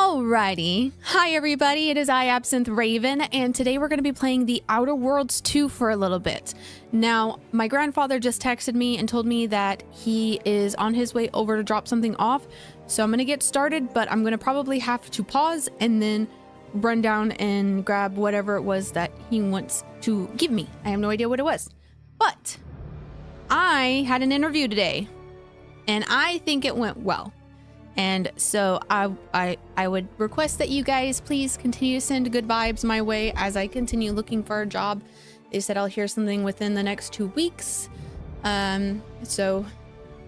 Alrighty. Hi everybody, it is I, AbsynthRaven, and today we're going to be playing the Outer Worlds 2 for a little bit. Now, my grandfather just texted me and told me that he is on his way over to drop something off, so I'm going to get started, but I'm going to probably have to pause and then run down and grab whatever it was that he wants to give me. I have no idea what it was. But I had an interview today, and I think it went well. And so I would request that you guys please continue to send good vibes my way as I continue looking for a job. They said I'll hear something within the next 2 weeks. So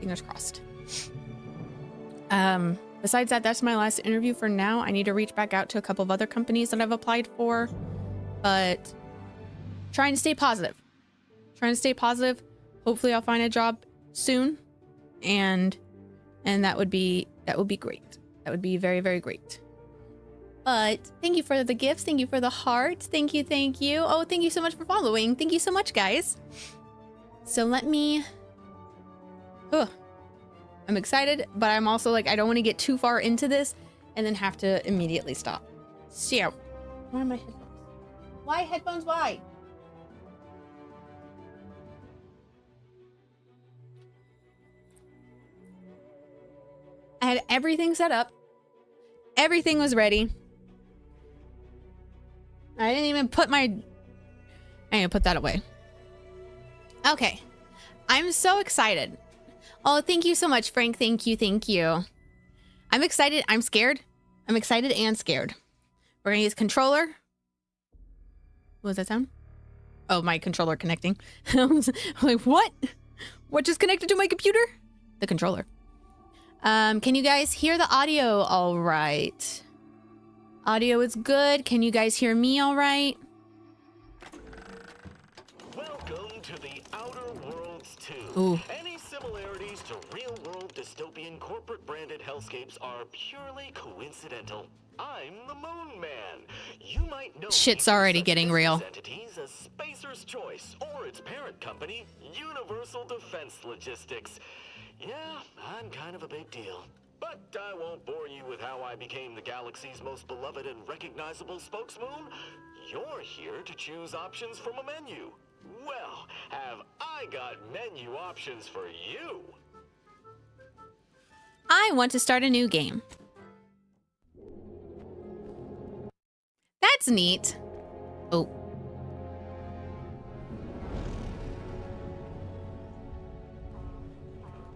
fingers crossed. Besides that, that's my last interview for now. I need to reach back out to a couple of other companies that I've applied for, but trying to stay positive. Hopefully I'll find a job soon, and that would be great. That would be very, very great. But thank you for the gifts. Thank you for the hearts. Thank you. Oh, thank you so much for following. Thank you so much, guys. So let me... I'm excited, but I'm also like, I don't want to get too far into this and then have to immediately stop. So, why are my headphones? Why headphones? Why? I had everything set up. Everything was ready. I didn't even put my... I need to put that away. Okay. I'm so excited. Oh, thank you so much, Frank. Thank you. I'm excited. I'm scared. I'm excited and scared. We're going to use controller. What was that sound? Oh, my controller connecting. I'm like, what? What just connected to my computer? The controller. Can you guys hear the audio all right? Audio is good. Can you guys hear me all right? Welcome to the Outer Worlds 2. Ooh. Any similarities to real-world dystopian corporate-branded hellscapes are purely coincidental. I'm the Moon Man. You might know Shit's already getting real. Entities as Spacer's Choice or its parent company, Universal Defense Logistics. Yeah, I'm kind of a big deal. But I won't bore you with how I became the galaxy's most beloved and recognizable spokesmoon. You're here to choose options from a menu. Well, have I got menu options for you? I want to start a new game. That's neat. Oh.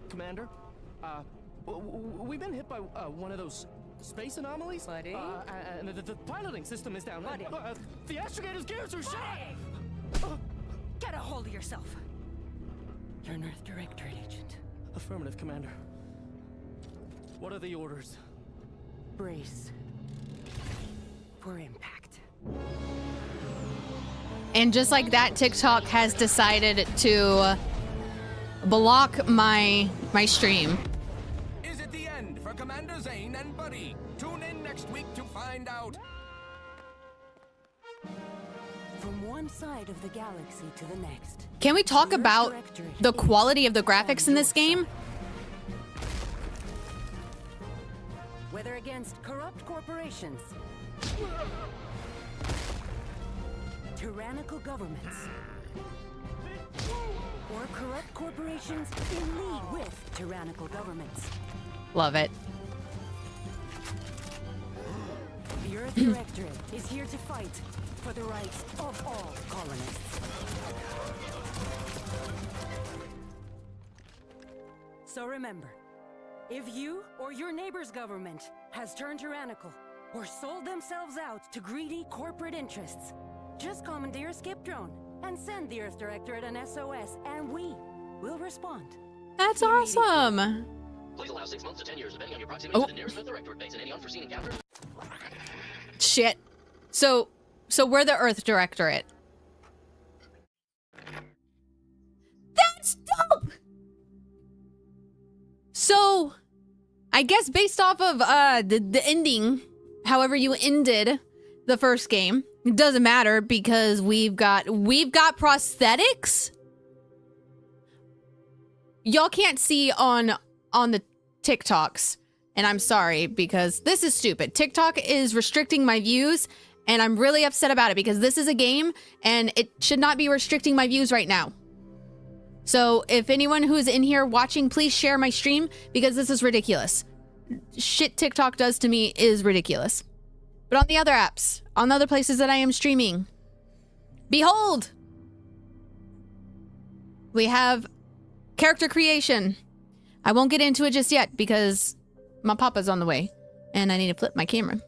Commander, we've been hit by one of those space anomalies. Buddy? And the piloting system is down. Buddy? The astrogator's gears are shot! Get a hold of yourself. You're an Earth Directorate agent. Affirmative, Commander. What are the orders? Brace for impact. And just like that, TikTok has decided to block my stream. Is it the end for Commander Zane and Buddy? Tune in next week to find out. From one side of the galaxy to the next. Can we talk about the quality of the graphics in this game? Whether against corrupt corporations, tyrannical governments, or corrupt corporations in league with tyrannical governments. Love it. The Earth Directorate is here to fight for the rights of all colonists. So remember, if you or your neighbor's government has turned tyrannical or sold themselves out to greedy corporate interests, just commandeer a skip drone and send the Earth Directorate an SOS, and we will respond. That's awesome. Please allow 6 months to 10 years, depending on your proximity to the nearest Earth Directorate base and any unforeseen encounters. Shit. So we're the Earth Directorate. That's dope. So, I guess based off of the ending, however you ended the first game, it doesn't matter because we've got prosthetics. Y'all can't see on the TikToks, And I'm sorry because this is stupid. TikTok is restricting my views and I'm really upset about it because this is a game and it should not be restricting my views right now. So if anyone who's in here watching, please share my stream because this is ridiculous. Shit TikTok does to me is ridiculous. But on the other apps, on the other places that I am streaming, behold, we have character creation. I won't get into it just yet because my papa's on the way and I need to flip my camera.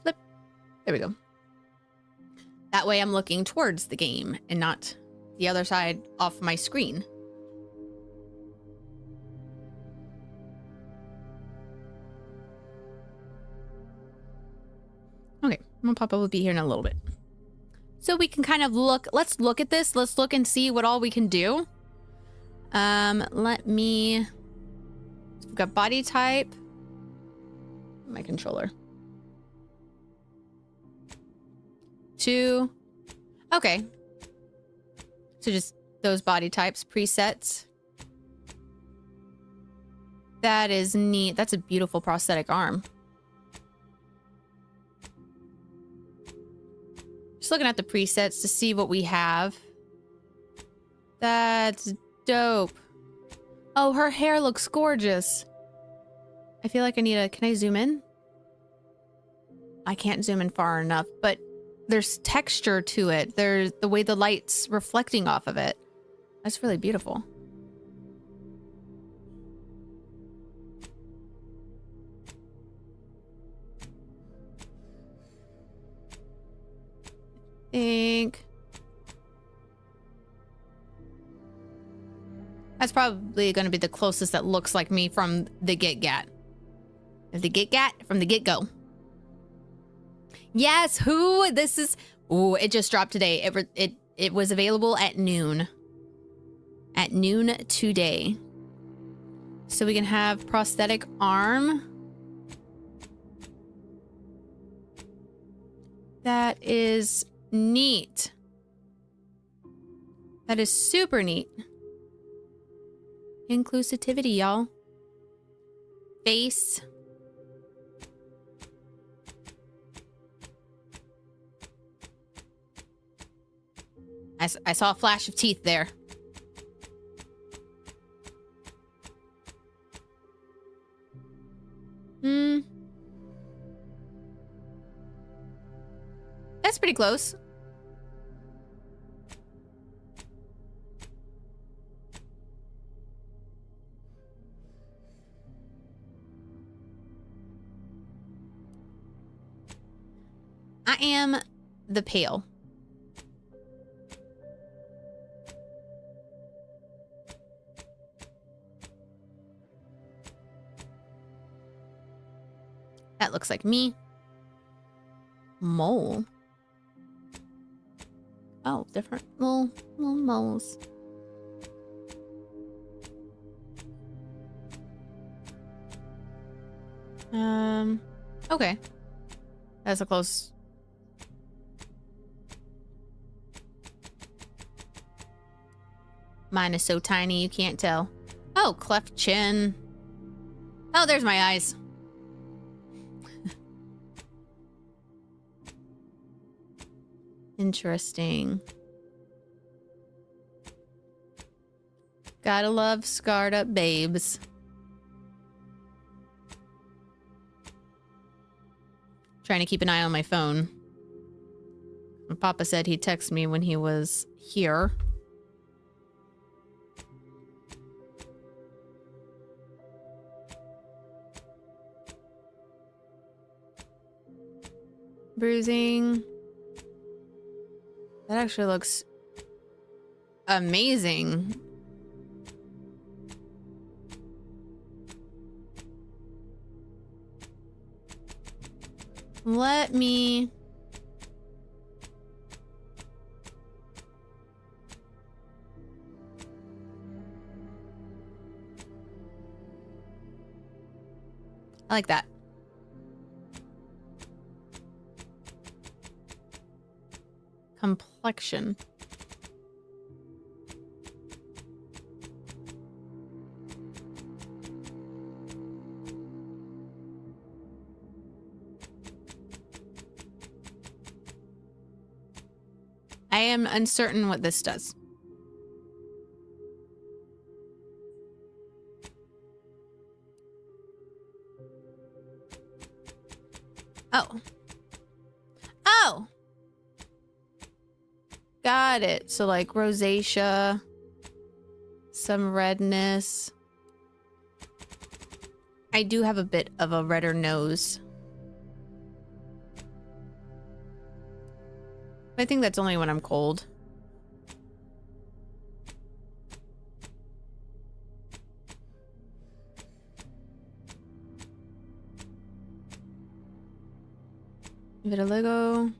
Flip. There we go. That way I'm looking towards the game and not the other side off my screen. Okay, my papa will be here in a little bit. So we can kind of look, let's look at this. Let's look and see what all we can do. We've got body type. My controller. 2. Okay. So just those body types, presets. That is neat. That's a beautiful prosthetic arm. Just looking at the presets to see what we have. That's dope. Oh, her hair looks gorgeous. I feel like I need a... Can I zoom in? I can't zoom in far enough, but there's texture to it. There's the way the light's reflecting off of it. That's really beautiful. I think that's probably going to be the closest that looks like me from the get-gat. The get-gat from the get-go. Yes, who? This is... Ooh, it just dropped today. It was available at noon. At noon today. So we can have prosthetic arm. That is neat. That is super neat. Inclusivity, y'all. Face. I saw a flash of teeth there. That's pretty close. I am the pale. That looks like me. Mole. Oh, different little moles. Okay. That's a close. Mine is so tiny you can't tell. Oh, cleft chin. Oh, there's my eyes. Interesting. Gotta love scarred up babes. Trying to keep an eye on my phone. Papa said he'd text me when he was here. Bruising. That actually looks amazing. Let me... I like that. Complexion. am uncertain what this does. Oh. Oh! Got it. So like rosacea, some redness. I do have a bit of a redder nose. I think that's only when I'm cold. Vitiligo.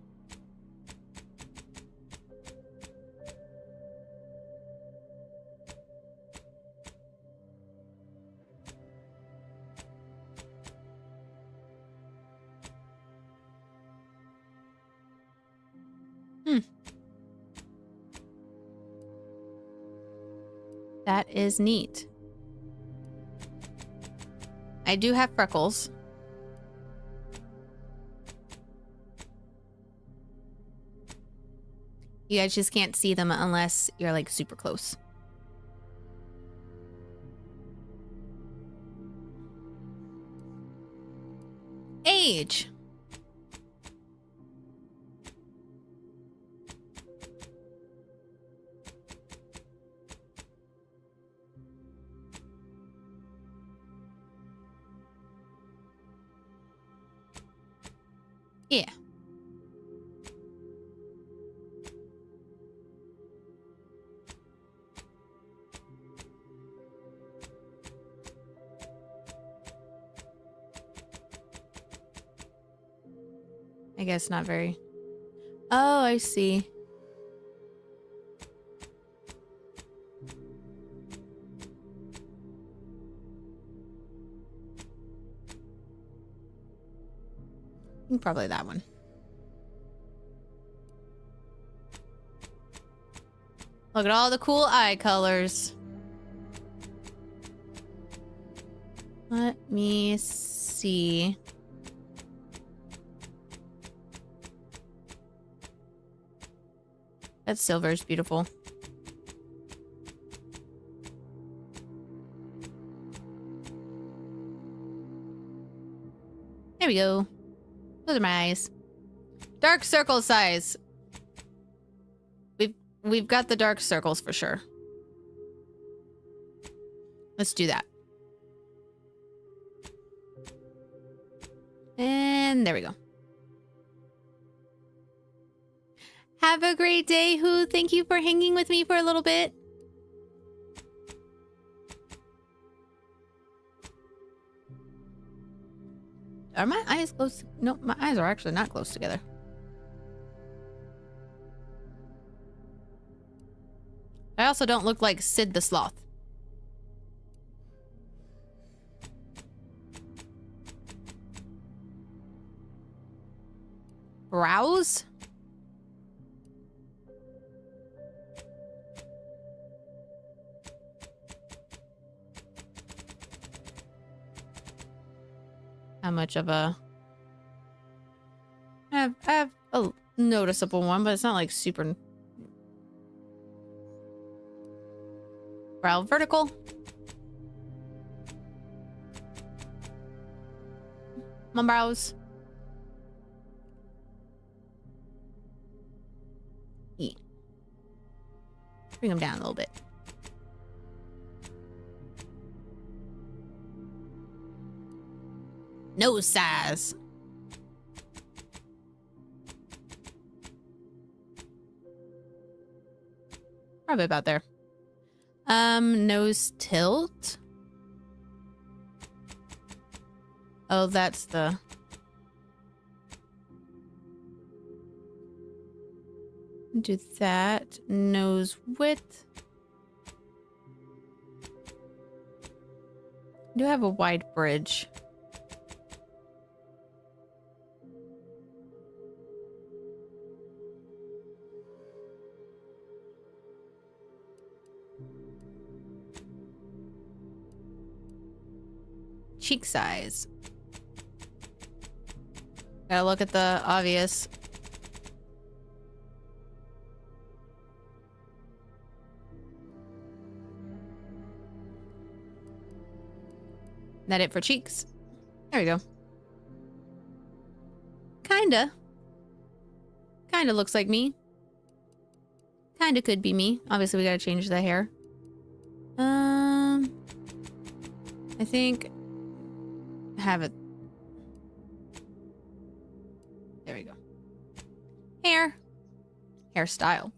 That is neat. I do have freckles. You guys just can't see them unless you're like super close. Age. Yeah. I guess not very. Oh, I see. Probably that one. Look at all the cool eye colors. Let me see. That silver is beautiful. There we go. Those are my eyes. Dark circle size. We've got the dark circles for sure. Let's do that. And there we go. Have a great day, Who. Thank you for hanging with me for a little bit. Are my eyes close? No, my eyes are actually not close together. I also don't look like Sid the Sloth. Brows? How much of a... I have a noticeable one, but it's not like super... Brow vertical. My brows. Yeah. Bring them down a little bit. Nose size. Probably about there. Nose tilt. Oh, that's the... Do that. Nose width. I do have a wide bridge. Cheek size. Gotta look at the obvious. That it for cheeks? There we go. Kinda looks like me. Kinda could be me. Obviously, we gotta change the hair. I think have it. There we go. Hairstyle.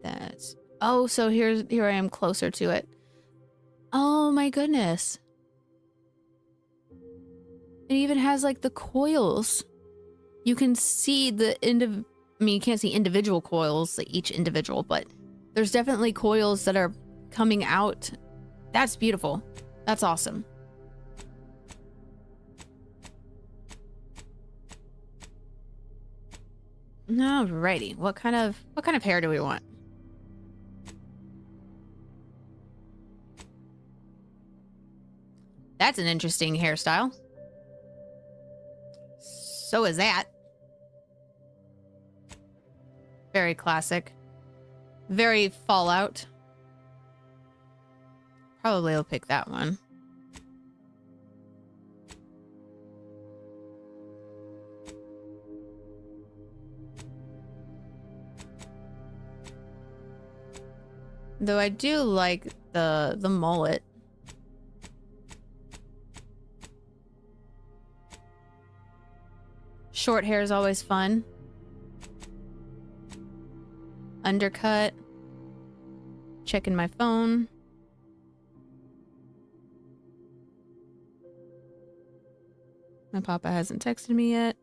That's so here I am closer to it. Oh my goodness. It even has like the coils. You can see the I mean, you can't see individual coils, like each individual, but there's definitely coils that are coming out. That's beautiful. That's awesome. Alrighty. What kind of hair do we want? That's an interesting hairstyle. So is that. Very classic. Very Fallout. Probably will pick that one. Though I do like the mullet. Short hair is always fun. Undercut. Checking my phone. My papa hasn't texted me yet.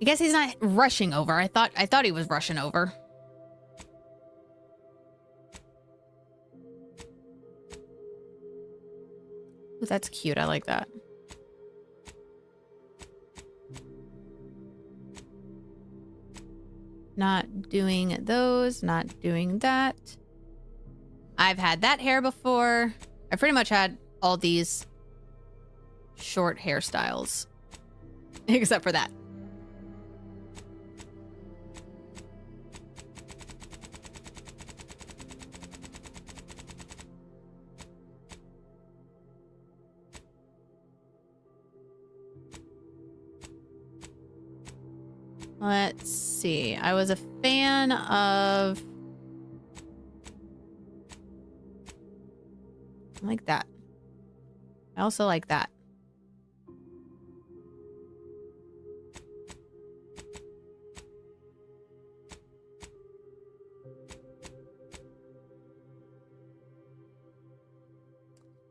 I guess he's not rushing over. I thought he was rushing over. Ooh, that's cute. I like that. Not doing those, not doing that. I've had that hair before. I pretty much had all these short hairstyles. Except for that. Let's see. I was a fan of... I like that. I also like that.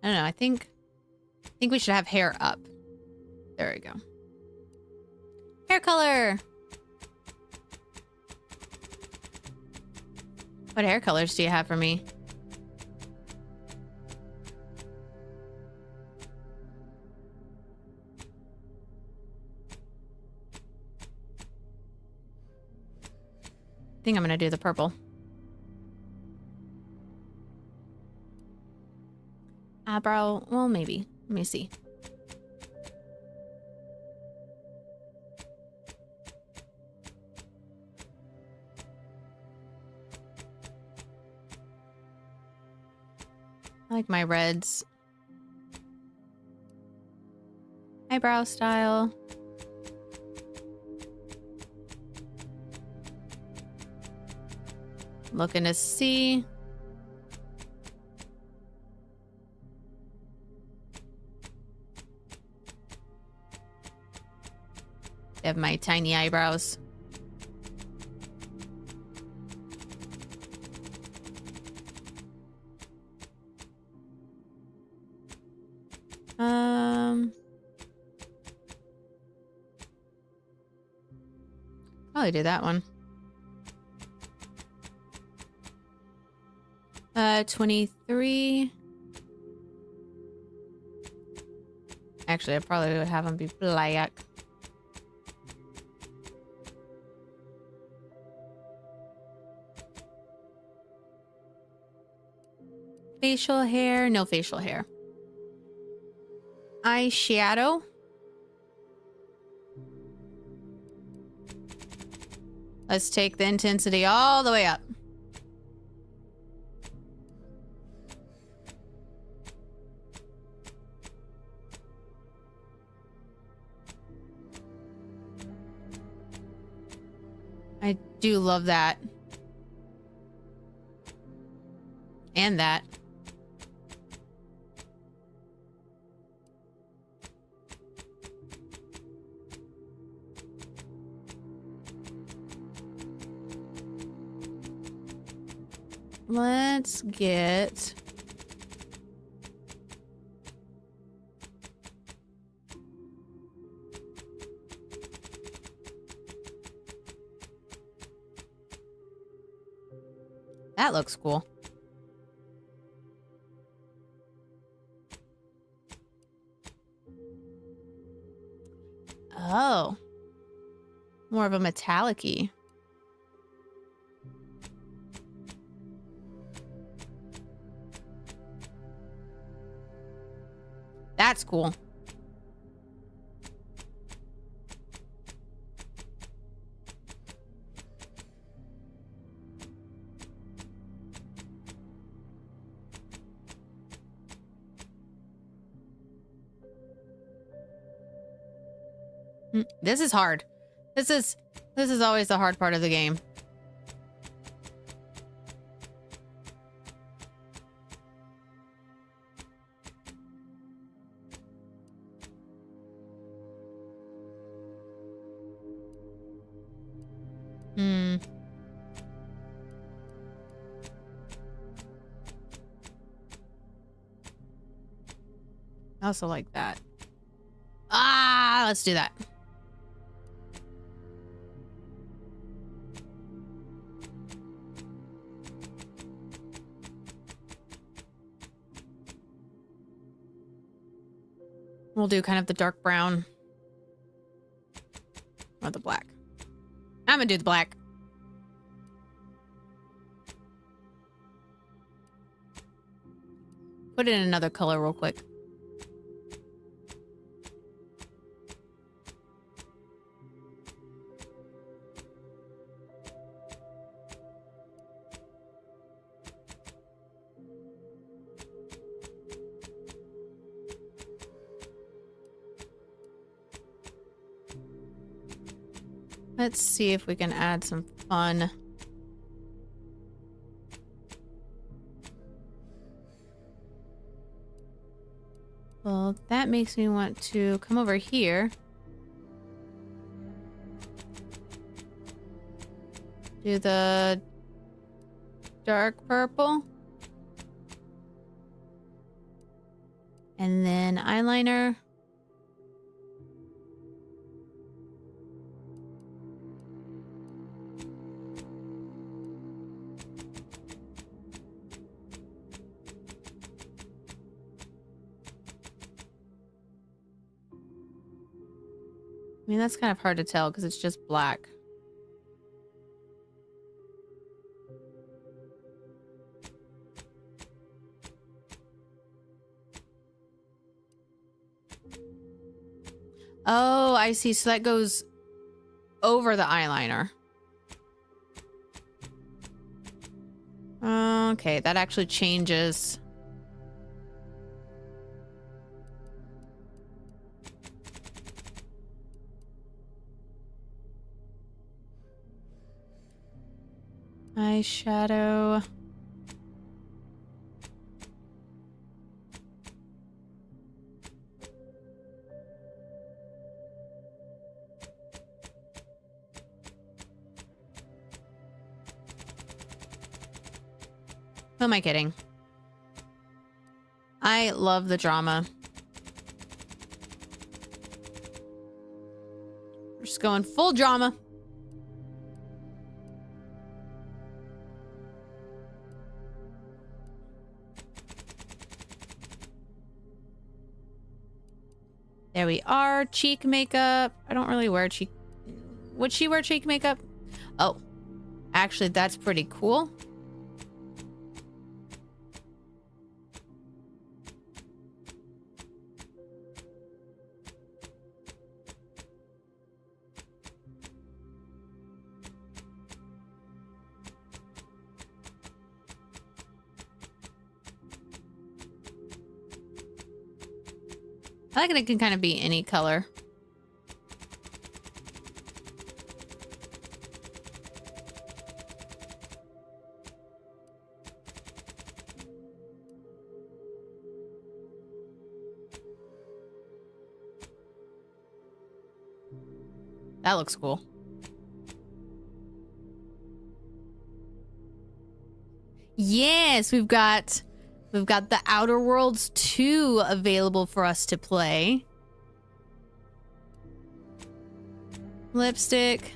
I don't know. I think we should have hair up. There we go. Hair color. What hair colors do you have for me? I think I'm gonna do the purple. Eyebrow, well, maybe. Let me see. I like my reds. Eyebrow style. Looking to see. I have my tiny eyebrows. Probably do that one. 23. Actually, I probably would have them be black. facial hair. No facial hair. Eyeshadow. Let's take the intensity all the way up. I do love that. And that. Let's get... That looks cool. Oh. More of a metallic-y. That's cool. This is hard. This is always the hard part of the game. I also like that. Ah, let's do that. We'll do kind of the dark brown. Or the black. I'm gonna do the black. Put it in another color real quick. Let's see if we can add some fun. Well, that makes me want to come over here. Do the dark purple. And then eyeliner. I mean, that's kind of hard to tell because it's just black. Oh, I see. So that goes over the eyeliner. Okay, that actually changes. Eyeshadow. Who am I kidding? I love the drama. We're just going full drama. There we are. Cheek makeup. I don't really wear cheek. Would she wear cheek makeup? Oh, actually, that's pretty cool. I like it can kind of be any color. That looks cool. Yes, we've got the Outer Worlds 2 available for us to play. Lipstick.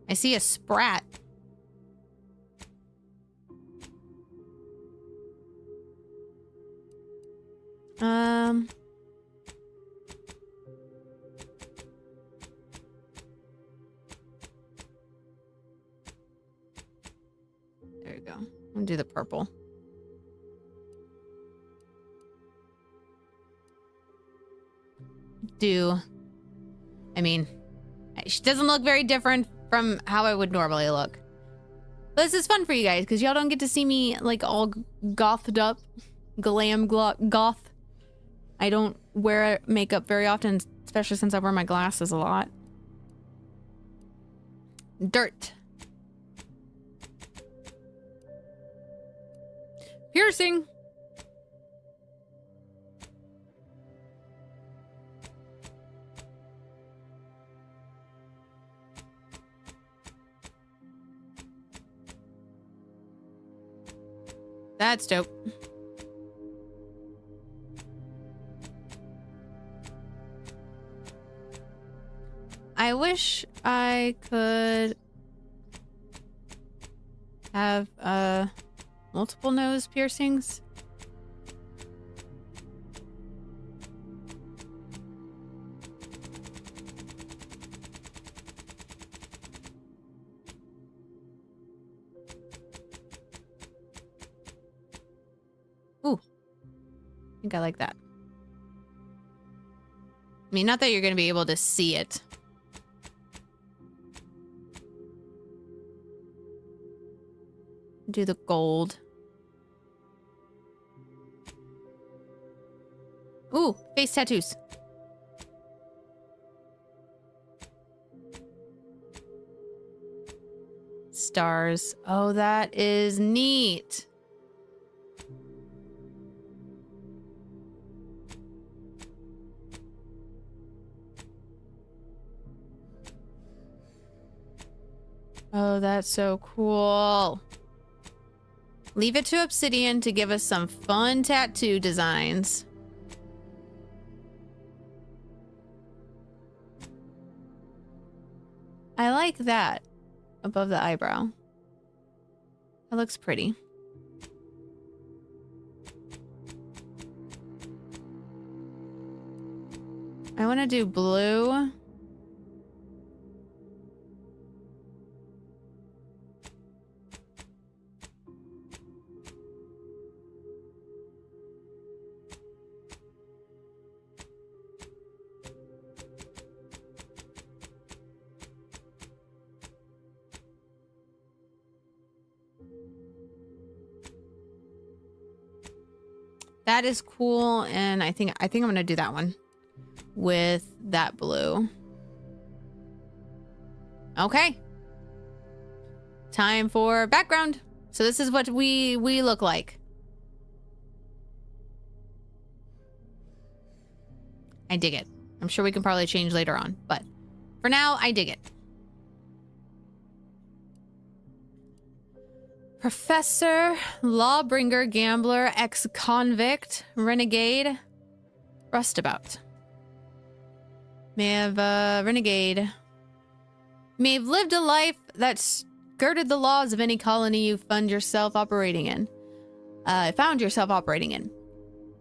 I see a sprat. There you go. I'll do the purple. I mean, she doesn't look very different from how I would normally look. But this is fun for you guys because y'all don't get to see me like all gothed up, goth. I don't wear makeup very often, especially since I wear my glasses a lot. Dirt. Piercing. That's dope. I wish I could have multiple nose piercings. Ooh, I think I like that. I mean, not that you're going to be able to see it. Do the gold. Ooh, face tattoos. Stars. Oh, that is neat. Oh, that's so cool. Leave it to Obsidian to give us some fun tattoo designs. I like that above the eyebrow. That looks pretty. I want to do blue. That is cool, and I think I'm gonna do that one with that blue. Okay. Time for background. So this is what we look like. I dig it. I'm sure we can probably change later on, but for now, I dig it. Professor, lawbringer, gambler, ex-convict, renegade, rustabout. May have renegade. May have lived a life that skirted the laws of any colony you found yourself operating in.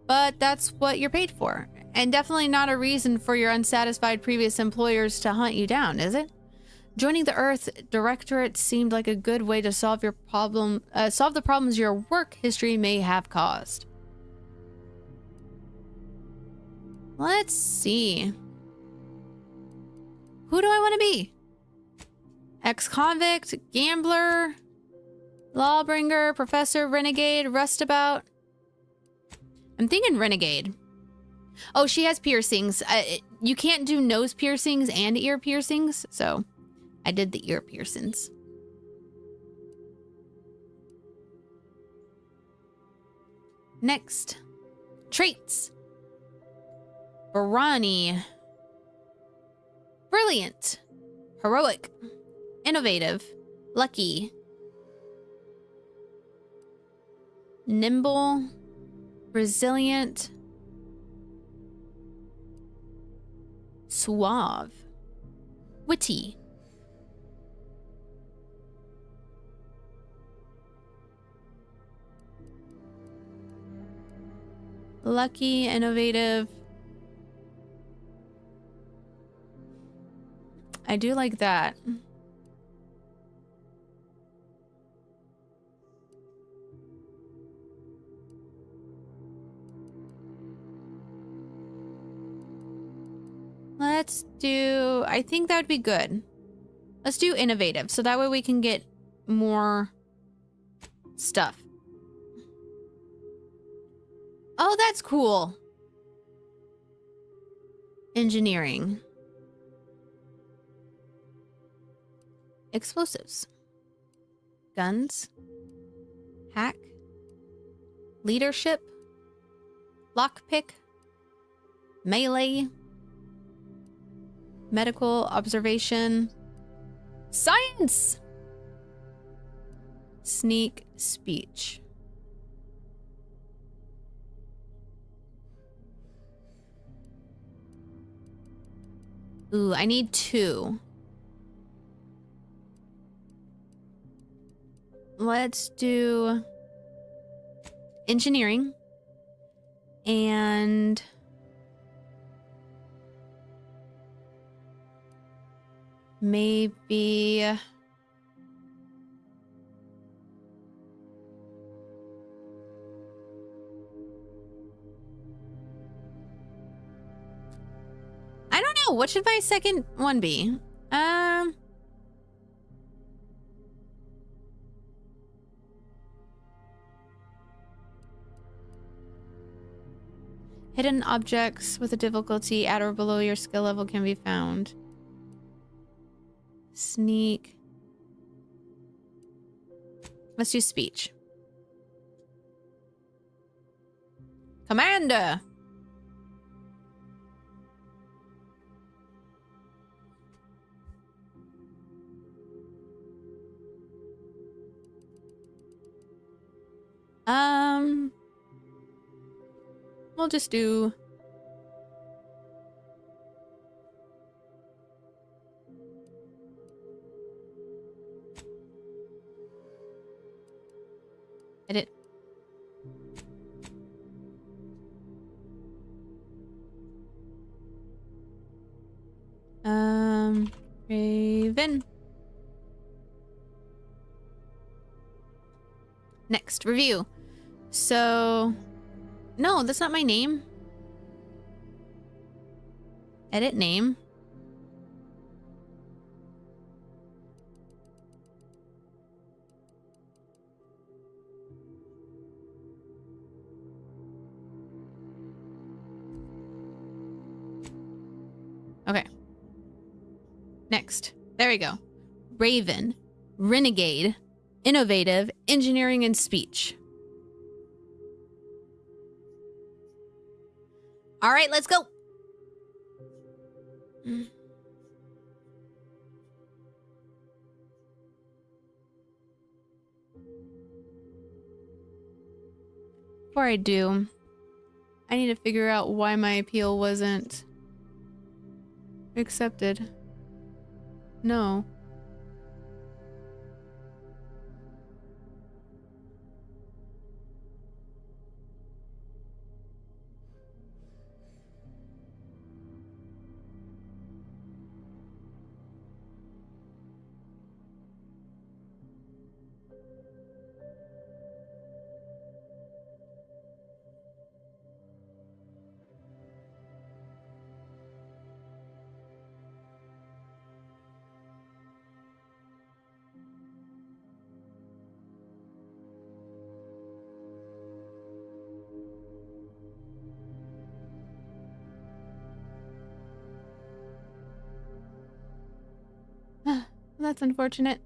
But that's what you're paid for. And definitely not a reason for your unsatisfied previous employers to hunt you down, is it? Joining the Earth Directorate seemed like a good way to solve the problems your work history may have caused. Let's see. Who do I want to be? Ex-convict, gambler, lawbringer, professor, renegade, rustabout. I'm thinking renegade. Oh, she has piercings. You can't do nose piercings and ear piercings, so I did the ear piercings. Next, traits. Barani. Brilliant. Heroic. Innovative. Lucky. Nimble. Resilient. Suave. Witty. Lucky, innovative. I do like that. Let's do, I think that would be good. Let's do innovative, so that way we can get more stuff. Oh, that's cool. Engineering. Explosives. Guns. Hack. Leadership. Lockpick. Melee. Medical observation. Science! Sneak speech. Ooh, I need 2. Let's do engineering and maybe I don't know. What should my second one be? Hidden objects with a difficulty at or below your skill level can be found. Sneak. Let's do speech. Commander! We'll just do edit. Raven. Next, review. So, no, that's not my name. Edit name. Okay. Next. There we go. Raven. Renegade. Innovative. Engineering and speech. All right, let's go. Before I do, I need to figure out why my appeal wasn't accepted. No. that's unfortunate.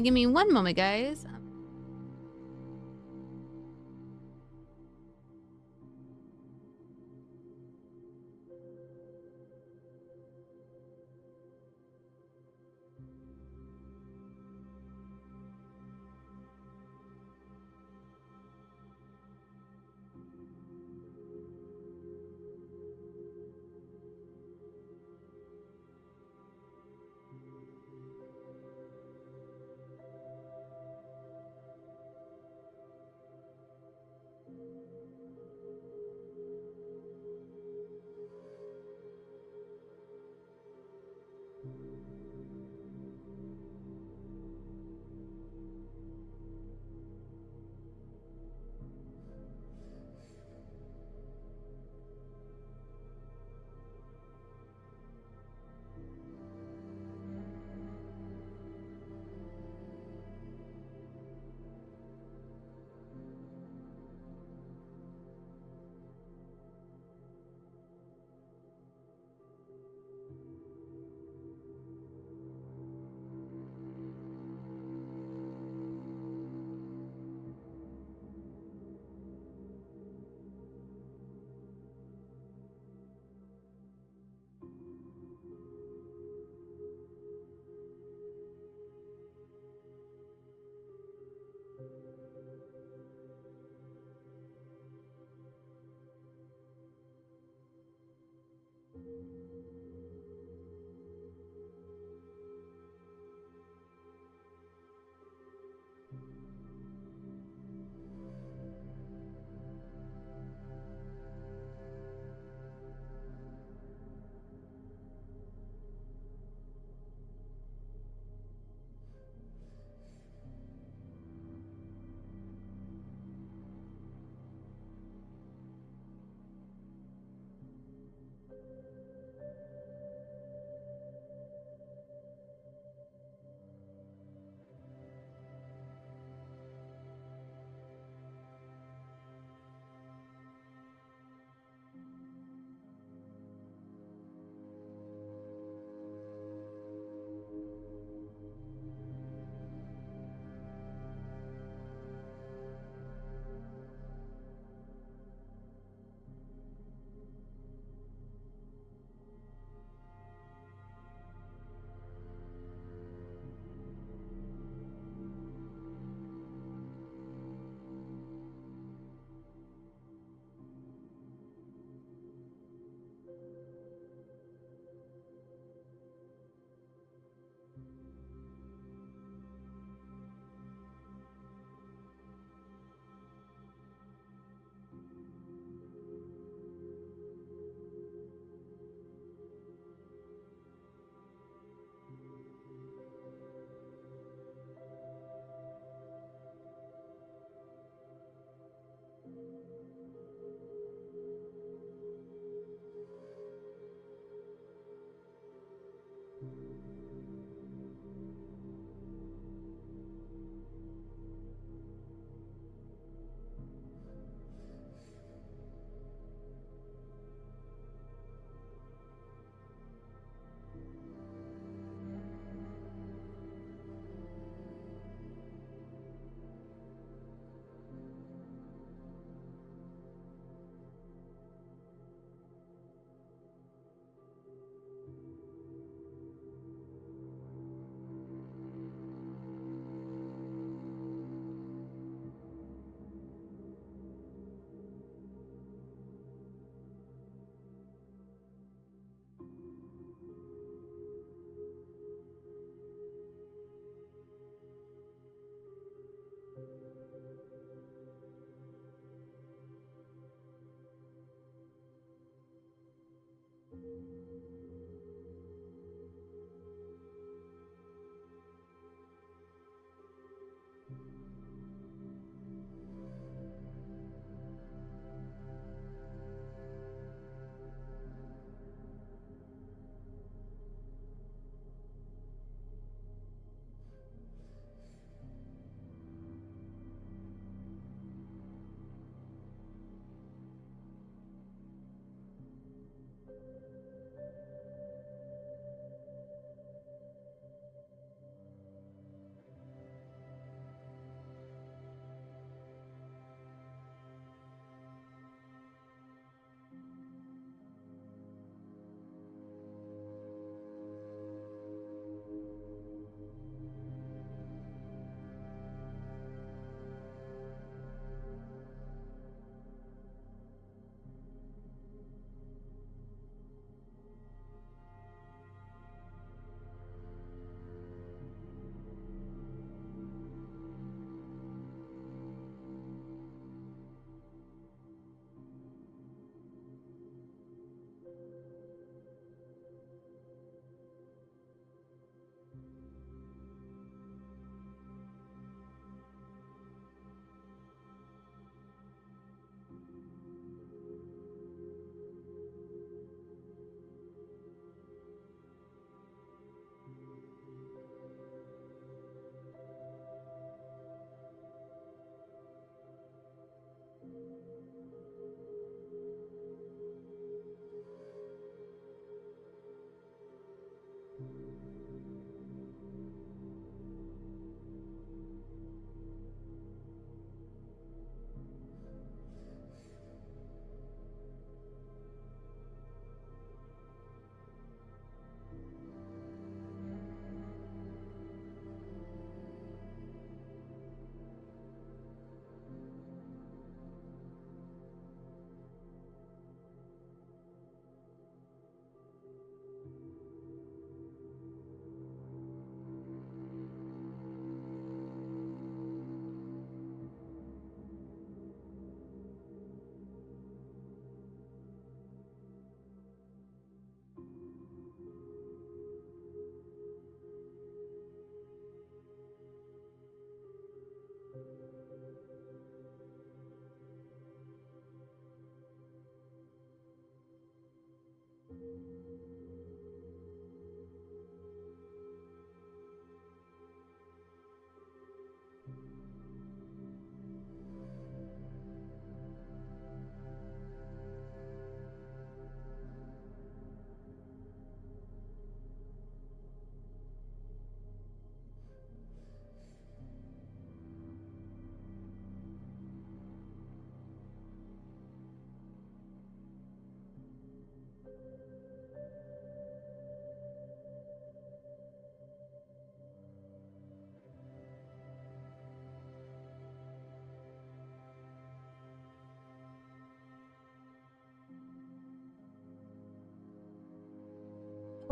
Give me one moment, guys.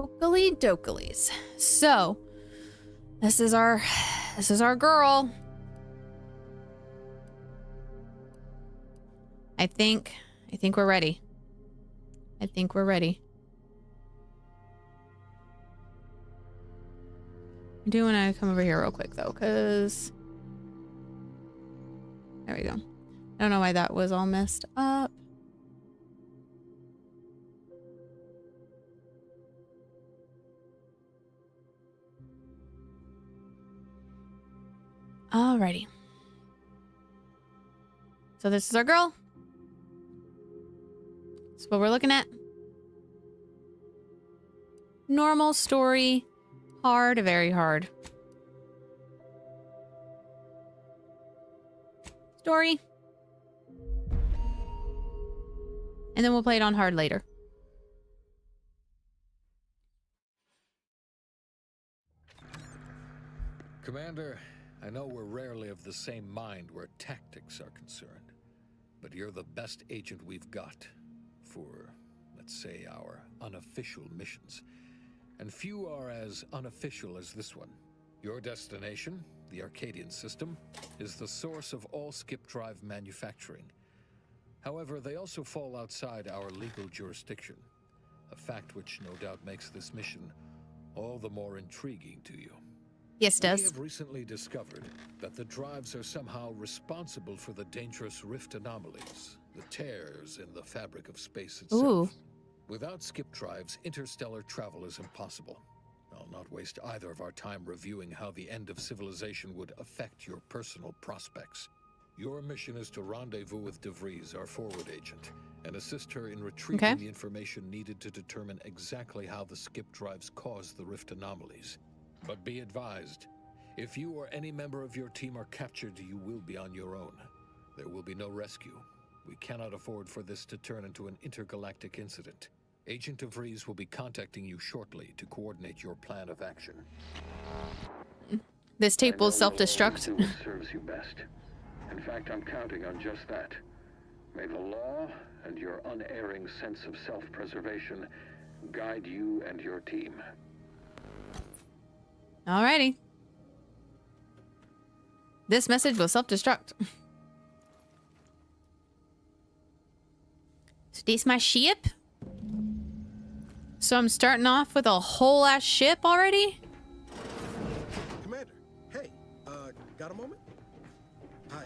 Okily dokilies. So, this is our girl. I think we're ready. I think we're ready. I do want to come over here real quick though, because there we go. I don't know why that was all messed up. Alrighty. So this is our girl. That's what we're looking at. Normal story. Hard, very hard. Story. And then we'll play it on hard later. Commander, I know we're rarely of the same mind where tactics are concerned, but you're the best agent we've got for, let's say, our unofficial missions. And few are as unofficial as this one. Your destination, the Arcadian system, is the source of all skip drive manufacturing. However, they also fall outside our legal jurisdiction, a fact which no doubt makes this mission all the more intriguing to you. Yes, it does. We have recently discovered that the drives are somehow responsible for the dangerous rift anomalies, the tears in the fabric of space itself. Ooh. Without skip drives, interstellar travel is impossible. I'll not waste either of our time reviewing how the end of civilization would affect your personal prospects. Your mission is to rendezvous with DeVries, our forward agent, and assist her in retrieving the information needed to determine exactly how the skip drives cause the rift anomalies. But be advised, if you or any member of your team are captured, you will be on your own. There will be no rescue. We cannot afford for this to turn into an intergalactic incident. Agent DeVries will be contacting you shortly to coordinate your plan of action. This tape will self-destruct. Do what serves you best. In fact, I'm counting on just that. May the law and your unerring sense of self-preservation guide you and your team. Alrighty. This message will self-destruct. So this my ship? So I'm starting off with a whole ass ship already? Commander, hey, got a moment? Hi,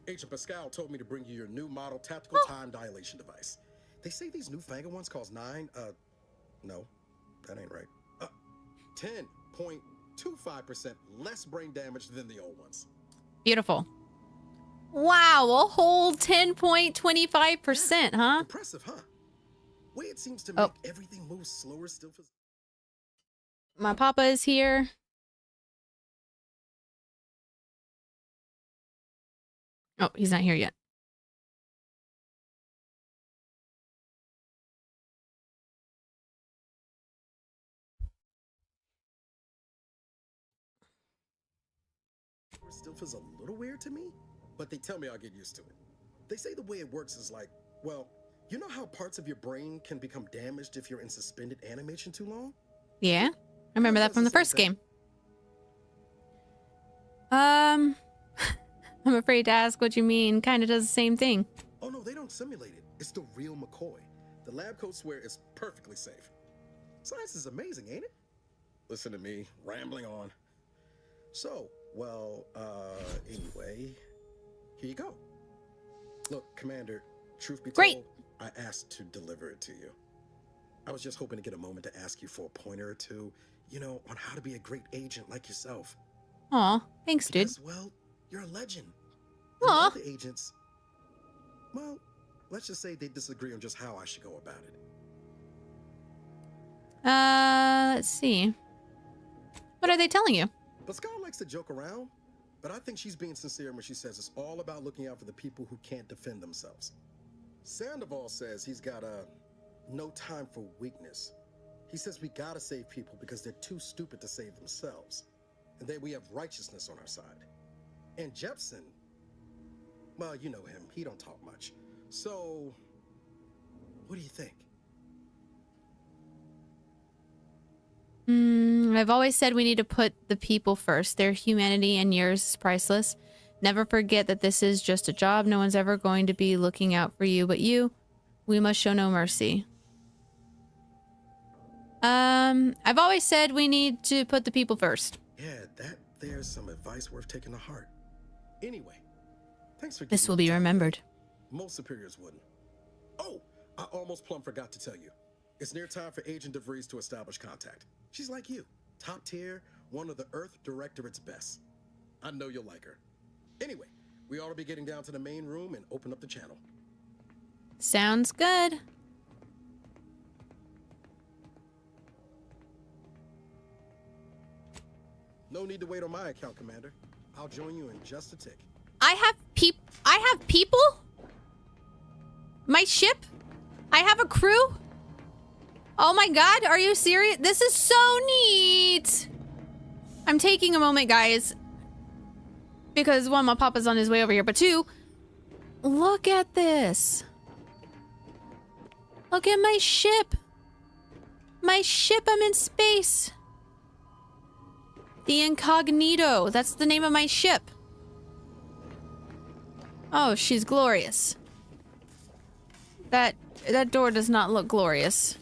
Agent Pascal told me to bring you your new model tactical time dilation device. They say these newfangled ones cause no, that ain't right. 10.25% less brain damage than the old ones. Beautiful. Wow, a whole 10.25%, huh? Impressive, huh? Way it seems to make everything move slower still feels... My papa is here. Oh, he's not here yet. Still feels a little weird to me, but they tell me I'll get used to it. They say the way it works is like, well, you know how parts of your brain can become damaged if you're in suspended animation too long? Yeah, I remember that from the first game. I'm afraid to ask what you mean. Kind of does the same thing. Oh no, they don't simulate it. It's the real McCoy. The lab coats swear it's perfectly safe. Science is amazing, ain't it? Listen to me, rambling on. So, well, anyway, here you go. Look, Commander, truth be told, I asked to deliver it to you. I was just hoping to get a moment to ask you for a pointer or two, you know, on how to be a great agent like yourself. Aw, thanks, dude. Because, well, you're a legend. Aw. The agents, well, let's just say they disagree on just how I should go about it. Let's see. What are they telling you? Pascal likes to joke around, but I think she's being sincere when she says it's all about looking out for the people who can't defend themselves. Sandoval says he's got no time for weakness. He says we gotta save people because they're too stupid to save themselves. And then we have righteousness on our side. And Jepson, well, you know him, he don't talk much. So, what do you think? I've always said we need to put the people first. Their humanity and yours is priceless. Never forget that this is just a job. No one's ever going to be looking out for you but you. We must show no mercy. I've always said we need to put the people first. Yeah, there's some advice worth taking to heart. Anyway, thanks for This will be remembered. Most superiors wouldn't. Oh, I almost plumb forgot to tell you. It's near time for Agent DeVries to establish contact. She's like you, top tier, one of the Earth Directorate's best. I know you'll like her. Anyway, we ought to be getting down to the main room and open up the channel. Sounds good. No need to wait on my account, Commander. I'll join you in just a tick. I have people? My ship? I have a crew? Oh my god, are you serious? This is so neat! I'm taking a moment, guys. Because one, my papa's on his way over here, but two, look at this. Look at my ship. My ship, I'm in space. The Incognito, that's the name of my ship. Oh, she's glorious. That door does not look glorious.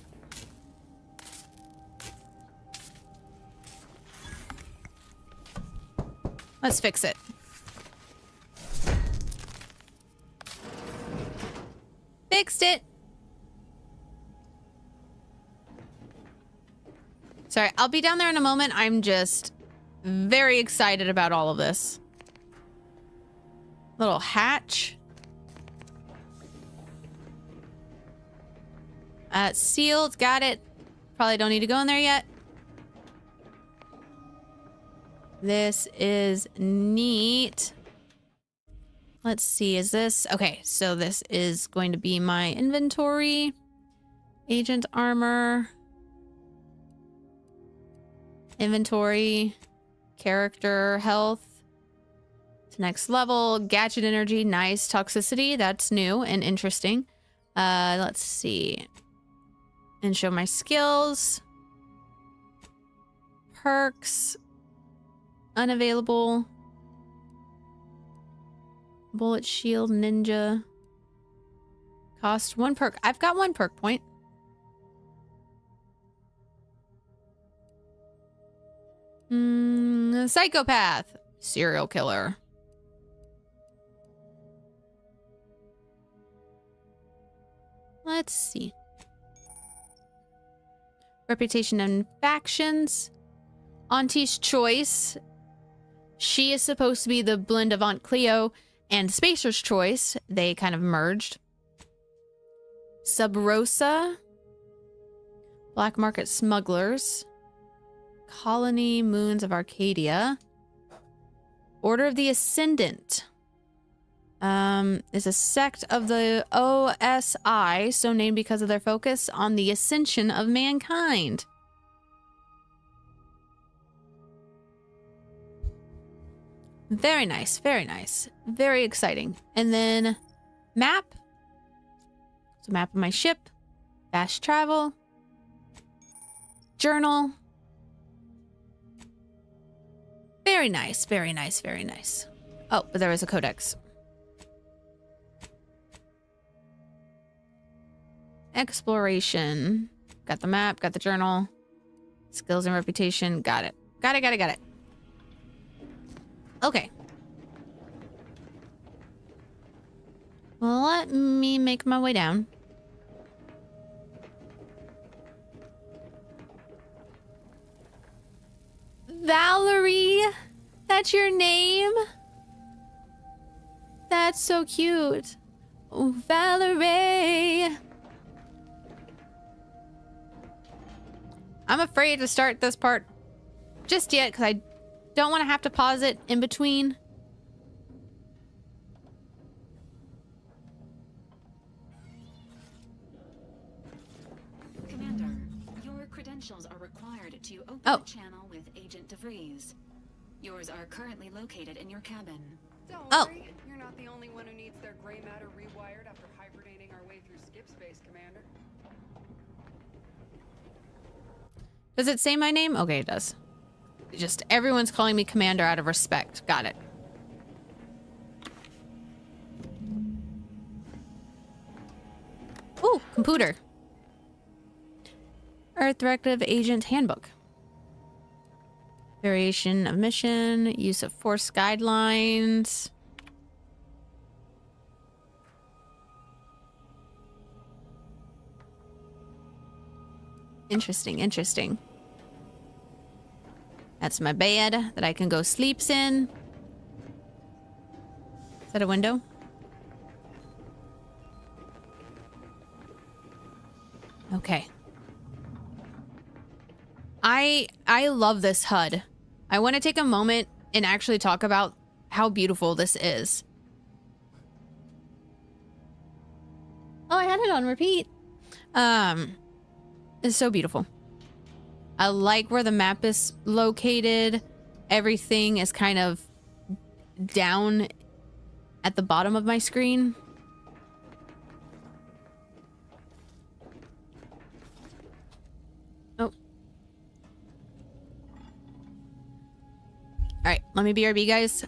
Let's fix it. Fixed it. Sorry, I'll be down there in a moment. I'm just very excited about all of this. Little hatch. Sealed, got it. Probably don't need to go in there yet. This is neat. Let's see, is this... Okay, so this is going to be my inventory. Agent armor. Inventory. Character, health. To next level. Gadget energy, nice. Toxicity, that's new and interesting. Let's see. And show my skills. Perks. Unavailable. Bullet shield, ninja. Cost 1 perk. I've got 1 perk point. Psychopath. Serial killer. Let's see. Reputation and factions. Auntie's Choice. She is supposed to be the blend of Aunt Cleo and Spacer's Choice. They kind of merged. Sub Rosa. Black Market Smugglers. Colony Moons of Arcadia. Order of the Ascendant. Is a sect of the OSI, so named because of their focus on the ascension of mankind. Very nice, very nice. Very exciting. And then map. So map of my ship. Fast travel. Journal. Very nice, very nice, very nice. Oh, but there was a codex. Exploration. Got the map, got the journal. Skills and reputation. Got it. Got it, got it, got it. Okay. Well, let me make my way down. Valerie! That's your name? That's so cute. Oh, Valerie! I'm afraid to start this part just yet because I don't want to have to pause it in between. Commander, your credentials are required to open a channel with Agent DeVries. Yours are currently located in your cabin. Don't worry, you're not the only one who needs their gray matter rewired after hibernating our way through skip space, Commander. Does it say my name? Okay, it does. Just everyone's calling me Commander out of respect. Got it. Ooh, computer. Earth Directive Agent Handbook. Variation of mission, use of force guidelines. Interesting, interesting. That's my bed that I can go sleeps in. Is that a window? Okay. I love this HUD. I want to take a moment and actually talk about how beautiful this is. Oh, I had it on repeat. It's so beautiful. I like where the map is located. Everything is kind of down at the bottom of my screen. Oh. All right, let me BRB, guys.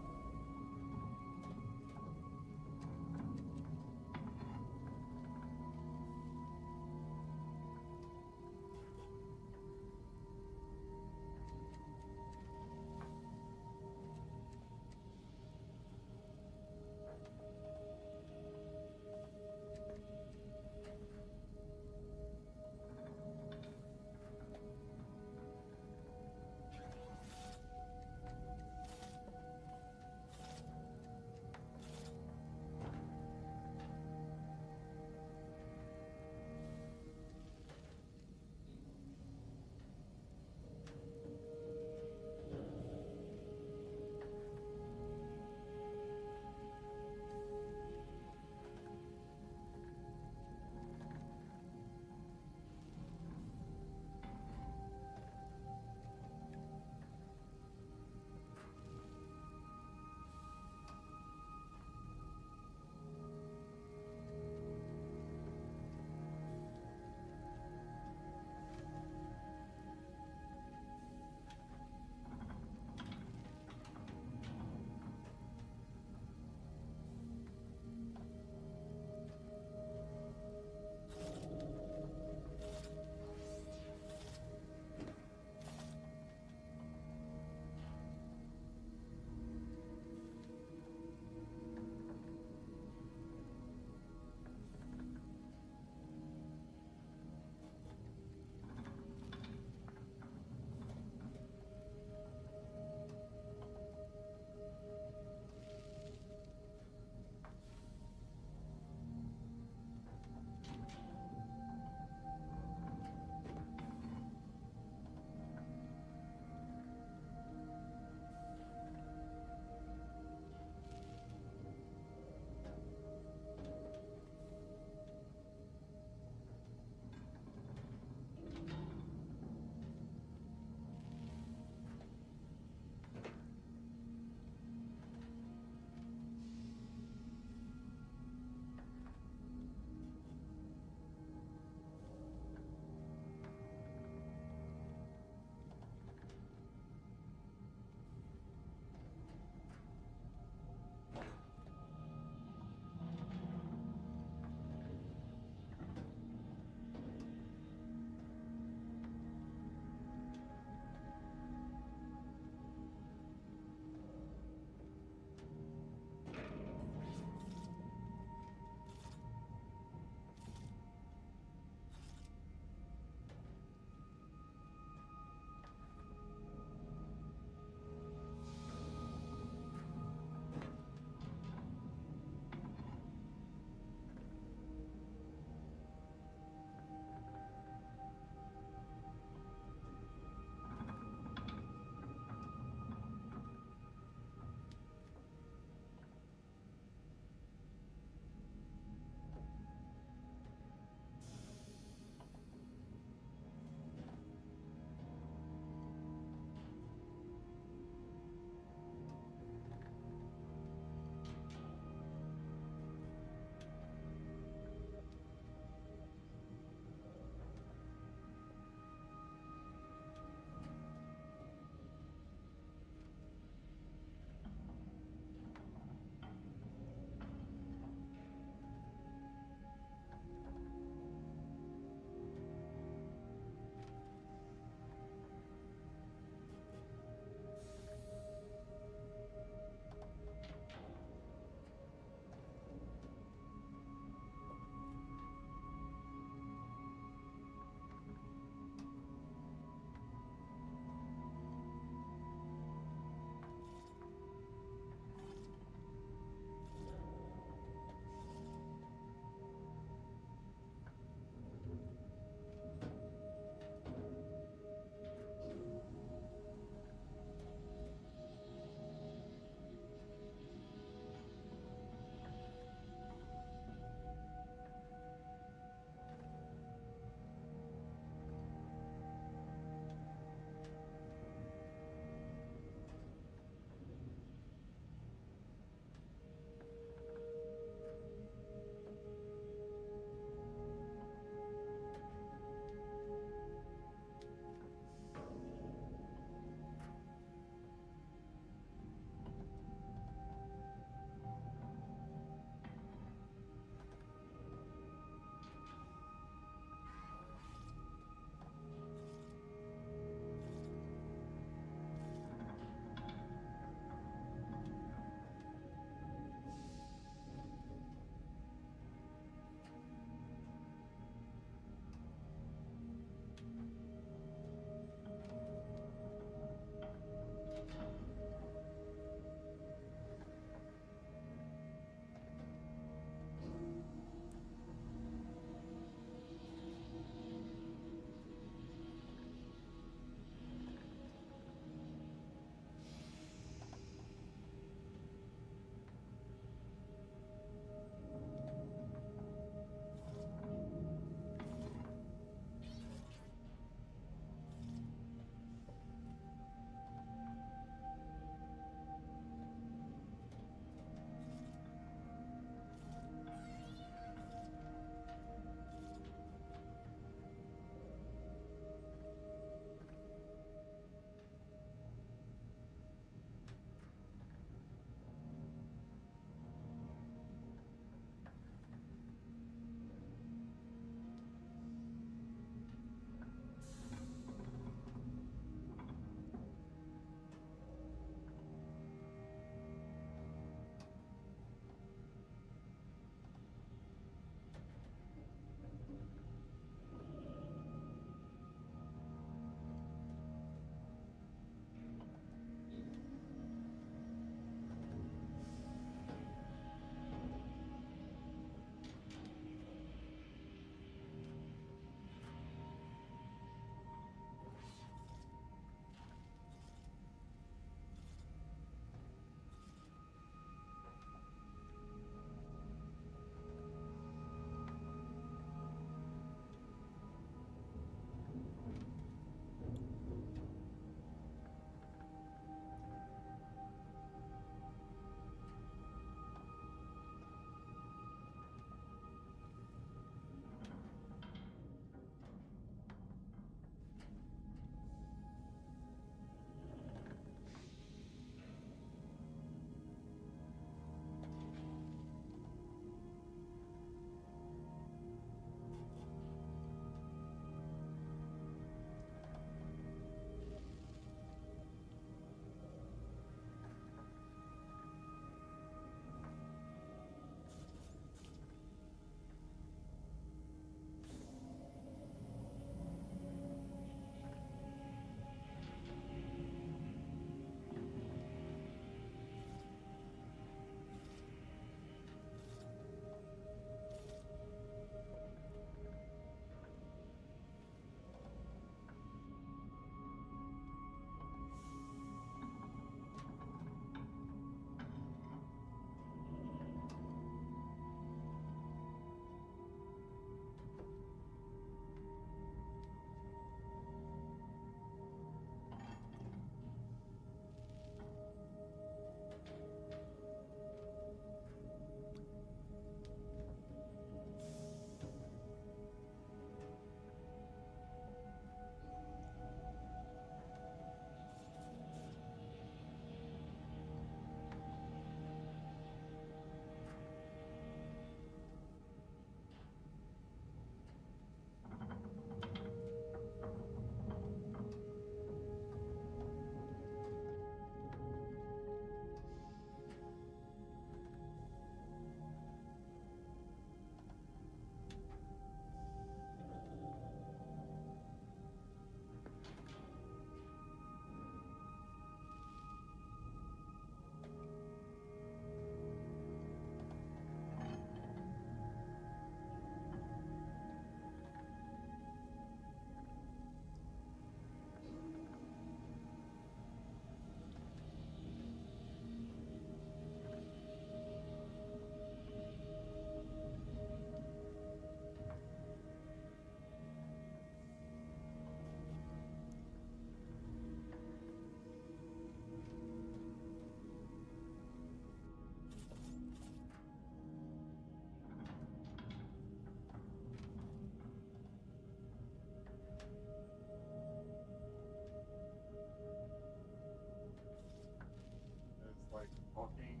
talking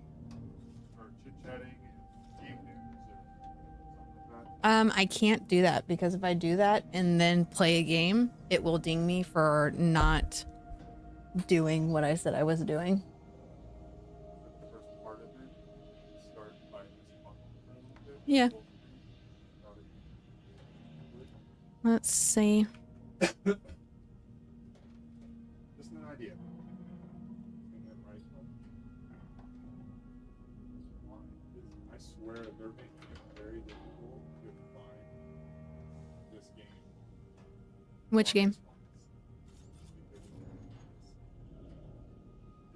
or chit-chatting and game news or something like that? I can't do that because if I do that and then play a game, it will ding me for not doing what I said I was doing. The first part of it, start by just talking for a little bit. Yeah. Full screen, without it. Let's see. Just an idea. And then right from I swear they're making it very difficult to find this game. Which game? It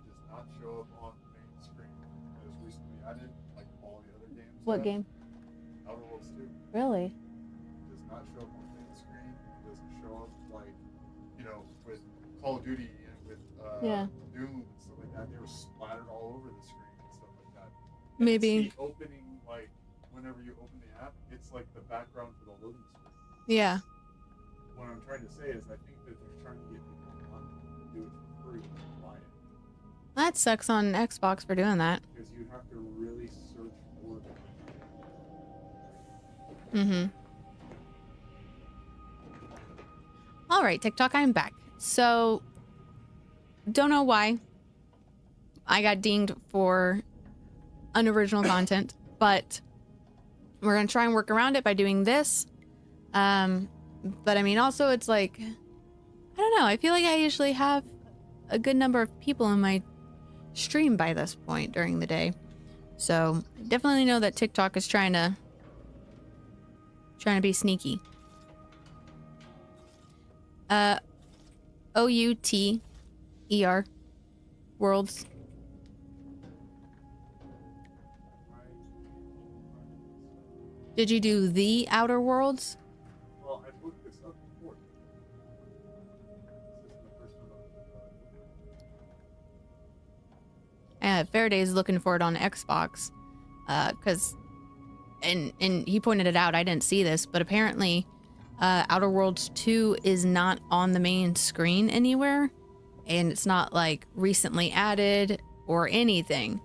does not show up on the main screen. It was recently added, like all the other games. What game? Outer Worlds 2. Really? It does not show up on the main screen. It doesn't show up like, you know, with Call of Duty and with Doom and stuff like that. They were splattered all over the screen and stuff like that. And Maybe. it's the opening, like, whenever you open the app, it's like the background for the loading screen. Yeah. What I'm trying to say is I think that they're trying to get people to do it for free and buy it. That sucks on Xbox for doing that. Because you have to really search for it. Mm-hmm. All right, TikTok, I'm back. So, don't know why I got dinged for unoriginal content, but we're going to try and work around it by doing this. But I mean, also it's like, I don't know. I feel like I usually have a good number of people in my stream by this point during the day. So definitely know that TikTok is trying to be sneaky. OUTER Worlds. Did you do the Outer Worlds? Well, I've looked this up before. This is the first one. Faraday's looking for it on Xbox. And he pointed it out. I didn't see this, but apparently Outer Worlds 2 is not on the main screen anywhere. And it's not like recently added or anything.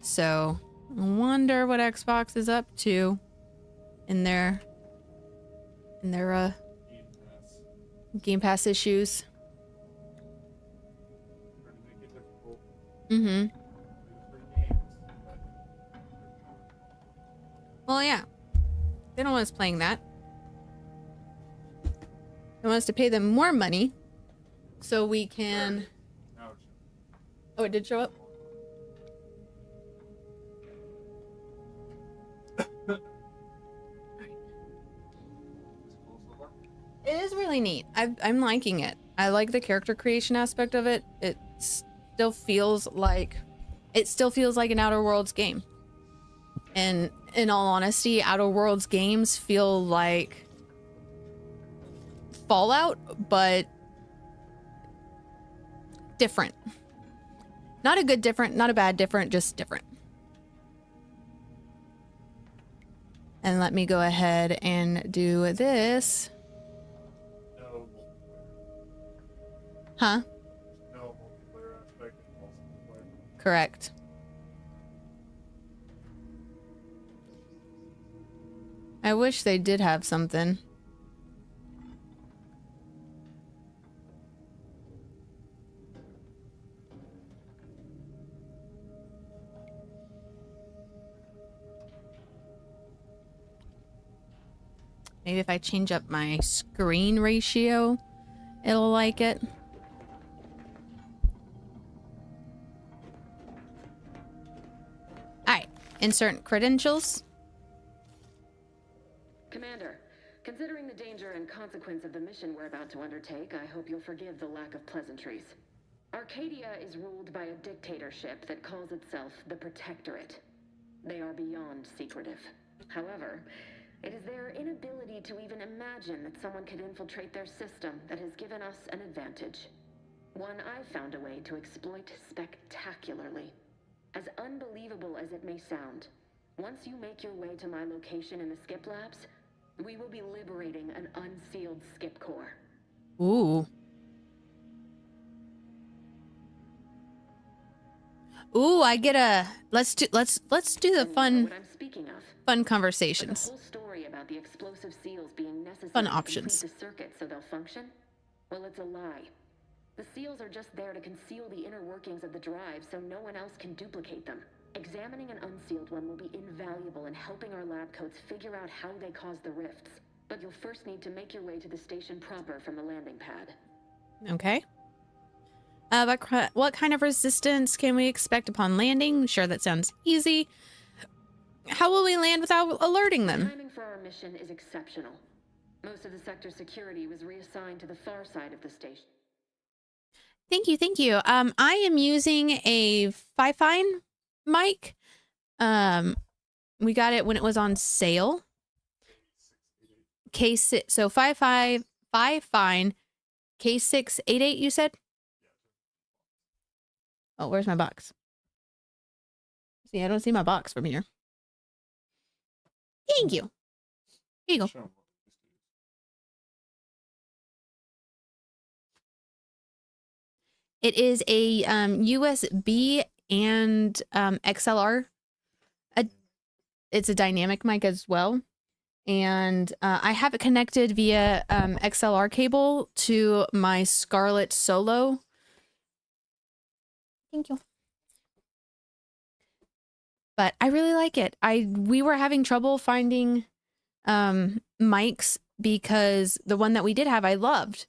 So I wonder what Xbox is up to in their Game Pass issues. Mm-hmm. Well, yeah. They don't want us playing that. They want us to pay them more money so we can... Oh, it did show up? It is really neat. I'm liking it. I like the character creation aspect of it. It still feels like an Outer Worlds game. And in all honesty, Outer Worlds games feel like Fallout, but different. Not a good different, not a bad different, just different. And let me go ahead and do this. Huh? No multiplayer aspect and all single player. Correct. I wish they did have something. Maybe if I change up my screen ratio, it'll like it. Alright, insert credentials. Commander, considering the danger and consequence of the mission we're about to undertake, I hope you'll forgive the lack of pleasantries. Arcadia is ruled by a dictatorship that calls itself the Protectorate. They are beyond secretive. However, it is their inability to even imagine that someone could infiltrate their system that has given us an advantage. One I've found a way to exploit spectacularly. As unbelievable as it may sound, once you make your way to my location in the Skip Labs, we will be liberating an unsealed Skip core. Ooh. Ooh, I get a let's do the fun conversations. The whole story about the explosive seals being necessary Fun to options. complete the circuit so they'll function? Well, it's a lie. The seals are just there to conceal the inner workings of the drive so no one else can duplicate them. Examining an unsealed one will be invaluable in helping our lab coats figure out how they cause the rifts. But you'll first need to make your way to the station proper from the landing pad. Okay. What kind of resistance can we expect upon landing? Sure, that sounds easy. How will we land without alerting them? The timing for our mission is exceptional. Most of the sector's security was reassigned to the far side of the station. Thank you, thank you. I am using a Fifine mic. We got it when it was on sale. K6, so Fifine K688, you said? Oh, where's my box? See, I don't see my box from here. Thank you. Here you go. It is a USB and XLR. It's a dynamic mic as well. And I have it connected via XLR cable to my Scarlett Solo. Thank you. But I really like it. We were having trouble finding mics because the one that we did have, I loved.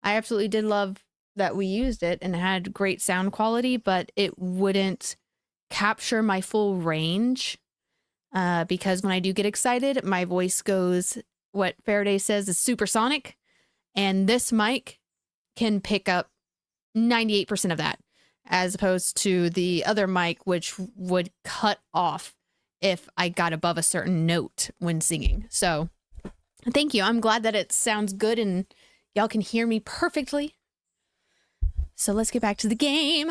I absolutely did love that we used it and had great sound quality, but it wouldn't capture my full range because when I do get excited, my voice goes, what Faraday says is supersonic, and this mic can pick up 98% of that, as opposed to the other mic, which would cut off if I got above a certain note when singing. So thank you. I'm glad that it sounds good and y'all can hear me perfectly. So let's get back to the game.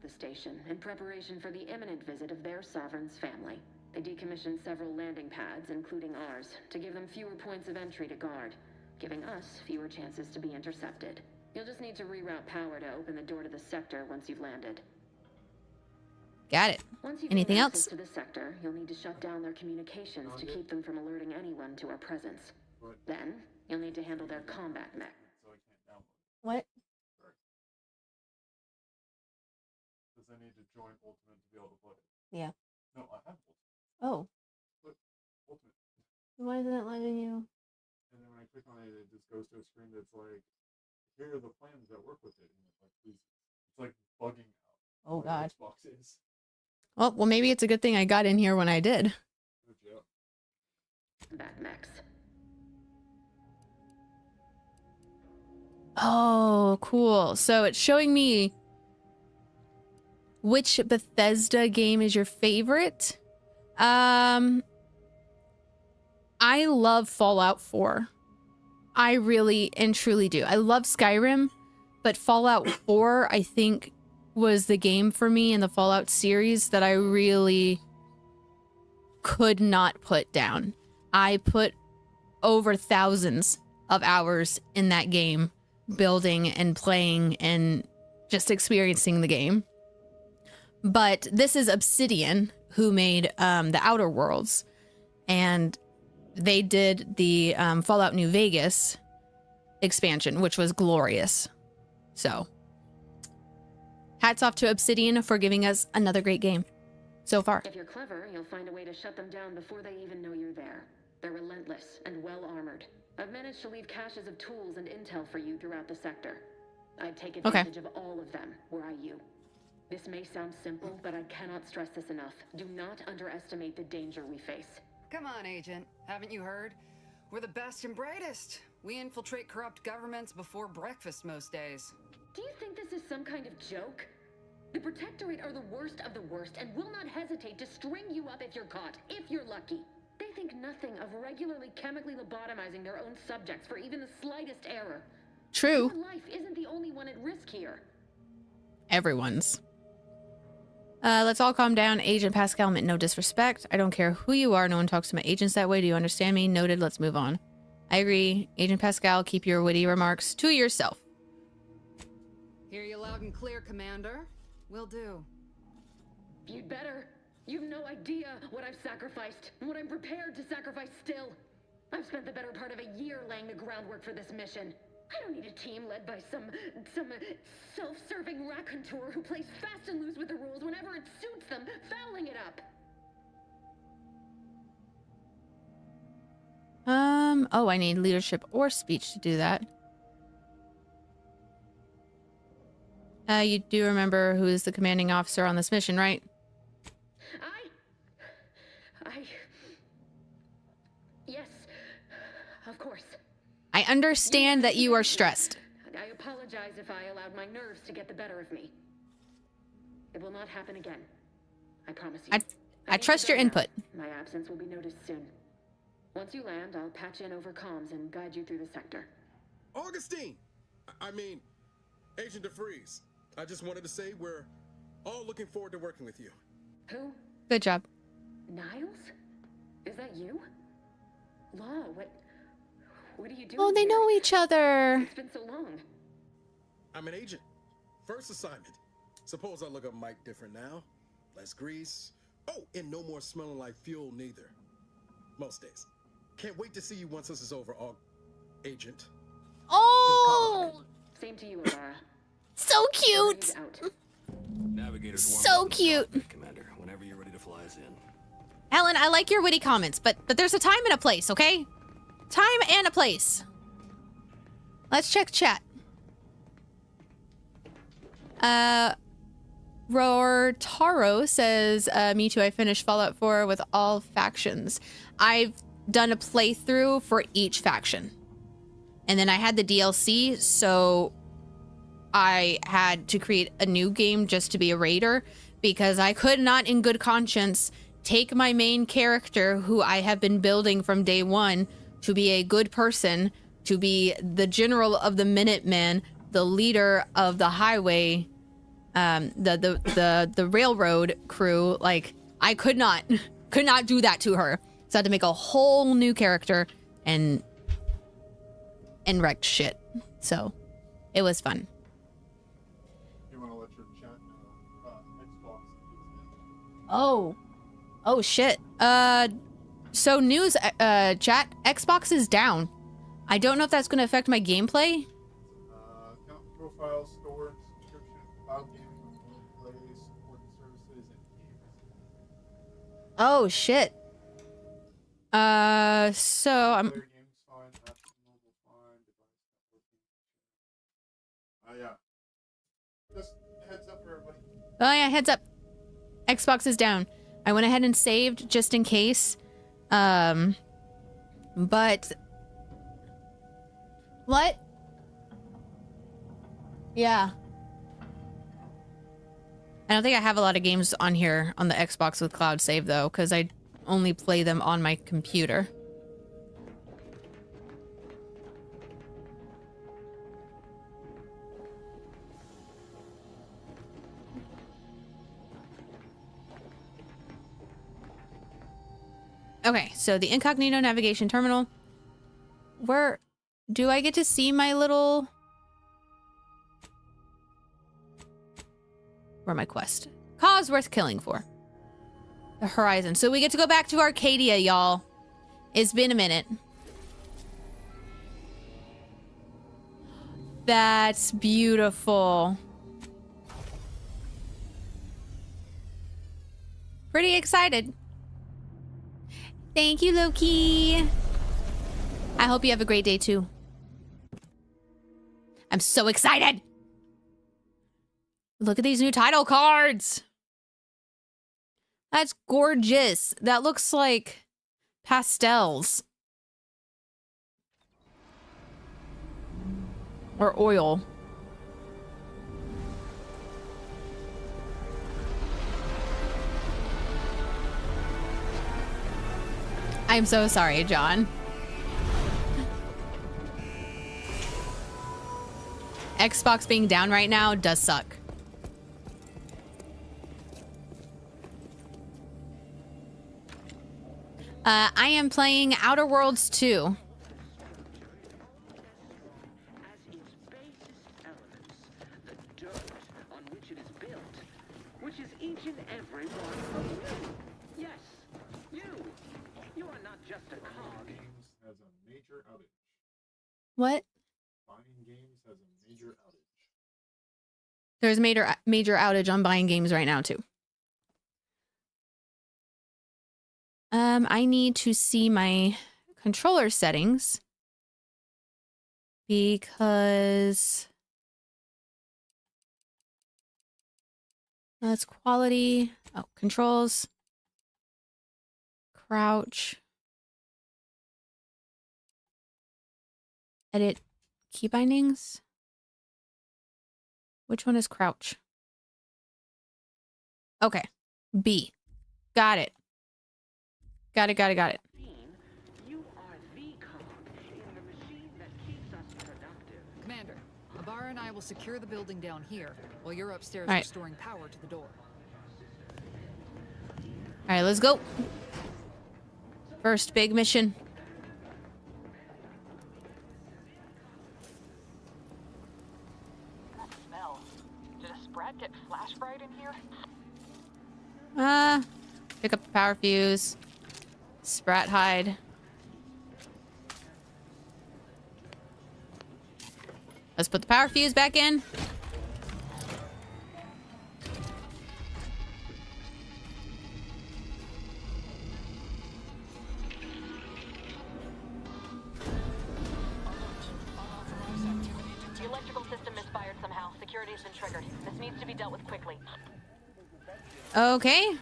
The station, in preparation for the imminent visit of their sovereign's family. They decommissioned several landing pads, including ours, to give them fewer points of entry to guard, giving us fewer chances to be intercepted. You'll just need to reroute power to open the door to the sector once you've landed. Got it. Once you Anything gain else? access to the sector, you'll need to shut down their communications to keep them from alerting anyone to our presence. Then, you'll need to handle their combat mech. What? Does I need to join Ultimate to be able to play? Yeah. No, I have Ultimate. Oh. But Ultimate. Why isn't it letting you? And then when I click on it, it just goes to a screen that's like, here are the plans that work with it. And it's like, please. It's like bugging out. Oh, God. Xbox is. Well, maybe it's a good thing I got in here when I did. Good job. Combat mechs. Oh, cool. So it's showing me which Bethesda game is your favorite. I love Fallout 4. I really and truly do. I love Skyrim, but Fallout 4, I think, was the game for me in the Fallout series that I really could not put down. I put over thousands of hours in that game, building and playing and just experiencing the game. But this is Obsidian, who made the Outer Worlds, and they did the Fallout New Vegas expansion, which was glorious. So, hats off to Obsidian for giving us another great game so far. If you're clever, you'll find a way to shut them down before they even know you're there. They're relentless and well-armored. I've managed to leave caches of tools and intel for you throughout the sector. I'd take advantage of all of them, were I you. This may sound simple, but I cannot stress this enough. Do not underestimate the danger we face. Come on, Agent. Haven't you heard? We're the best and brightest. We infiltrate corrupt governments before breakfast most days. Do you think this is some kind of joke? The Protectorate are the worst of the worst and will not hesitate to string you up if you're caught, if you're lucky. They think nothing of regularly chemically lobotomizing their own subjects for even the slightest error. True. Your life isn't the only one at risk here. Everyone's. Let's all calm down. Agent Pascal meant no disrespect. I don't care who you are. No one talks to my agents that way. Do you understand me? Noted. Let's move on. I agree. Agent Pascal, keep your witty remarks to yourself. Hear you loud and clear, Commander. Will do. You'd better. You've no idea what I've sacrificed, and what I'm prepared to sacrifice still. I've spent the better part of a year laying the groundwork for this mission. I don't need a team led by some self-serving raconteur who plays fast and loose with the rules whenever it suits them, fouling it up. Oh, I need leadership or speech to do that. You do remember who is the commanding officer on this mission, right? Yes, of course. I understand that you are stressed. I apologize if I allowed my nerves to get the better of me. It will not happen again. I promise you. I trust your input. My absence will be noticed soon. Once you land, I'll patch in over comms and guide you through the sector. Augustine! I mean, Agent DeFreeze. I just wanted to say we're all looking forward to working with you. Who? Good job. Niles? Is that you? Law, what are you doing? Oh, they know each other. It's been so long. I'm an agent. First assignment. Suppose I look a mic different now. Less grease. Oh, and no more smelling like fuel neither. Most days. Can't wait to see you once this is over, Agent. Oh! Same to you, Alara. So cute! Navigators so cute! Commander, whenever you're ready to fly us in. Helen, I like your witty comments, but there's a time and a place, okay? Time and a place. Let's check chat. Rortaro says, me too, I finished Fallout 4 with all factions. I've done a playthrough for each faction. And then I had the DLC, so I had to create a new game just to be a raider, because I could not in good conscience take my main character, who I have been building from day one, to be a good person, to be the general of the Minutemen, the leader of the highway, the railroad crew. Like, I could not do that to her. So I had to make a whole new character and wrecked shit. So it was fun. You want to let your chat know Xbox? Oh shit. So news, chat, Xbox is down. I don't know if that's going to affect my gameplay. Account profile, storage, subscription, cloud gaming, play, support services, and games. Oh shit. So I'm. Yeah. Just heads up for everybody. Oh yeah, heads up. Xbox is down. I went ahead and saved just in case. But what? Yeah. I don't think I have a lot of games on here on the Xbox with cloud save though, because I only play them on my computer. Okay, so the incognito navigation terminal. Where do I get to see my little... Where my quest? Cause worth killing for. The horizon. So we get to go back to Arcadia, y'all. It's been a minute. That's beautiful. Pretty excited. Thank you, Loki. I hope you have a great day too. I'm so excited. Look at these new title cards. That's gorgeous. That looks like pastels. Or oil. I'm so sorry, John. Xbox being down right now does suck. I am playing Outer Worlds 2. which is each and every one of you. Yes, you. You are not just a cog. Games has a major outage. What? Buying games has a major outage. There's major outage on buying games right now too. I need to see my controller settings because that's quality. Oh, controls. Crouch. Edit key bindings. Which one is crouch? Okay. B. Got it. Got it. You are the cog in the machine that keeps us productive. Commander, Ibarra and I will secure the building down here while you're upstairs All right. restoring power to the door. All right, let's go. First big mission. That smell. Did a sprat get flash fried in here? Pick up the power fuse. Sprat hide. Let's put the power fuse back in. The electrical system misfired somehow. Security has been triggered. This needs to be dealt with quickly. Okay.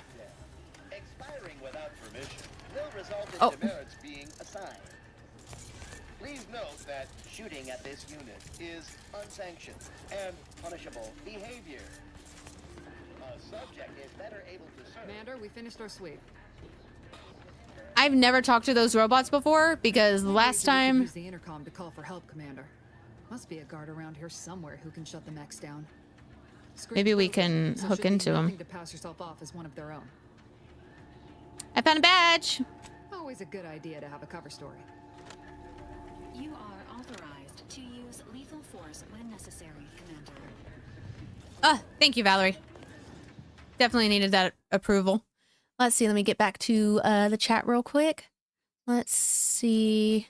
Expiring without permission will result in demerits being assigned. Please note that shooting at this unit is unsanctioned and punishable behavior. A subject is better able to serve. Commander, we finished our sweep. I've never talked to those robots before because last time... Use the intercom to call for help, Commander. Must be a guard around here somewhere who can shut the mechs down. Maybe we can hook into them. To pass yourself off as one of their own. I found a badge. Always a good idea to have a cover story. You are authorized to use lethal force when necessary, Commander. Thank you, Valerie. Definitely needed that approval. Let's see. Let me get back to the chat real quick. Let's see.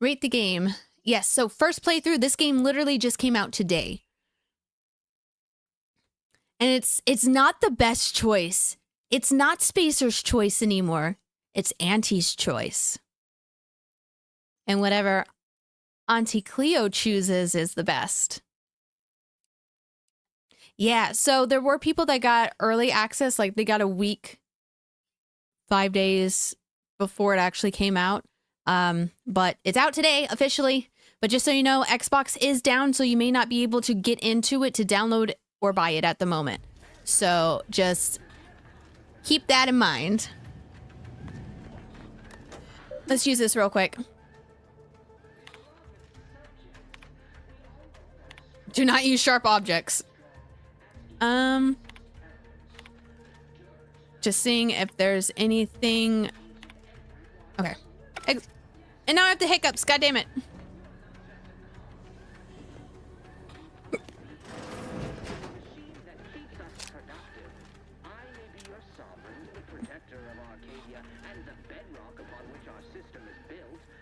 Rate the game. Yes, so first playthrough, this game literally just came out today. And it's not the best choice. It's not Spacer's choice anymore. It's Auntie's choice. And whatever Auntie Cleo chooses is the best. Yeah, so there were people that got early access, like they got a week, 5 days before it actually came out. But it's out today officially. But just so you know, Xbox is down, so you may not be able to get into it to download or buy it at the moment. So just keep that in mind. Let's use this real quick. Do not use sharp objects. Just seeing if there's anything. Okay. And now I have the hiccups. God damn it.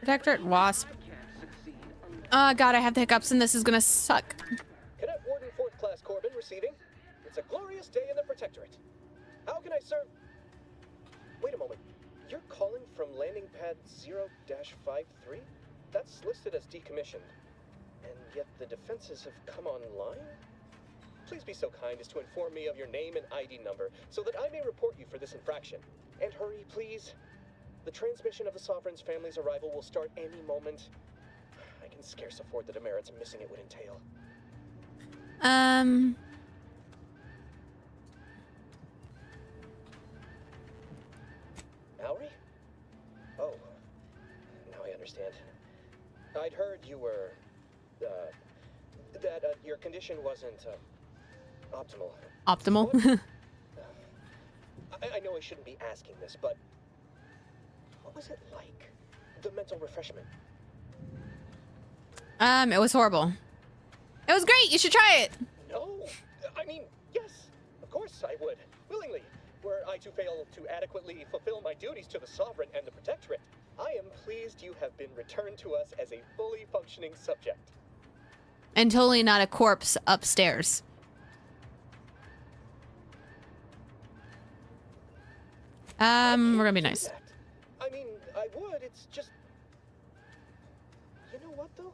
Protectorate Wasp. Oh god, I have the hiccups and this is gonna suck. Cadet Warden 4th Class Corbin receiving. It's a glorious day in the Protectorate. How can I serve? Wait a moment. You're calling from landing pad 0-53? That's listed as decommissioned. And yet the defenses have come online? Please be so kind as to inform me of your name and ID number so that I may report you for this infraction. And hurry, please. The transmission of the Sovereign's family's arrival will start any moment. I can scarce afford the demerits missing it would entail. Mallory? Oh, now I understand. I'd heard you were, that your condition wasn't, optimal. Optimal? I know I shouldn't be asking this, but what was it like? The mental refreshment? It was horrible. It was great. You should try it. No, I mean, yes, of course I would, willingly. Were I to fail to adequately fulfill my duties to the Sovereign and the Protectorate, I am pleased you have been returned to us as a fully functioning subject. And totally not a corpse upstairs. We're gonna be nice. I mean, I would, it's just... You know what, though?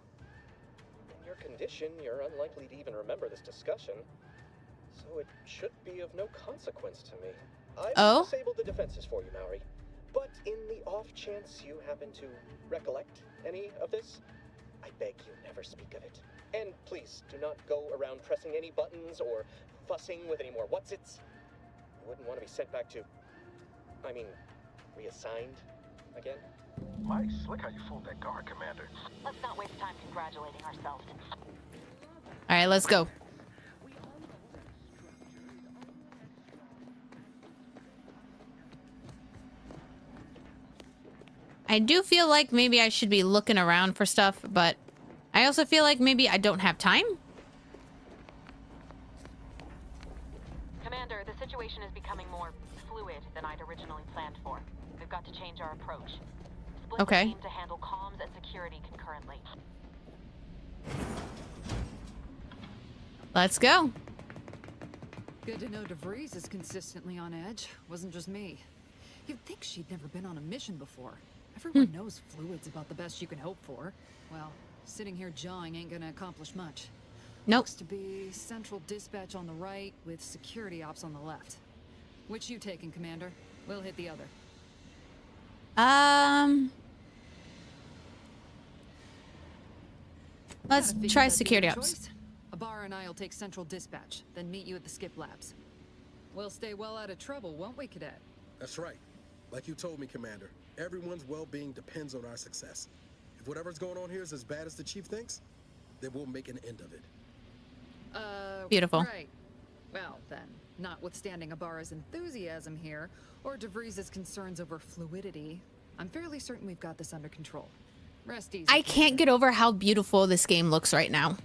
In your condition, you're unlikely to even remember this discussion. So it should be of no consequence to me. I've disabled the defenses for you, Maori. But in the off chance you happen to recollect any of this, I beg you never speak of it. And please, do not go around pressing any buttons or fussing with any more whatsits. You wouldn't want to be sent back to... I mean, reassigned again? Mike, slick how you fooled that guard, Commander. Let's not waste time congratulating ourselves. All right, let's go. I do feel like maybe I should be looking around for stuff, but I also feel like maybe I don't have time. Commander, the situation is becoming more fluid than I'd originally planned for. We've got to change our approach. Split the team to handle comms and security concurrently. Let's go. Good to know DeVries is consistently on edge. Wasn't just me. You'd think she'd never been on a mission before. Everyone knows fluid's about the best you can hope for. Well, sitting here jawing ain't gonna accomplish much. Nope. Looks to be central dispatch on the right with security ops on the left. Which you taking, Commander? We'll hit the other. Let's try security ops. Abar and I'll take central dispatch, then meet you at the skip labs. We'll stay well out of trouble, won't we, Cadet? That's right. Like you told me, Commander, everyone's well-being depends on our success. If whatever's going on here is as bad as the Chief thinks, then we'll make an end of it. Beautiful. Right. Well, then, notwithstanding Abar's enthusiasm here, or DeVries' concerns over fluidity, I'm fairly certain we've got this under control. Rest easy. I can't get over how beautiful this game looks right now.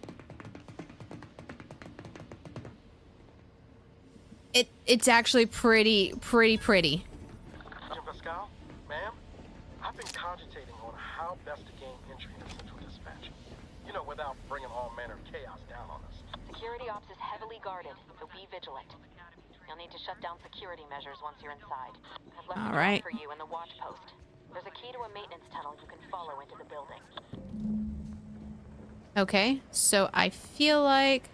It's actually pretty. Agent Pascal, ma'am, I've been cogitating on how best to gain entry into Central Dispatch. You know, without bringing all manner of chaos down on us. Security ops is heavily guarded, so be vigilant. You'll need to shut down security measures once you're inside. I've left a job for you in the watch post. There's a key to a maintenance tunnel you can follow into the building. Okay, so I feel like...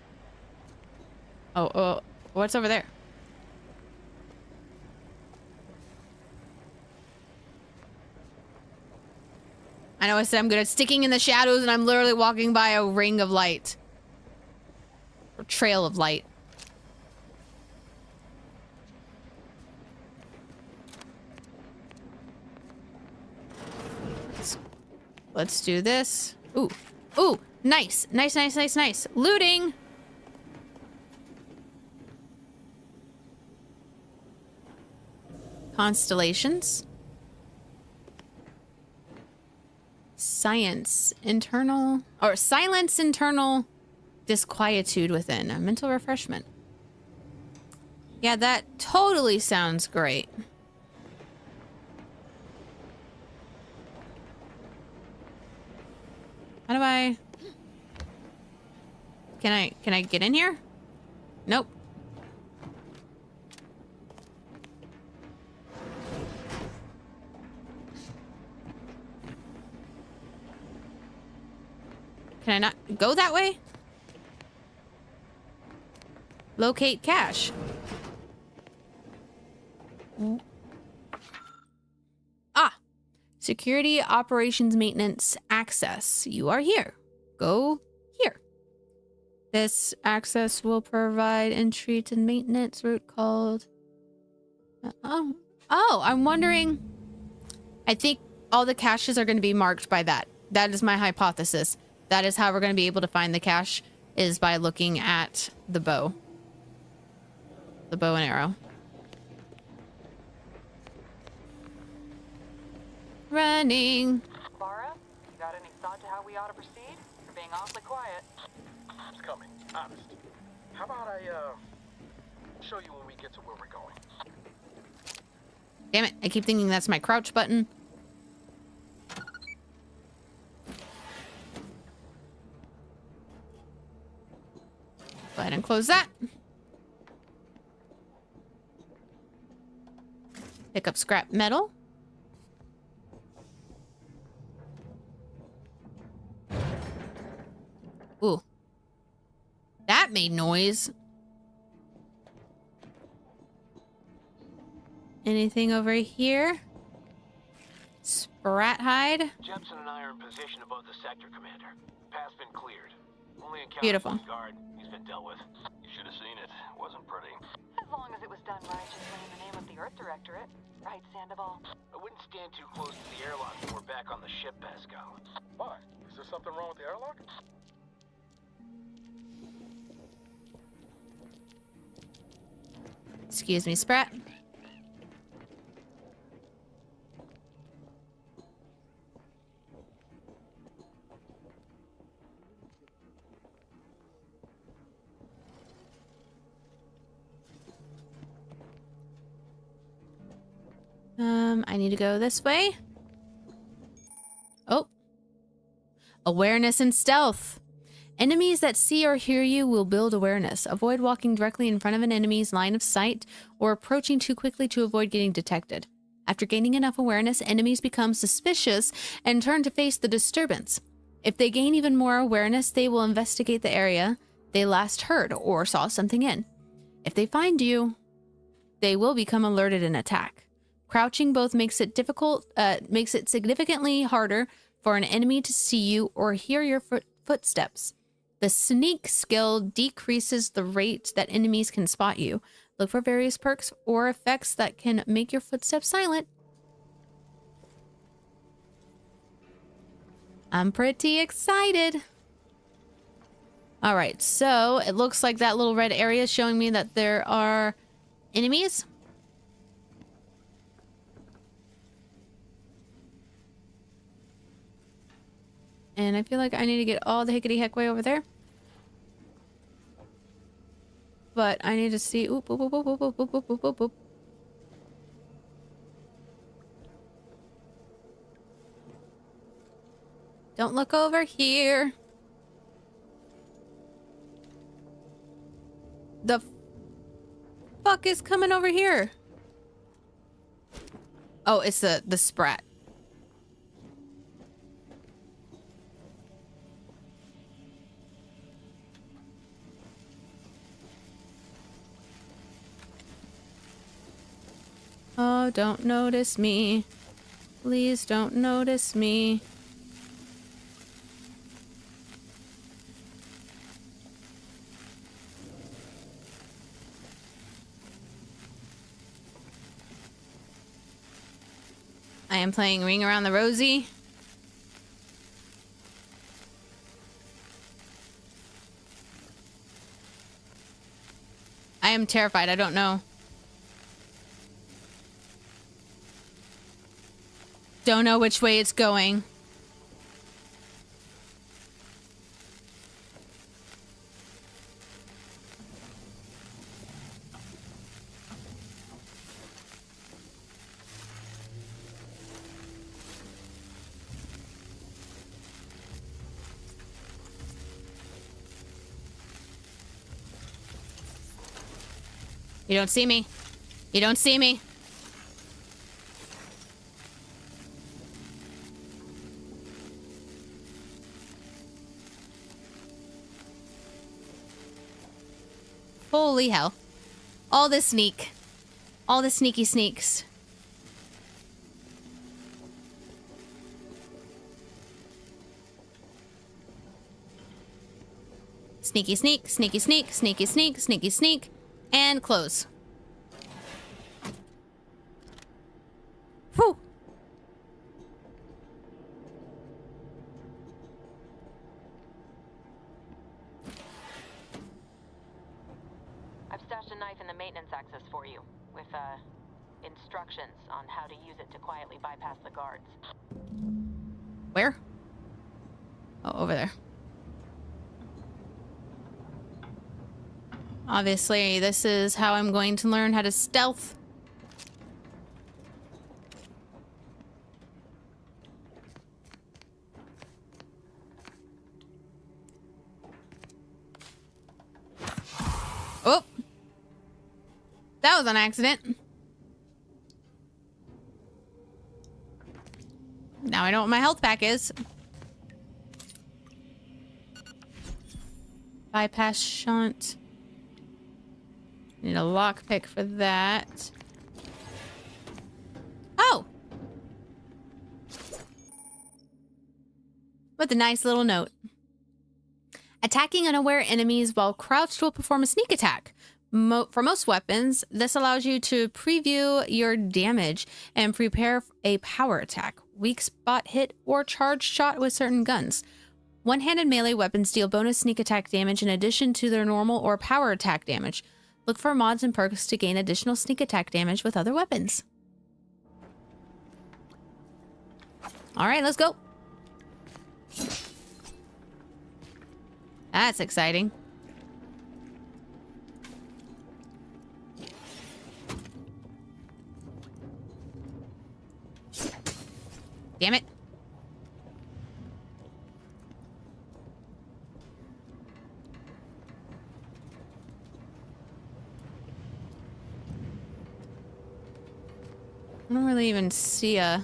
Oh, what's over there? I know I said I'm good at sticking in the shadows, and I'm literally walking by a ring of light. Or trail of light. Let's do this. Ooh. Ooh. Nice. Nice. Looting. Constellations. Silence internal disquietude within. A mental refreshment. Yeah, that totally sounds great. How do I... Can I get in here? Nope. Can I not go that way? Locate cache. Security operations maintenance access. You are here. Go here. This access will provide entry to maintenance route called... Oh, I'm wondering... I think all the caches are going to be marked by that. That is my hypothesis. That is how we're going to be able to find the cache, is by looking at the bow. The bow and arrow. Running. Bara, you got any thought to how we ought to proceed? You're being awfully quiet. coming, honest. How about I, show you when we get to where we're going? Damn it, I keep thinking that's my crouch button. Go ahead and close that. Pick up scrap metal. Ooh. That made noise. Anything over here? Sprat hide. Jepson and I are in position above the sector, Commander. Path's been cleared. Only encountered Beautiful. one guard. He's been dealt with. You should have seen it. Wasn't pretty. As long as it was done righteously in the name of the Earth Directorate. Right, Sandoval? I wouldn't stand too close to the airlock when we're back on the ship, Pascal. Why? Is there something wrong with the airlock? Excuse me, Sprat. I need to go this way. Oh. Awareness and stealth. Enemies that see or hear you will build awareness. Avoid walking directly in front of an enemy's line of sight or approaching too quickly to avoid getting detected. After gaining enough awareness, enemies become suspicious and turn to face the disturbance. If they gain even more awareness, they will investigate the area they last heard or saw something in. If they find you, they will become alerted and attack. Crouching both makes it significantly harder for an enemy to see you or hear your footsteps. The sneak skill decreases the rate that enemies can spot you. Look for various perks or effects that can make your footsteps silent. I'm pretty excited. All right, so it looks like that little red area is showing me that there are enemies. And I feel like I need to get all the hickety heck way over there. But I need to see. Oop, oop, oop, oop, oop, oop, oop, oop, oop, oop. Don't look over here. The fuck is coming over here? Oh, it's the Sprat. Oh, don't notice me. Please don't notice me. I am playing Ring Around the Rosie. I am terrified. I don't know. Don't know which way it's going. You don't see me. You don't see me. Holy hell. All this sneak. All the sneaky sneaks. Sneaky sneak, sneaky sneak, sneaky sneak, sneaky sneak, and close. Whew. I've stashed a knife in the maintenance access for you, with, instructions on how to use it to quietly bypass the guards. Where? Oh, over there. Obviously, this is how I'm going to learn how to stealth. Oh! That was an accident. Now I know what my health pack is. Bypass shunt. Need a lockpick for that. Oh! With a nice little note. Attacking unaware enemies while crouched will perform a sneak attack. For most weapons, this allows you to preview your damage and prepare a power attack, weak spot hit, or charged shot with certain guns. One-handed melee weapons deal bonus sneak attack damage in addition to their normal or power attack damage. Look for mods and perks to gain additional sneak attack damage with other weapons. All right, let's go. That's exciting. Damn it. I don't really even see a...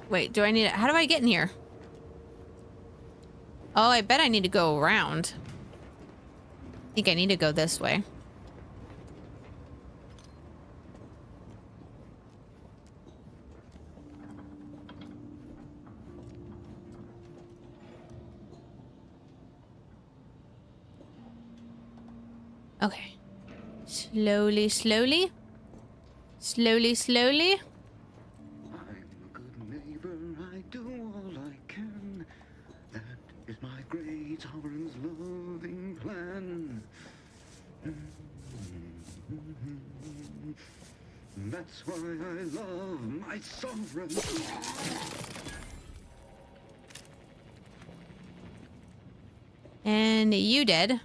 Wait, do I need it? How do I get in here? Oh, I bet I need to go around. I think I need to go this way. Okay. Slowly, slowly. Slowly, slowly. I'm a good neighbor, I do all I can. That is my great sovereign's loving plan. That's why I love my sovereign. And you dead.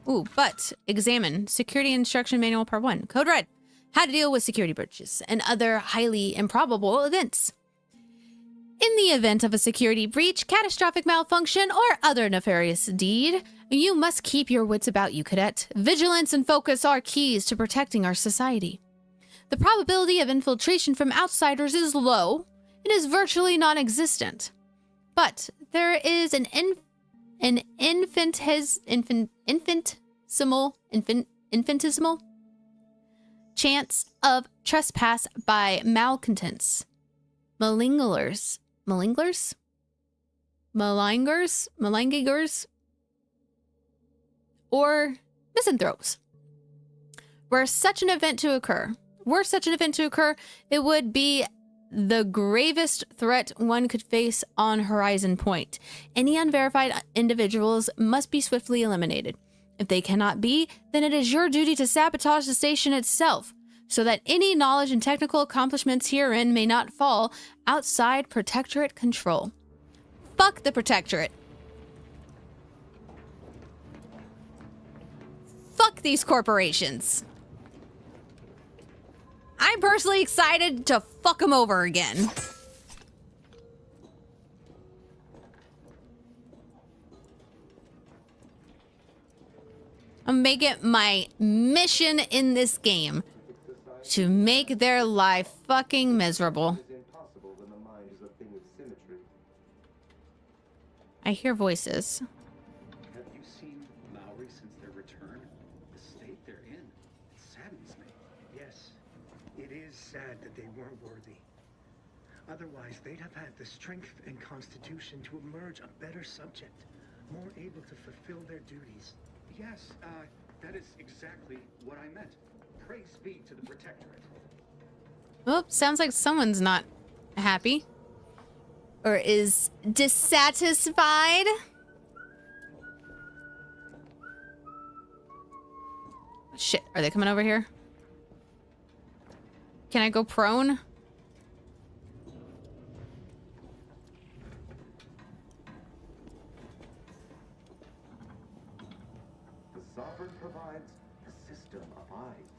Ooh, but examine Security Instruction Manual Part 1. Code Red. How to deal with security breaches and other highly improbable events. In the event of a security breach, catastrophic malfunction, or other nefarious deed, you must keep your wits about you, cadet. Vigilance and focus are keys to protecting our society. The probability of infiltration from outsiders is low. It is virtually non-existent. But there is an infinitesimal chance of trespass by malcontents, malingers, or misanthropes. Were such an event to occur, it would be the gravest threat one could face on Horizon Point. Any unverified individuals must be swiftly eliminated. If they cannot be, then it is your duty to sabotage the station itself, so that any knowledge and technical accomplishments herein may not fall outside Protectorate control. Fuck the Protectorate. Fuck these corporations. I'm personally excited to fuck them over again. I'll make it my mission in this game to make their life fucking miserable. I hear voices. Have you seen Lowry since their return? The state they're in. It saddens me. Yes, it is sad that they weren't worthy. Otherwise, they'd have had the strength and constitution to emerge a better subject, more able to fulfill their duties. Yes, that is exactly what I meant. Praise be to the Protectorate. Oh, sounds like someone's not happy. Or is dissatisfied. Shit, are they coming over here? Can I go prone? effort provides, the system abides.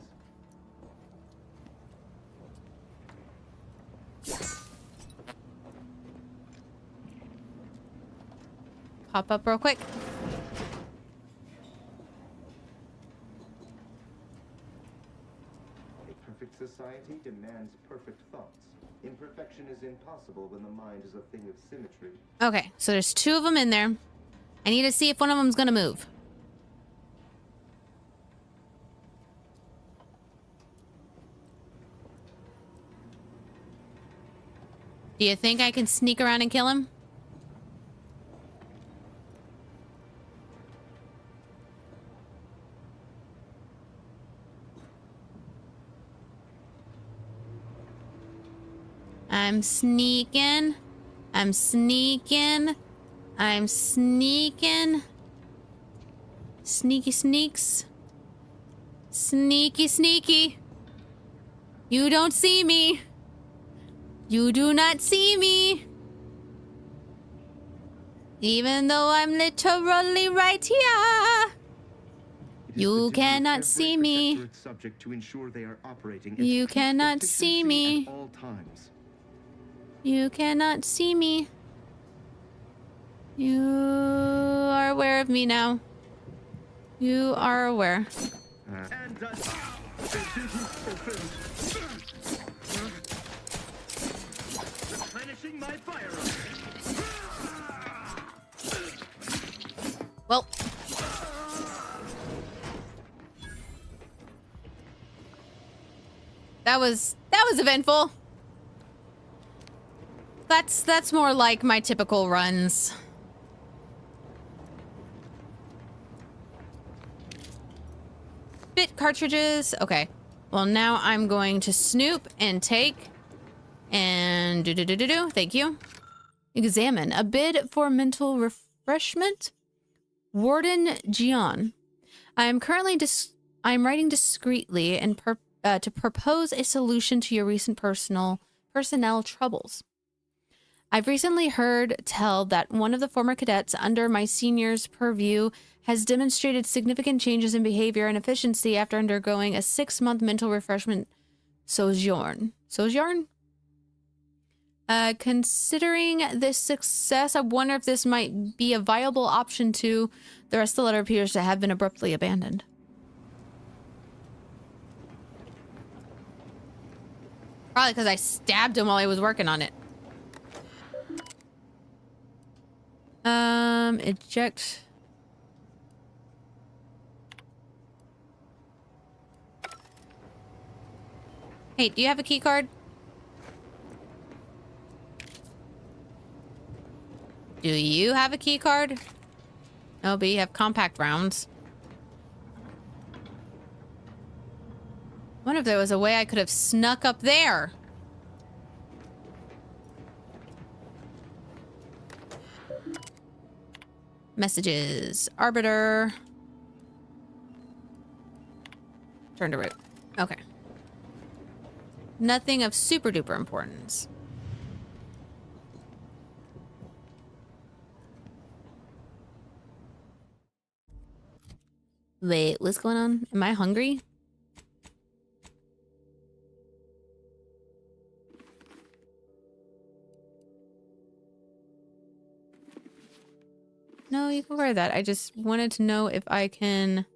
Pop up real quick. A perfect society demands perfect thoughts. Imperfection is impossible when the mind is a thing of symmetry. Okay, so there's 2 of them in there. I need to see if one of them's gonna move. Do you think I can sneak around and kill him? I'm sneaking. I'm sneaking. I'm sneaking. Sneaky sneaks. Sneaky sneaky. You don't see me. You do not see me. Even though I'm literally right here. You cannot see me. Subject to ensure they are operating You cannot see me. at all times. You cannot see me. You are aware of me now. You are aware. Replenishing my firearm. Well. That was eventful. That's more like my typical runs. Bit cartridges. Okay. Well, now I'm going to snoop and take and do. Thank you. Examine. A bid for mental refreshment. Warden Gian. I'm writing discreetly and to propose a solution to your recent personnel troubles. I've recently heard tell that one of the former cadets under my senior's purview has demonstrated significant changes in behavior and efficiency after undergoing a 6-month mental refreshment sojourn. Considering this success, I wonder if this might be a viable option to the rest of the letter appears to have been abruptly abandoned. Probably because I stabbed him while I was working on it. Eject. Hey, do you have a key card? Do you have a key card? No, but you have compact rounds. I wonder if there was a way I could have snuck up there. Messages. Arbiter. Turn to root. Okay. Nothing of super duper importance. Wait, what's going on? Am I hungry? No, you can wear that. I just wanted to know if I can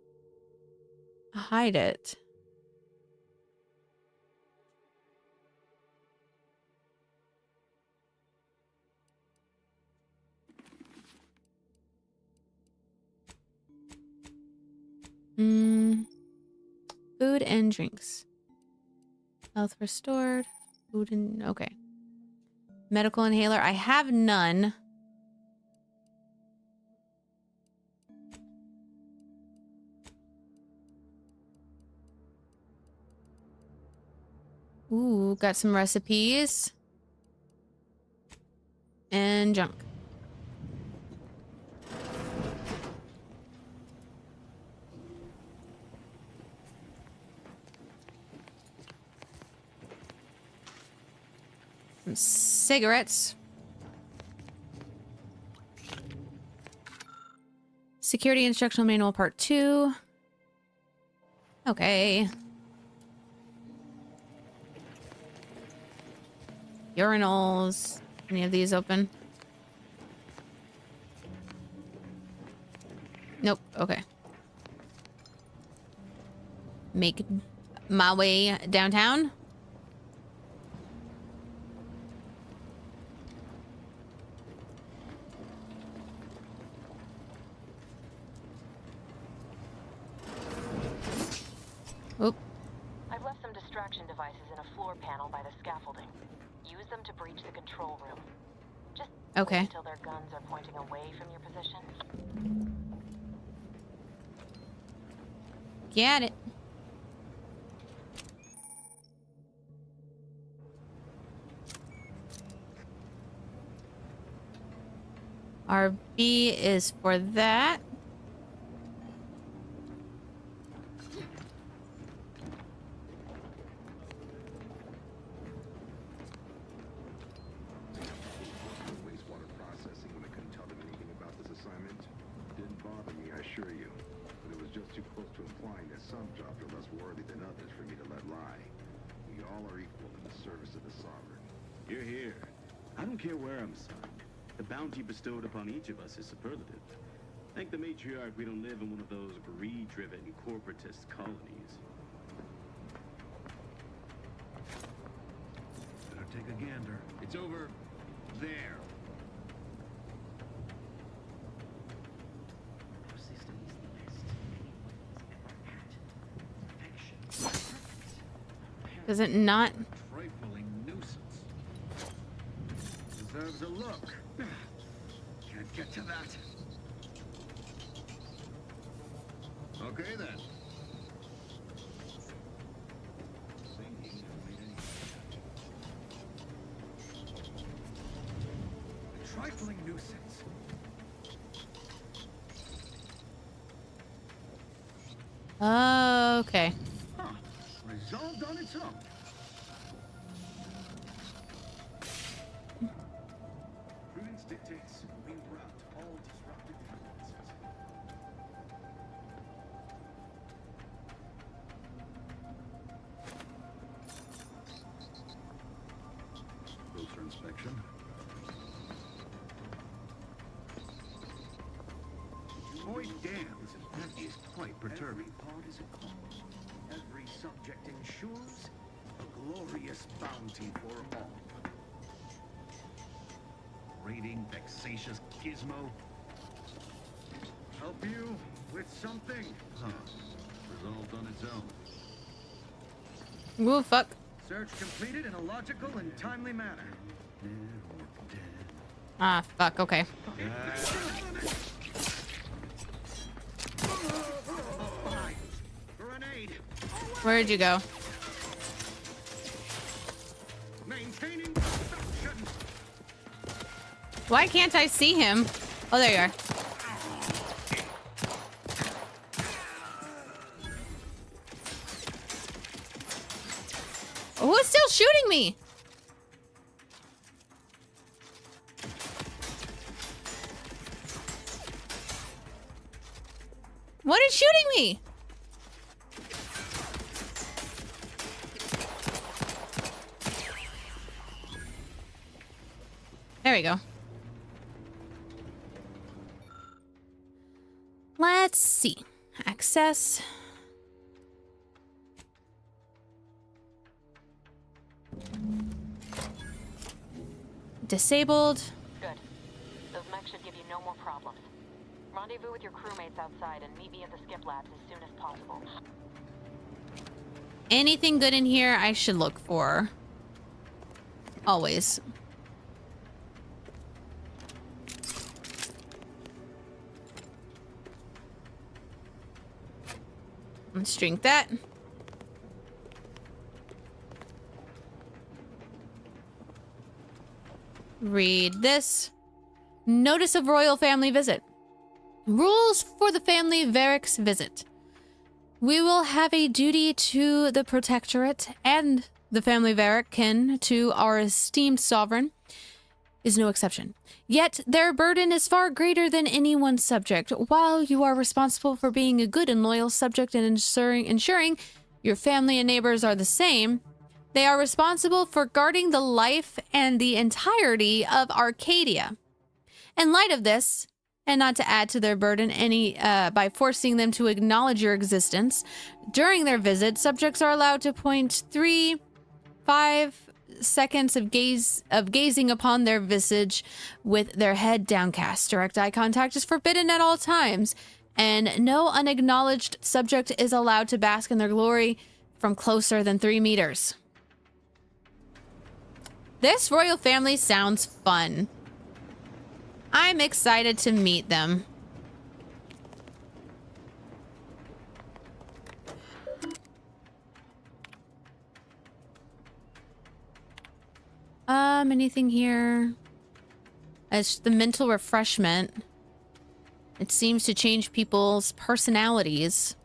hide it. Food and drinks. Health restored. Food and... okay. Medical inhaler. I have none. Ooh, got some recipes. And junk. Some cigarettes. Security Instructional Manual Part 2. Okay. Urinals. Any of these open? Nope. Okay. Make my way downtown. Oop. I've left some distraction devices in a floor panel by the scaffolding. Use them to breach the control room. Just okay. wait until their guns are pointing away from your position. Get it. RB is for that. Wastewater processing when I couldn't tell them anything about this assignment. Didn't bother me, I assure you. But it was just too close to implying that some jobs are less worthy than others for me to let lie. We all are equal in the service of the Sovereign. You're here. I don't care where I'm assigned. The bounty bestowed upon each of us is superlative. Thank the matriarch we don't live in one of those greed-driven corporatist colonies. Better take a gander. It's over there. Does it not? Trifling nuisance. Deserves a look. Can't get to that. Okay then. A trifling nuisance. Okay. Huh. Resolved on its own. Prudence dictates we rout all disruptive influences. Closer inspection. Boy, damn, that is quite perturbing. Part is a call. Every subject ensures a glorious bounty for all. Raiding vexatious gizmo. Help you with something? Huh. Resolved on its own. Ooh, fuck. Search completed in a logical and timely manner. Ah, fuck. Okay. Grenade. Where'd you go? Maintaining perfection. Why can't I see him? Oh, there you are. Who's still shooting me? What is shooting me? There we go. Let's see. Access. Disabled. Good. Those mechs should give you no more problems. Rendezvous with your crewmates outside and meet me at the skip labs as soon as possible. Anything good in here I should look for. Always. Let's drink that. Read this. Notice of royal family visit. Rules for the family Varric's visit. We will have a duty to the Protectorate and the family Varric kin to our esteemed sovereign. is no exception. Yet their burden is far greater than any one subject. While you are responsible for being a good and loyal subject and ensuring your family and neighbors are the same, they are responsible for guarding the life and the entirety of Arcadia. In light of this, and not to add to their burden by forcing them to acknowledge your existence, during their visit, subjects are allowed to point 5 seconds of gazing upon their visage with their head downcast. Direct eye contact is forbidden at all times, and no unacknowledged subject is allowed to bask in their glory from closer than 3 meters. This royal family sounds fun. I'm excited to meet them. Anything here? It's the mental refreshment. It seems to change people's personalities.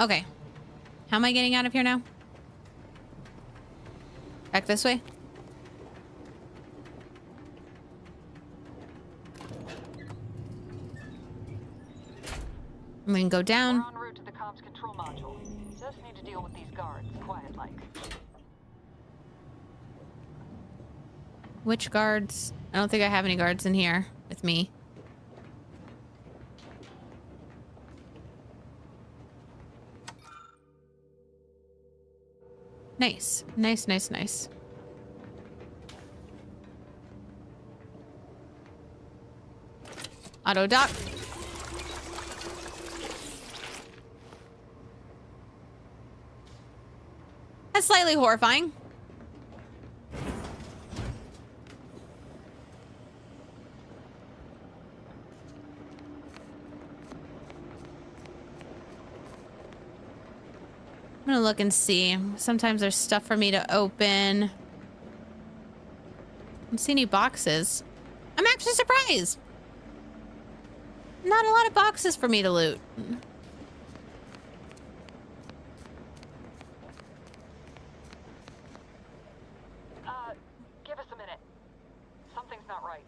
Okay. How am I getting out of here now? Back this way? I'm gonna go down. We're en route to the comms control module. Just need to deal with these guards, quiet-like. Which guards? I don't think I have any guards in here with me. Nice. Nice, nice, nice. Auto dock. That's slightly horrifying. I'm gonna look and see. Sometimes there's stuff for me to open. I don't see any boxes. I'm actually surprised. Not a lot of boxes for me to loot. Give us a minute. Something's not right.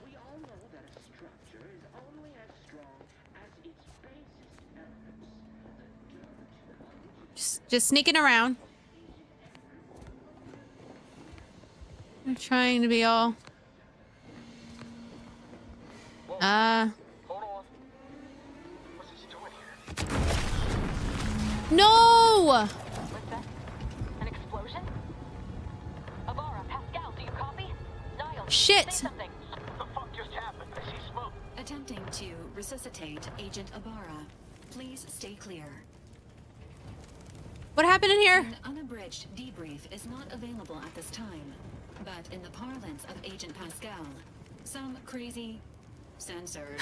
We all know that a structure is only as strong as its basest elements. Just sneaking around. I'm trying to be all... Hold on. What's he doing here? No! What's that? An explosion? Avara, Pascal, do you copy? Niall, shit! Say something. What the fuck just happened? I see smoke. Attempting to resuscitate Agent Abara. Please stay clear. What happened in here? An unabridged debrief is not available at this time, but in the parlance of Agent Pascal, some crazy, censored,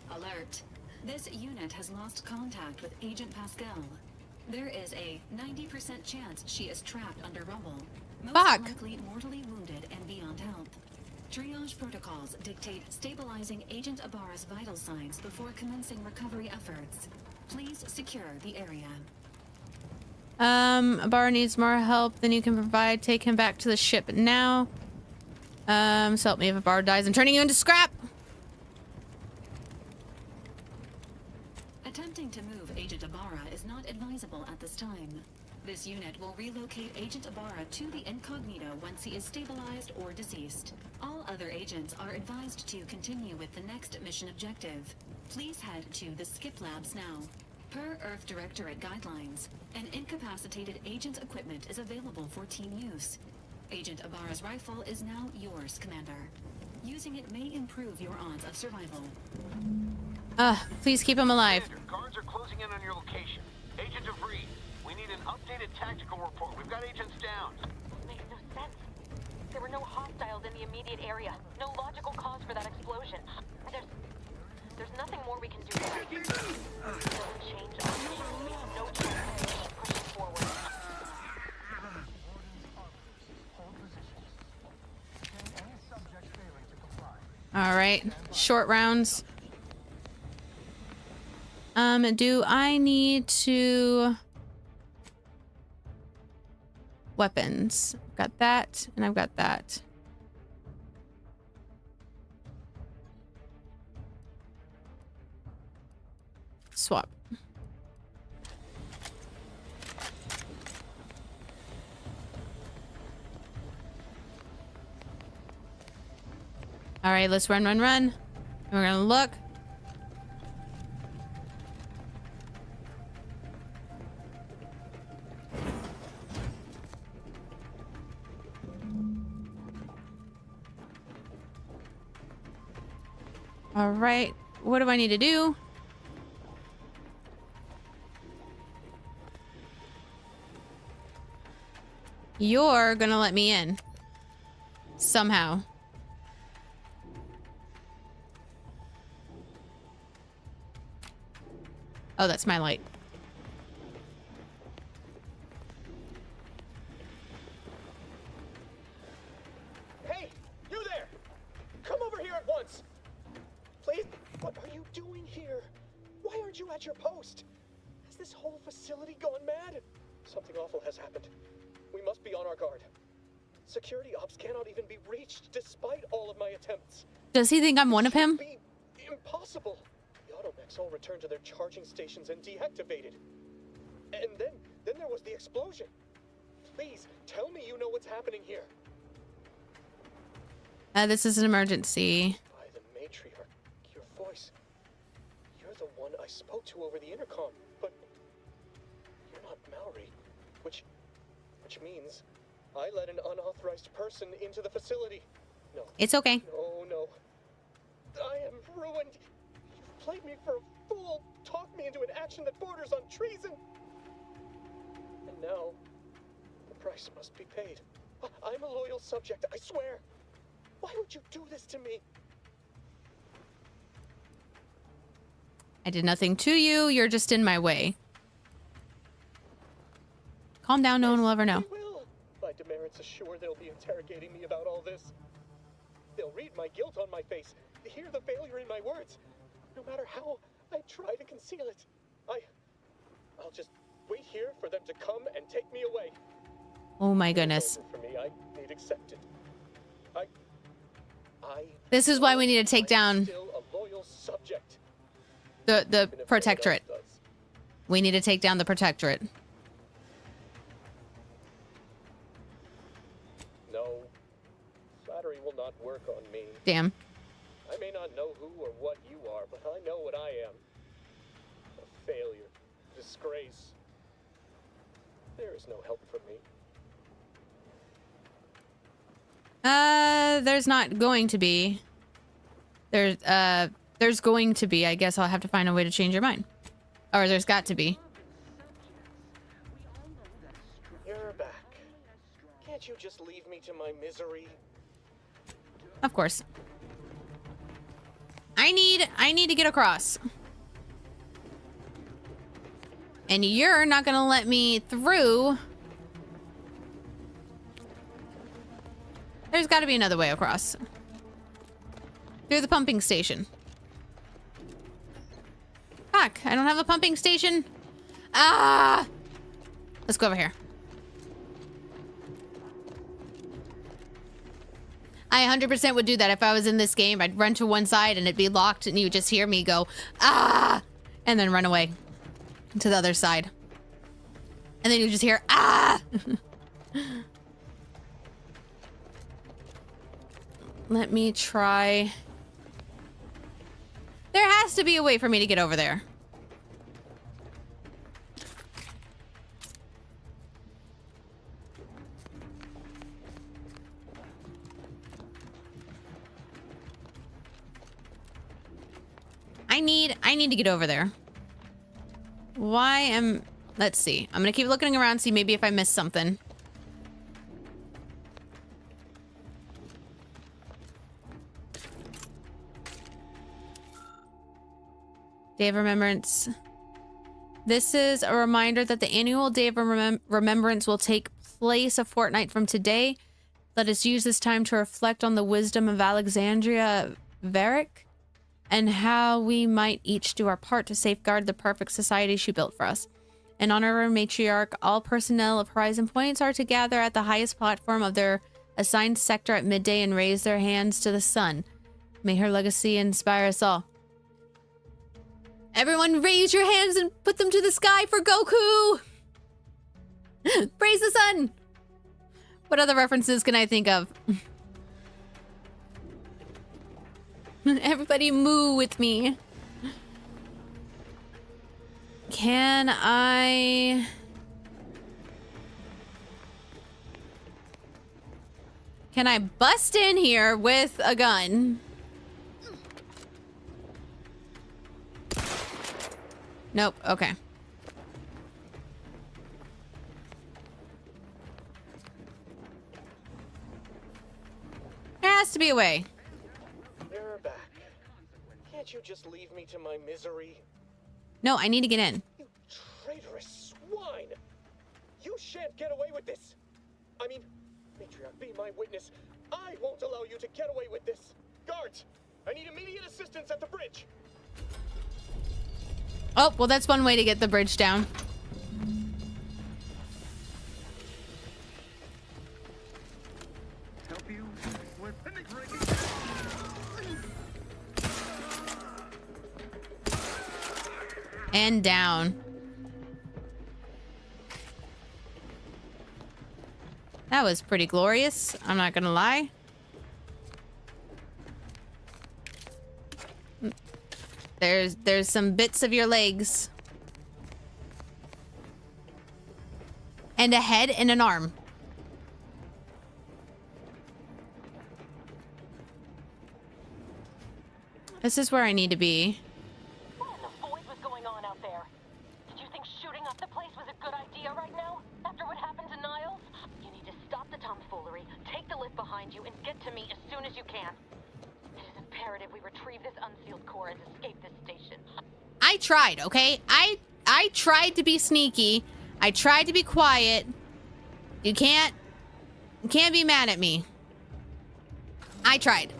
alert. This unit has lost contact with Agent Pascal. There is a 90% chance she is trapped under rubble, most likely mortally wounded and beyond help. Triage protocols dictate stabilizing Agent Abara's vital signs before commencing recovery efforts. Please secure the area. Abara needs more help than you can provide. Take him back to the ship now. So help me if Abara dies. I'm turning you into scrap! Attempting to move Agent Abara is not advisable at this time. This unit will relocate Agent Abara to the incognito once he is stabilized or deceased. All other agents are advised to continue with the next mission objective. Please head to the Skip Labs now. Per Earth Directorate guidelines, an incapacitated agent's equipment is available for team use. Agent Abara's rifle is now yours, Commander. Using it may improve your odds of survival. Please keep him alive. Commander, guards are closing in on your location. Agent DeVries, we need an updated tactical report. We've got agents down. This makes no sense. There were no hostiles in the immediate area. No logical cause for that explosion. There's nothing more we can do. It doesn't change our mission. We have no choice but pushing forward. All right, short rounds. Do I need to... Weapons. I've got that, and I've got that. Swap. All right, let's run. We're gonna look. All right, what do I need to do? You're gonna let me in. Somehow. Oh, that's my light. Hey, you there! Come over here at once! Please, what are you doing here? Why aren't you at your post? Has this whole facility gone mad? Something awful has happened. We must be on our guard. Security ops cannot even be reached despite all of my attempts. Does he think I'm one of him? Be impossible. The automechs all returned to their charging stations and deactivated. And then there was the explosion. Please, tell me you know what's happening here. This is an emergency. By the matriarch, your voice. You're the one I spoke to over the intercom, but you're not Maori, which means I let an unauthorized person into the facility. No. It's okay. No. I am ruined. You've played me for a fool, talked me into an action that borders on treason. And now, the price must be paid. I'm a loyal subject, I swear. Why would you do this to me? I did nothing to you. You're just in my way. Calm down. No one will ever know. My demerits assure they'll be interrogating me about all this. They'll read my guilt on my face, hear the failure in my words. No matter how I try to conceal it, I'll just wait here for them to come and take me away. Oh my goodness. For me, I need accepted. This is why we need to take down Still a loyal subject. the protectorate. We need to take down the protectorate. No, flattery will not work on me. Damn. I may not know who or what you are, but I know what I am. A failure, disgrace. There is no help for me. There's not going to be. There's going to be. I guess I'll have to find a way to change your mind. Or there's got to be. You're back. Can't you just leave me to my misery? Of course. I need to get across. And you're not gonna let me through. There's got to be another way across. Through the pumping station. Fuck, I don't have a pumping station. Ah! Let's go over here. I 100% would do that if I was in this game. I'd run to one side and it'd be locked and you would just hear me go, ah! And then run away to the other side. And then you just hear, ah! Let me try. There has to be a way for me to get over there. I need to get over there. Let's see. I'm gonna keep looking around, see maybe if I missed something. Day of Remembrance. This is a reminder that the annual Day of Remembrance will take place a fortnight from today. Let us use this time to reflect on the wisdom of Alexandria Varick and how we might each do our part to safeguard the perfect society she built for us. In honor of our matriarch, all personnel of Horizon Points are to gather at the highest platform of their assigned sector at midday and raise their hands to the sun. May her legacy inspire us all. Everyone raise your hands and put them to the sky for Goku! Praise the sun! What other references can I think of? Everybody moo with me. Can I bust in here with a gun? Nope, okay. There has to be a way. You're back. Can't you just leave me to my misery? No, I need to get in. You traitorous swine! You shan't get away with this! I mean, Matriarch, be my witness. I won't allow you to get away with this! Guards! I need immediate assistance at the bridge! Oh, well, that's one way to get the bridge down. Help you with and down. That was pretty glorious, I'm not gonna lie. There's some bits of your legs. And a head and an arm. This is where I need to be. What in the void was going on out there? Did you think shooting up the place was a good idea right now? After what happened to Niles? You need to stop the tomfoolery, take the lift behind you, and get to me as soon as you can. It is imperative we retrieve this unsealed core and escape this station. I tried, okay? I tried to be sneaky. I tried to be quiet. You can't be mad at me. I tried.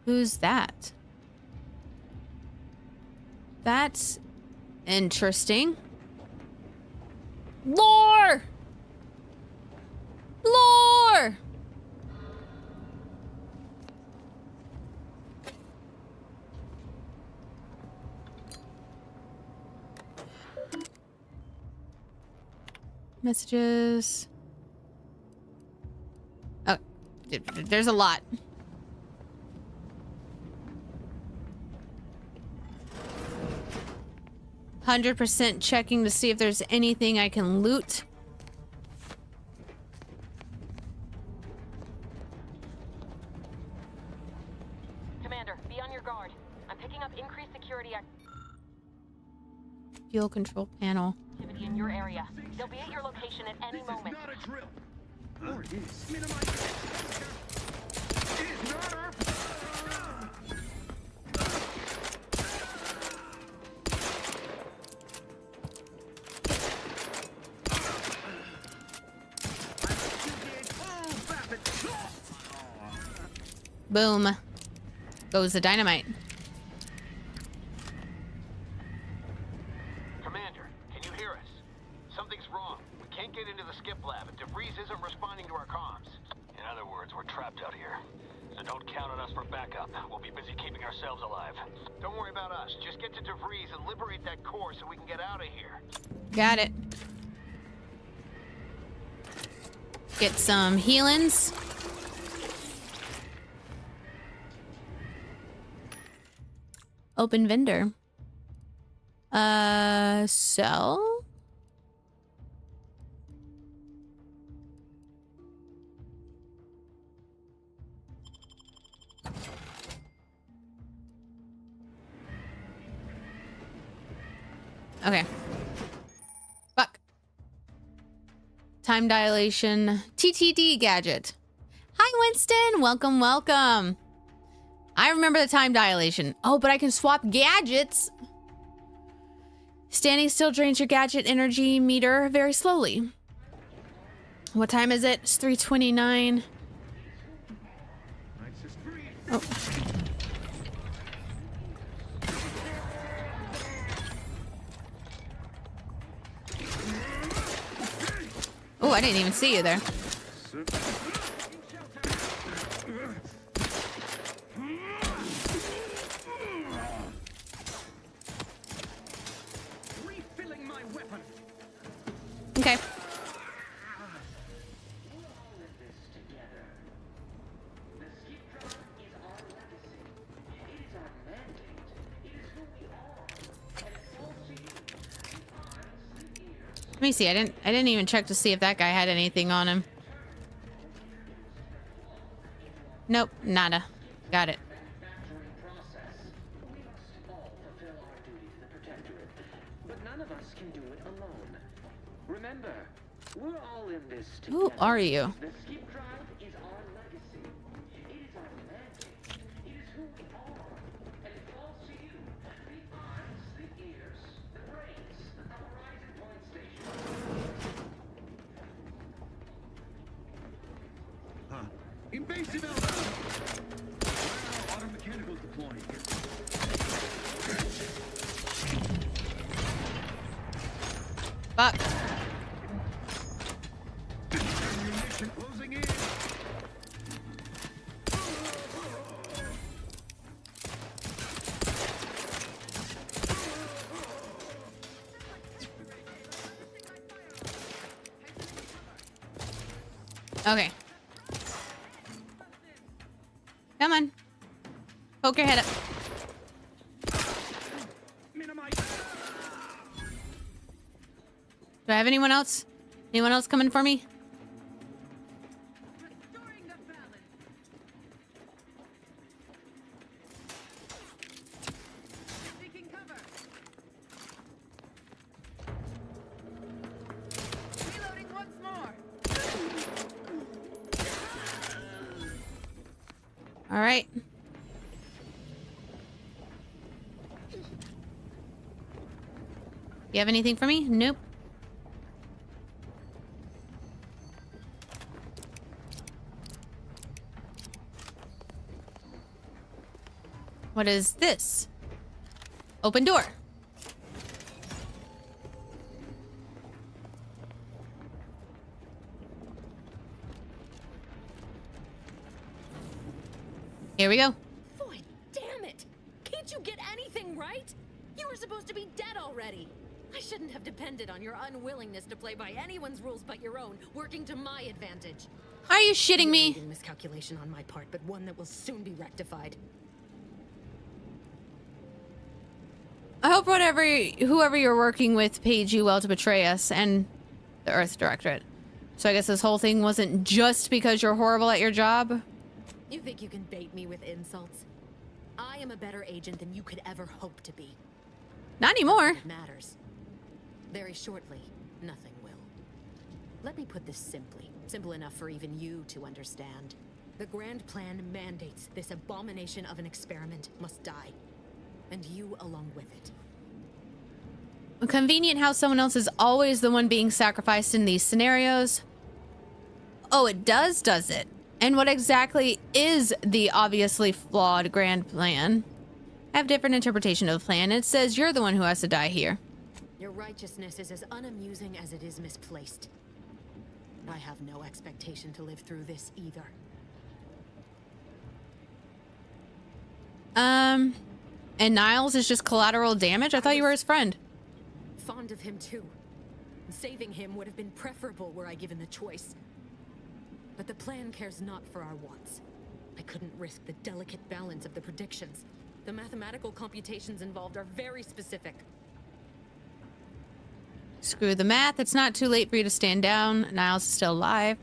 Who's that? That's interesting. Lore! Lore! Messages. Oh, there's a lot. %, checking to see if there's anything I can loot. Commander, be on your guard. I'm picking up increased security Fuel control panel. activity in your area. They'll be at your location at any moment. Boom. Goes the dynamite. Commander, can you hear us? Something's wrong. We can't get into the skip lab, and DeVries isn't responding to our comms. In other words, we're trapped out here. So don't count on us for backup. We'll be busy keeping ourselves alive. Don't worry about us. Just get to DeVries and liberate that core so we can get out of here. Got it. Get some healings. Open vendor. Sell? Okay. Fuck. Time dilation. TTD gadget. Hi, Winston. Welcome, welcome. I remember the time dilation. Oh, but I can swap gadgets. Standing still drains your gadget energy meter very slowly. What time is it? It's 3:29. Oh. Oh, I didn't even see you there. Okay. Let me see. I didn't even check to see if that guy had anything on him. Nope, nada. Got it. But none of us can do it alone. Remember, we're all in this together. Who are you? The skip drive is our legacy. It is our mandate. It is who we are. And it falls to you. The eyes, the ears, the brains, the Horizon Point Station. Huh. Invasive outbound! Wow, auto mechanicals deploying. Fuck. Ammunition closing in. Okay. Come on. Poke your head up. Do I have anyone else? Anyone else coming for me? All right. You have anything for me? Nope. What is this? Open door. Here we go. Boy, damn it! Can't you get anything right? You were supposed to be dead already. I shouldn't have depended on your unwillingness to play by anyone's rules but your own, working to my advantage. Are you shitting me? A miscalculation on my part, but one that will soon be rectified. I hope whoever you're working with paid you well to betray us and the Earth Directorate. So I guess this whole thing wasn't just because you're horrible at your job? You think you can bait me with insults? I am a better agent than you could ever hope to be. Not anymore. It matters. Very shortly, nothing will. Let me put this simply. Simple enough for even you to understand. The grand plan mandates this abomination of an experiment must die. And you along with it. Convenient how someone else is always the one being sacrificed in these scenarios. Oh, it does it? And what exactly is the obviously flawed grand plan? I have different interpretation of the plan. It says you're the one who has to die here. Your righteousness is as unamusing as it is misplaced. I have no expectation to live through this either. And Niles is just collateral damage? I thought you were his friend. Fond of him too. Saving him would have been preferable were I given the choice. But the plan cares not for our wants. I couldn't risk the delicate balance of the predictions. The mathematical computations involved are very specific. Screw the math. It's not too late for you to stand down. Niles is still alive.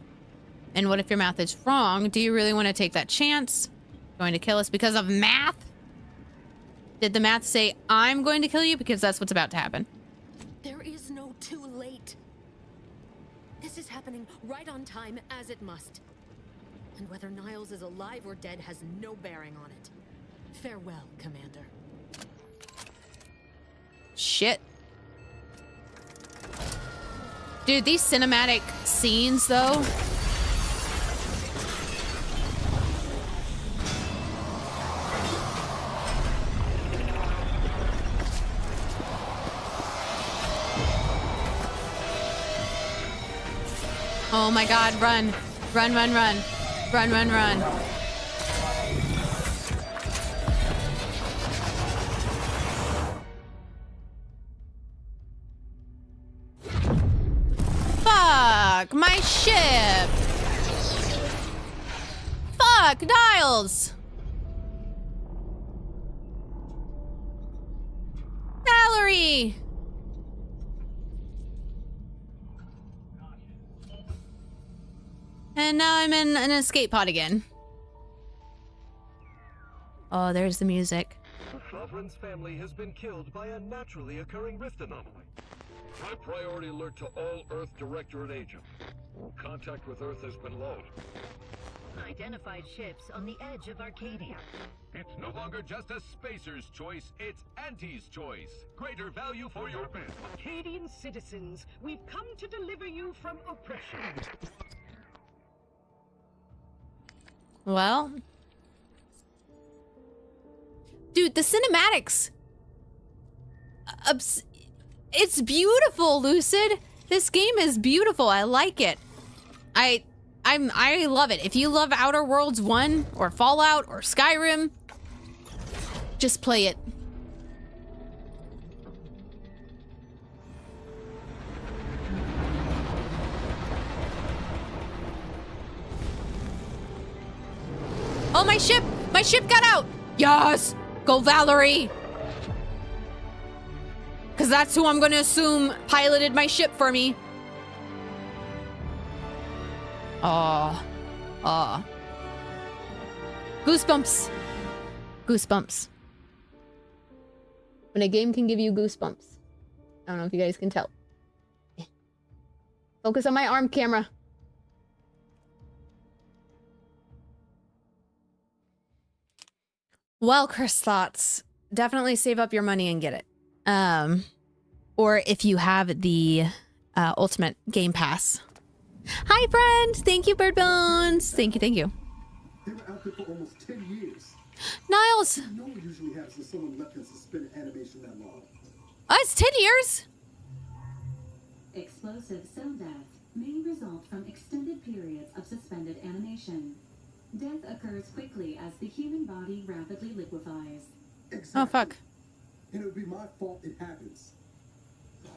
And what if your math is wrong? Do you really want to take that chance? Going to kill us because of math? Did the math say I'm going to kill you? Because that's what's about to happen. There is no too late. This is happening right on time as it must. And whether Niles is alive or dead has no bearing on it. Farewell, Commander. Shit. Dude, these cinematic scenes, though. Oh my god, run. Run, run, run. Run, run, run. Fuck my ship. Fuck, Niles. Valerie. And now I'm in an escape pod again. Oh, there's the music. Sovereign's family has been killed by a naturally occurring rift anomaly. High priority alert to all Earth Directorate agents. Contact with Earth has been low. Identified ships on the edge of Arcadia. It's no longer just a spacer's choice, it's Auntie's choice. Greater value for your men. Arcadian citizens, we've come to deliver you from oppression. Well. Dude, the cinematics. It's beautiful, Lucid. This game is beautiful. I like it. I love it. If you love Outer Worlds 1 or Fallout or Skyrim, just play it. Oh, my ship! My ship got out! Yes! Go, Valerie! Because that's who I'm going to assume piloted my ship for me. Oh. Oh. Goosebumps. Goosebumps. When a game can give you goosebumps. I don't know if you guys can tell. Focus on my arm camera. Well, Chris thoughts. Definitely save up your money and get it. Or if you have the Ultimate Game Pass. Hi, friend. Thank you, Bird Bones. Thank you, thank you. They were out there for almost 10 years. Niles. No one usually has when someone left in suspended animation that long. It's 10 years. Explosive cell death may result from extended periods of suspended animation. Death occurs quickly as the human body rapidly liquefies. Exactly. Oh, fuck. And it would be my fault it happens. I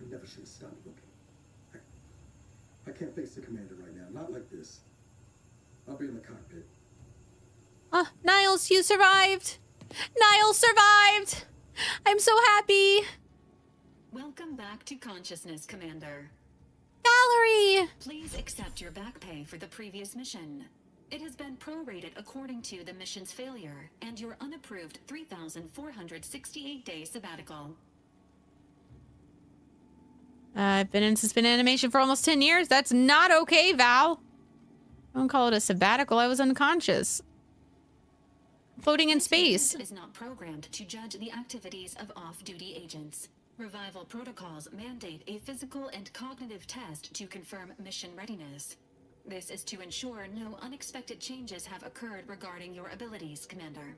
never should have stopped looking. I can't face the commander right now. Not like this. I'll be in the cockpit. Niles, you survived. Niles survived. I'm so happy. Welcome back to consciousness, Commander. Valerie! Please accept your back pay for the previous mission. It has been prorated according to the mission's failure and your unapproved 3,468-day sabbatical. I've been in suspended animation for almost 10 years. That's not okay, Val. Don't call it a sabbatical. I was unconscious. Floating in space. This is not programmed to judge the activities of off-duty agents. Revival protocols mandate a physical and cognitive test to confirm mission readiness. This is to ensure no unexpected changes have occurred regarding your abilities, Commander.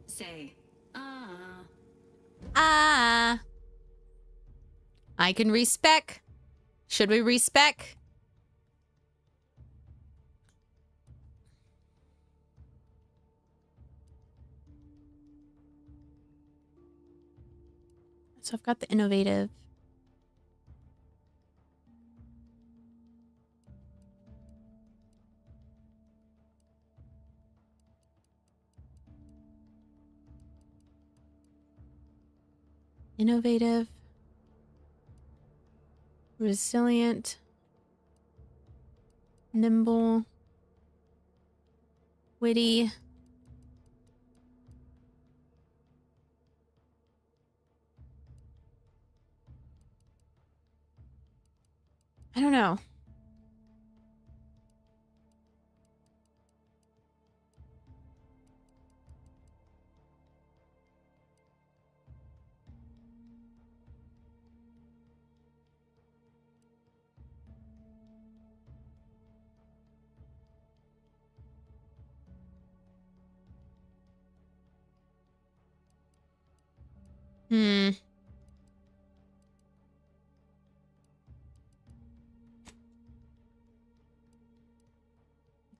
Say, I can respec. Should we respec? So I've got the innovative. Innovative. Resilient. Nimble. Witty. I don't know.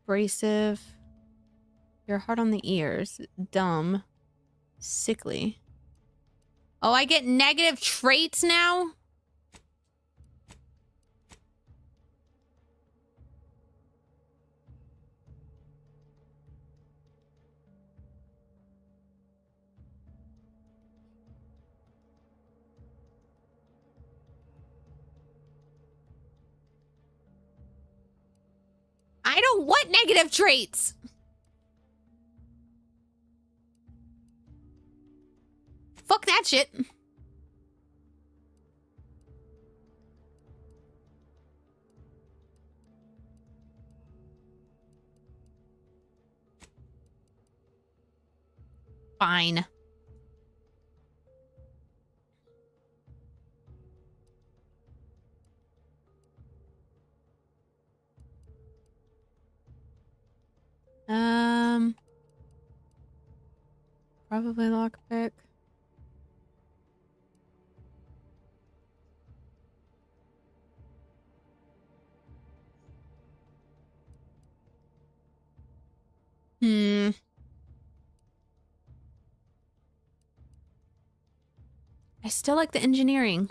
abrasive. You're hard on the ears. Dumb. Sickly. Oh, I get negative traits now? I don't want negative traits. Fuck that shit. Fine. Probably lockpick. I still like the engineering.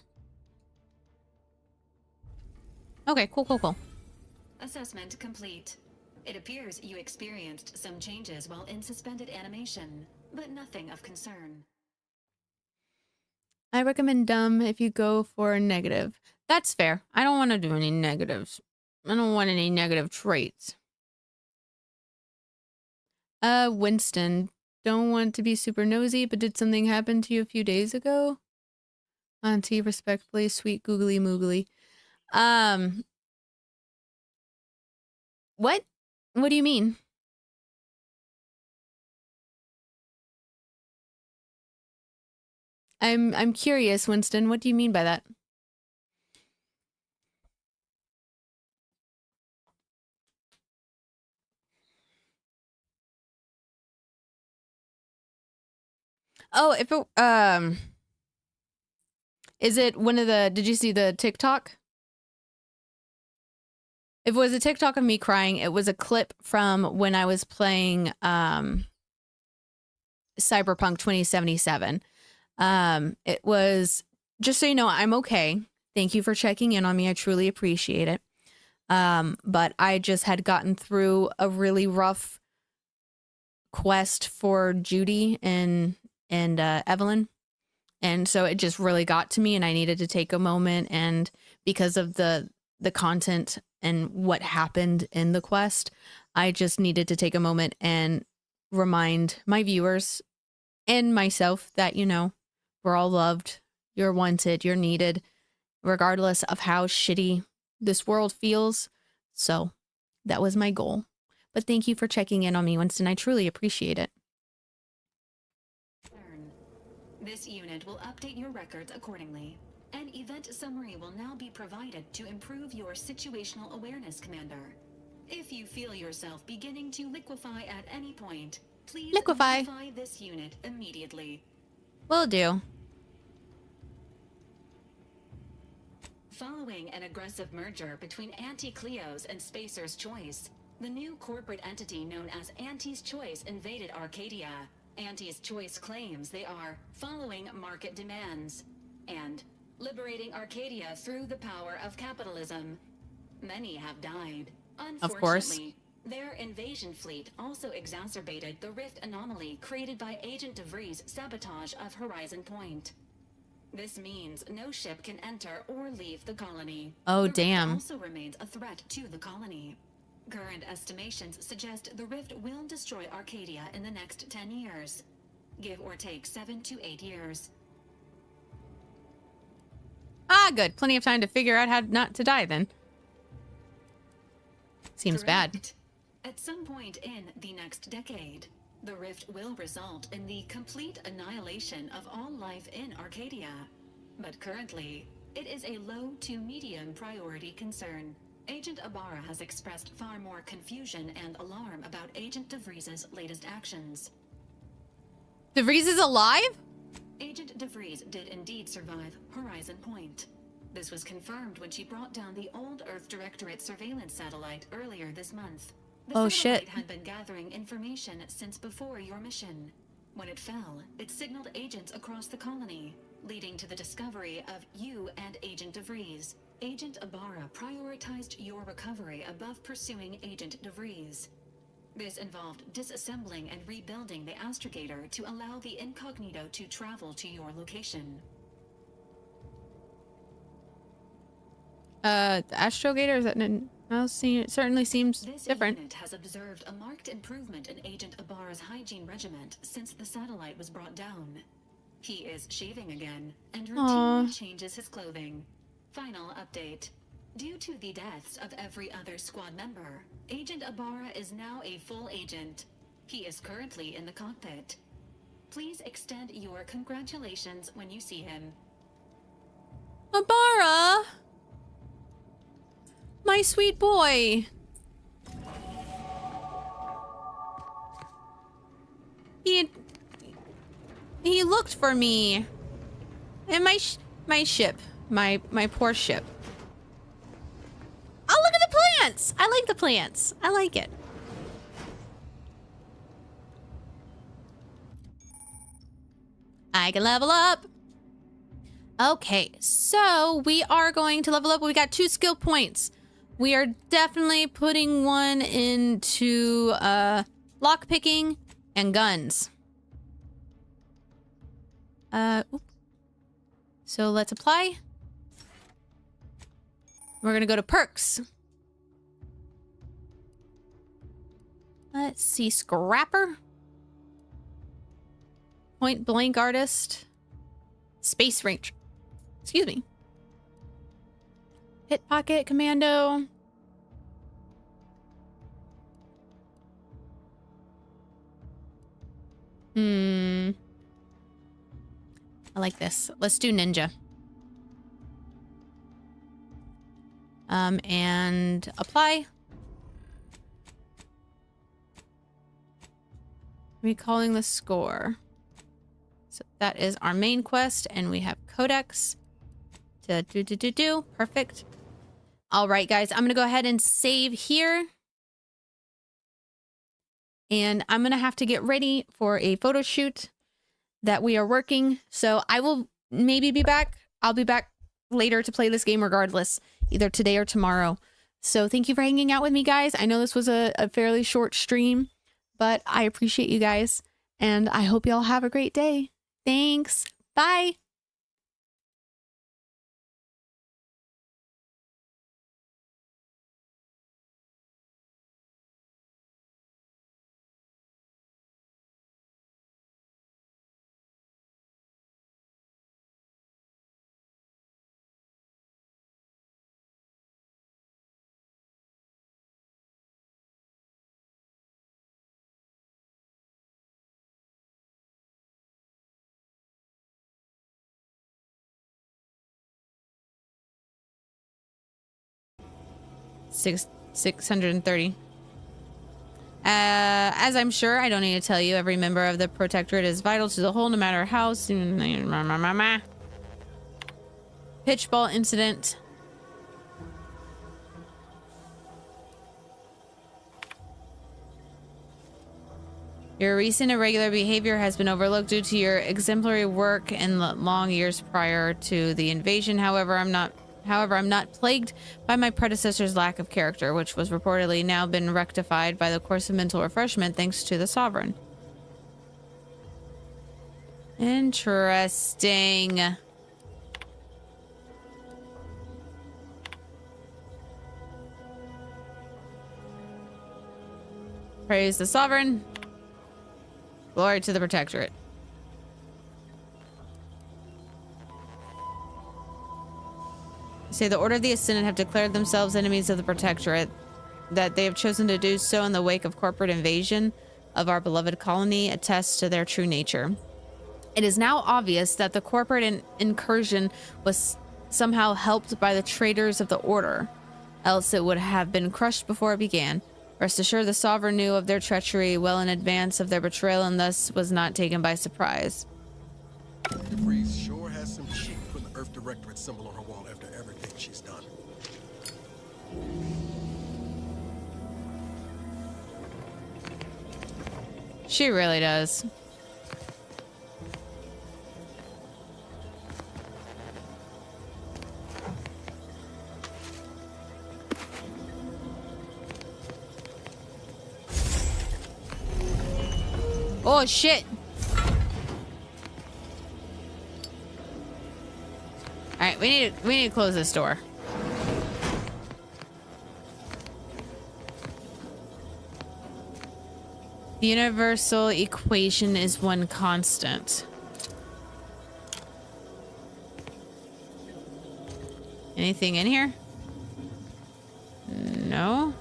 Okay, cool. Assessment complete. It appears you experienced some changes while in suspended animation, but nothing of concern. I recommend dumb if you go for a negative. That's fair. I don't want to do any negatives. I don't want any negative traits. Winston. Don't want to be super nosy, but did something happen to you a few days ago? Auntie, respectfully, sweet googly moogly. What? What do you mean? I'm curious, Winston. What do you mean by that? Oh, if it, is it one of the, did you see the TikTok? If it was a TikTok of me crying, it was a clip from when I was playing Cyberpunk 2077. It was, just so you know, I'm okay. Thank you for checking in on me. I truly appreciate it. But I just had gotten through a really rough quest for Judy and Evelyn. And so it just really got to me and I needed to take a moment, and because of the content and what happened in the quest, I just needed to take a moment and remind my viewers and myself that, you know, we're all loved, you're wanted, you're needed, regardless of how shitty this world feels. So that was my goal. But thank you for checking in on me, Winston. I truly appreciate it. This unit will update your records accordingly. An event summary will now be provided to improve your situational awareness, Commander. If you feel yourself beginning to liquefy at any point, please liquefy this unit immediately. Will do. Following an aggressive merger between Anti-Cleo's and Spacer's Choice, the new corporate entity known as Anti's Choice invaded Arcadia. Anti's Choice claims they are following market demands and liberating Arcadia through the power of capitalism. Many have died. Of course. Unfortunately, their invasion fleet also exacerbated the rift anomaly created by Agent DeVries' sabotage of Horizon Point. This means no ship can enter or leave the colony. Oh, the damn. rift also remains a threat to the colony. Current estimations suggest the rift will destroy Arcadia in the next 10 years. Give or take 7 to 8 years. Ah, good. Plenty of time to figure out how not to die then. Seems bad. Correct. At some point in the next decade, the rift will result in the complete annihilation of all life in Arcadia. But currently, it is a low to medium priority concern. Agent Ibarra has expressed far more confusion and alarm about Agent DeVries' latest actions. DeVries is alive? Agent DeVries did indeed survive Horizon Point. This was confirmed when she brought down the old Earth Directorate surveillance satellite earlier this month. Oh shit. The satellite had been gathering information since before your mission. When it fell, it signaled agents across the colony, leading to the discovery of you and Agent DeVries. Agent Ibarra prioritized your recovery above pursuing Agent DeVries. This involved disassembling and rebuilding the astrogator to allow the incognito to travel to your location. The astrogator, is that it certainly seems different. This unit has observed a marked improvement in Agent Ibarra's hygiene regiment since the satellite was brought down. He is shaving again and routinely changes his clothing. Final update. Due to the deaths of every other squad member, Agent Ibarra is now a full agent. He is currently in the cockpit. Please extend your congratulations when you see him. Ibarra! My sweet boy. He looked for me. And my ship. My poor ship. Oh, look at the plants! I like the plants. I like it. I can level up. Okay, so we are going to level up. We got 2 skill points. We are definitely putting one into lockpicking and guns. So let's apply. We're gonna go to perks. Let's see, Scrapper. Point blank artist. Space Ranger. Excuse me. Hit pocket commando. I like this. Let's do ninja. And apply. Recalling the score. So that is our main quest, and we have codex to do. Perfect. All right, guys, I'm gonna go ahead and save here. And I'm gonna have to get ready for a photo shoot that we are working. So I will maybe be back. I'll be back later to play this game regardless, either today or tomorrow. So thank you for hanging out with me, guys. I know this was a fairly short stream, but I appreciate you guys. And I hope y'all have a great day. Thanks. Bye. $630. As I'm sure, I don't need to tell you, every member of the Protectorate is vital to the whole, no matter how soon. Pitchball incident. Your recent irregular behavior has been overlooked due to your exemplary work in the long years prior to the invasion. However, I'm not plagued by my predecessor's lack of character, which was reportedly now been rectified by the course of mental refreshment thanks to the Sovereign. Interesting. Praise the Sovereign. Glory to the Protectorate. Say the Order of the Ascendant have declared themselves enemies of the Protectorate, that they have chosen to do so in the wake of corporate invasion of our beloved colony attests to their true nature. It is now obvious that the corporate incursion was somehow helped by the traitors of the Order, else it would have been crushed before it began. Rest assured, the Sovereign knew of their treachery well in advance of their betrayal and thus was not taken by surprise. DeVries sure has some cheek putting the Earth Directorate symbol on her wall after everything she's done. She really does. Oh shit. All right, we need to close this door. The universal equation is one constant. Anything in here? No.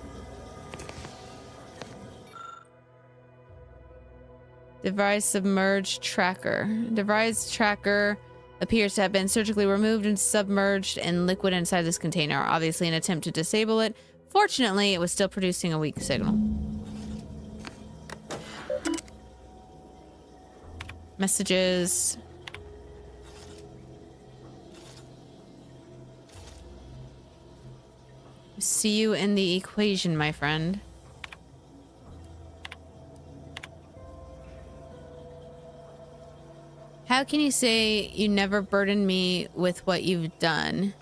Device submerged tracker. Device tracker appears to have been surgically removed and submerged in liquid inside this container. Obviously an attempt to disable it. Fortunately, it was still producing a weak signal. Messages. See you in the equation, my friend. How can you say you never burdened me with what you've done?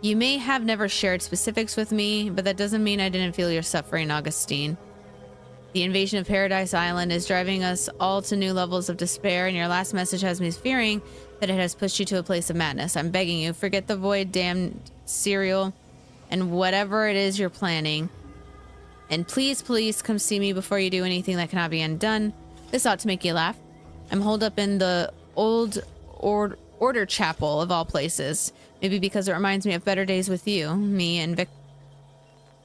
You may have never shared specifics with me, but that doesn't mean I didn't feel your suffering, Augustine. The invasion of Paradise Island is driving us all to new levels of despair, and your last message has me fearing that it has pushed you to a place of madness. I'm begging you, forget the void damned cereal and whatever it is you're planning. And please, please come see me before you do anything that cannot be undone. This ought to make you laugh. I'm holed up in the old order chapel of all places. Maybe because it reminds me of better days with you, me and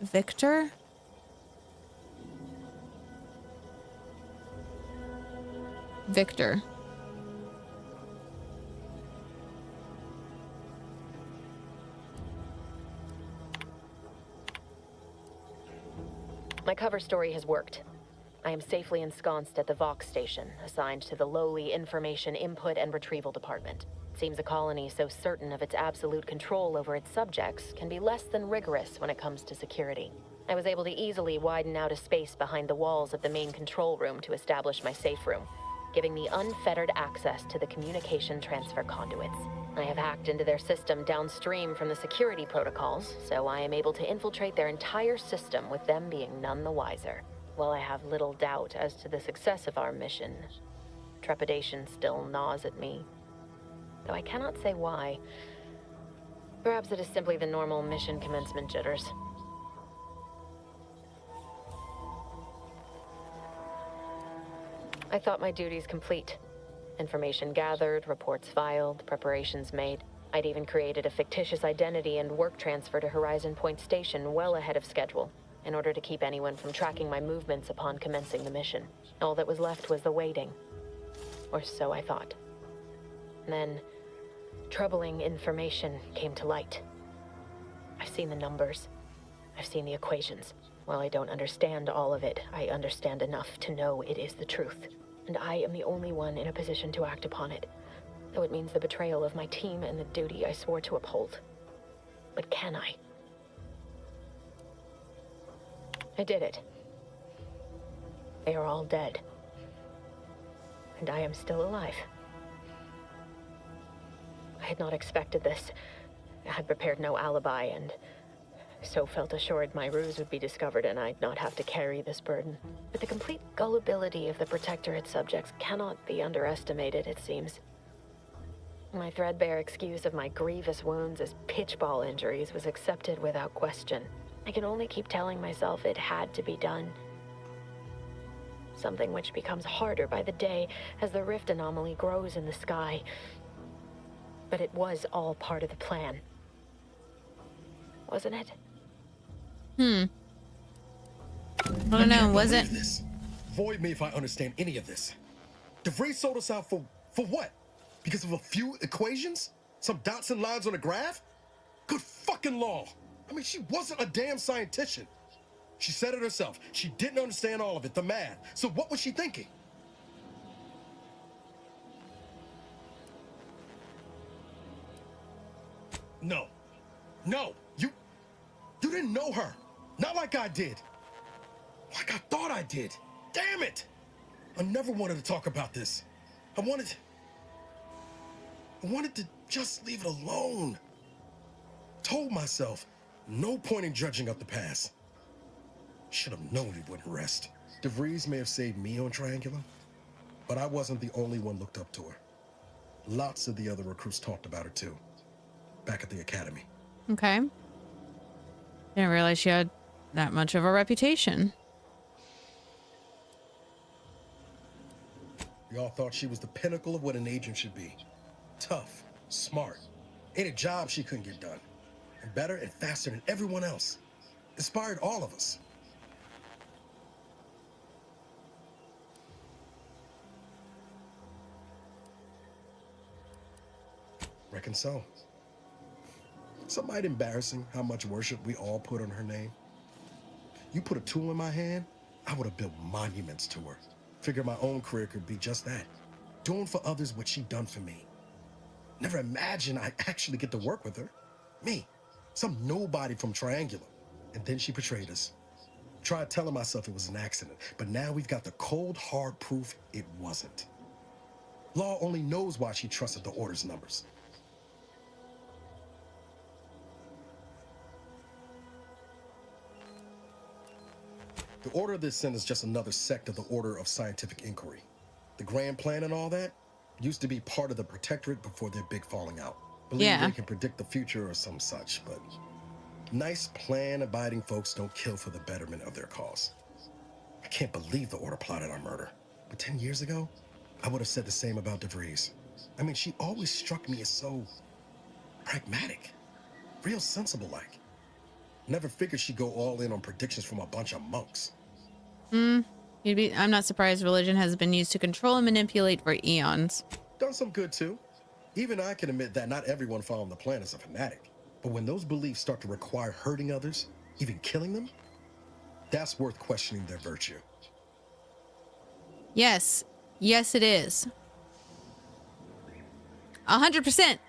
Victor? Victor. My cover story has worked. I am safely ensconced at the Vox station, assigned to the lowly Information Input and Retrieval Department. It seems a colony so certain of its absolute control over its subjects can be less than rigorous when it comes to security. I was able to easily widen out a space behind the walls of the main control room to establish my safe room, giving me unfettered access to the communication transfer conduits. I have hacked into their system downstream from the security protocols, so I am able to infiltrate their entire system with them being none the wiser. While I have little doubt as to the success of our mission, trepidation still gnaws at me. Though I cannot say why. Perhaps it is simply the normal mission commencement jitters. I thought my duties complete. Information gathered, reports filed, preparations made. I'd even created a fictitious identity and work transfer to Horizon Point Station well ahead of schedule, in order to keep anyone from tracking my movements upon commencing the mission. All that was left was the waiting. Or so I thought. Then, troubling information came to light. I've seen the numbers. I've seen the equations. While I don't understand all of it, I understand enough to know it is the truth. And I am the only one in a position to act upon it. Though it means the betrayal of my team and the duty I swore to uphold. But can I? I did it. They are all dead. And I am still alive. I had not expected this. I had prepared no alibi, and so felt assured my ruse would be discovered and I'd not have to carry this burden. But the complete gullibility of the Protectorate subjects cannot be underestimated, it seems. My threadbare excuse of my grievous wounds as pitchball injuries was accepted without question. I can only keep telling myself it had to be done. Something which becomes harder by the day as the rift anomaly grows in the sky. But it was all part of the plan. Wasn't it? I don't know, was it? This. Void me if I understand any of this. DeVries sold us out for what? Because of a few equations? Some dots and lines on a graph? Good fucking law. I mean, she wasn't a damn scientist. She said it herself. She didn't understand all of it, the math. So what was she thinking? No. No. You didn't know her. Not like I did. Like I thought I did. Damn it! I never wanted to talk about this. I wanted to just leave it alone. Told myself, no point in dredging up the past. Should have known it wouldn't rest. DeVries may have saved me on Triangulum, but I wasn't the only one looked up to her. Lots of the other recruits talked about her too, back at the academy. Okay. Didn't realize she had that much of a reputation. We all thought she was the pinnacle of what an agent should be. Tough, smart. Ain't a job she couldn't get done. And better and faster than everyone else. Inspired all of us. Reckon so. Some might embarrassing how much worship we all put on her name. You put a tool in my hand, I would have built monuments to her. Figure my own career could be just that. Doing for others what she done for me. Never imagined I'd actually get to work with her. Me, some nobody from Triangulum. And then she betrayed us. Tried telling myself it was an accident, but now we've got the cold, hard proof it wasn't. Law only knows why she trusted the Order's numbers. The Order of this sin is just another sect of the Order of Scientific Inquiry. The grand plan and all that used to be part of the Protectorate before their big falling out. Believe they can predict the future or some such, but nice plan-abiding folks don't kill for the betterment of their cause. I can't believe the Order plotted our murder. But 10 years ago, I would have said the same about DeVries. I mean, she always struck me as so pragmatic, real sensible-like. Never figured she'd go all in on predictions from a bunch of monks. I'm not surprised religion has been used to control and manipulate for eons. Done some good too. Even I can admit that not everyone following the plan is a fanatic. But when those beliefs start to require hurting others, even killing them, that's worth questioning their virtue. Yes. Yes, it is. 100%.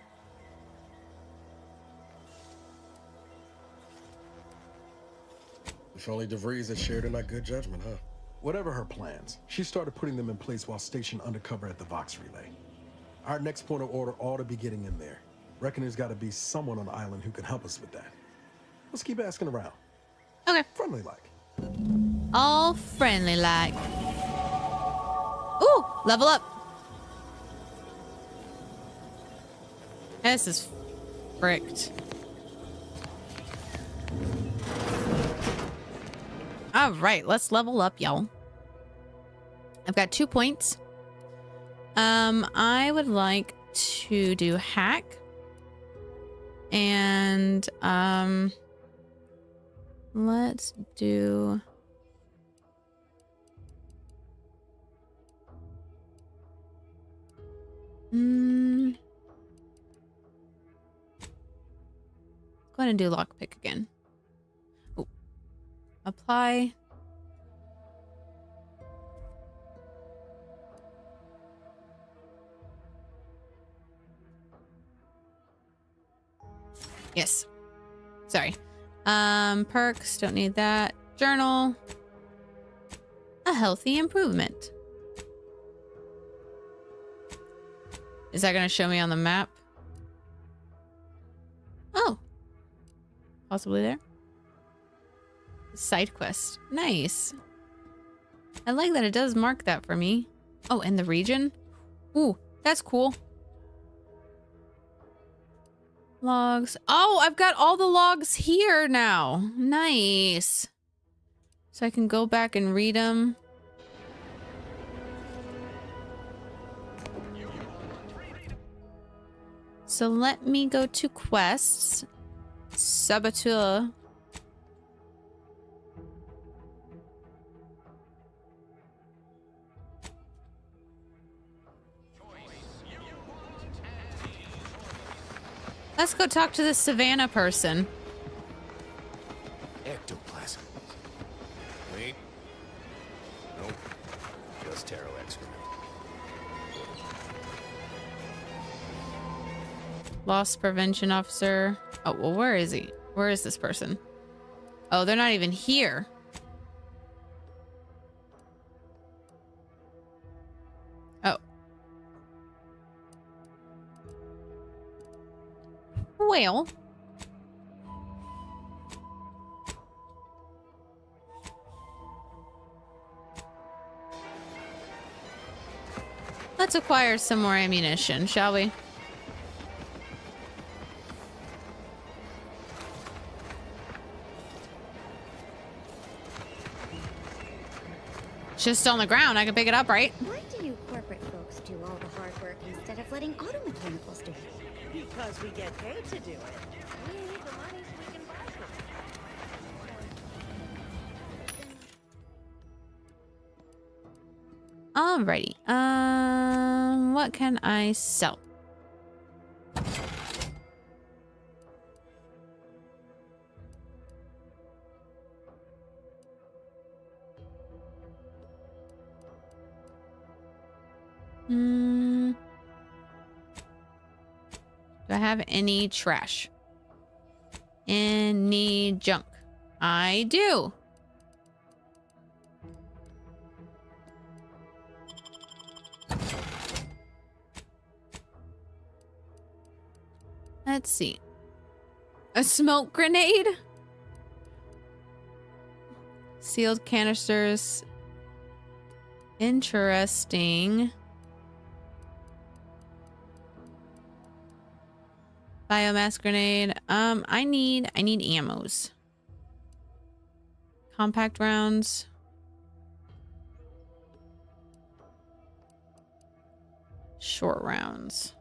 If only DeVries had shared in our good judgment, huh? Whatever her plans, she started putting them in place while stationed undercover at the Vox Relay. Our next point of order ought to be getting in there. Reckon there's got to be someone on the island who can help us with that. Let's keep asking around. Okay. Friendly like. All friendly like. Ooh, level up. This is fricked. All right, let's level up, y'all. I've got 2 points. I would like to do hack. And let's do go ahead and do lockpick again. Ooh. Apply. Yes. Sorry. Perks, don't need that. Journal. A healthy improvement. Is that going to show me on the map? Oh. Possibly there. Side quest. Nice. I like that it does mark that for me. Oh, and the region? Ooh, that's cool. Logs. Oh, I've got all the logs here now. Nice. So I can go back and read them. So let me go to quests. Saboteur. Let's go talk to the Savannah person. Ectoplasm. Wait. Nope. Just taro excrement. Loss prevention officer. Oh, well, where is he? Where is this person? Oh, they're not even here. Well. Let's acquire some more ammunition, shall we? It's just on the ground. I can pick it up, right? Why do you corporate folks do all the hard work instead of letting auto mechanicals do it? Because we get paid to do it. We need the money so we can buy something. Alrighty. What can I sell? Do I have any trash? Any junk? I do. Let's see. A smoke grenade? Sealed canisters. Interesting. Biomass grenade. I need ammos. Compact rounds. Short rounds.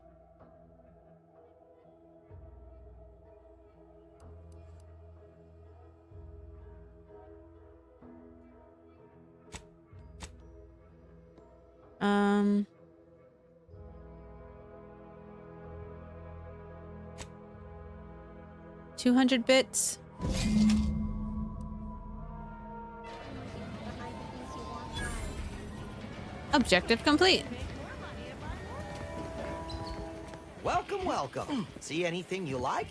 $200 bits. Objective complete. Welcome, welcome. See anything you like?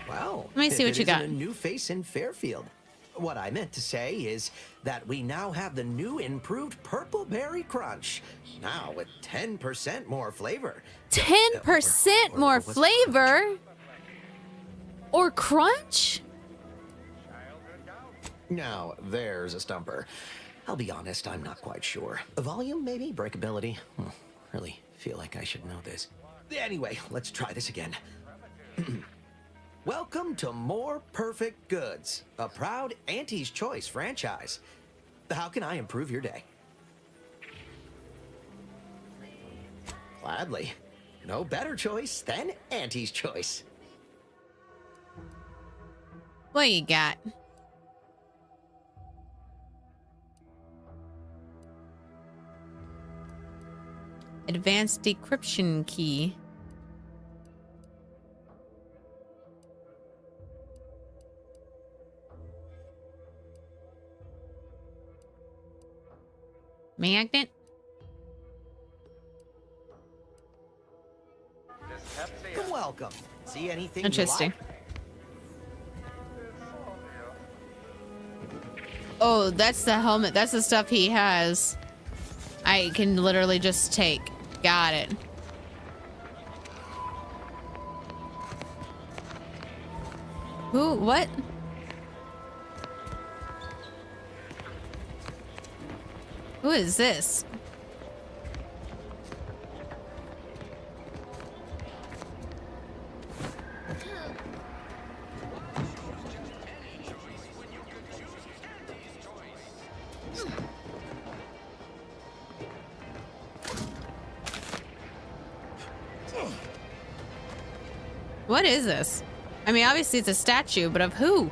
Well, let me see what you got. A new face in Fairfield. What I meant to say is that we now have the new improved Purple Berry Crunch. Now with 10% more flavor. 10% more flavor? Or crunch? Now, there's a stumper. I'll be honest, I'm not quite sure. Volume, maybe? Breakability? Really feel like I should know this. Anyway, let's try this again. Welcome to More Perfect Goods, a proud Auntie's Choice franchise. How can I improve your day? Gladly. No better choice than Auntie's Choice. What you got? Advanced decryption key. Magnet? Welcome. See anything interesting. You like? Oh, that's the helmet. That's the stuff he has. I can literally just take. Got it. Who? What? Who is this? What is this? I mean, obviously it's a statue, but of who?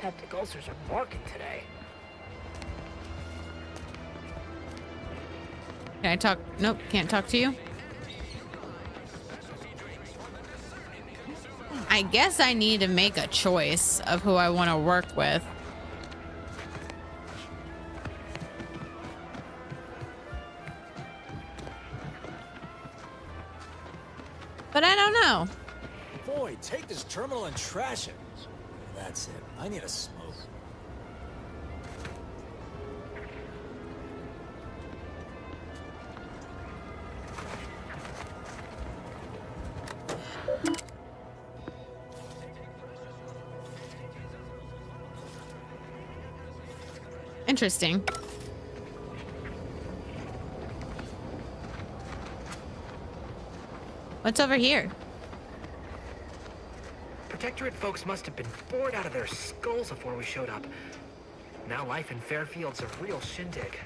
Peptic ulcers are barking today. Can I talk? Nope, can't talk to you. I guess I need to make a choice of who I want to work with. But I don't know. Boy, take this terminal and trash it. That's it. I need a smoke. Interesting. What's over here? Protectorate folks must have been bored out of their skulls before we showed up. Now life in Fairfield's a real shindig.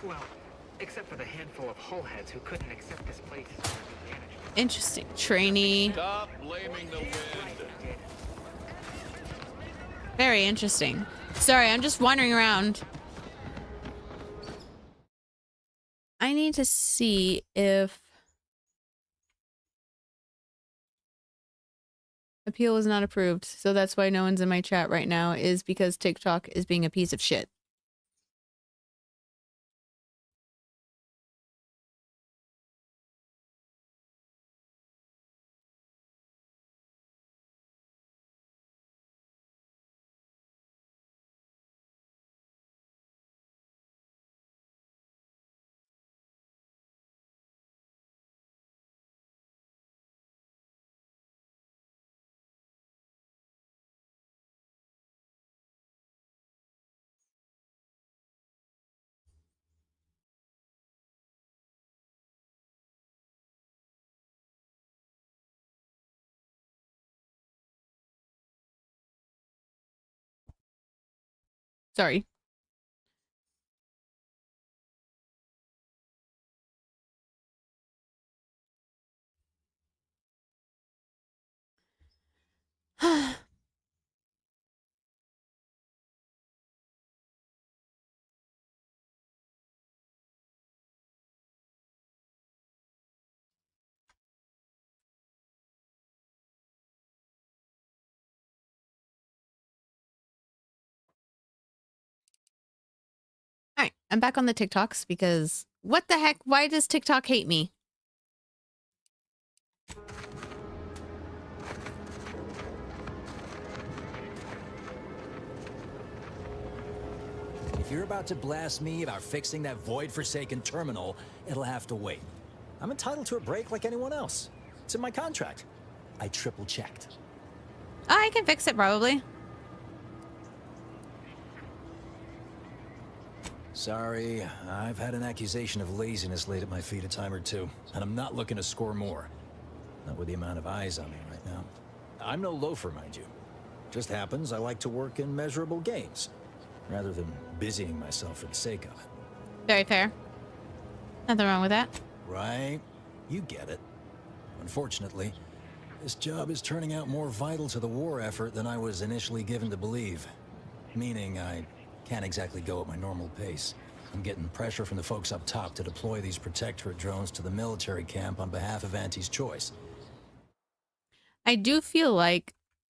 Well, except for the handful of hullheads who couldn't accept this place as their new management. Interesting. Trainee. Stop blaming the wind. Very interesting. Sorry, I'm just wandering around. I need to see if appeal was not approved. So that's why no one's in my chat right now, is because TikTok is being a piece of shit. Sorry. All right, I'm back on the TikToks because what the heck? Why does TikTok hate me? If you're about to blast me about fixing that void-forsaken terminal, it'll have to wait. I'm entitled to a break like anyone else. It's in my contract. I triple-checked. I can fix it probably. Sorry, I've had an accusation of laziness laid at my feet a time or two, and I'm not looking to score more. Not with the amount of eyes on me right now. I'm no loafer, mind you. Just happens I like to work in measurable gains, rather than busying myself for the sake of it. Very fair. Nothing wrong with that. Right? You get it. Unfortunately, this job is turning out more vital to the war effort than I was initially given to believe. Meaning I can't exactly go at my normal pace. I'm getting pressure from the folks up top to deploy these Protectorate drones to the military camp on behalf of Auntie's Choice. I do feel like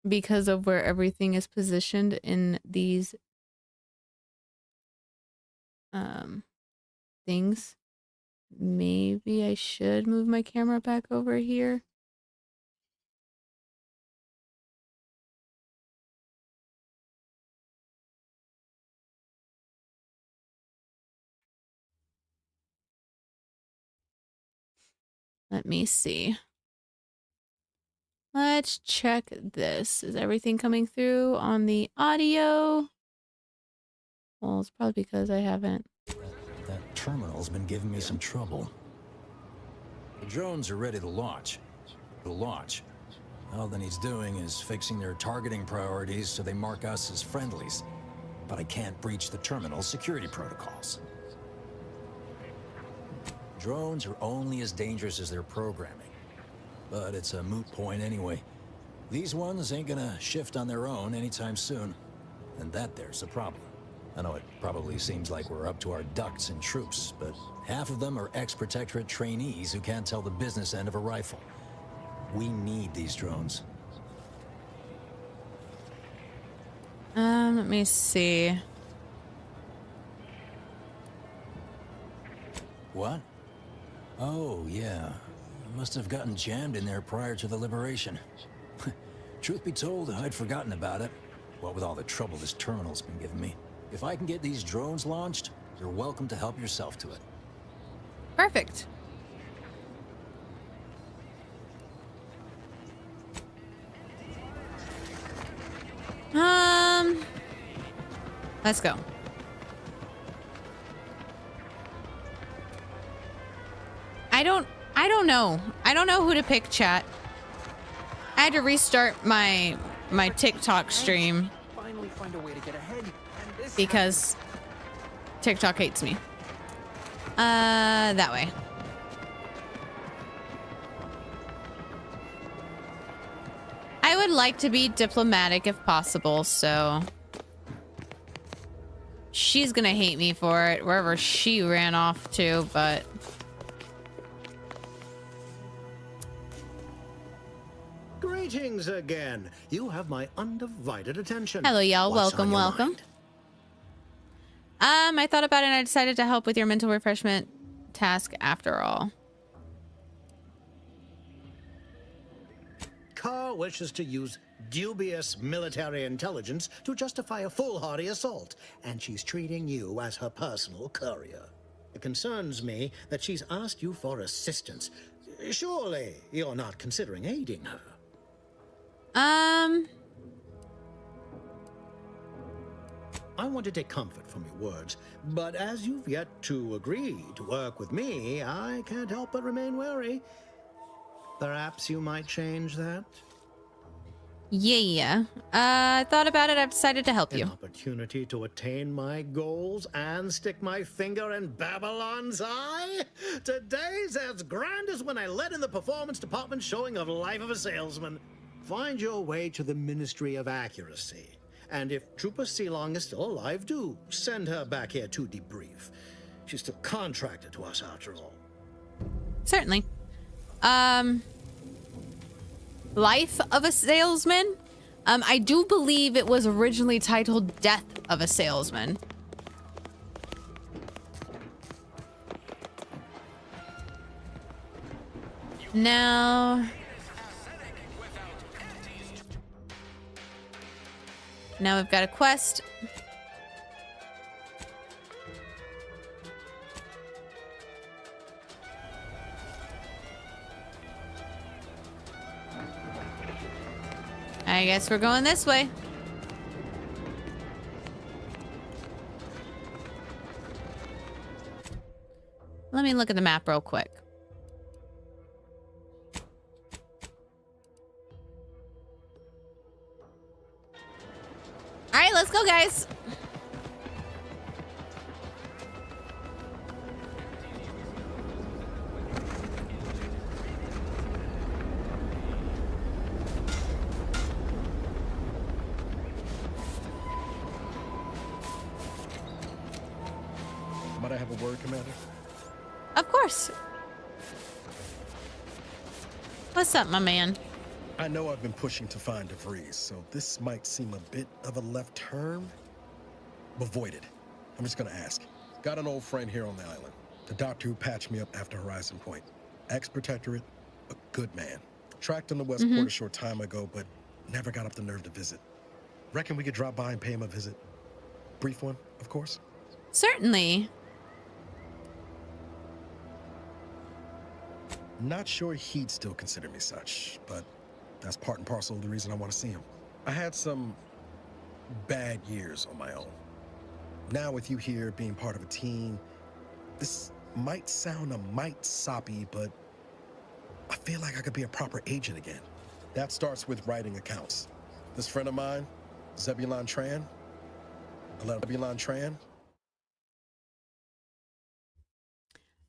because of where everything is positioned in these things, maybe I should move my camera back over here. Let me see. Let's check this. Is everything coming through on the audio? Well, it's probably because I haven't. That terminal's been giving me some trouble. The drones are ready to launch. All that needs doing is fixing their targeting priorities so they mark us as friendlies. But I can't breach the terminal's security protocols. Drones are only as dangerous as their programming. But it's a moot point anyway. These ones ain't gonna shift on their own anytime soon. And that there's a problem. I know it probably seems like we're up to our ducks in troops, but half of them are ex-Protectorate trainees who can't tell the business end of a rifle. We need these drones. Let me see. What? Oh, yeah. Must have gotten jammed in there prior to the liberation. Truth be told, I'd forgotten about it. What with all the trouble this terminal's been giving me. If I can get these drones launched, you're welcome to help yourself to it. Perfect. Let's go. I don't know. I don't know who to pick, chat. I had to restart my TikTok stream Finally find a way to get ahead. And this because TikTok hates me. That way. I would like to be diplomatic if possible, so she's gonna hate me for it wherever she ran off to, but Greetings again. You have my undivided attention. hello, y'all. What's on Welcome, your welcome. mind? I thought about it and I decided to help with your mental refreshment task after all. Carr wishes to use dubious military intelligence to justify a foolhardy assault, and she's treating you as her personal courier. It concerns me that she's asked you for assistance. Surely you're not considering aiding her. I want to take comfort from your words, but as you've yet to agree to work with me, I can't help but remain wary. Perhaps you might change that? Yeah. I thought about it. I've decided to help you. An opportunity to attain my goals and stick my finger in Babylon's eye? Today's as grand as when I led in the performance department showing of Life of a Salesman. Find your way to the Ministry of Accuracy. And if Trooper Sealong is still alive, do send her back here to debrief. She's still contracted to us after all. Certainly. Life of a Salesman? I do believe it was originally titled Death of a Salesman. Now we've got a quest. I guess we're going this way. Let me look at the map real quick. All right, let's go, guys. Might I have a word, Commander? Of course. What's up, my man? I know I've been pushing to find DeVries, so this might seem a bit of a left turn. But void it. I'm just gonna ask. Got an old friend here on the island. The doctor who patched me up after Horizon Point. Ex-protectorate, a good man. Tracked him to Westport a short time ago, but never got up the nerve to visit. Reckon we could drop by and pay him a visit? Brief one, of course. Certainly. Not sure he'd still consider me such, but that's part and parcel of the reason I want to see him. I had some bad years on my own. Now with you here being part of a team, this might sound a mite soppy, but I feel like I could be a proper agent again. That starts with writing accounts. This friend of mine, Zebulon Tran,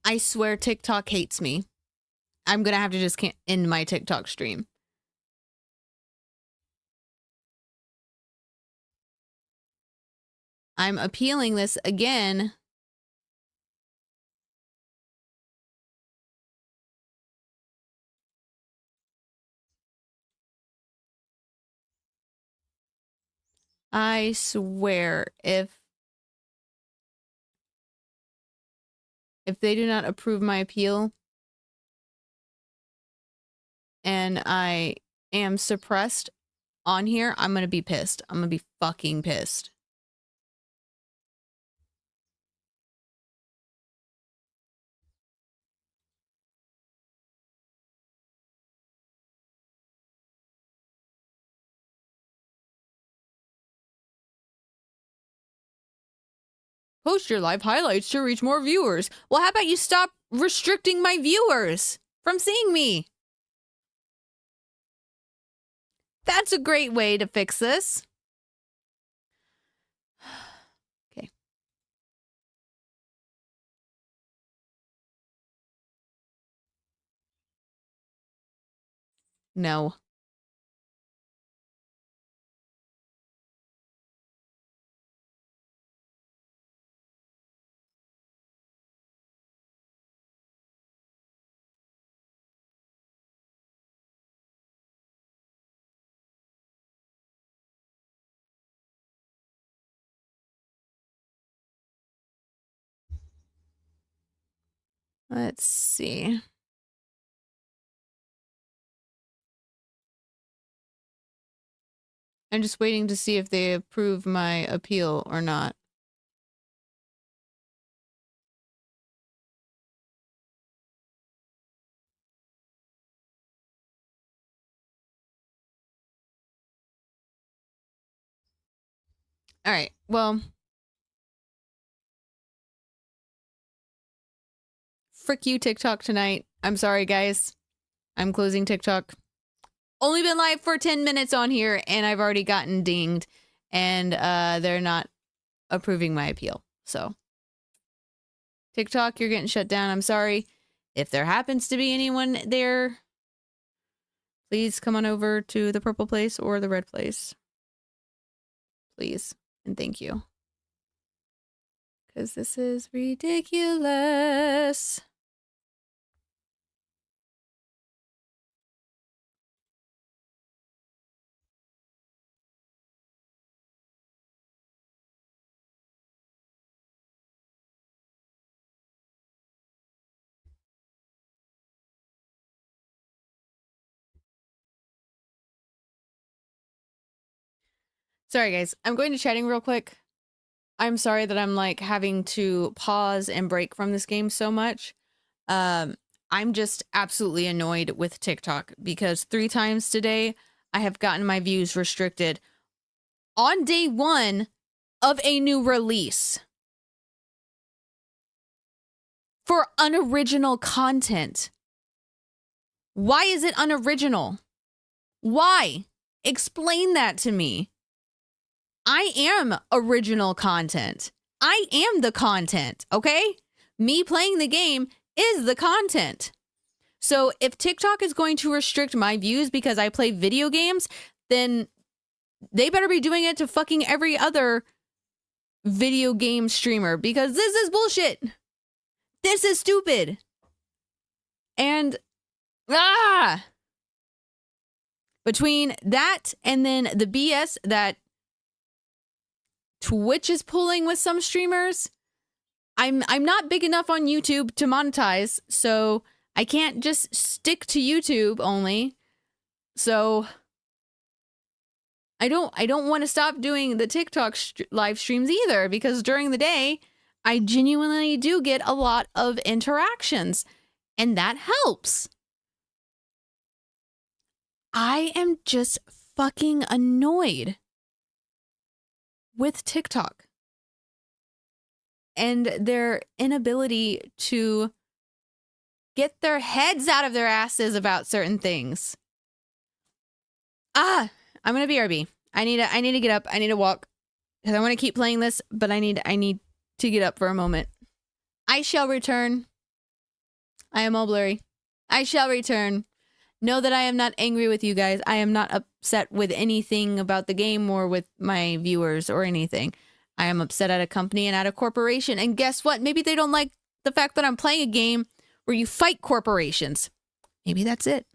I swear TikTok hates me. I'm gonna have to just end my TikTok stream. I'm appealing this again. I swear, if they do not approve my appeal and I am suppressed on here, I'm gonna be pissed. I'm gonna be fucking pissed. Post your live highlights to reach more viewers. Well, how about you stop restricting my viewers from seeing me. That's a great way to fix this. Okay. No. Let's see. I'm just waiting to see if they approve my appeal or not. All right. Well, frick you, TikTok, tonight. I'm sorry, guys. I'm closing TikTok. Only been live for 10 minutes on here, and I've already gotten dinged, and they're not approving my appeal. So, TikTok, you're getting shut down. I'm sorry. If there happens to be anyone there, please come on over to the purple place or the red place. Please. And thank you. Because this is ridiculous. Sorry, guys. I'm going to chatting real quick. I'm sorry that I'm like having to pause and break from this game so much. I'm just absolutely annoyed with TikTok because 3 times today I have gotten my views restricted on day 1 of a new release for unoriginal content. Why is it unoriginal? Why? Explain that to me. I am original content. I am the content, okay? Me playing the game is the content. So if TikTok is going to restrict my views because I play video games, then they better be doing it to fucking every other video game streamer because this is bullshit. This is stupid. And between that and then the BS that Twitch is pulling with some streamers, I'm not big enough on YouTube to monetize, so I can't just stick to YouTube only. So I don't want to stop doing the TikTok live streams either, because during the day I genuinely do get a lot of interactions, and that helps. I am just fucking annoyed with TikTok and their inability to get their heads out of their asses about certain things. I'm gonna BRB. I need to get up. I need to walk because I want to keep playing this, but I need to get up for a moment. I shall return. I am all blurry. I shall return. Know that I am not angry with you guys. I am not upset with anything about the game or with my viewers or anything. I am upset at a company and at a corporation. And guess what? Maybe they don't like the fact that I'm playing a game where you fight corporations. Maybe that's it.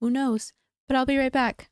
Who knows? But I'll be right back.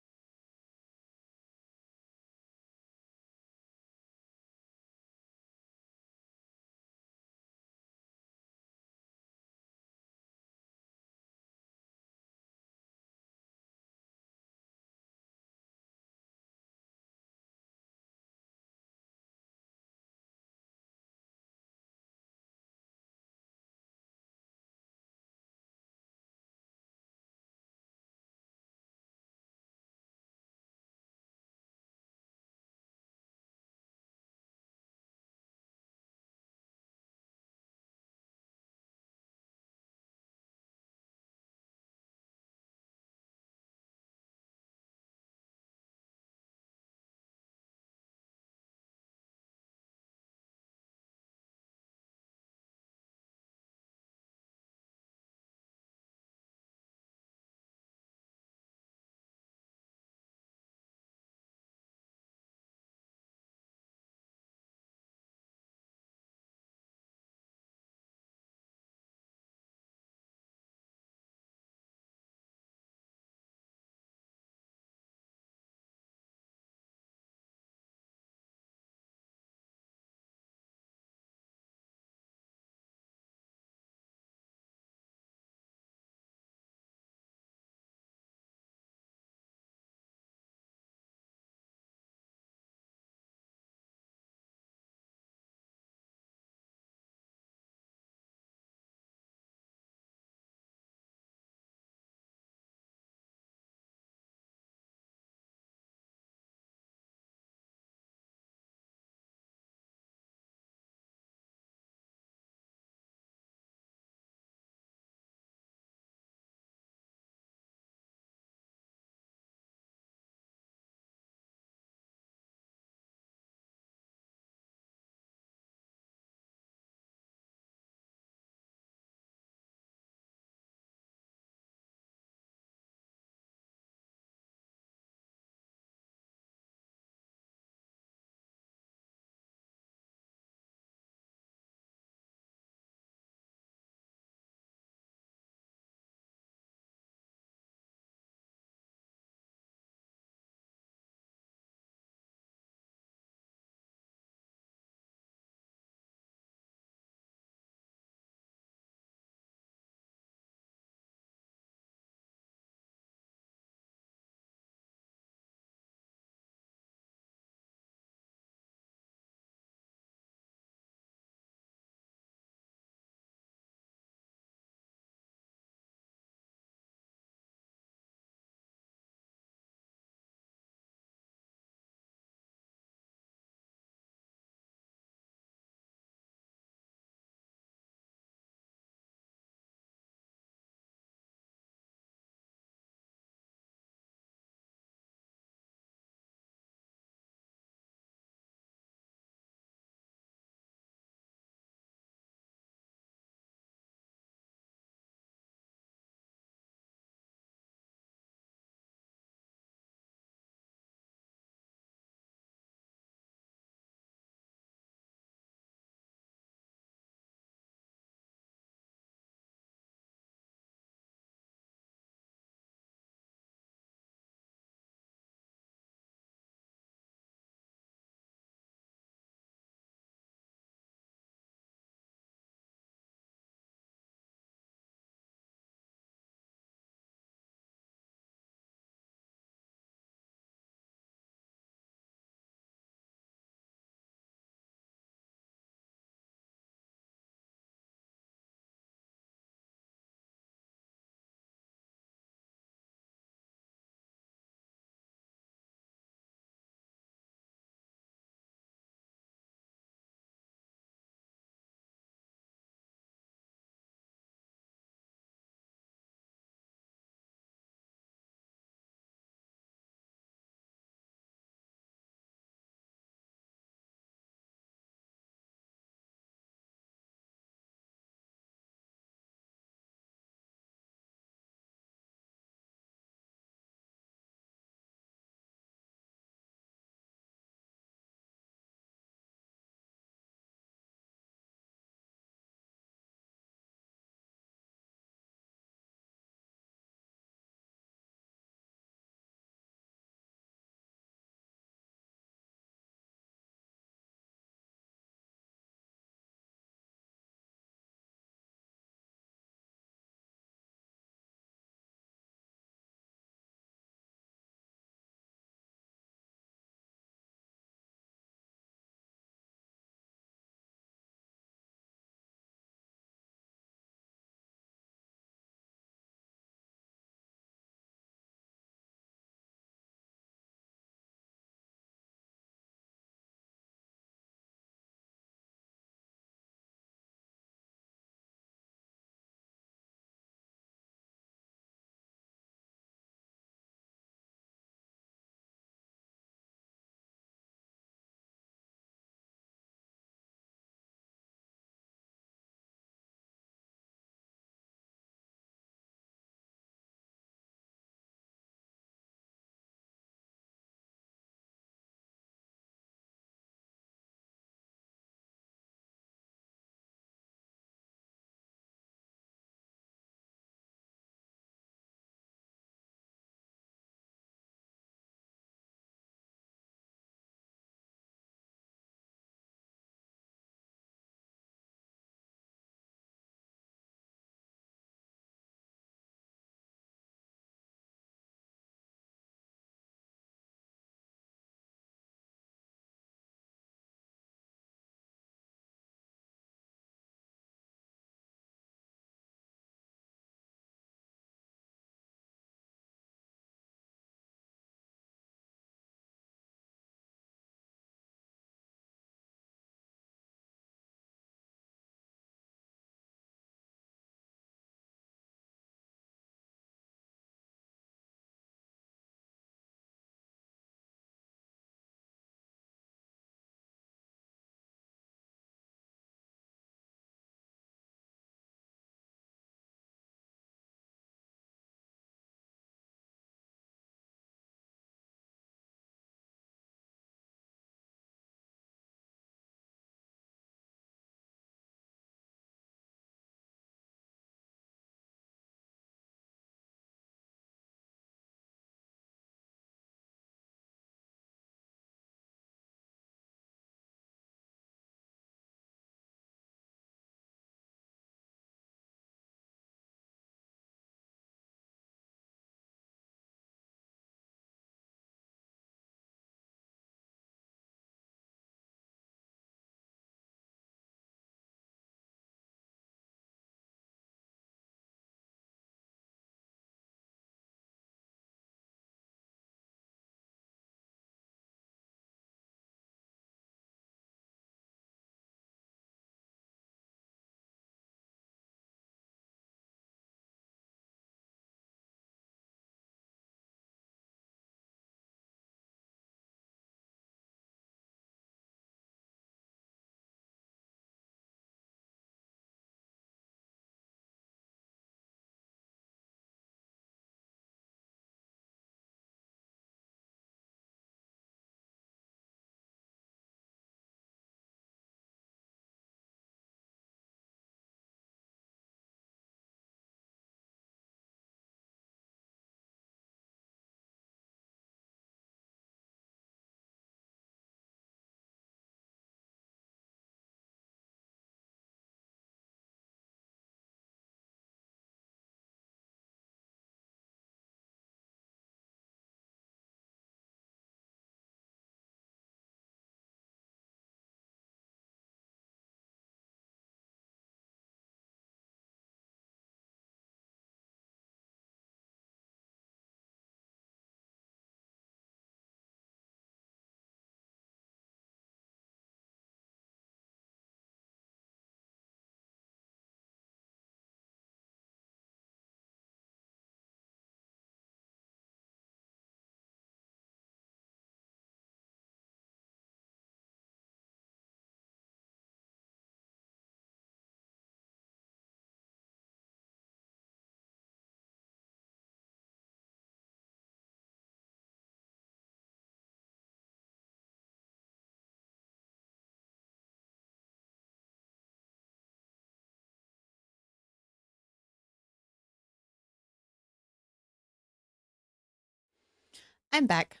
I'm back.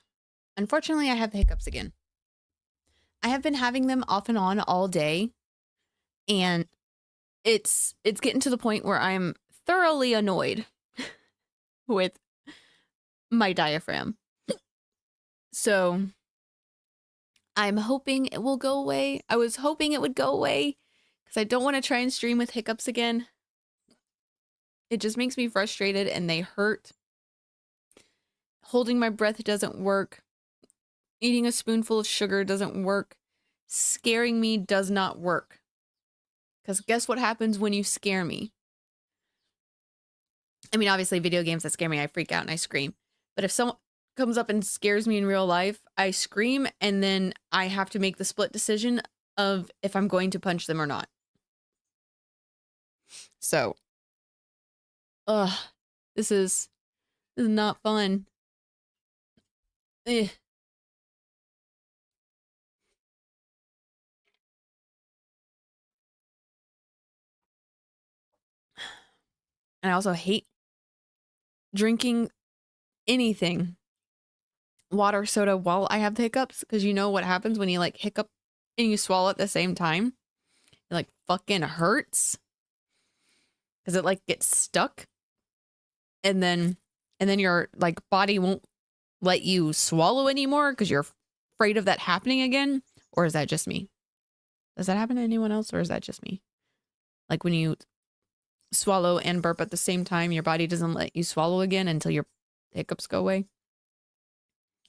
Unfortunately, I have the hiccups again. I have been having them off and on all day, and it's getting to the point where I'm thoroughly annoyed with my diaphragm. So I'm hoping it will go away. I was hoping it would go away because I don't want to try and stream with hiccups again. It just makes me frustrated and they hurt. Holding my breath doesn't work. Eating a spoonful of sugar doesn't work. Scaring me does not work. Because guess what happens when you scare me? I mean, obviously, video games that scare me, I freak out and I scream. But if someone comes up and scares me in real life, I scream and then I have to make the split decision of if I'm going to punch them or not. So, this is not fun. Eh. And I also hate drinking anything, water, soda, while I have the hiccups, because you know what happens when you like hiccup and you swallow at the same time? It like fucking hurts because it like gets stuck, and then your like body won't let you swallow anymore because you're afraid of that happening again. Or is that just me? Does that happen to anyone else, or is that just me? Like when you swallow and burp at the same time, your body doesn't let you swallow again until your hiccups go away,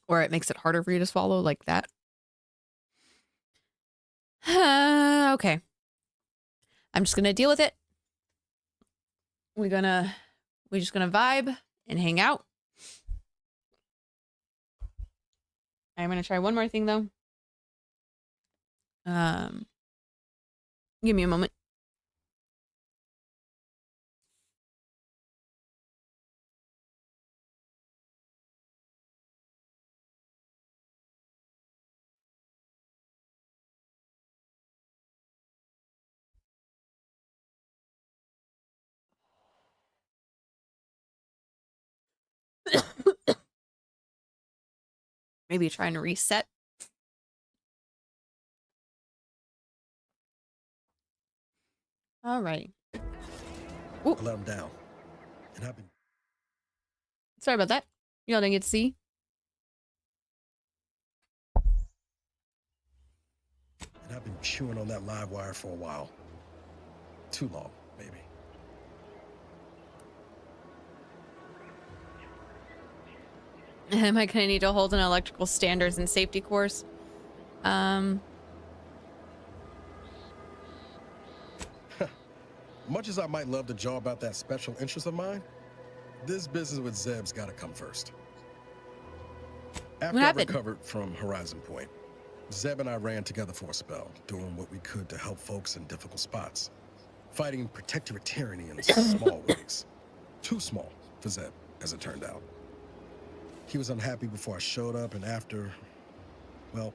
or it makes it harder for you to swallow, like that. Okay, I'm just gonna deal with it. We're just gonna vibe and hang out. I'm gonna try one more thing though. Give me a moment. Maybe trying to reset. All right. I let him down. And I've been... Sorry about that. Y'all didn't get to see. And I've been chewing on that live wire for a while. Too long, maybe. Am I gonna need to hold an electrical standards and safety course? Much as I might love to jaw about that special interest of mine, this business with Zeb's gotta come first. After I recovered from Horizon Point, Zeb and I ran together for a spell, doing what we could to help folks in difficult spots. Fighting protectorate tyranny in small ways. Too small for Zeb, as it turned out. He was unhappy before I showed up, and after, well,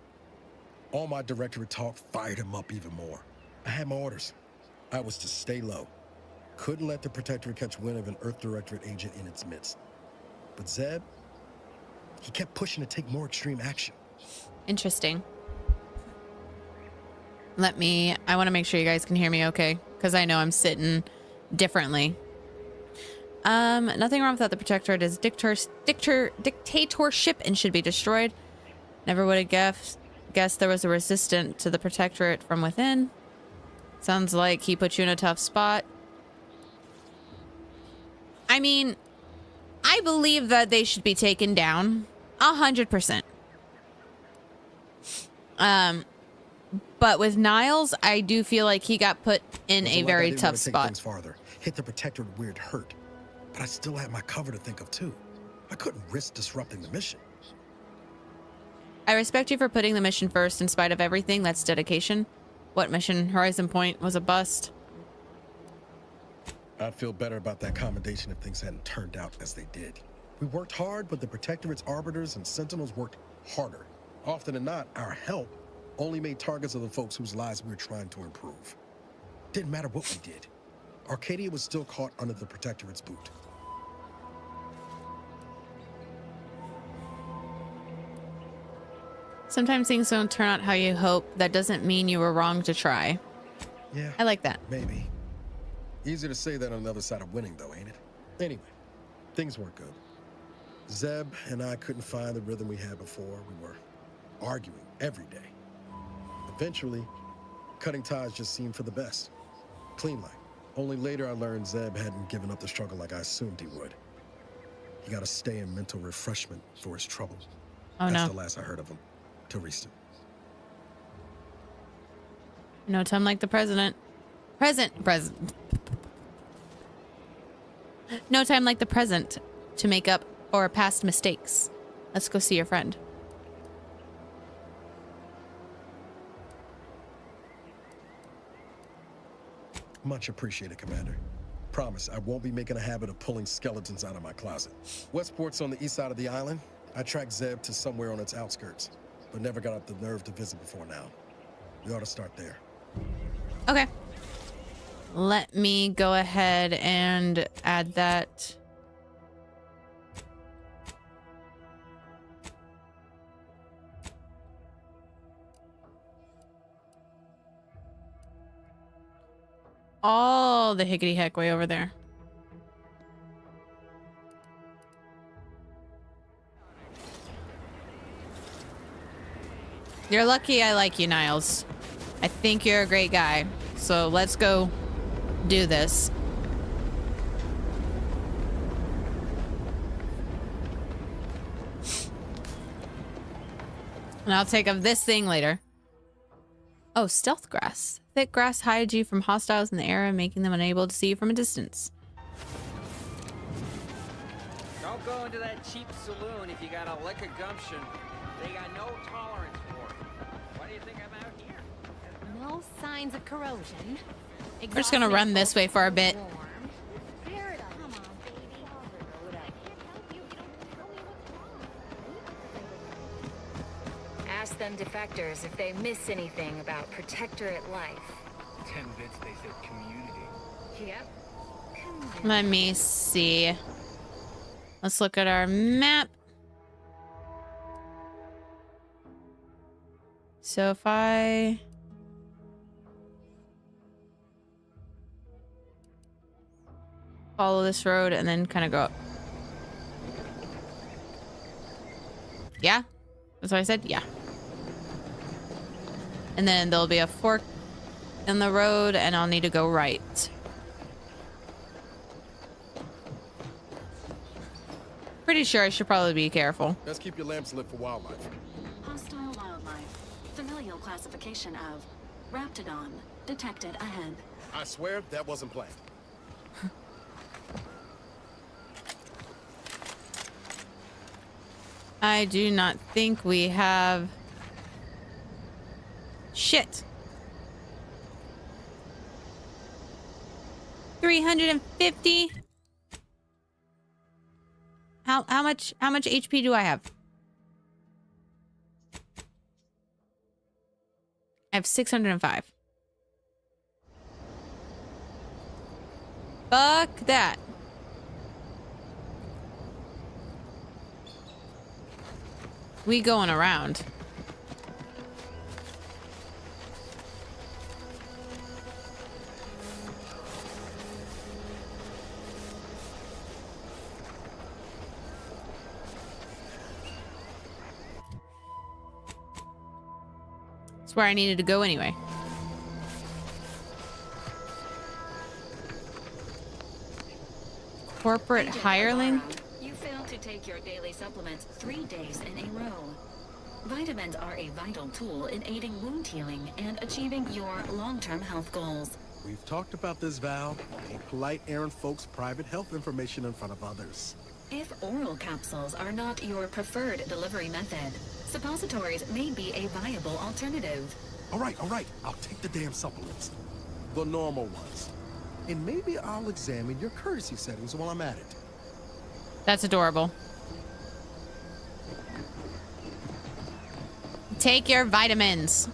all my directorate talk fired him up even more. I had my orders. I was to stay low. Couldn't let the Protectorate catch wind of an Earth Directorate agent in its midst. But Zeb, he kept pushing to take more extreme action. Interesting. I want to make sure you guys can hear me okay, because I know I'm sitting differently. Nothing wrong with that. The Protectorate is dictatorship and should be destroyed. Never would have guessed there was a resistance to the Protectorate from within. Sounds like he put you in a tough spot. I mean, I believe that they should be taken down 100%. But with Niles, I do feel like he got put in a very tough spot. Farther. Hit the Protectorate weird hurt, but I still had my cover to think of too. I couldn't risk disrupting the mission. I respect you for putting the mission first in spite of everything. That's dedication. What mission? Horizon Point was a bust. I'd feel better about that commendation if things hadn't turned out as they did. We worked hard, but the Protectorate's arbiters and sentinels worked harder. Often than not, our help only made targets of the folks whose lives we were trying to improve. Didn't matter what we did. Arcadia was still caught under the Protectorate's boot. Sometimes things don't turn out how you hope. That doesn't mean you were wrong to try. Yeah. I like that. Maybe. Easier to say that on the other side of winning, though, ain't it? Anyway, things weren't good. Zeb and I couldn't find the rhythm we had before. We were arguing every day. Eventually, cutting ties just seemed for the best. Clean like. Only later I learned Zeb hadn't given up the struggle like I assumed he would. He got to stay in mental refreshment for his trouble. Oh, That's no. the last I heard of him. Till recent. No time like the president. Present. No time like the present to make up for past mistakes. Let's go see your friend. Much appreciated, Commander. Promise, I won't be making a habit of pulling skeletons out of my closet. Westport's on the east side of the island. I tracked Zeb to somewhere on its outskirts, but never got up the nerve to visit before now. We ought to start there. Okay. Let me go ahead and add that. All the hickety heck way over there. You're lucky I like you, Niles. I think you're a great guy. So let's go do this. And I'll take of this thing later. Oh, stealth grass. Thick grass hides you from hostiles in the area, making them unable to see you from a distance. Don't go into that cheap saloon if you got a lick of gumption. They got no tolerance for it. Why do you think I'm out here? No signs of corrosion. We're just gonna run this way for a bit. Ask them defectors if they miss anything about Protectorate life. 10 bits, they said community. Yep. Let me see. Let's look at our map. So if I... follow this road and then kind of go up. Yeah? That's what I said? Yeah. And then there'll be a fork in the road and I'll need to go right. Pretty sure I should probably be careful. Let's keep your lamps lit for wildlife. Hostile wildlife. Familial classification of Raptidon. Detected ahead. I swear that wasn't planned. I do not think we have... Shit. 350. How much HP do I have? I have 605. Fuck that. We going around. It's where I needed to go anyway. Corporate hireling? You failed to take your daily supplements 3 days in a row. Vitamins are a vital tool in aiding wound healing and achieving your long-term health goals. We've talked about this, Val. Ain't polite airing folks' private health information in front of others. If oral capsules are not your preferred delivery method, suppositories may be a viable alternative. All right. I'll take the damn supplements. The normal ones. And maybe I'll examine your courtesy settings while I'm at it. That's adorable. Take your vitamins.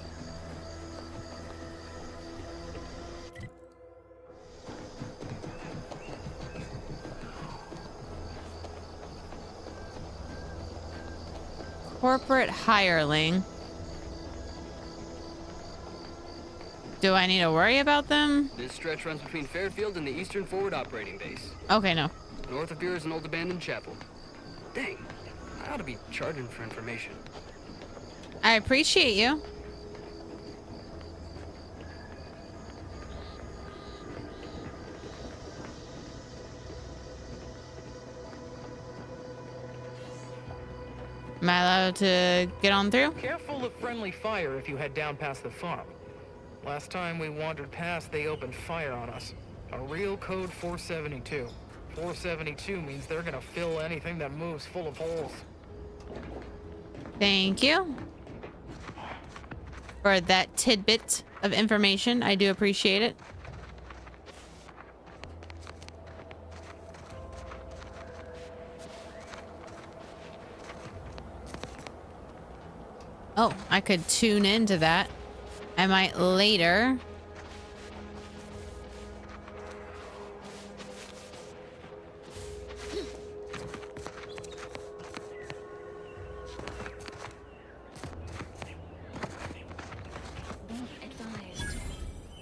Corporate hireling. Do I need to worry about them? This stretch runs between Fairfield and the Eastern Forward Operating Base. Okay, no. North of here is an old abandoned chapel. Dang, I ought to be charging for information. I appreciate you. Am I allowed to get on through? Careful of friendly fire if you head down past the farm. Last time we wandered past, they opened fire on us. A real code 472. 472 means they're gonna fill anything that moves full of holes. Thank you for that tidbit of information. I do appreciate it. Oh, I could tune into that. I might later.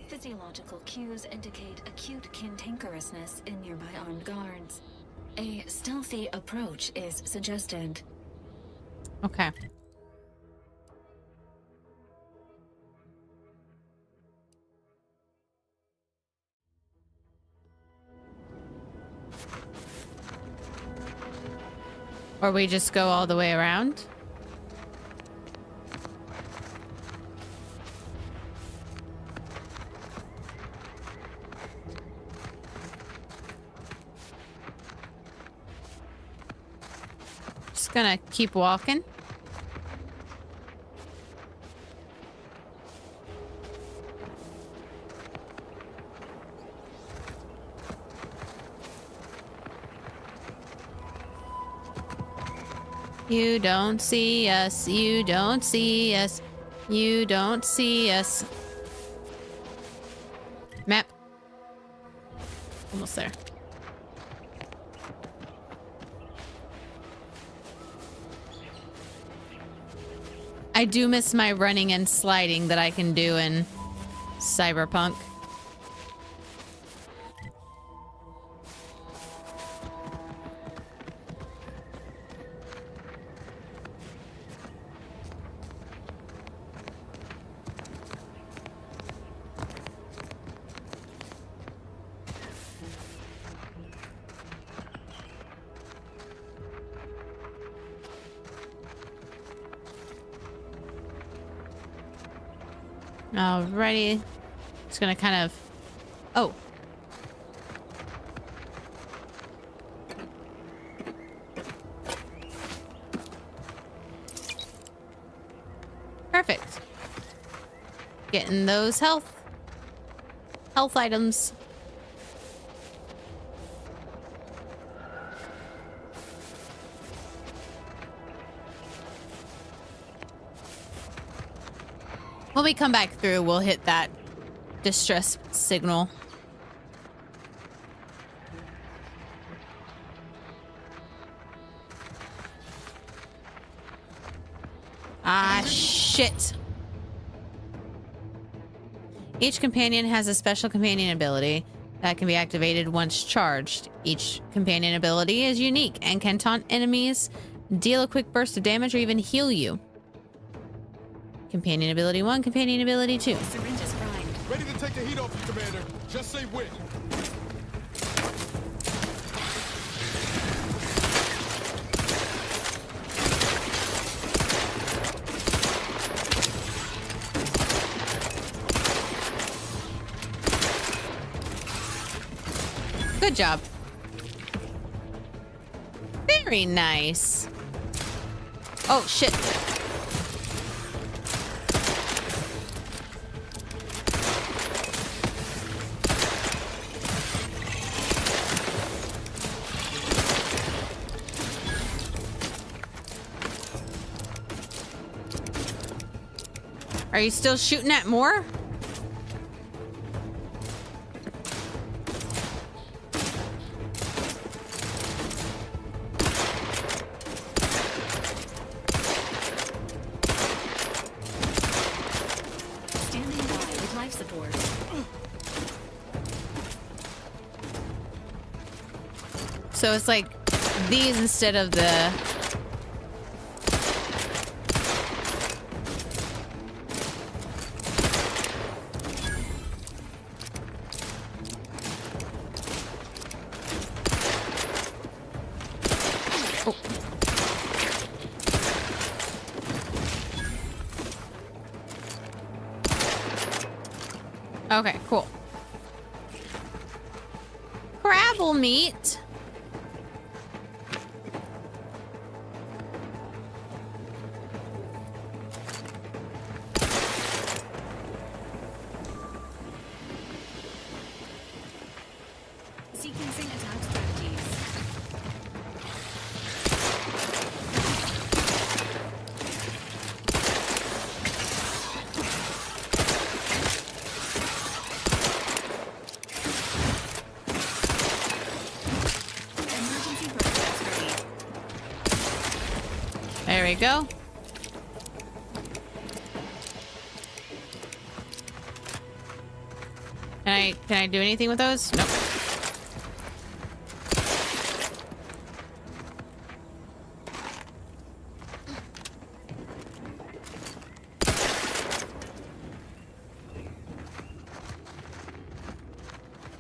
Physiological cues indicate acute cantankerousness in nearby armed guards. A stealthy approach is suggested. Okay. Or we just go all the way around? Just gonna keep walking. You don't see us, you don't see us, you don't see us. Map. Almost there. I do miss my running and sliding that I can do in Cyberpunk. Alrighty. Just gonna kind of... Oh. Perfect. Getting those health items. When we come back through, we'll hit that distress signal. Ah, shit. Each companion has a special companion ability that can be activated once charged. Each companion ability is unique and can taunt enemies, deal a quick burst of damage, or even heal you. Companion ability 1, companion ability 2. Syringe is primed. Ready to take the heat off you, Commander. Just say when. Good job. Very nice. Oh, shit. Are you still shooting at more? Standing by with life support. So it's like these instead of the... Okay, cool. Crabble meat. Sequencing attack strategies. Emergency broadcast ready. There we go. Can I do anything with those? Nope.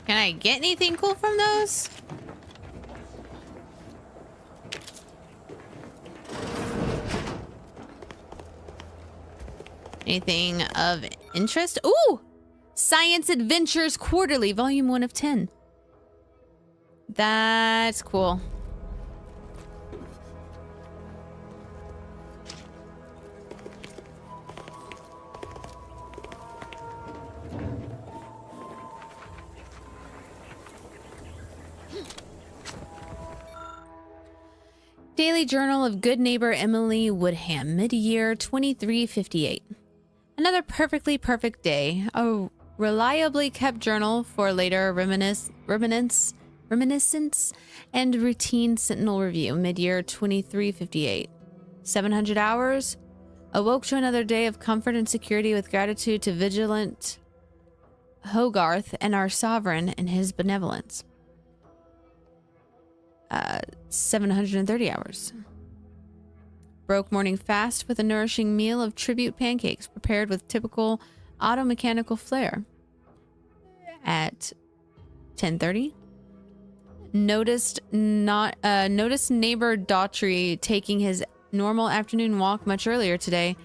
Can I get anything cool from those? Anything of interest? Ooh! Science Adventures Quarterly, Volume 1 of 10. That's cool. Daily Journal of Good Neighbor Emily Woodham, mid-year 2358. Another perfectly perfect day. A reliably kept journal for later reminiscence and routine sentinel review, mid-year 2358. 700 hours. Awoke to another day of comfort and security with gratitude to vigilant Hogarth and our sovereign and his benevolence. 730 hours. Broke morning fast with a nourishing meal of tribute pancakes prepared with typical auto-mechanical flair. At 10:30. Noticed neighbor Daughtry taking his normal afternoon walk much earlier today.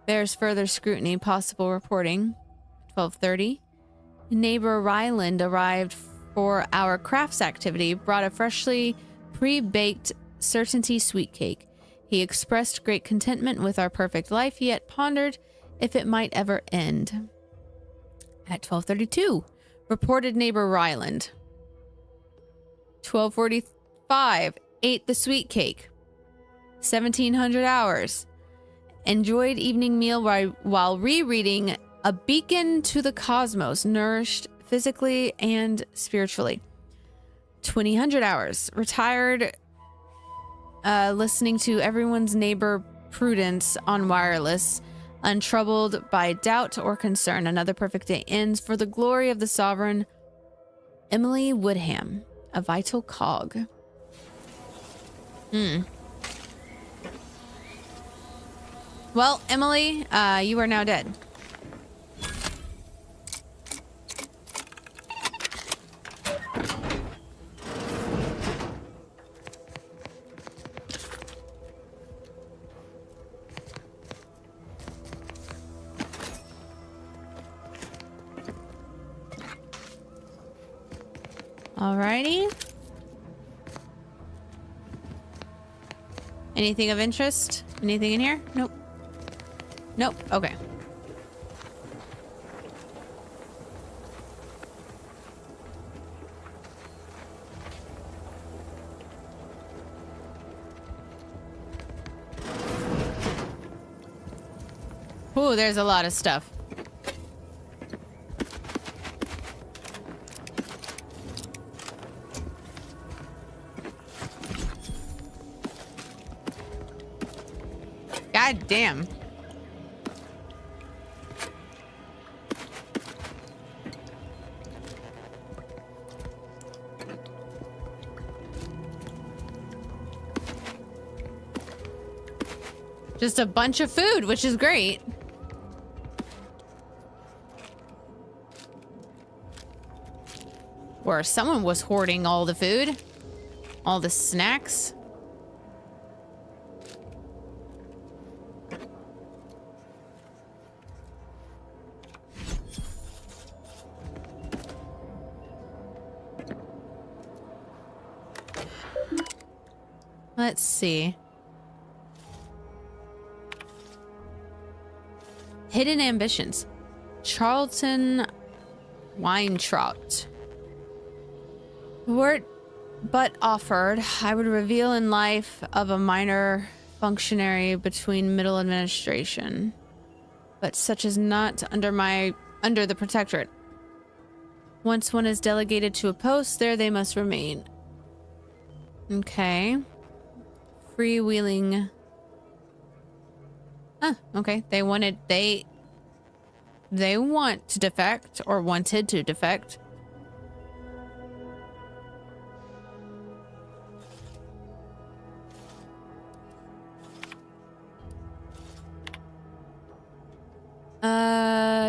Bears further scrutiny, possible reporting. 12:30. Neighbor Ryland arrived for our crafts activity, brought a freshly pre-baked certainty sweet cake. He expressed great contentment with our perfect life, yet pondered if it might ever end. At 12:32, reported neighbor Ryland. 12:45, ate the sweet cake. 1700 hours. Enjoyed evening meal while rereading A Beacon to the Cosmos, nourished physically and spiritually. 2000 hours. Retired listening to everyone's neighbor Prudence on wireless, untroubled by doubt or concern. Another perfect day ends for the glory of the sovereign. Emily Woodham, a vital cog. Well, Emily, you are now dead. Alrighty. Anything of interest? Anything in here? Nope. Nope. Okay. Ooh, there's a lot of stuff. God damn. Just a bunch of food, which is great. Or someone was hoarding all the food. All the snacks. Let's see. Hidden ambitions. Charlton Weintraut. Were it but offered, I would reveal in life of a minor functionary between middle administration, but such is not under the protectorate. Once one is delegated to a post, there they must remain. Okay. Freewheeling. Ah, okay. They want to defect, or wanted to defect.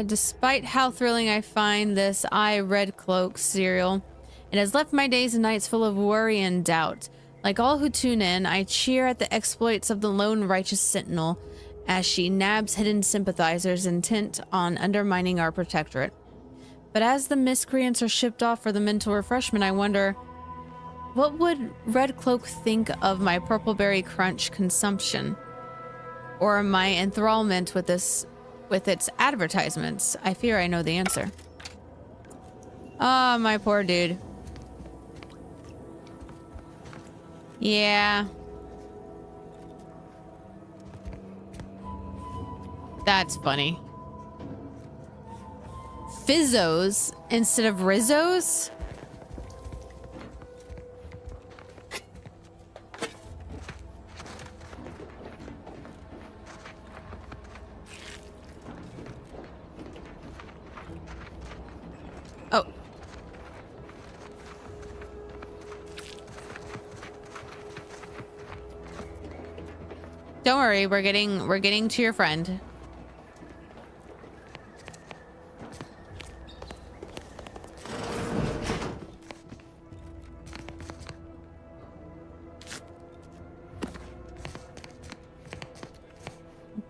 Despite how thrilling I find this Red Cloak serial, it has left my days and nights full of worry and doubt. Like all who tune in, I cheer at the exploits of the lone righteous sentinel as she nabs hidden sympathizers intent on undermining our protectorate. But as the miscreants are shipped off for the mental refreshment, I wonder, what would Red Cloak think of my Purpleberry Crunch consumption? Or my enthrallment with its advertisements? I fear I know the answer. Oh, my poor dude. Yeah. That's funny. Fizzos instead of Rizzos? Oh. Don't worry, we're getting to your friend.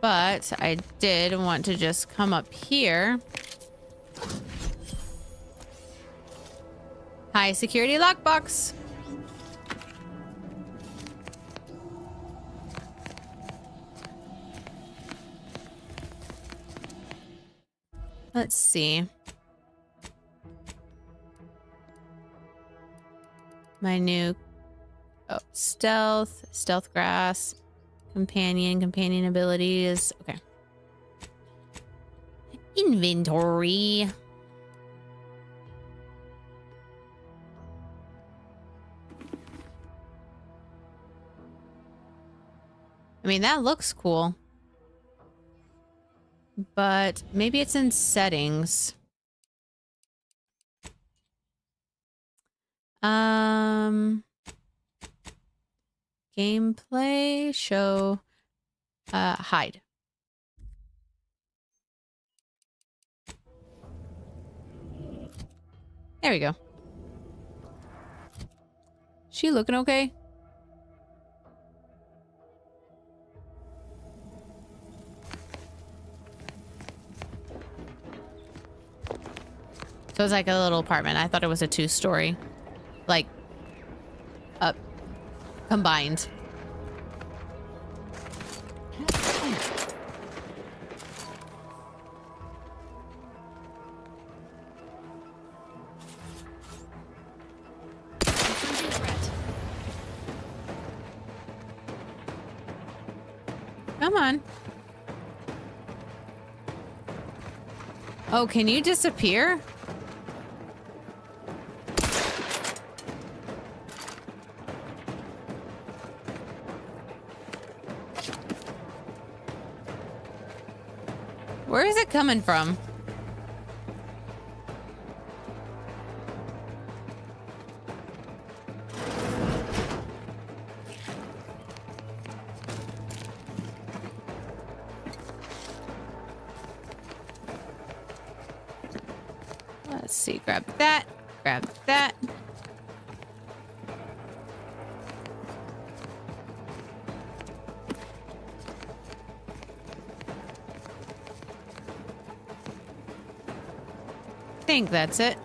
But I did want to just come up here. High security lockbox. Let's see. My new stealth grass, companion abilities. Okay. Inventory. I mean, that looks cool. But maybe it's in settings. Gameplay, show, hide. There we go. She looking okay? So it's like a little apartment. I thought it was a 2-story. Like, combined. Come on. Oh, can you disappear? Where is it coming from? Let's see, grab that, grab that. I think that's it.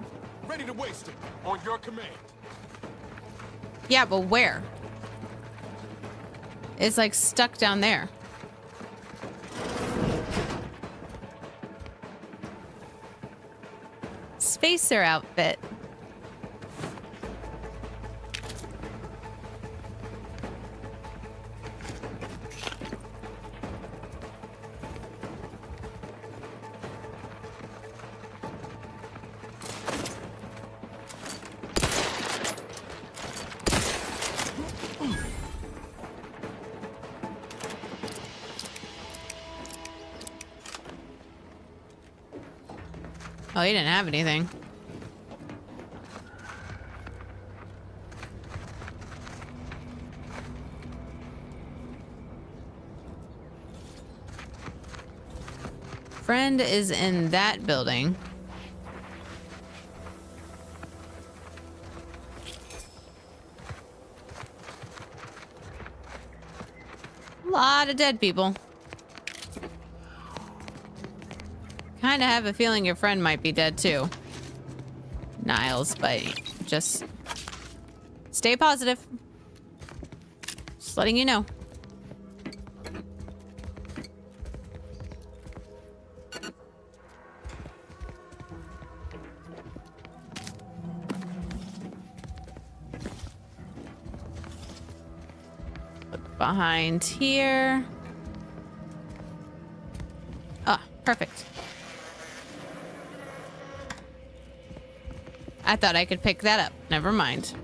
Ready to waste it. On your command. Yeah, but where? It's like stuck down there. Spacer outfit. Oh, he didn't have anything. Friend is in that building. A lot of dead people. Kind of have a feeling your friend might be dead too, Niles, but just stay positive. Just letting you know. Look behind here. Ah, perfect. I thought I could pick that up. Never mind.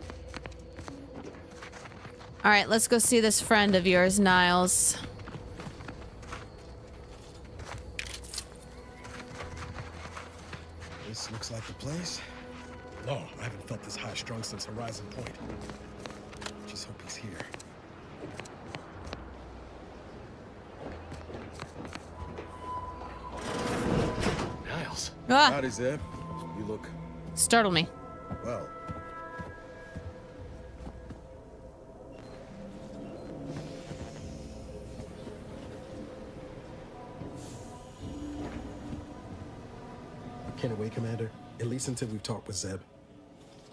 All right, let's go see this friend of yours, Niles. This looks like the place. No, I haven't felt this high-strung since Horizon Point. Just hope he's here. Niles. Ah. Howdy, Zeb. You look... Startle me. well. Can't wait, Commander. At least until we've talked with Zeb.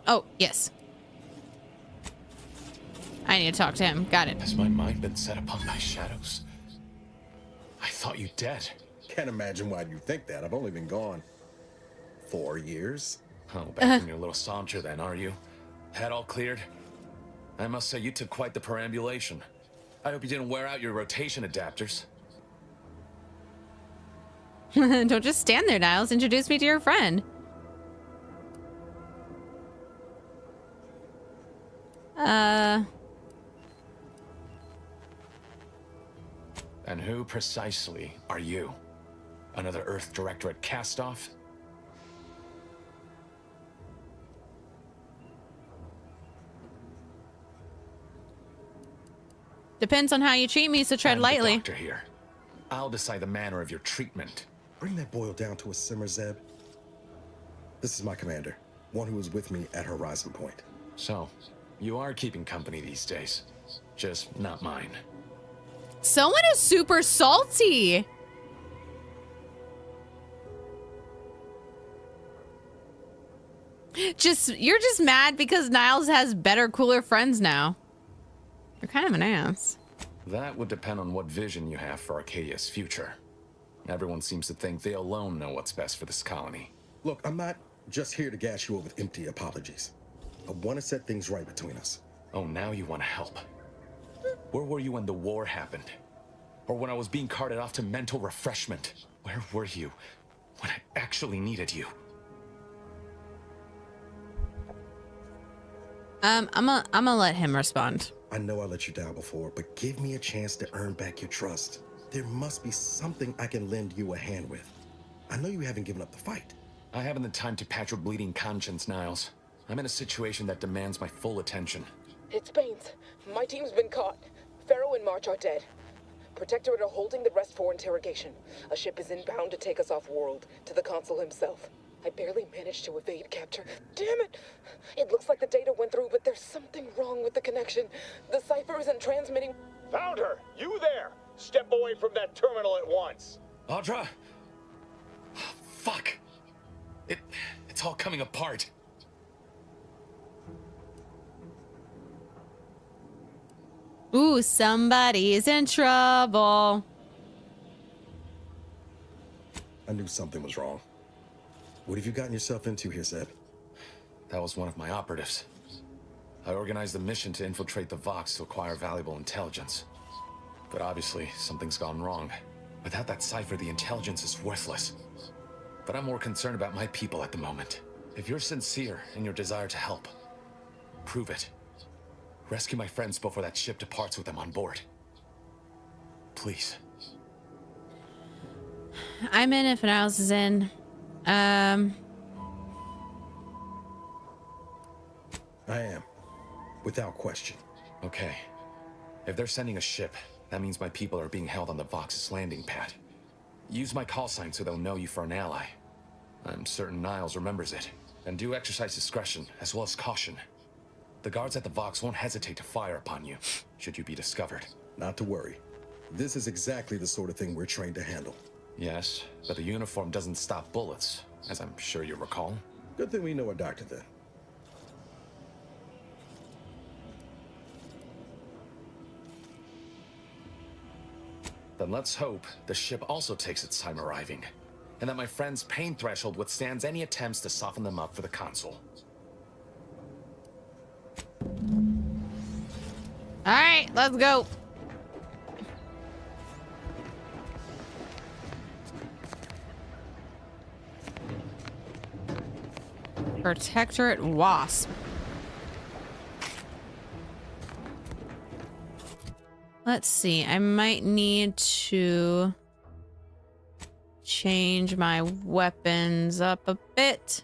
Oh, yes. I need to talk to him. Got it. Has my mind been set upon by shadows? I thought you dead. Can't imagine why you think that. I've only been gone 4 years. Oh, back from your little saunter then, are you? Head all cleared? I must say, you took quite the perambulation. I hope you didn't wear out your rotation adapters. Don't just stand there, Niles. Introduce me to your friend. And who precisely are you? Another Earth Directorate cast-off? Depends on how you treat me, so tread I'm lightly. The doctor here. I'll decide the manner of your treatment. Bring that boil down to a simmer, Zeb. This is my commander, one who was with me at Horizon Point. So, you are keeping company these days. Just not mine. Someone is super salty. You're just mad because Niles has better, cooler friends now. You're kind of an ass. That would depend on what vision you have for Arcadia's future. Everyone seems to think they alone know what's best for this colony. Look, I'm not just here to gas you up with empty apologies. I want to set things right between us. Oh, now you want to help. Where were you when the war happened? Or when I was being carted off to mental refreshment? Where were you when I actually needed you? I'm gonna let him respond. I know I let you down before, but give me a chance to earn back your trust. There must be something I can lend you a hand with. I know you haven't given up the fight. I haven't the time to patch your bleeding conscience, Niles. I'm in a situation that demands my full attention. It's Baines. My team's been caught. Pharaoh and March are dead. Protectorate are holding the rest for interrogation. A ship is inbound to take us off-world, to the consul himself. I barely managed to evade capture. Damn it! It looks like the data went through, but there's something wrong with the connection. The cipher isn't transmitting. Found her! You there! Step away from that terminal at once! Audra? Fuck! It's all coming apart. Ooh, somebody's in trouble. I knew something was wrong. What have you gotten yourself into here, Zeb? That was one of my operatives. I organized a mission to infiltrate the Vox to acquire valuable intelligence. But obviously, something's gone wrong. Without that cipher, the intelligence is worthless. But I'm more concerned about my people at the moment. If you're sincere in your desire to help, prove it. Rescue my friends before that ship departs with them on board. Please. I'm in if anyone else is in. I am. Without question. Okay. If they're sending a ship, that means my people are being held on the Vox's landing pad. Use my call sign so they'll know you for an ally. I'm certain Niles remembers it. And do exercise discretion, as well as caution. The guards at the Vox won't hesitate to fire upon you, should you be discovered. Not to worry. This is exactly the sort of thing we're trained to handle. Yes, but the uniform doesn't stop bullets, as I'm sure you recall. Good thing we know a doctor then. Then let's hope the ship also takes its time arriving, and that my friend's pain threshold withstands any attempts to soften them up for the console. All right, let's go. Protectorate Wasp. Let's see. I might need to change my weapons up a bit.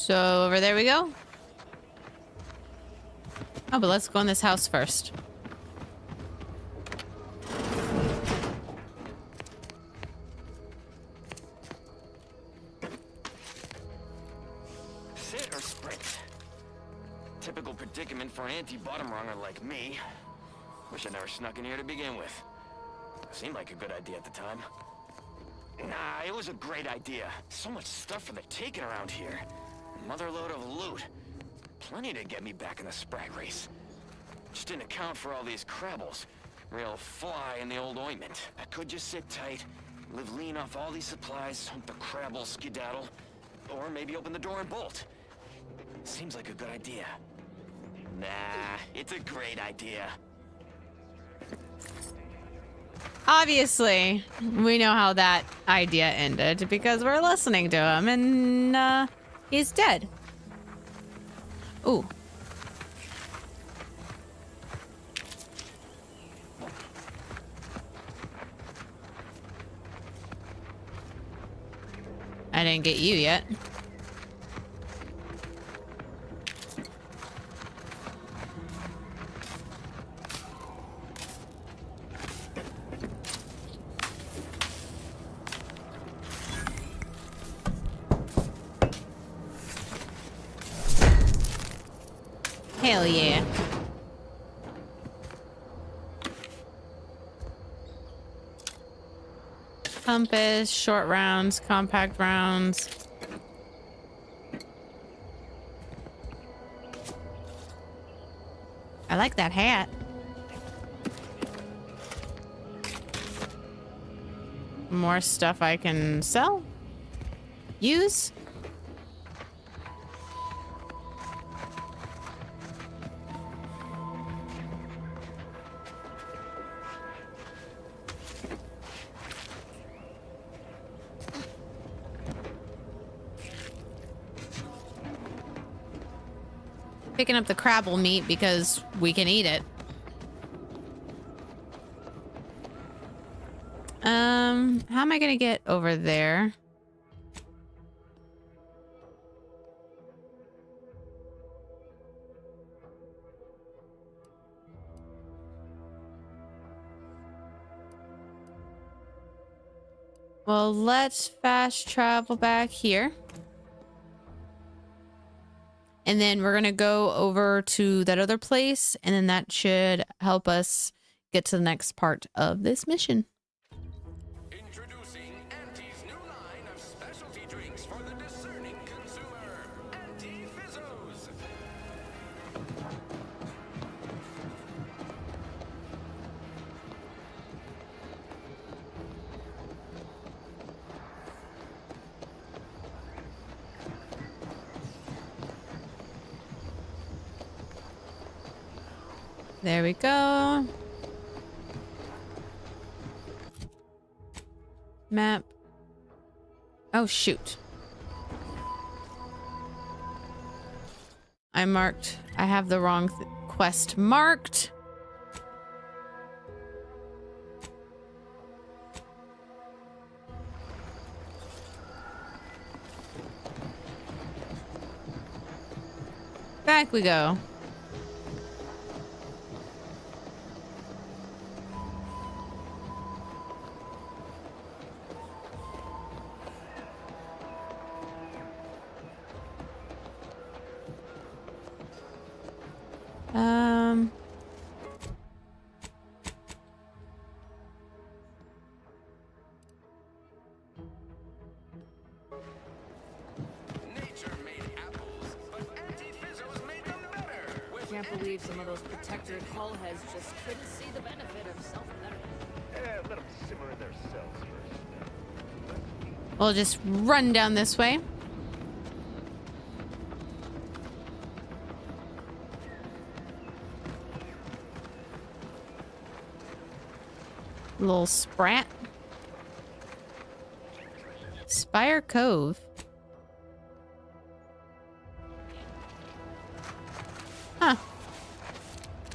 So over there we go. Oh, but let's go in this house first. Sit or sprint? Typical predicament for an anti-bottom runner like me. Wish I never snuck in here to begin with. Seemed like a good idea at the time. Nah, it was a great idea. So much stuff for the taking around here. Motherload of loot. Plenty to get me back in the sprag race. Just didn't account for all these crabbles. Real fly in the old ointment. I could just sit tight, live lean off all these supplies, hope the crabbles skedaddle. Or maybe open the door and bolt. Seems like a good idea. Nah, it's a great idea. Obviously, we know how that idea ended because we're listening to him and he's dead. Ooh. I didn't get you yet. Hell yeah. Compass, short rounds, compact rounds. I like that hat. More stuff I can sell? Use? Picking up the crabble meat because we can eat it. How am I gonna get over there? Well, let's fast travel back here. And then we're going to go over to that other place, and then that should help us get to the next part of this mission. Introducing Auntie's new line of specialty drinks for the discerning consumer. Auntie Fizzos. There we go. Map. Oh, shoot. I have the wrong quest marked. Back we go. Can't believe some of those protectorate hull heads just couldn't see the benefit of self-betterment. Let them simmer in their cells first. We'll just run down this way. Little sprat. Spire Cove. Huh.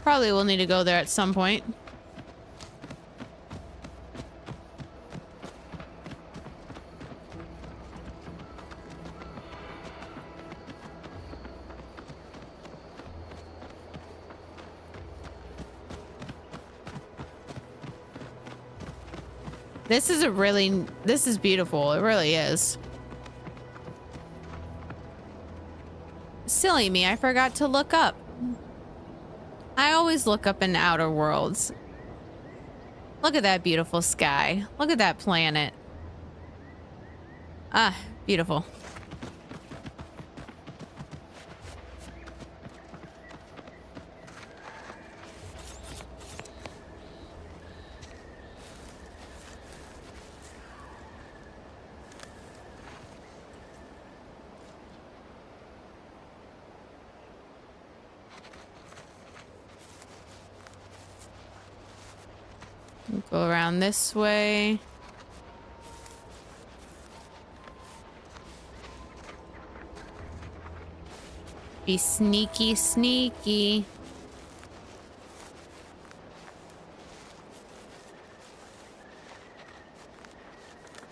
Probably will need to go there at some point. This is beautiful. It really is. Silly me, I forgot to look up. I always look up in Outer Worlds. Look at that beautiful sky. Look at that planet. Ah, beautiful. Go around this way. Be sneaky, sneaky.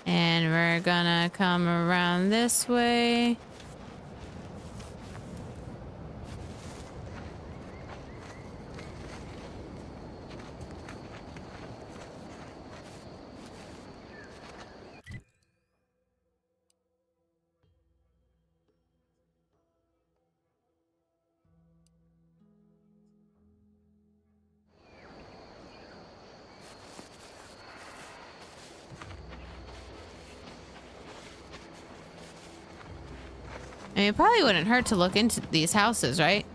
And we're gonna come around this way. I mean, it probably wouldn't hurt to look into these houses, right?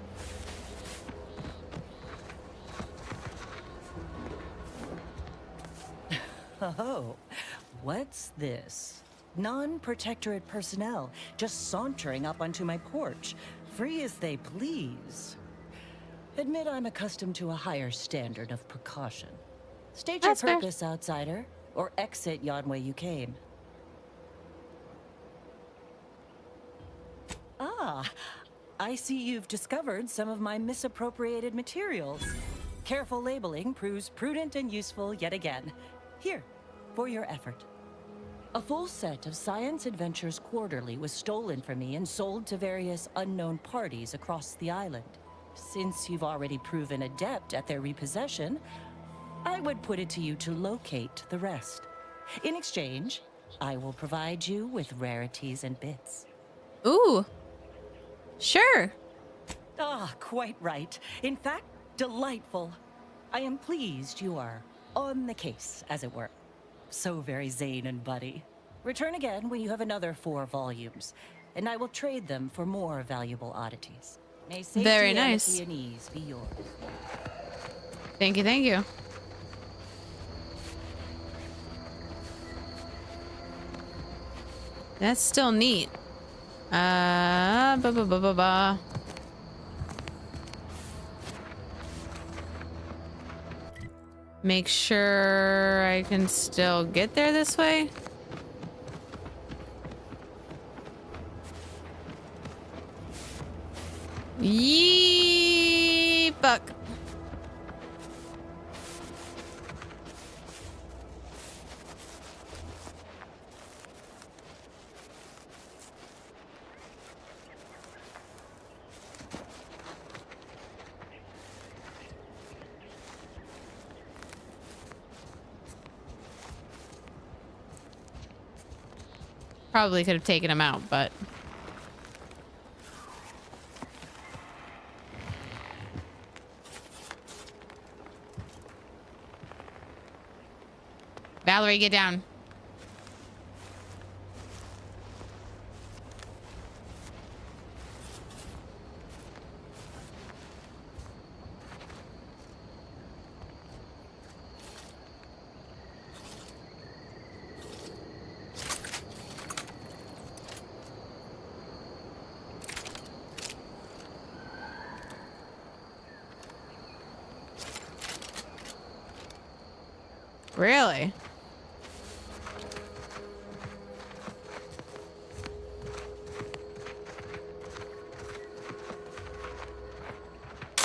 Oh, what's this? Non-protectorate personnel just sauntering up onto my porch, free as they please. Admit I'm accustomed to a higher standard of precaution. State your purpose, outsider, or exit yon way you came. Ah, I see you've discovered some of my misappropriated materials. Careful labeling proves prudent and useful yet again. Here, for your effort. A full set of Science Adventures Quarterly was stolen from me and sold to various unknown parties across the island. Since you've already proven adept at their repossession, I would put it to you to locate the rest. In exchange, I will provide you with rarities and bits. Ooh. Sure. Ah, quite right. In fact, delightful. I am pleased you are on the case, as it were. So very Zane and Buddy. Return again when you have another 4 volumes, and I will trade them for more valuable oddities. May safety Very nice. and ease be yours. Thank you, thank you. That's still neat. Make sure I can still get there this way. Yee fuck. Probably could have taken him out, but Valerie, get down. Really?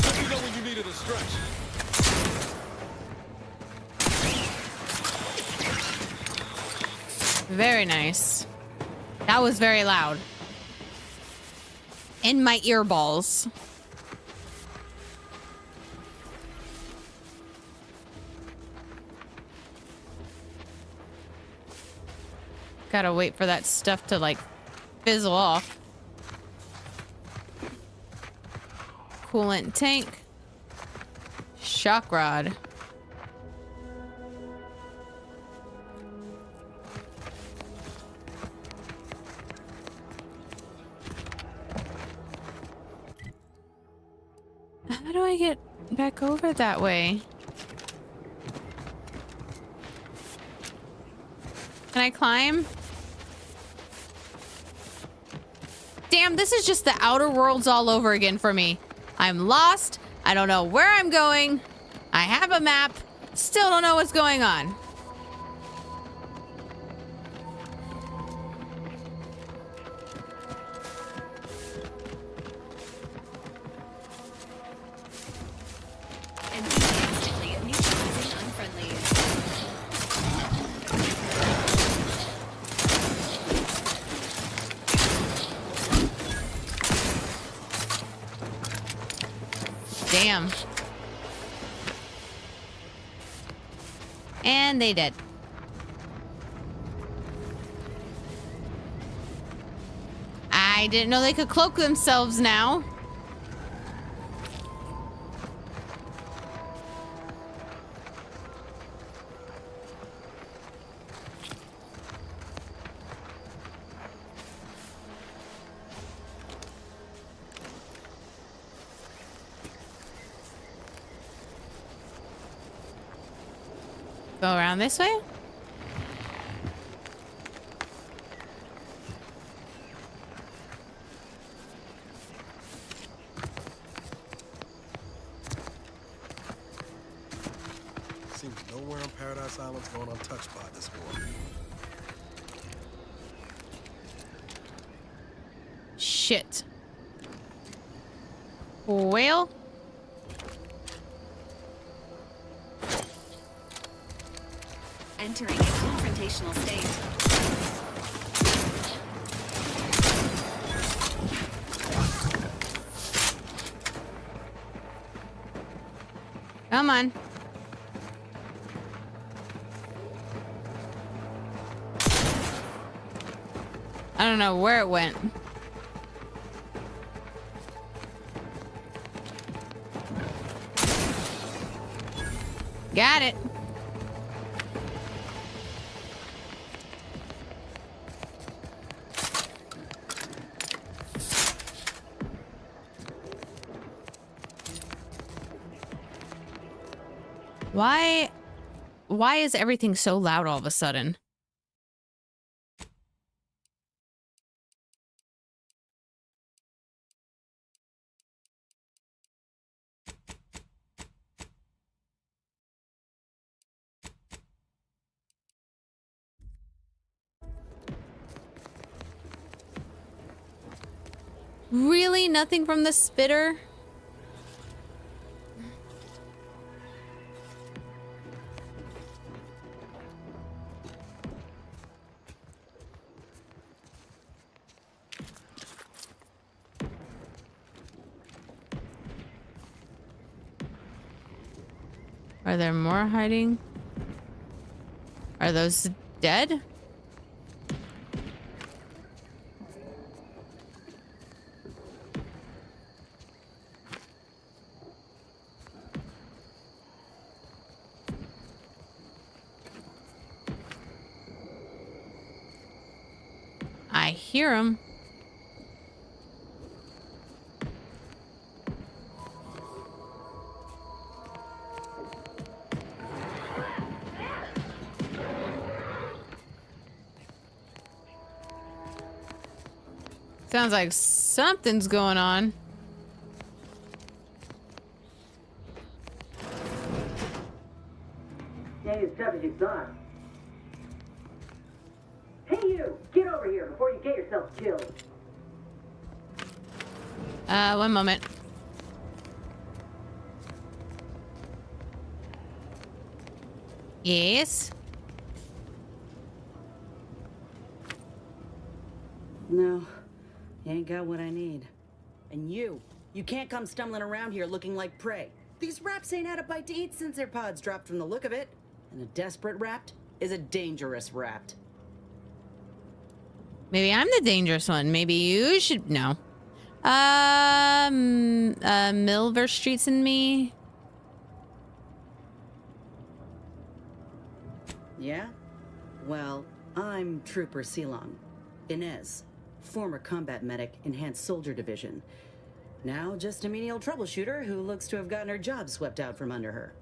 Let me know when you needed a stretch. Very nice. That was very loud. In my earballs. Gotta wait for that stuff to like fizzle off. Coolant tank. Shock rod. How do I get back over that way? Can I climb? Damn, this is just the Outer Worlds all over again for me. I'm lost. I don't know where I'm going. I have a map. Still don't know what's going on. Enthusiastically neutralizing unfriendlies. Damn. And they did. I didn't know they could cloak themselves now. Go around this way? Seems nowhere on Paradise Island's going untouched by this war. Shit. Well. Entering a confrontational state. Come on. I don't know where it went. Got it. Why is everything so loud all of a sudden? Really? Nothing from the spitter? Are there more hiding? Are those dead? I hear them. Sounds like something's going on. Ain't as tough as you thought. Hey you! Get over here before you get yourself killed. One moment. Yes? No. You ain't got what I need. And you can't come stumbling around here looking like prey. These raps ain't had a bite to eat since their pods dropped from the look of it. And a desperate rapt is a dangerous rapt. Maybe I'm the dangerous one. Maybe you should know. Milver Streets and me. Yeah? Well, I'm Trooper Silong. Inez. Former combat medic, Enhanced Soldier Division. Now just a menial troubleshooter who looks to have gotten her job swept out from under her.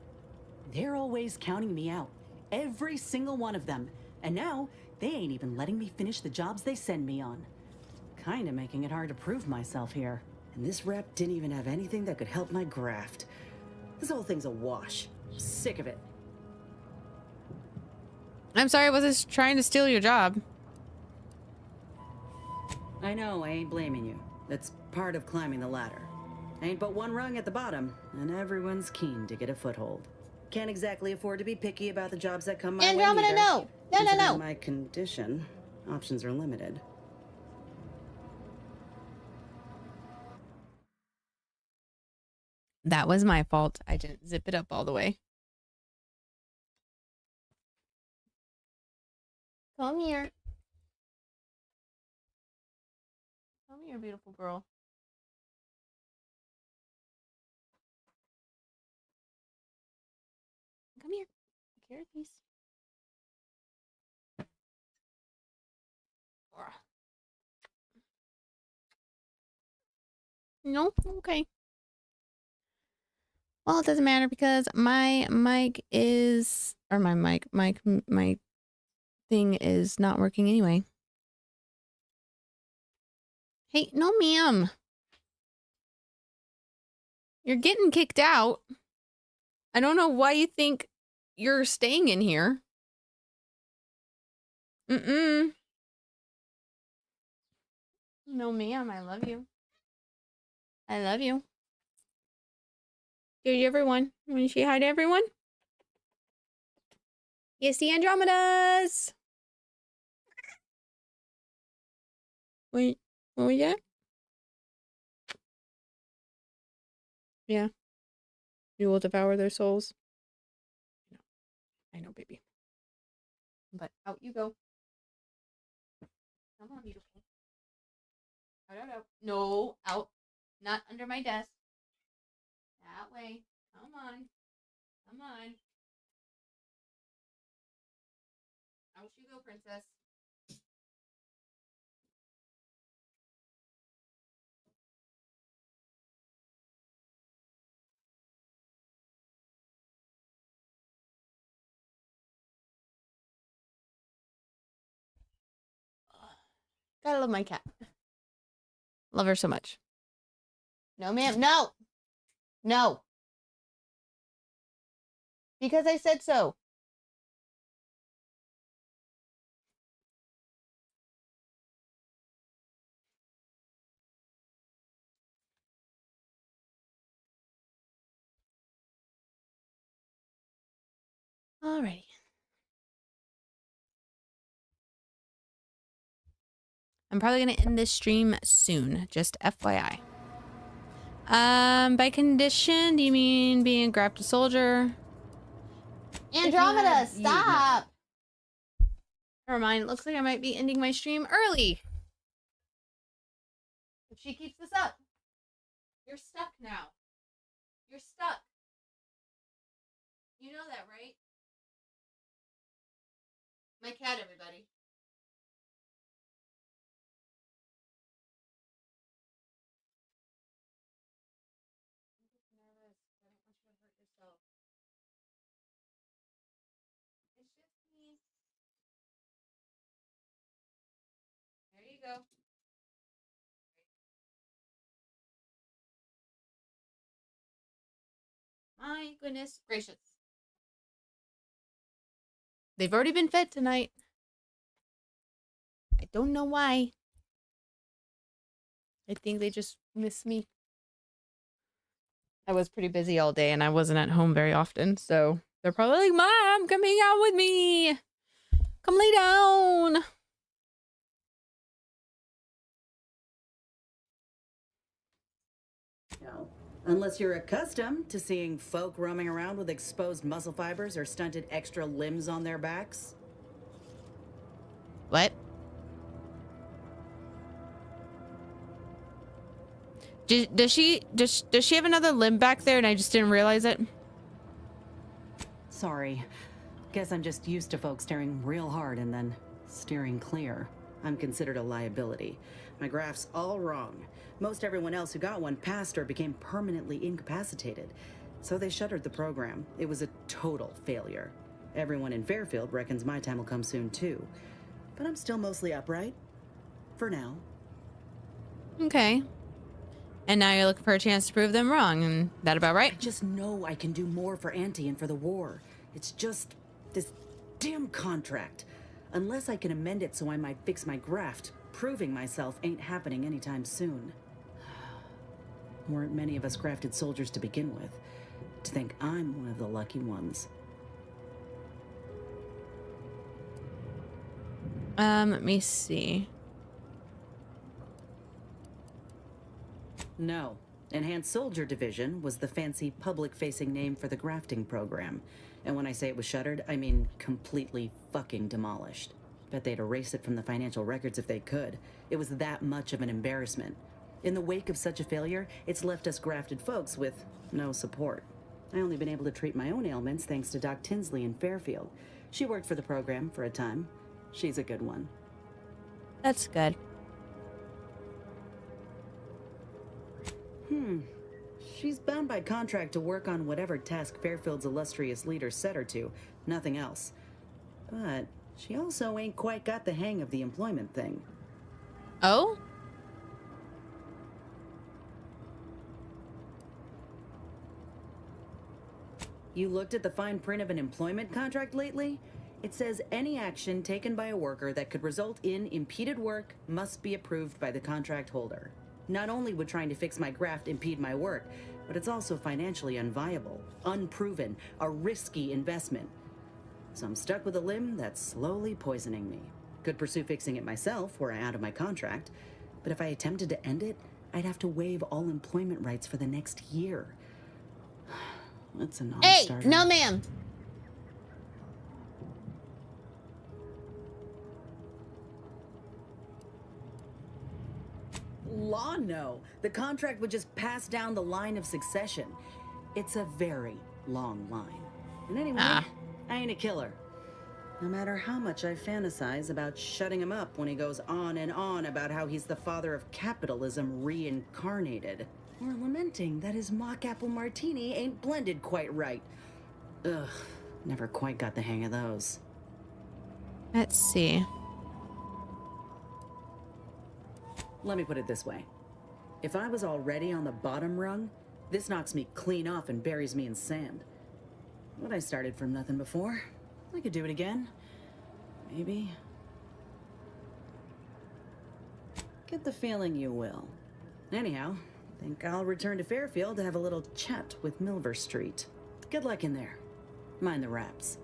They're always counting me out. Every single one of them. And now, they ain't even letting me finish the jobs they send me on. Kinda making it hard to prove myself here. And this rep didn't even have anything that could help my graft. This whole thing's a wash. I'm sick of it. I'm sorry, I wasn't trying to steal your job. I know, I ain't blaming you. That's part of climbing the ladder. Ain't but one rung at the bottom, and everyone's keen to get a foothold. Can't exactly afford to be picky about the jobs that come my way Andromeda, either. no! No, no, no! Considering my condition, options are limited. That was my fault. I didn't zip it up all the way. Come here. Come here, beautiful girl. Come here. Carrot piece. No? Okay. Well, it doesn't matter because my mic is, or my thing is not working anyway. Hey, no ma'am. You're getting kicked out. I don't know why you think you're staying in here. Mm-mm. No ma'am, I love you. I love you. Here's everyone. Want to say hi to everyone? Yes, the Andromedas. Wait, what was that? Yeah. You will devour their souls. I know, baby. But out you go. Come on, beautiful. Out. No, out. Not under my desk. That way. Come on. Come on. Out you go, princess. Gotta love my cat. Love her so much. No, ma'am. No. No. Because I said so. Alrighty. I'm probably gonna end this stream soon. Just FYI. By condition, do you mean being grabbed a soldier? Andromeda, stop! Never mind. It looks like I might be ending my stream early. If she keeps this up. You're stuck now. You're stuck. You know that, right? My cat, everybody. I'm just nervous. I don't want you to hurt yourself. It's just me. There you go. My goodness gracious. They've already been fed tonight. I don't know why. I think they just miss me. I was pretty busy all day and I wasn't at home very often, so they're probably like, Mom, come hang out with me. Come lay down. No. Unless you're accustomed to seeing folk roaming around with exposed muscle fibers or stunted extra limbs on their backs. What? Does she have another limb back there and I just didn't realize it? Sorry. Guess I'm just used to folks staring real hard and then steering clear. I'm considered a liability. My graph's all wrong. Most everyone else who got one passed or became permanently incapacitated. So they shuttered the program. It was a total failure. Everyone in Fairfield reckons my time will come soon too. But I'm still mostly upright. For now. Okay. And now you're looking for a chance to prove them wrong, and that about right? I just know I can do more for Auntie and for the war. It's just this damn contract. Unless I can amend it so I might fix my graft, proving myself ain't happening anytime soon. Weren't many of us grafted soldiers to begin with. To think I'm one of the lucky ones. Let me see. No. Enhanced Soldier Division was the fancy public-facing name for the grafting program. And when I say it was shuttered, I mean completely fucking demolished. Bet they'd erase it from the financial records if they could. It was that much of an embarrassment. In the wake of such a failure, it's left us grafted folks with no support. I only been able to treat my own ailments thanks to Doc Tinsley in Fairfield. She worked for the program for a time. She's a good one. That's good. She's bound by contract to work on whatever task Fairfield's illustrious leader set her to, nothing else. But she also ain't quite got the hang of the employment thing. Oh? You looked at the fine print of an employment contract lately? It says any action taken by a worker that could result in impeded work must be approved by the contract holder. Not only would trying to fix my graft impede my work, but it's also financially unviable, unproven, a risky investment. So I'm stuck with a limb that's slowly poisoning me. Could pursue fixing it myself were I out of my contract, but if I attempted to end it, I'd have to waive all employment rights for the next year. That's a non-starter. Hey, no ma'am. Law, no. The contract would just pass down the line of succession. It's a very long line. And anyway, I ain't a killer. No matter how much I fantasize about shutting him up when he goes on and on about how he's the father of capitalism reincarnated. Or lamenting that his mock apple martini ain't blended quite right. Ugh, never quite got the hang of those. Let's see. Let me put it this way. If I was already on the bottom rung, this knocks me clean off and buries me in sand. But I started from nothing before. I could do it again. Maybe. Get the feeling you will. Anyhow, think I'll return to Fairfield to have a little chat with Milver Street. Good luck in there. Mind the wraps.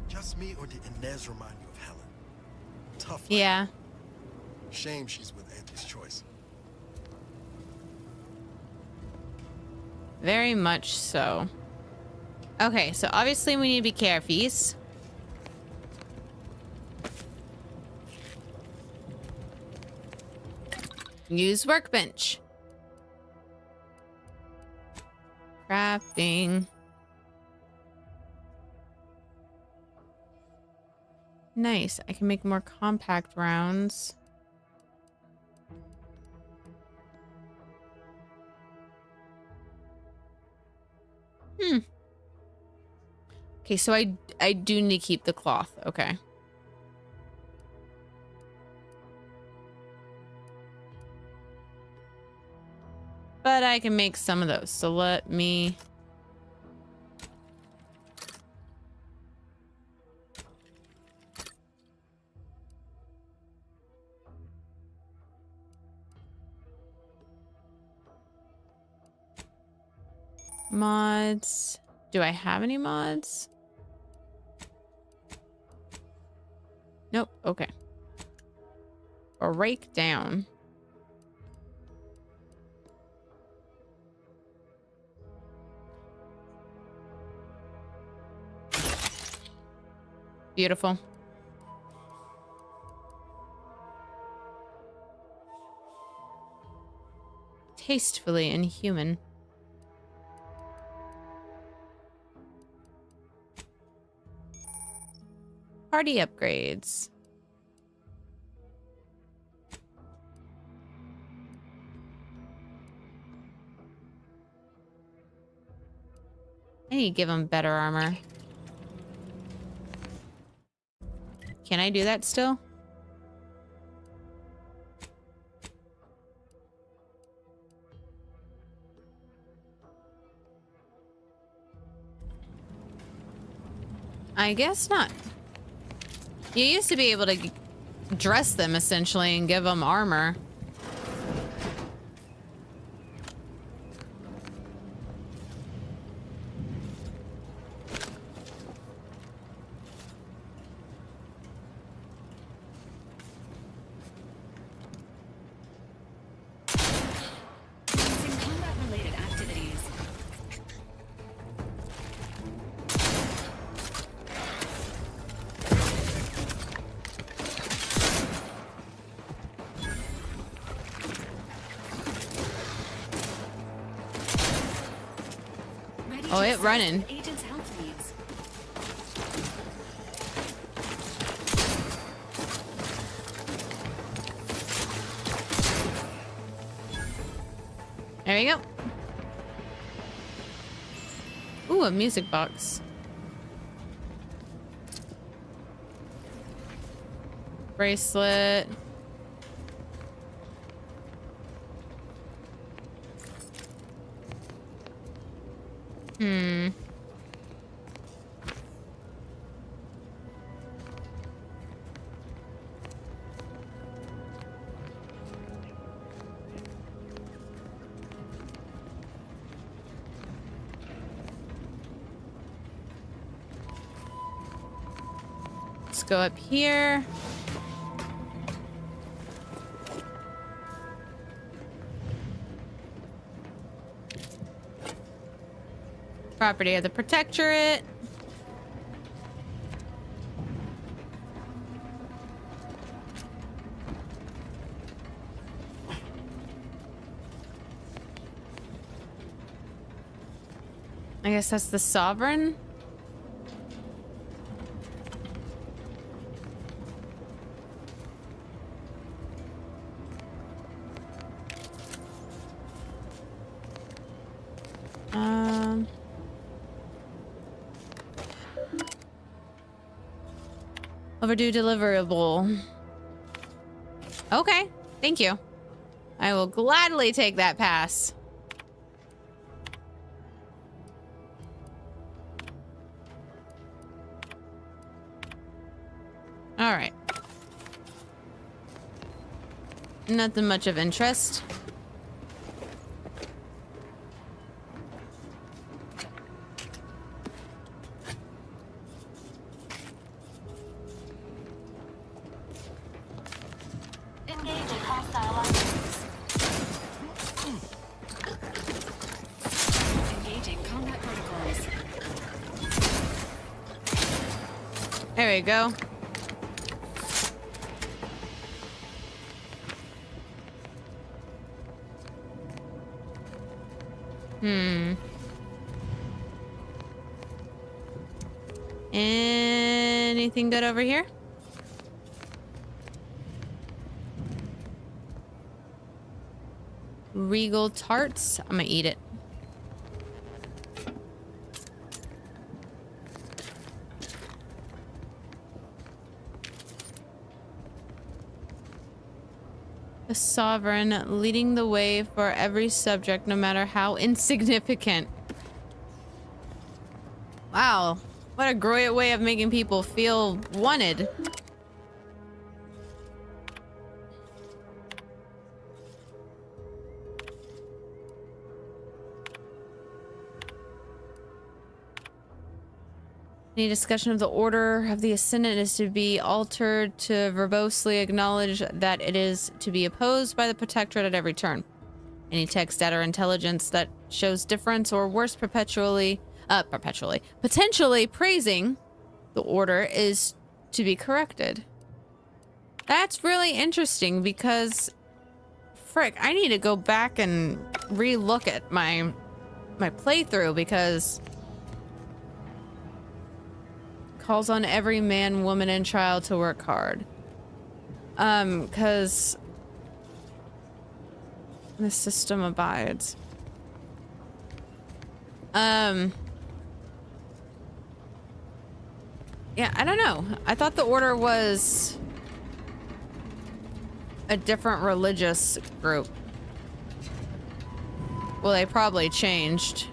Just me, or did Inez remind you of Helen? Tough. Yeah. Shame she's with Auntie's choice. Very much so. Okay, so obviously we need to be careful. Use workbench. Crafting. Nice. I can make more compact rounds. Okay, so I do need to keep the cloth. Okay. But I can make some of those. So let me... Mods. Do I have any mods? Nope. Okay. Break down. Beautiful. Tastefully inhuman. Party upgrades. I need to give them better armor. Can I do that still? I guess not. You used to be able to dress them essentially and give them armor. Oh, it running. Agent's health needs. There we go. Ooh, a music box. Bracelet. go up here. Property of the Protectorate. I guess that's the Sovereign. Overdue deliverable. Okay, thank you. I will gladly take that pass. All right. Nothing much of interest. There we go. Anything good over here? Regal tarts. I'm gonna eat it. The Sovereign, leading the way for every subject, no matter how insignificant. Wow, what a great way of making people feel wanted. Any discussion of the order of the Ascendant is to be altered to verbosely acknowledge that it is to be opposed by the Protectorate at every turn. Any text, data, or intelligence that shows difference or worse potentially praising the order is to be corrected. That's really interesting because, frick, I need to go back and re-look at my playthrough because calls on every man, woman, and child to work hard. Because the system abides. Yeah, I don't know. I thought the order was a different religious group. Well, they probably changed.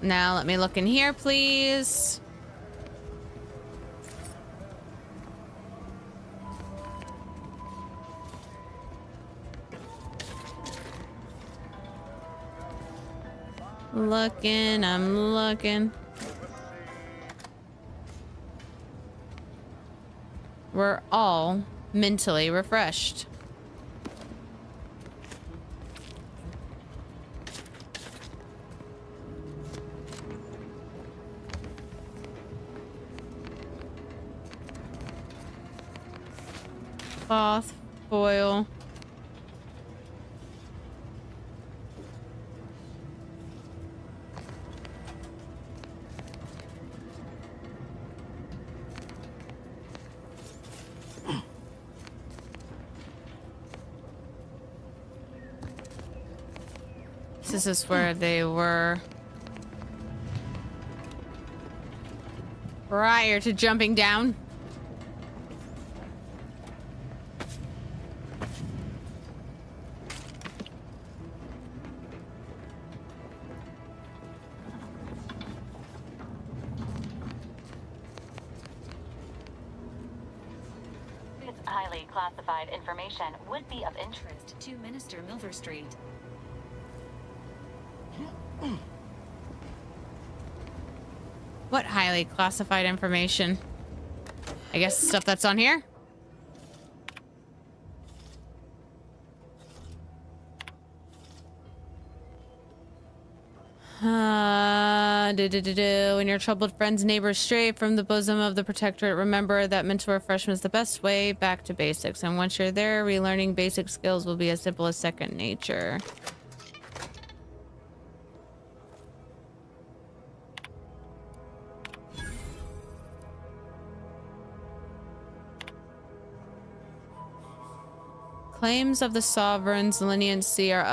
Now let me look in here, please. Looking, I'm looking. We're all mentally refreshed. Cloth, foil. This is where they were prior to jumping down. highly classified information would be of interest to Minister Milverstreet. What highly classified information? I guess the stuff that's on here? When your troubled friends, neighbors stray from the bosom of the Protectorate, remember that mental refreshment is the best way back to basics. And once you're there, relearning basic skills will be as simple as second nature. Claims of the Sovereign's leniency are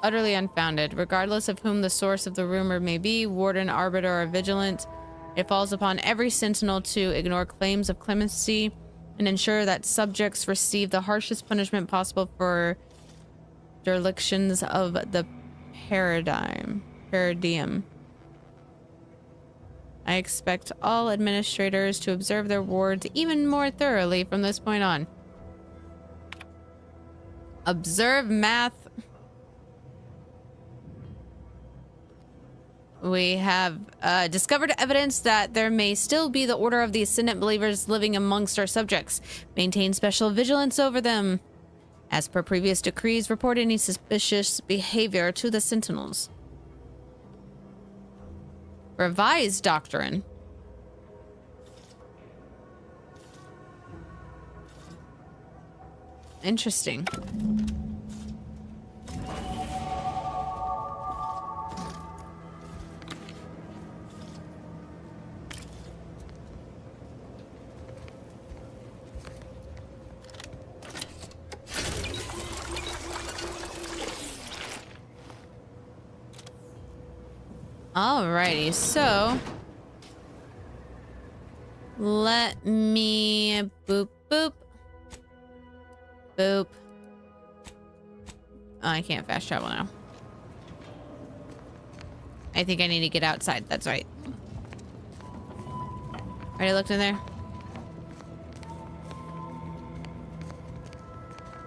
utterly unfounded. Regardless of whom the source of the rumor may be, Warden, Arbiter, or Vigilant, it falls upon every Sentinel to ignore claims of clemency and ensure that subjects receive the harshest punishment possible for derelictions of the Paradigm. I expect all administrators to observe their wards even more thoroughly from this point on. Observe math. We have discovered evidence that there may still be the Order of the Ascendant Believers living amongst our subjects. Maintain special vigilance over them. As per previous decrees, report any suspicious behavior to the Sentinels. Revised doctrine. Interesting. Alrighty, so let me boop boop boop. Oh, I can't fast travel now. I think I need to get outside. That's right. Already looked in there.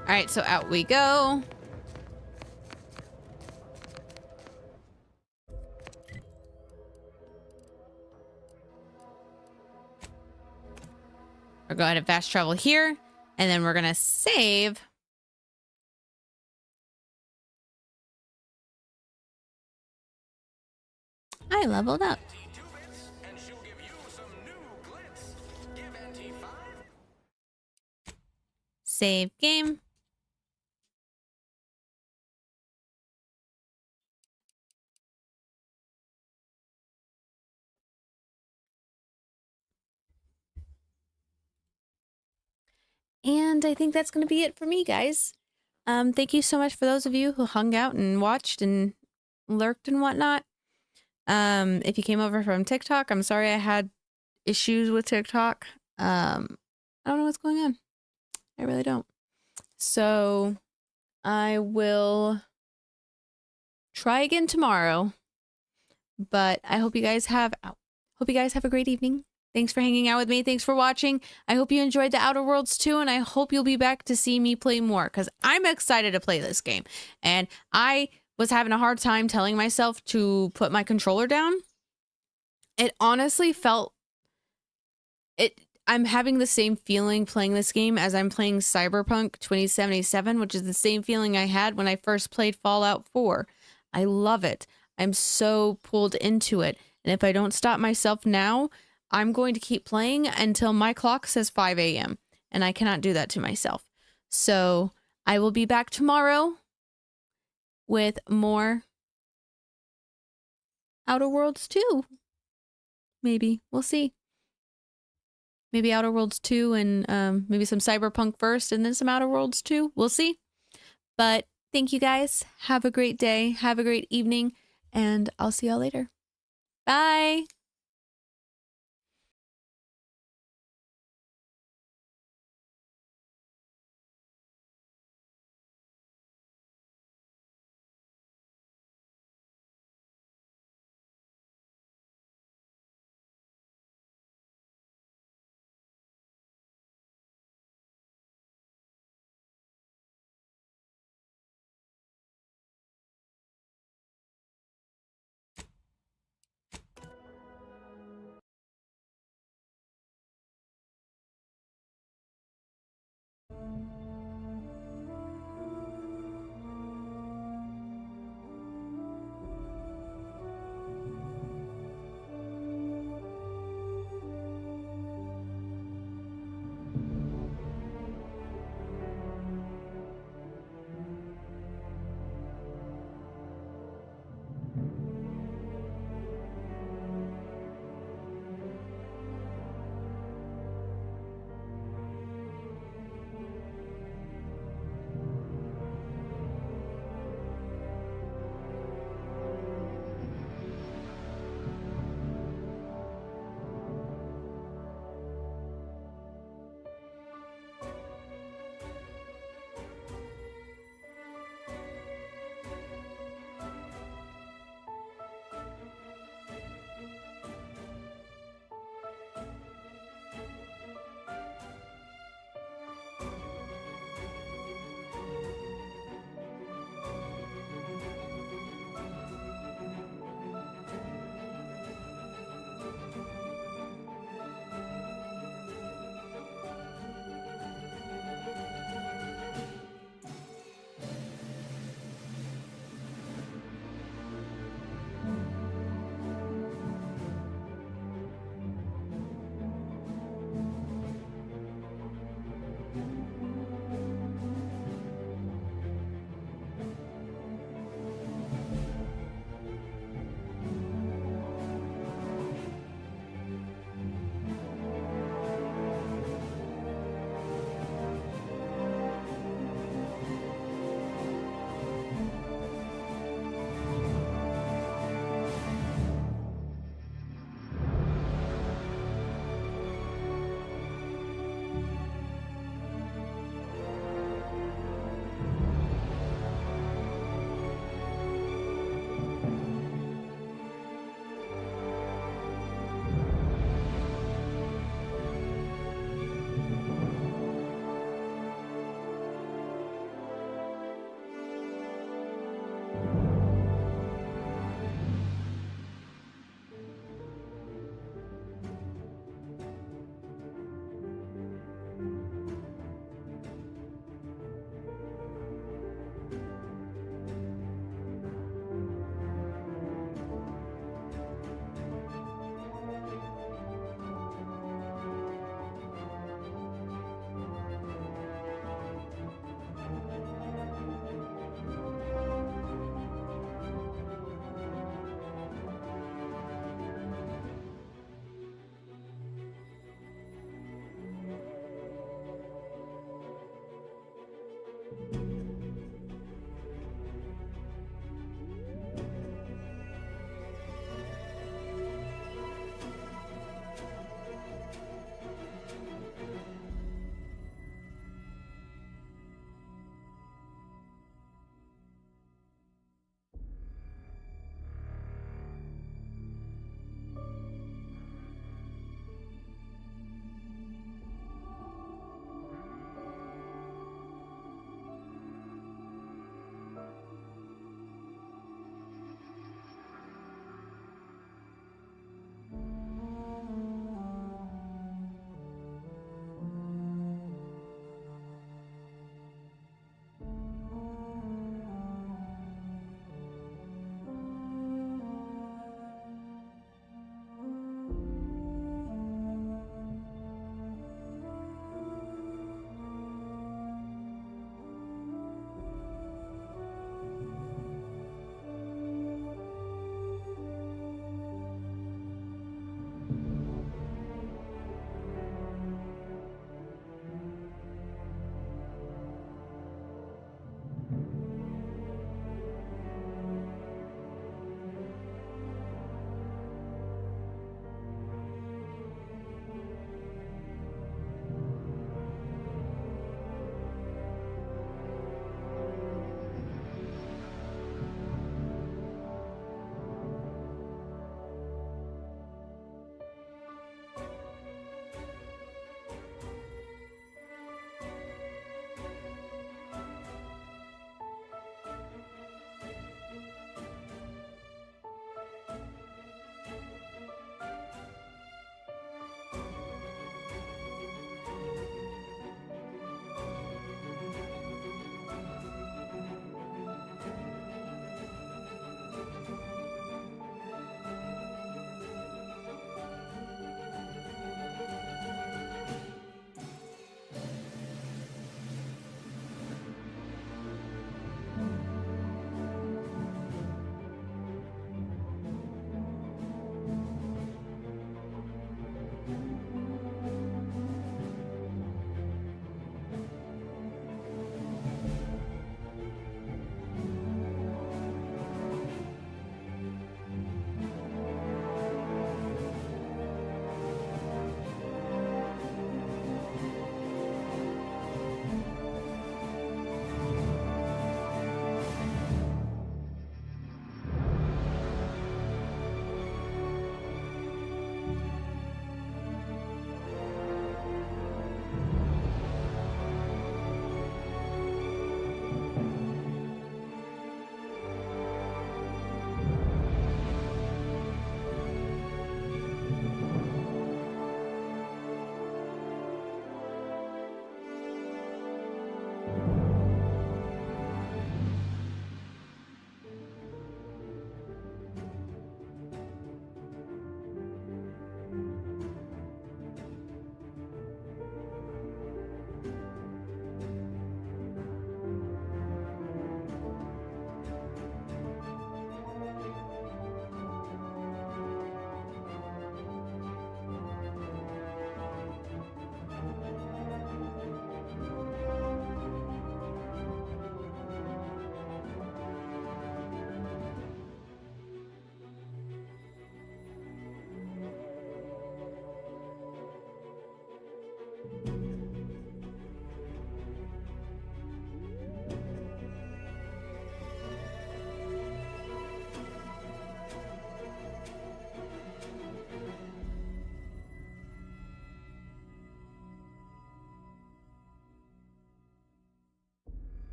Alright, so out we go. We're going to fast travel here, and then we're gonna save. I leveled up. Save game. And I think that's going to be it for me, guys. Thank you so much for those of you who hung out and watched and lurked and whatnot. If you came over from TikTok, I'm sorry I had issues with TikTok. I don't know what's going on. I really don't. So I will try again tomorrow. But I hope you guys have a great evening. Thanks for hanging out with me. Thanks for watching. I hope you enjoyed the Outer Worlds 2, and I hope you'll be back to see me play more, because I'm excited to play this game. And I was having a hard time telling myself to put my controller down. It honestly felt... I'm having the same feeling playing this game as I'm playing Cyberpunk 2077, which is the same feeling I had when I first played Fallout 4. I love it. I'm so pulled into it. And if I don't stop myself now, I'm going to keep playing until my clock says 5 a.m. And I cannot do that to myself. So I will be back tomorrow with more Outer Worlds 2. Maybe. We'll see. Maybe Outer Worlds 2 and maybe some Cyberpunk first and then some Outer Worlds 2. We'll see. But thank you guys. Have a great day. Have a great evening. And I'll see y'all later. Bye.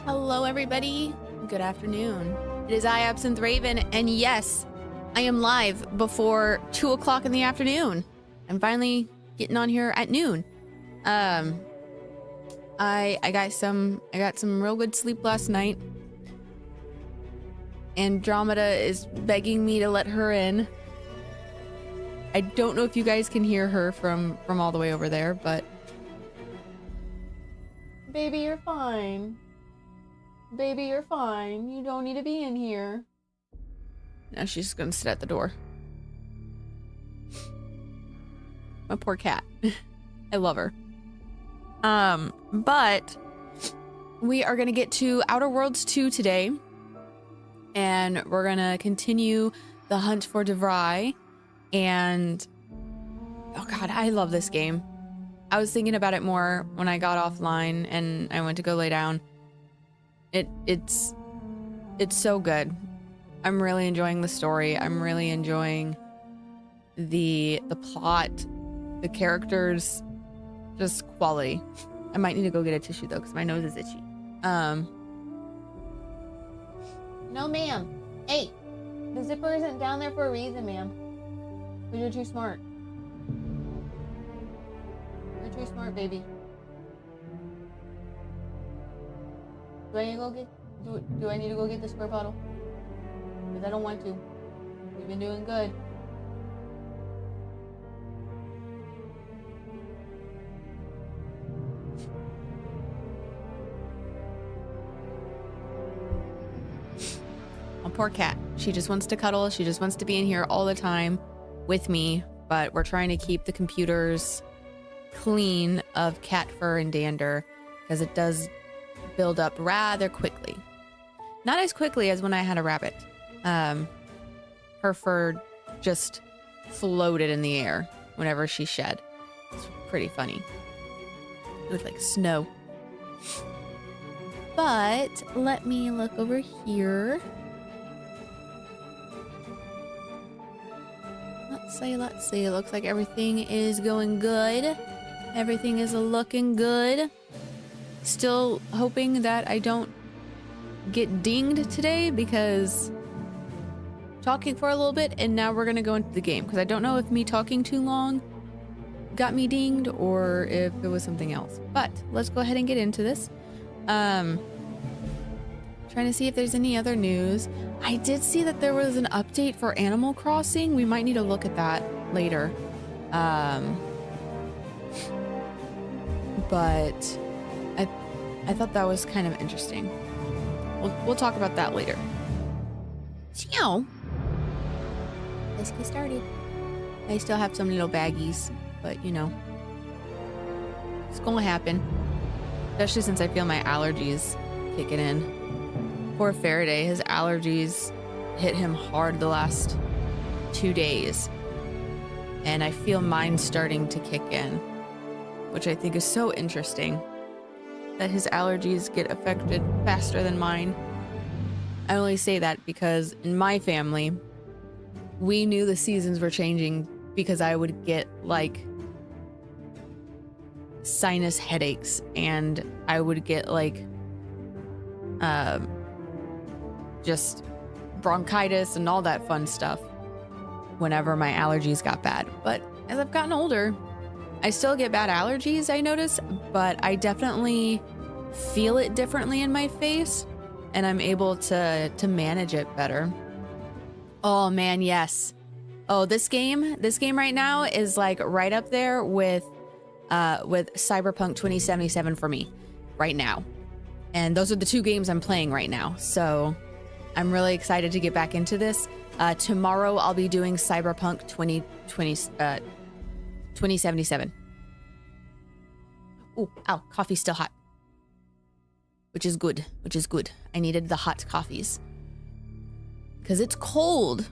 Hello, everybody. Good afternoon. It is I, AbsynthRaven, and yes, I am live before 2 o'clock in the afternoon. I'm finally getting on here at noon. I got some real good sleep last night. Andromeda is begging me to let her in. I don't know if you guys can hear her from all the way over there, but baby, you're fine. Baby, you're fine. You don't need to be in here. Now she's just gonna sit at the door. My poor cat. I love her. But we are gonna get to Outer Worlds 2 today. And we're gonna continue the hunt for DeVry. And oh god, I love this game. I was thinking about it more when I got offline and I went to go lay down. It's so good. I'm really enjoying the story. I'm really enjoying the plot, the characters, just quality. I might need to go get a tissue though, because my nose is itchy. No, ma'am. Hey, the zipper isn't down there for a reason, ma'am. But you're too smart. You're too smart, baby. Do I need to go get the square bottle? Because I don't want to. You've been doing good. A poor cat. She just wants to cuddle. She just wants to be in here all the time with me. But we're trying to keep the computers clean of cat fur and dander because it does build up rather quickly. Not as quickly as when I had a rabbit. Her fur just floated in the air whenever she shed. It's pretty funny. It looked like snow. But let me look over here. Let's see. It looks like everything is going good. Everything is looking good. Still hoping that I don't get dinged today because talking for a little bit and now we're gonna go into the game because I don't know if me talking too long got me dinged or if it was something else. But let's go ahead and get into this. Trying to see if there's any other news. I did see that there was an update for Animal Crossing. We might need to look at that later. But I thought that was kind of interesting. We'll talk about that later. So, let's get started. I still have some little baggies, but you know, it's gonna happen. Especially since I feel my allergies kicking in. Poor Faraday, his allergies hit him hard the last 2 days. And I feel mine starting to kick in, which I think is so interesting. That his allergies get affected faster than mine. I only say that because in my family, we knew the seasons were changing because I would get like sinus headaches and I would get like just bronchitis and all that fun stuff whenever my allergies got bad. But as I've gotten older, I still get bad allergies, I notice, but I definitely feel it differently in my face and I'm able to manage it better. Oh man, yes. Oh, this game right now is like right up there with Cyberpunk 2077 for me right now. And those are the two games I'm playing right now. So I'm really excited to get back into this. Tomorrow I'll be doing Cyberpunk 2077. Ooh, ow, coffee's still hot. Which is good. I needed the hot coffees. Because it's cold.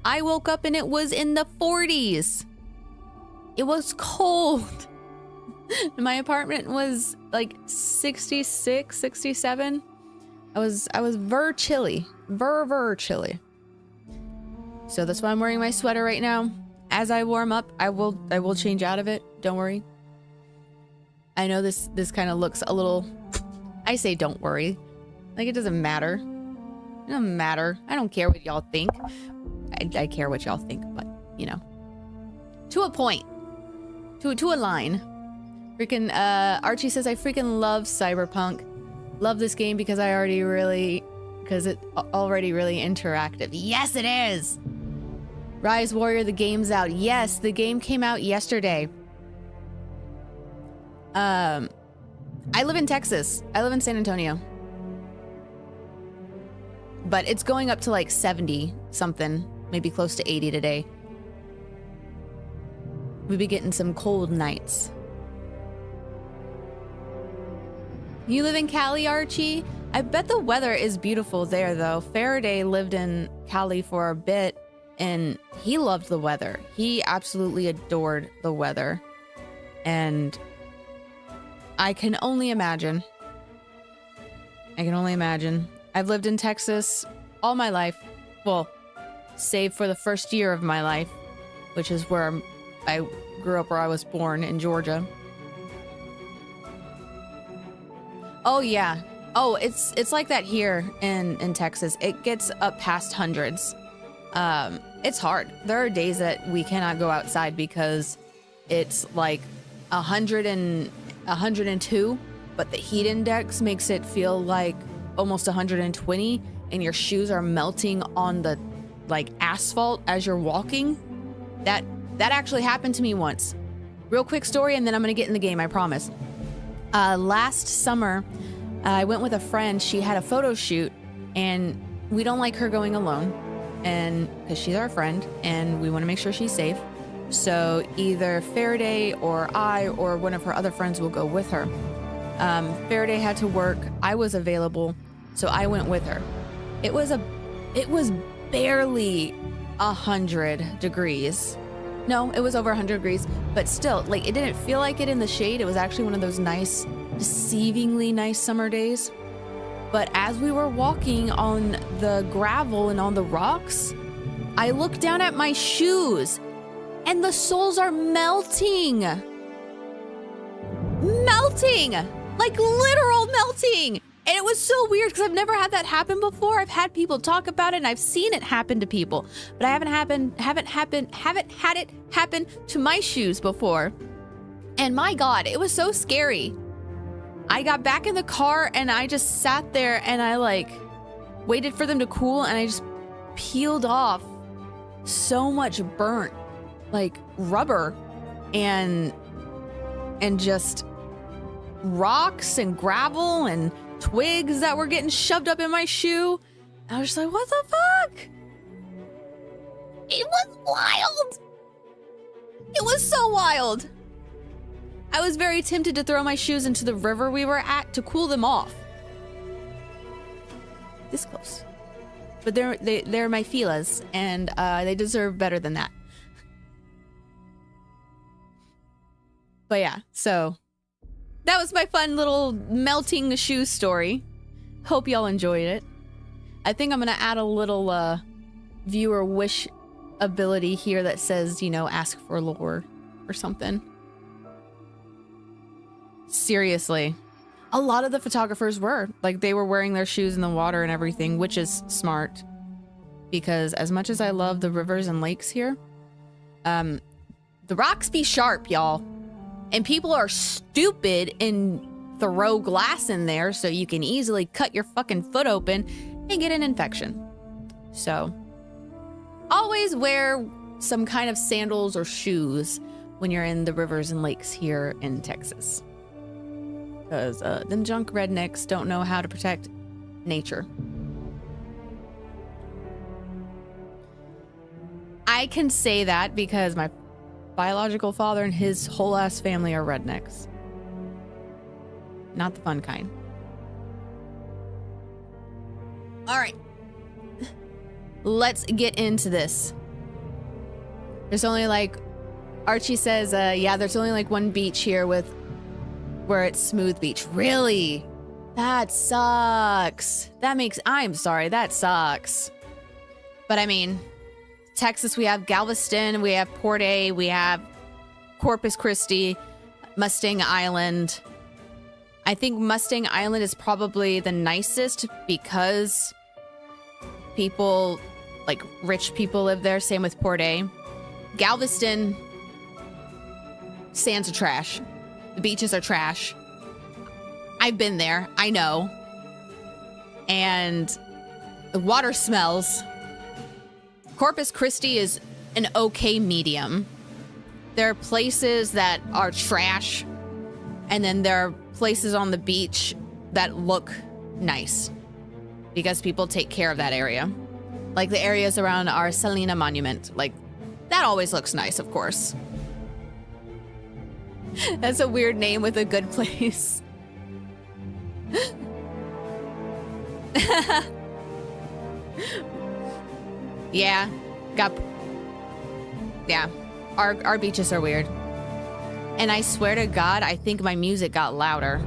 I woke up and it was in the 40s. It was cold. My apartment was like 66, 67. I was ver chilly. Ver chilly. So that's why I'm wearing my sweater right now. As I warm up, I will change out of it. Don't worry. I know this kind of looks a little, I say don't worry. Like, it doesn't matter. It doesn't matter. I don't care what y'all think. I care what y'all think, but, you know. To a point. To a line. Freaking, Archie says, I freaking love Cyberpunk. Love this game because it's already really interactive. Yes, it is! Rise Warrior, the game's out. Yes, the game came out yesterday. I live in Texas. I live in San Antonio. But it's going up to like 70 something, maybe close to 80 today. We'll be getting some cold nights. You live in Cali, Archie? I bet the weather is beautiful there, though. Faraday lived in Cali for a bit, and he loved the weather. He absolutely adored the weather. And I can only imagine. I've lived in Texas all my life. Well, save for the first year of my life, which is where I grew up, where I was born in Georgia. Oh, yeah. Oh, it's like that here in Texas. It gets up past hundreds. It's hard. There are days that we cannot go outside because it's like 100 and 102, but the heat index makes it feel like almost 120, and your shoes are melting on the like asphalt as you're walking. That actually happened to me once. Real quick story, and then I'm gonna get in the game, I promise. Last summer, I went with a friend. She had a photo shoot, and we don't like her going alone, and because she's our friend, and we want to make sure she's safe. So either Faraday or I or one of her other friends will go with her. Faraday had to work. I was available, so I went with her. It was barely 100 degrees. No, it was over 100 degrees, but still, like, it didn't feel like it in the shade. It was actually one of those nice, deceivingly nice summer days. But as we were walking on the gravel and on the rocks, I looked down at my shoes, and the soles are melting. Melting! Like, literal melting! And it was so weird because I've never had that happen before. I've had people talk about it, and I've seen it happen to people, but I haven't had it happen to my shoes before. And my God, it was so scary. I got back in the car and I just sat there and I like waited for them to cool, and I just peeled off so much burnt like rubber and just rocks and gravel and twigs that were getting shoved up in my shoe. I was just like, what the fuck? It was wild. It was so wild. I was very tempted to throw my shoes into the river we were at to cool them off. This close. But they're my Filas, and they deserve better than that. But yeah, so that was my fun little melting the shoe story. Hope y'all enjoyed it. I think I'm gonna add a little viewer wish ability here that says, you know, ask for lore or something. Seriously. A lot of the photographers were. Like, they were wearing their shoes in the water and everything, which is smart. Because as much as I love the rivers and lakes here, the rocks be sharp, y'all. And people are stupid and throw glass in there so you can easily cut your fucking foot open and get an infection. So, always wear some kind of sandals or shoes when you're in the rivers and lakes here in Texas. Because them junk rednecks don't know how to protect nature. I can say that because my biological father and his whole ass family are rednecks. Not the fun kind. All right. Let's get into this. There's only like, Archie says, yeah, there's only like one beach here where it's smooth beach. Really? That sucks. I'm sorry, that sucks. But I mean, Texas, we have Galveston, we have Port A, we have Corpus Christi, Mustang Island. I think Mustang Island is probably the nicest because people, like rich people live there. Same with Port A. Galveston, sands are trash. The beaches are trash. I've been there. I know. And the water smells. Corpus Christi is an okay medium. There are places that are trash, and then there are places on the beach that look nice because people take care of that area. Like the areas around our Selena monument. Like, that always looks nice, of course. That's a weird name with a good place. Yeah, our beaches are weird. And I swear to God, I think my music got louder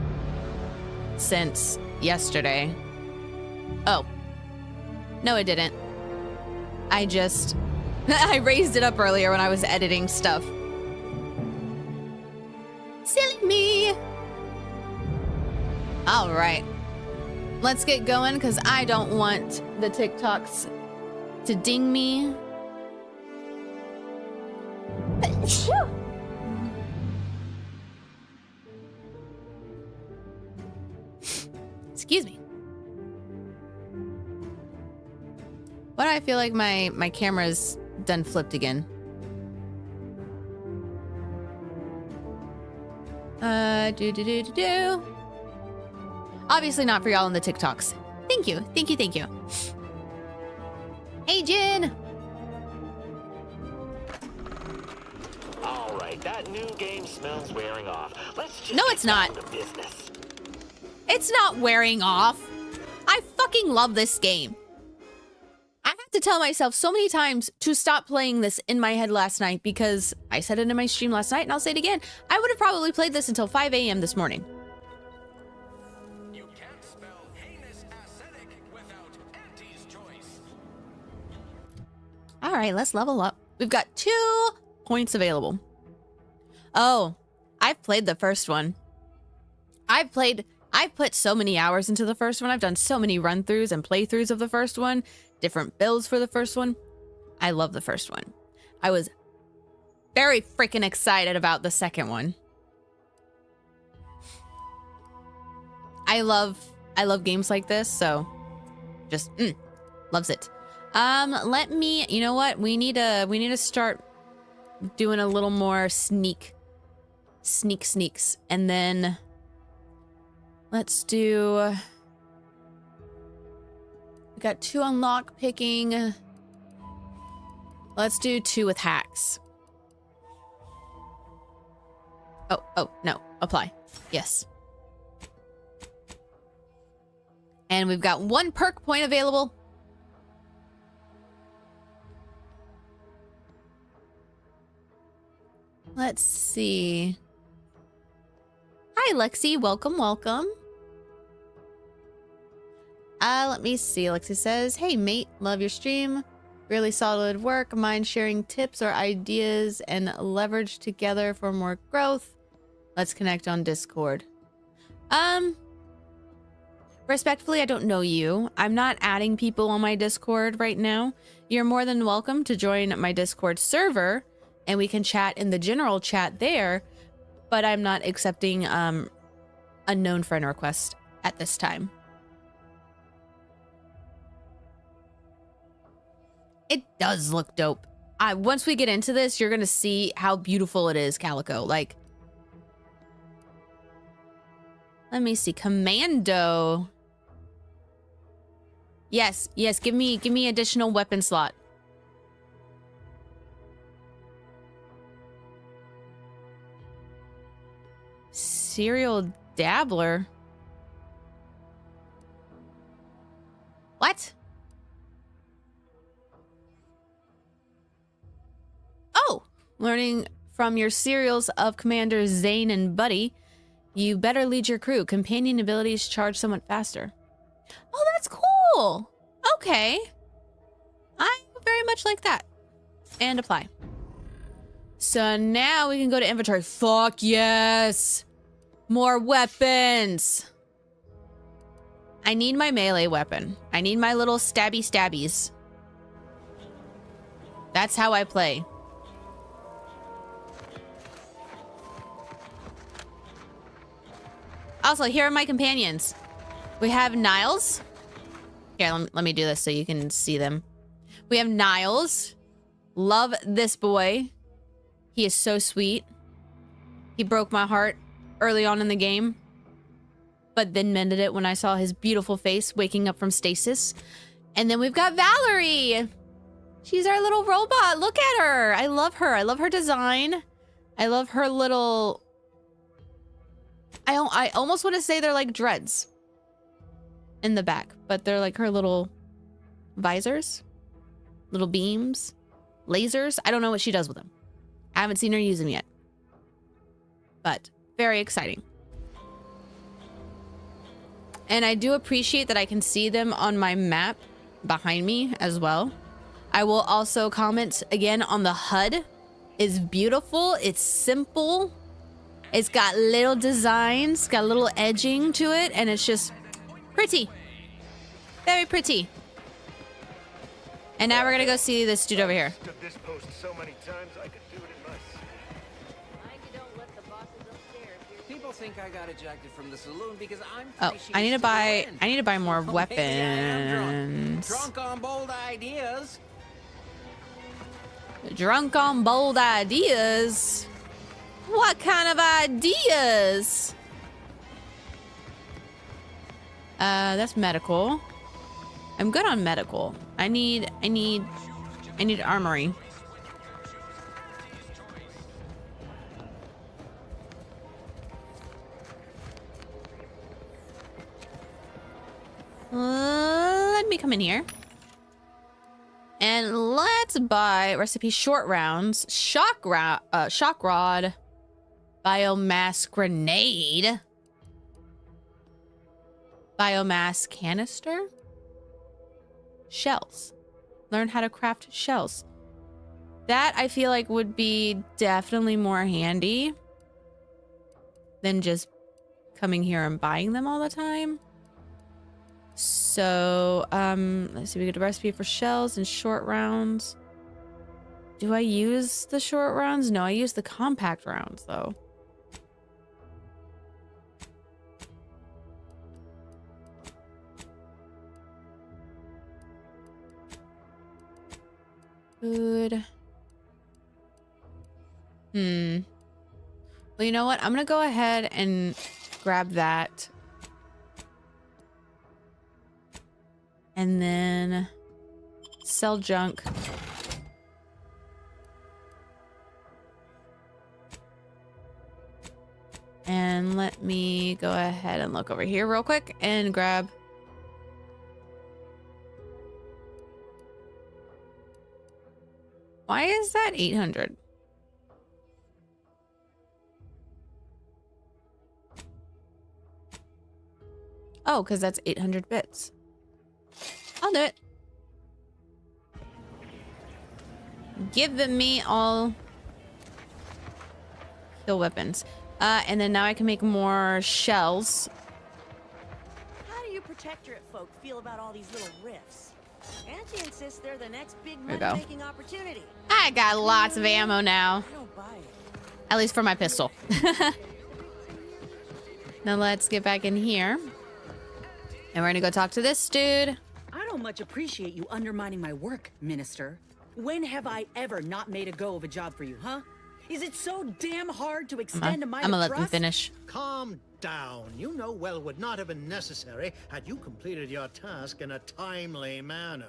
since yesterday. Oh. No, it didn't. I just... I raised it up earlier when I was editing stuff. Silly me. All right. Let's get going, because I don't want the TikToks to ding me. Excuse me. Why do I feel like my camera's done flipped again? Obviously not for y'all in the TikToks. Thank you. Thank you. Thank you. Hey, Jin. All right, that new game smells wearing off. Let's just No, it's not. get down to business. It's not wearing off. I fucking love this game. I had to tell myself so many times to stop playing this in my head last night because I said it in my stream last night, and I'll say it again. I would have probably played this until 5 a.m. this morning. You can't spell heinous ascetic without Auntie's choice. All right, let's level up. We've got 2 points available. Oh, I've played the first one. I've put so many hours into the first one. I've done so many run-throughs and playthroughs of the first one. Different builds for the first one. I love the first one. I was very freaking excited about the second one. I love games like this, so just loves it. Let me, you know what? We need to start doing a little more sneaks, and then let's do. We got 2 on lock picking. Let's do 2 with hacks. Oh, no. Apply. Yes. And we've got 1 perk point available. Let's see. Hi, Lexi. Welcome, welcome. Let me see. Lexi says, hey, mate. Love your stream. Really solid work. Mind sharing tips or ideas and leverage together for more growth. Let's connect on Discord. Respectfully, I don't know you. I'm not adding people on my Discord right now. You're more than welcome to join my Discord server, and we can chat in the general chat there, but I'm not accepting unknown friend requests at this time. It does look dope. Once we get into this, you're gonna see how beautiful it is, Calico. Like, let me see. Commando. Yes, give me additional weapon slot. Serial dabbler. What? Oh, learning from your serials of Commanders Zane and Buddy, you better lead your crew. Companion abilities charge somewhat faster. Oh, that's cool. Okay. I very much like that. And apply. So now we can go to inventory. Fuck yes. More weapons. I need my melee weapon. I need my little stabby stabbies. That's how I play. Also, here are my companions. We have Niles. Here, let me do this so you can see them. We have Niles. Love this boy. He is so sweet. He broke my heart early on in the game, but then mended it when I saw his beautiful face waking up from stasis. And then we've got Valerie. She's our little robot. Look at her. I love her. I love her design. I love her little... I almost want to say they're like dreads in the back, but they're like her little visors, little beams, lasers. I don't know what she does with them. I haven't seen her use them yet, but very exciting. And I do appreciate that I can see them on my map behind me as well. I will also comment again on the HUD. It's beautiful. It's simple. It's got little designs, got a little edging to it, and it's just pretty. Very pretty. And now we're gonna go see this dude over here. This post so many times I could do it in my People think I got ejected from the saloon because I'm Oh, I need to buy more weapons. drunk on bold ideas. Drunk on bold ideas. What kind of ideas? That's medical. I'm good on medical. I need armory. Let me come in here. And let's buy recipe short rounds, shock rod, biomass grenade, biomass canister, shells. Learn how to craft shells. That I feel like would be definitely more handy than just coming here and buying them all the time. So, let's see, we get a recipe for shells and short rounds. Do I use the short rounds? No, I use the compact rounds, though. Food. Well, you know what? I'm gonna go ahead and grab that. And then sell junk. And let me go ahead and look over here real quick and grab. Why is that 800? Oh, because that's 800 bits. I'll do it. Give me all kill weapons. And then now I can make more shells. How do you protectorate folk feel about all these little rifts? Auntie insists they're the next big There we go. money-making opportunity. I got lots of ammo now. I don't buy it. At least for my pistol. Now let's get back in here. And we're gonna go talk to this dude. I don't much appreciate you undermining my work, Minister. When have I ever not made a go of a job for you, huh? Is it so damn hard to extend a mind I'm of gonna let trust? them finish. Calm down. You know well would not have been necessary had you completed your task in a timely manner.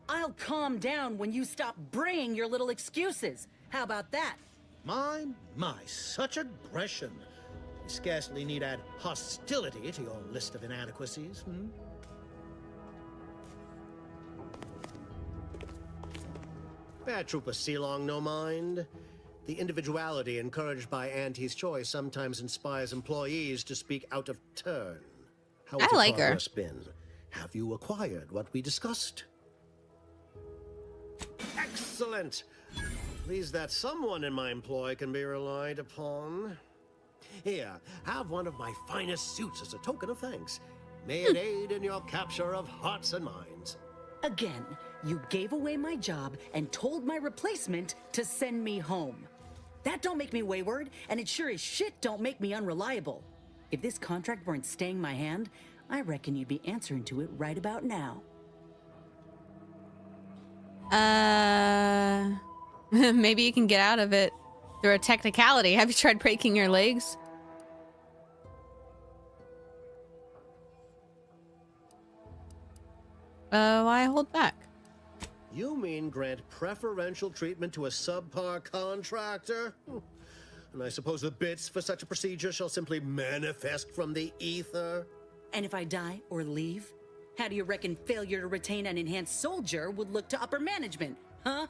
I'll calm down when you stop bringing your little excuses. How about that? My, such aggression. You scarcely need add hostility to your list of inadequacies, Bad Trooper Sealong, no mind. The individuality encouraged by Auntie's choice sometimes inspires employees to speak out of turn. How has I like your her. progress been? Have you acquired what we discussed? Excellent! Pleased that someone in my employ can be relied upon. Here, have one of my finest suits as a token of thanks. May it aid in your capture of hearts and minds. Again, you gave away my job and told my replacement to send me home. That don't make me wayward, and it sure as shit don't make me unreliable. If this contract weren't staying my hand, I reckon you'd be answering to it right about now. Maybe you can get out of it through a technicality. Have you tried breaking your legs? Why hold back? You mean grant preferential treatment to a subpar contractor? And I suppose the bits for such a procedure shall simply manifest from the ether? And if I die or leave, how do you reckon failure to retain an enhanced soldier would look to upper management, huh?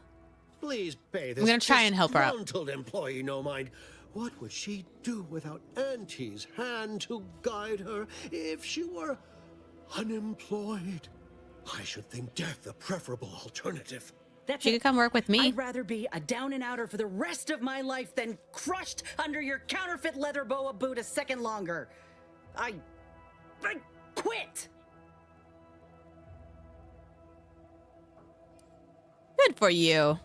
Please pay this I'm gonna try and help her out. disgruntled employee no mind. What would she do without Auntie's hand to guide her if she were unemployed? I should think death a preferable alternative. She could come work with me. I'd rather be a down and outer for the rest of my life than crushed under your counterfeit leather boa boot a second longer. I quit. Good for you.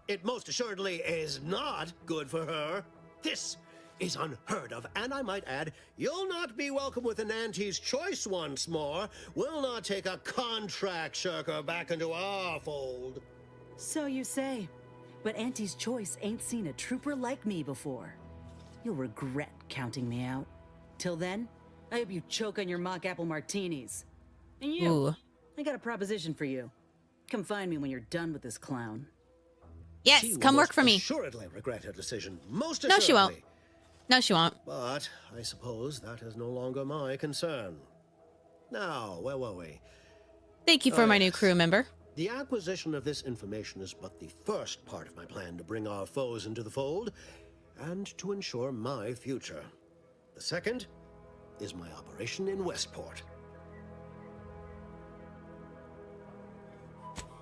It most assuredly is not good for her. This is unheard of, and I might add, you'll not be welcome with an Auntie's choice once more. We'll not take a contract shirker back into our fold. So you say, but Auntie's choice ain't seen a trooper like me before. You'll regret counting me out. Till then, I hope you choke on your mock apple martinis. And you, Ooh. I got a proposition for you. Come find me when you're done with this clown. Yes, She will come work most for me. Assuredly regret her decision. Most No, assuredly. she won't. No, she won't. But I suppose that is no longer my concern. Now, where were we? Thank you for my new crew member. The acquisition of this information is but the first part of my plan to bring our foes into the fold and to ensure my future. The second is my operation in Westport.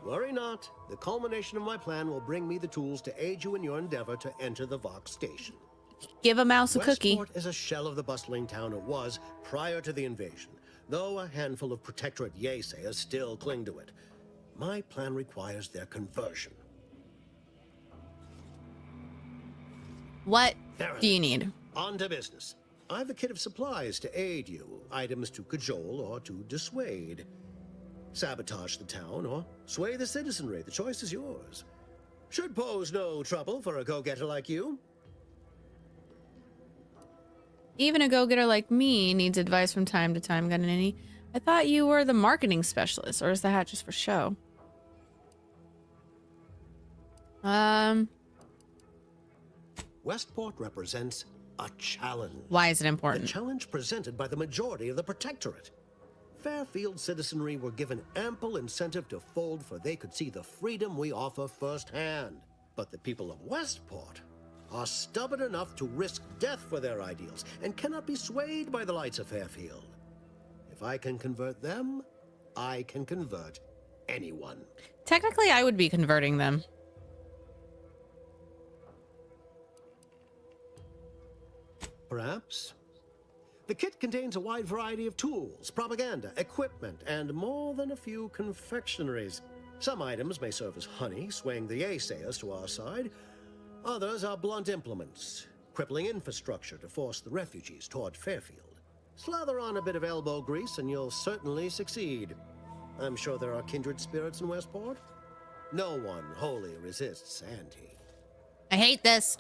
Worry not. The culmination of my plan will bring me the tools to aid you in your endeavor to enter the Vox station. Give a mouse a cookie. Westport is a shell of the bustling town it was prior to the invasion, though a handful of Protectorate Yaysayers still cling to it. My plan requires their conversion. What do you need? On to business. I've a kit of supplies to aid you, items to cajole or to dissuade. Sabotage the town or sway the citizenry. The choice is yours. Should pose no trouble for a go-getter like you. Even a go-getter like me needs advice from time to time, got any? I thought you were the marketing specialist, or is the hat just for show? Westport represents a challenge. Why is it important? A challenge presented by the majority of the Protectorate. Fairfield citizenry were given ample incentive to fold, for they could see the freedom we offer firsthand. But the people of Westport are stubborn enough to risk death for their ideals and cannot be swayed by the lights of Fairfield. If I can convert them, I can convert anyone. Technically, I would be converting them. Perhaps. The kit contains a wide variety of tools, propaganda, equipment, and more than a few confectionaries. Some items may serve as honey, swaying the Yaysayers to our side. Others are blunt implements, crippling infrastructure to force the refugees toward Fairfield. Slather on a bit of elbow grease and you'll certainly succeed. I'm sure there are kindred spirits in Westport. No one wholly resists Auntie. I hate this.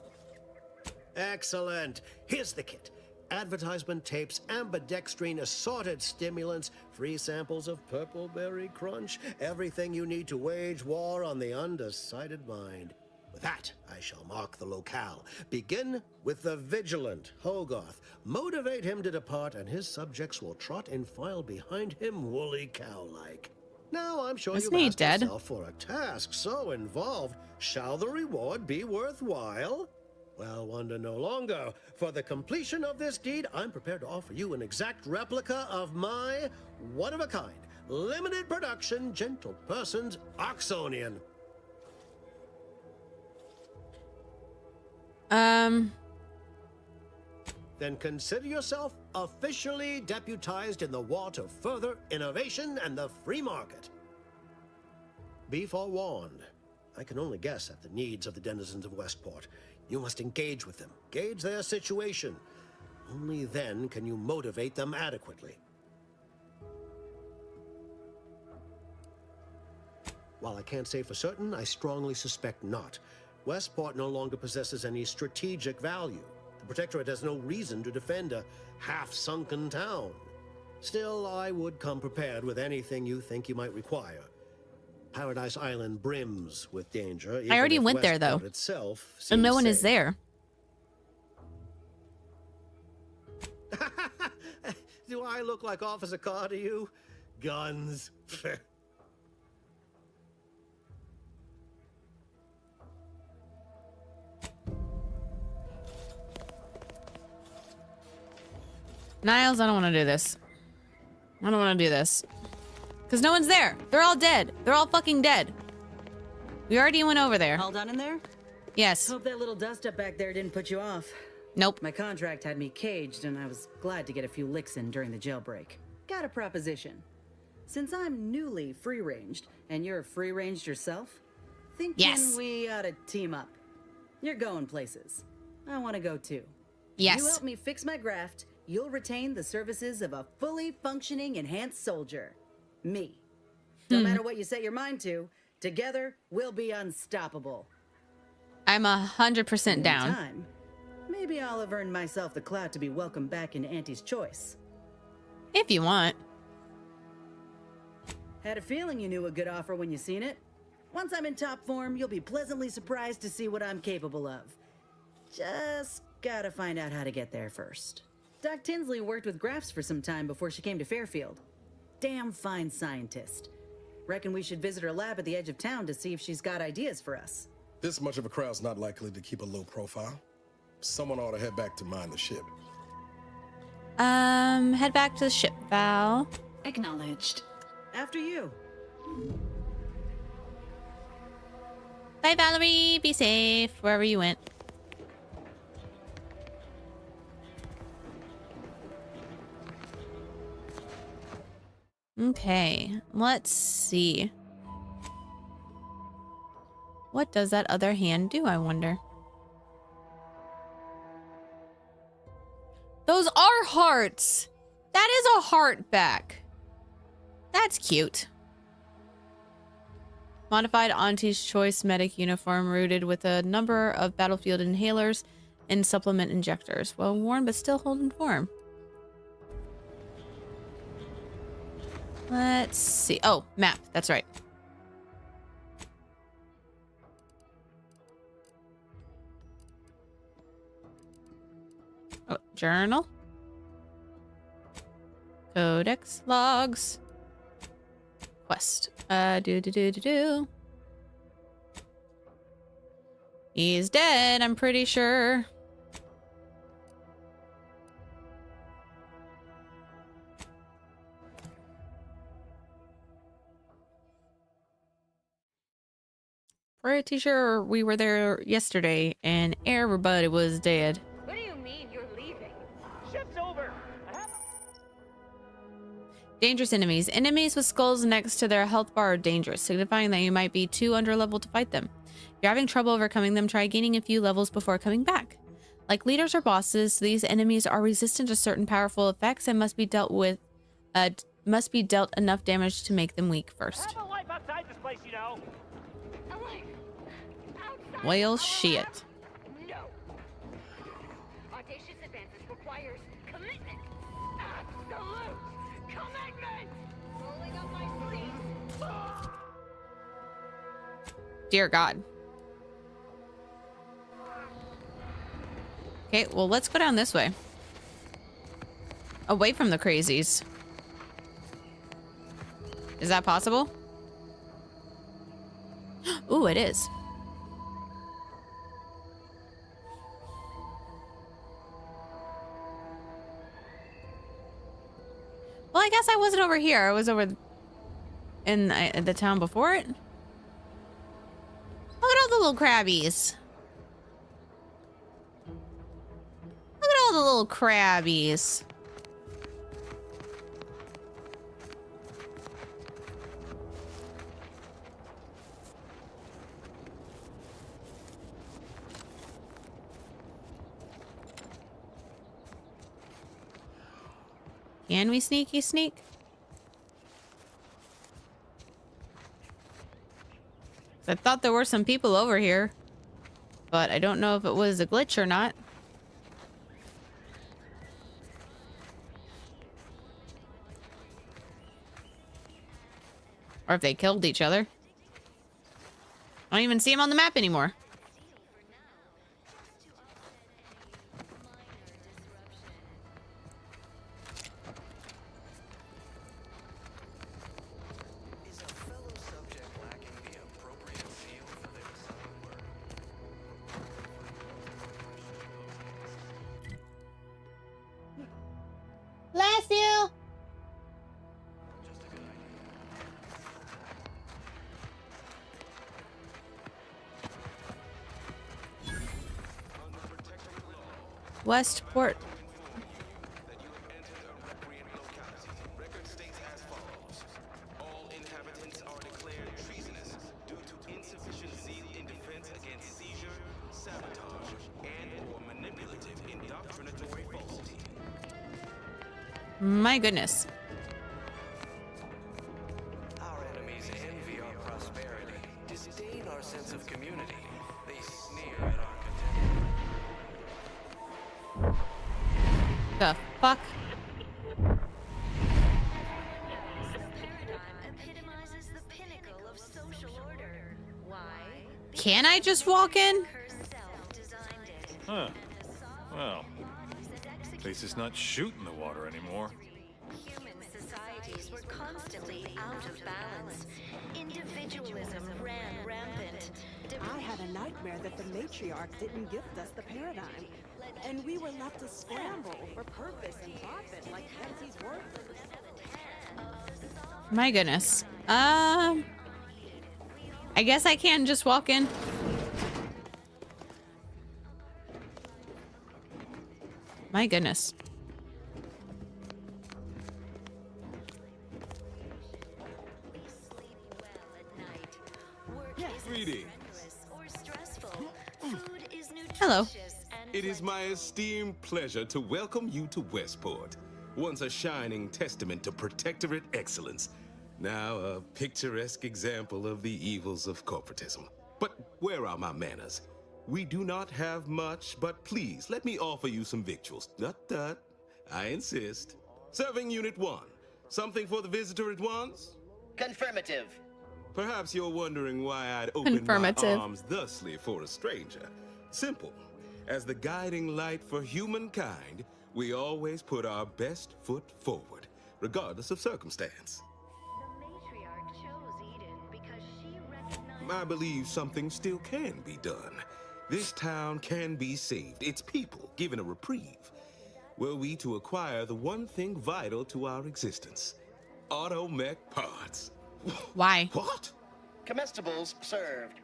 Excellent. Here's the kit. Advertisement tapes, ambidextrine, assorted stimulants, free samples of Purple Berry Crunch, everything you need to wage war on the undecided mind. With that, I shall mark the locale. Begin with the vigilant Hogarth. Motivate him to depart, and his subjects will trot in file behind him, woolly cow-like. Now, I'm sure Isn't you've he asked dead? yourself, for a task so involved, shall the reward be worthwhile? Well, wonder no longer. For the completion of this deed, I'm prepared to offer you an exact replica of my one-of-a-kind, limited production, gentle person's Oxonian. Then consider yourself officially deputized in the war to further innovation and the free market. Be forewarned. I can only guess at the needs of the denizens of Westport. You must engage with them, gauge their situation. Only then can you motivate them adequately. While I can't say for certain, I strongly suspect not. Westport no longer possesses any strategic value. The Protectorate has no reason to defend a half-sunken town. Still, I would come prepared with anything you think you might require. Paradise Island brims with danger. I already went there, though. Itself And no one safe. is there. Do I look like Officer Carr to you? Guns. Niles, I don't want to do this. I don't want to do this. Because no one's there. They're all dead. They're all fucking dead. We already went over there. All done in there? Yes. Hope that little dust up back there didn't put you off. Nope. My contract had me caged, and I was glad to get a few licks in during the jailbreak. Got a proposition. Since I'm newly free-ranged, and you're free-ranged yourself, thinking we ought to team up. You're going places. I want to go too. Yes. You help me fix my graft, you'll retain the services of a fully functioning enhanced soldier. Me. No matter what you set your mind to, together we'll be unstoppable. I'm 100% down. Time, maybe I'll have earned myself the clout to be welcomed back into Auntie's choice. If you want. Had a feeling you knew a good offer when you seen it. Once I'm in top form, you'll be pleasantly surprised to see what I'm capable of. Just gotta find out how to get there first. Doc Tinsley worked with Grafts for some time before she came to Fairfield. Damn fine scientist. Reckon we should visit her lab at the edge of town to see if she's got ideas for us. This much of a crowd's not likely to keep a low profile. Someone ought to head back to mind the ship. Head back to the ship, Val. Acknowledged. After you. Bye, Valerie. Be safe wherever you went. Okay, let's see. What does that other hand do, I wonder? Those are hearts! That is a heart back. That's cute. Modified Auntie's Choice medic uniform rooted with a number of battlefield inhalers and supplement injectors. Well worn, but still holding form. Let's see. Oh, map. That's right. Oh, journal. Codex logs. Quest. Do. He's dead, I'm pretty sure. Pretty sure we were there yesterday and everybody was dead. What do you mean you're leaving? Ship's over. Dangerous enemies. Enemies with skulls next to their health bar are dangerous, signifying that you might be too underleveled to fight them. If you're having trouble overcoming them, try gaining a few levels before coming back. Like leaders or bosses, these enemies are resistant to certain powerful effects and must be dealt enough damage to make them weak first. Have a life outside this place, you know. Well, shit. No. Audacious advances requires commitment. Absolute commitment. Rolling up my sleeves. Dear God. Okay, well, let's go down this way. Away from the crazies. Is that possible? Ooh, it is. Well, I guess I wasn't over here. I was over in the town before it. Look at all the little crabbies. little crabbies. Can we sneaky sneak? I thought there were some people over here, but I don't know if it was a glitch or not. Or if they killed each other. I don't even see them on the map anymore. Bless you. Westport. All inhabitants are declared treasonous due to insufficient zeal in defense against seizure, sabotage, and/or manipulative indoctrinatory falsity. My goodness. Our enemies envy our prosperity, disdain our sense of community. They sneer at our The fuck? Can I just walk in? Huh. Well, at least it's not shooting the water anymore. Human societies were constantly out of balance. Individualism ran rampant. I had a nightmare that the matriarch didn't gift us the paradigm, and we were left to scramble for purpose and profit like Nancy's worthless. My goodness. I guess I can just walk in. My goodness. Greetings. Hello. It is my esteemed pleasure to welcome you to Westport, once a shining testament to protectorate excellence, now a picturesque example of the evils of corporatism. But where are my manners? We do not have much, but please let me offer you some victuals. Tut. I insist. Serving Unit 1. Something for the visitor at once? Confirmative. Perhaps you're wondering why I'd open my arms thusly for a stranger. Simple. As the guiding light for humankind, we always put our best foot forward, regardless of circumstance. I believe something still can be done. This town can be saved, its people given a reprieve. Were we to acquire the one thing vital to our existence, automech parts. Why? What? Comestibles served.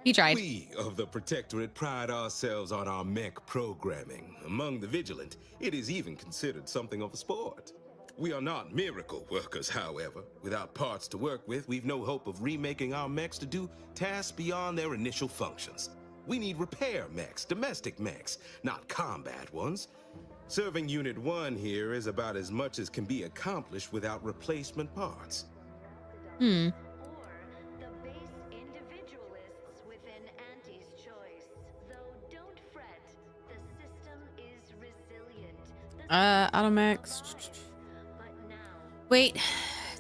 He tried. We of the Protectorate pride ourselves on our mech programming. Among the vigilant, it is even considered something of a sport. We are not miracle workers, however. Without parts to work with, we've no hope of remaking our mechs to do tasks beyond their initial functions. We need repair mechs, domestic mechs, not combat ones. Serving Unit 1 here is about as much as can be accomplished without replacement parts. Automax. Wait,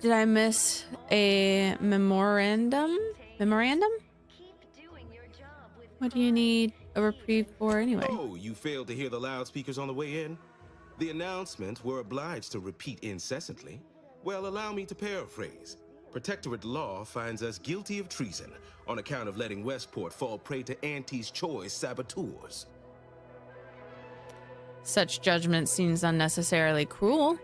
did I miss a memorandum? What do you need a reprieve for anyway? Oh, you failed to hear the loudspeakers on the way in? The announcements were obliged to repeat incessantly. Well, allow me to paraphrase. Protectorate law finds us guilty of treason on account of letting Westport fall prey to Auntie's choice saboteurs. Such judgment seems unnecessarily cruel.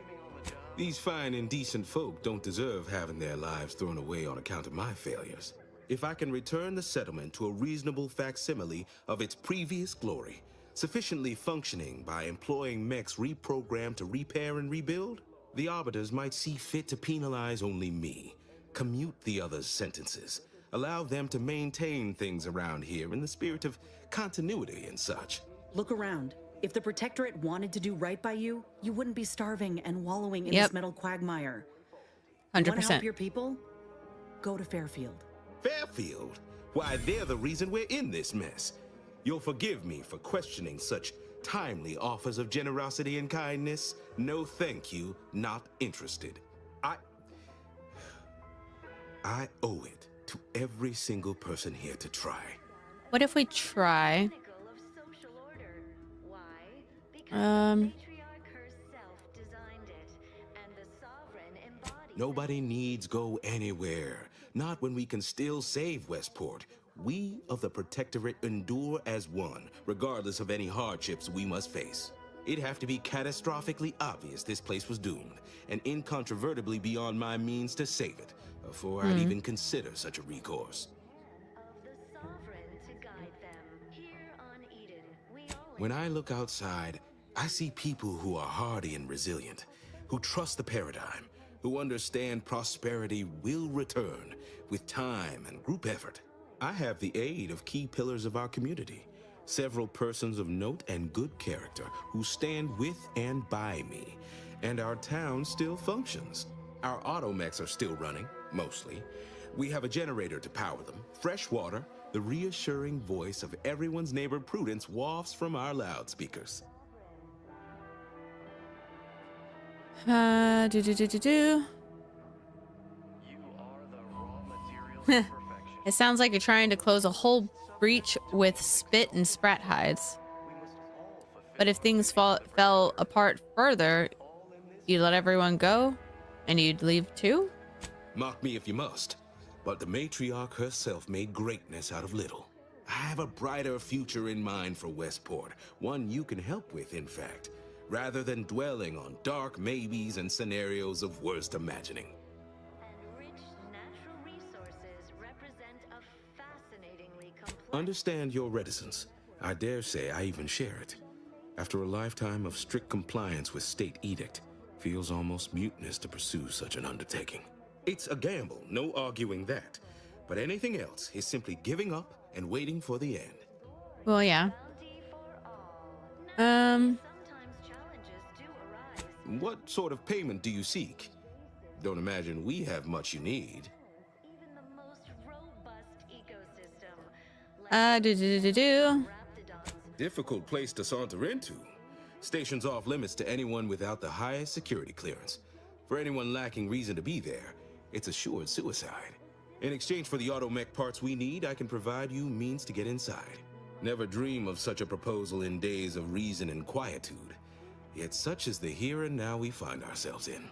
These fine and decent folk don't deserve having their lives thrown away on account of my failures. If I can return the settlement to a reasonable facsimile of its previous glory, sufficiently functioning by employing mechs reprogrammed to repair and rebuild, the Arbiters might see fit to penalize only me, commute the others' sentences, allow them to maintain things around here in the spirit of continuity and such. Look around. If the Protectorate wanted to do right by you, you wouldn't be starving and wallowing in Yep. this metal quagmire. 100%. Want to help your people? Go to Fairfield. Fairfield? Why, they're the reason we're in this mess. You'll forgive me for questioning such timely offers of generosity and kindness. No thank you, not interested. I owe it to every single person here to try. What if we try? Nobody needs go anywhere. Not when we can still save Westport. We of the Protectorate endure as one, regardless of any hardships we must face. It'd have to be catastrophically obvious this place was doomed, and incontrovertibly beyond my means to save it, before I'd even consider such a recourse. When I look outside, I see people who are hardy and resilient, who trust the paradigm, who understand prosperity will return with time and group effort. I have the aid of key pillars of our community, several persons of note and good character who stand with and by me, and our town still functions. Our automechs are still running, mostly. We have a generator to power them, fresh water, the reassuring voice of everyone's neighbor Prudence wafts from our loudspeakers. It sounds like you're trying to close a whole breach with spit and sprat hides. But if things fell apart further, you'd let everyone go? And you'd leave too? Mock me if you must, but the matriarch herself made greatness out of little. I have a brighter future in mind for Westport, one you can help with, in fact, rather than dwelling on dark maybes and scenarios of worst imagining. Understand your reticence. I dare say I even share it. After a lifetime of strict compliance with state edict, feels almost mutinous to pursue such an undertaking. It's a gamble, no arguing that. But anything else is simply giving up and waiting for the end. Well, yeah. What sort of payment do you seek? Don't imagine we have much you need. Difficult place to saunter into. Station's off limits to anyone without the highest security clearance. For anyone lacking reason to be there, it's assured suicide. In exchange for the automech parts we need, I can provide you means to get inside. Never dream of such a proposal in days of reason and quietude. Yet such is the here and now we find ourselves in.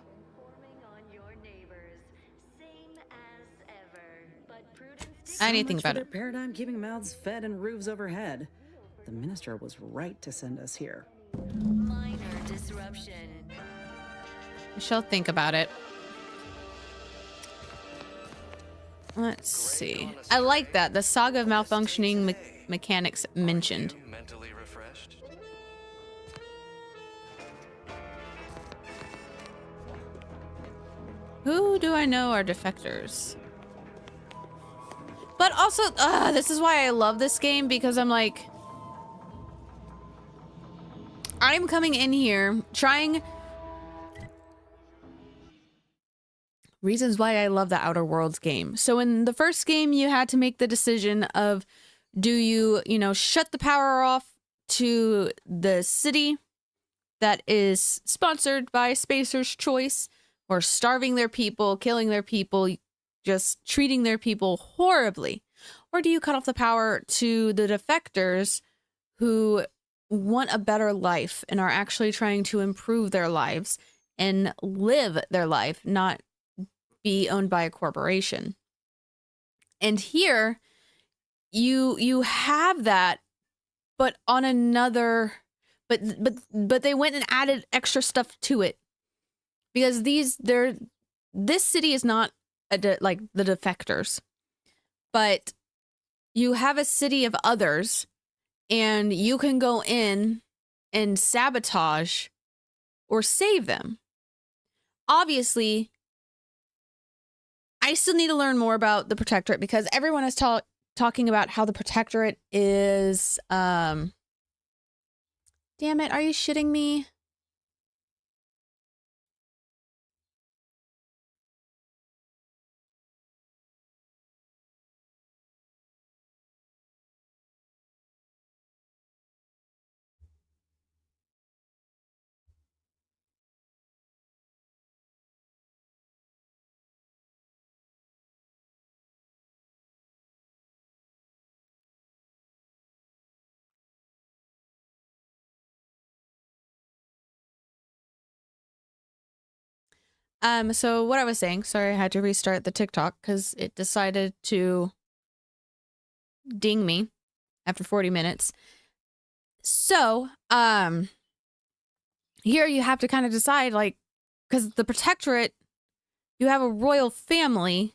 Anything so much better. for their paradigm keeping mouths fed and roofs overhead. The minister was right to send us here. Minor disruption. I shall think about it. Let's see. I like that. The saga of malfunctioning mechanics mentioned. Mentally refreshed? Who do I know are defectors? But also, this is why I love this game, because I'm like, I'm coming in here trying reasons why I love the Outer Worlds game. So in the first game, you had to make the decision of, do you, shut the power off to the city that is sponsored by Spacer's Choice, or starving their people, killing their people, just treating their people horribly? Or do you cut off the power to the defectors who want a better life and are actually trying to improve their lives and live their life, not be owned by a corporation? And here you have that, but on another, but they went and added extra stuff to it, because this city is not like the defectors, but you have a city of others and you can go in and sabotage or save them. Obviously, I still need to learn more about the Protectorate because everyone is talking about how the Protectorate is, damn it, are you shitting me? So what I was saying, sorry, I had to restart the TikTok because it decided to ding me after 40 minutes. So, here you have to kind of decide, like, because the Protectorate, you have a royal family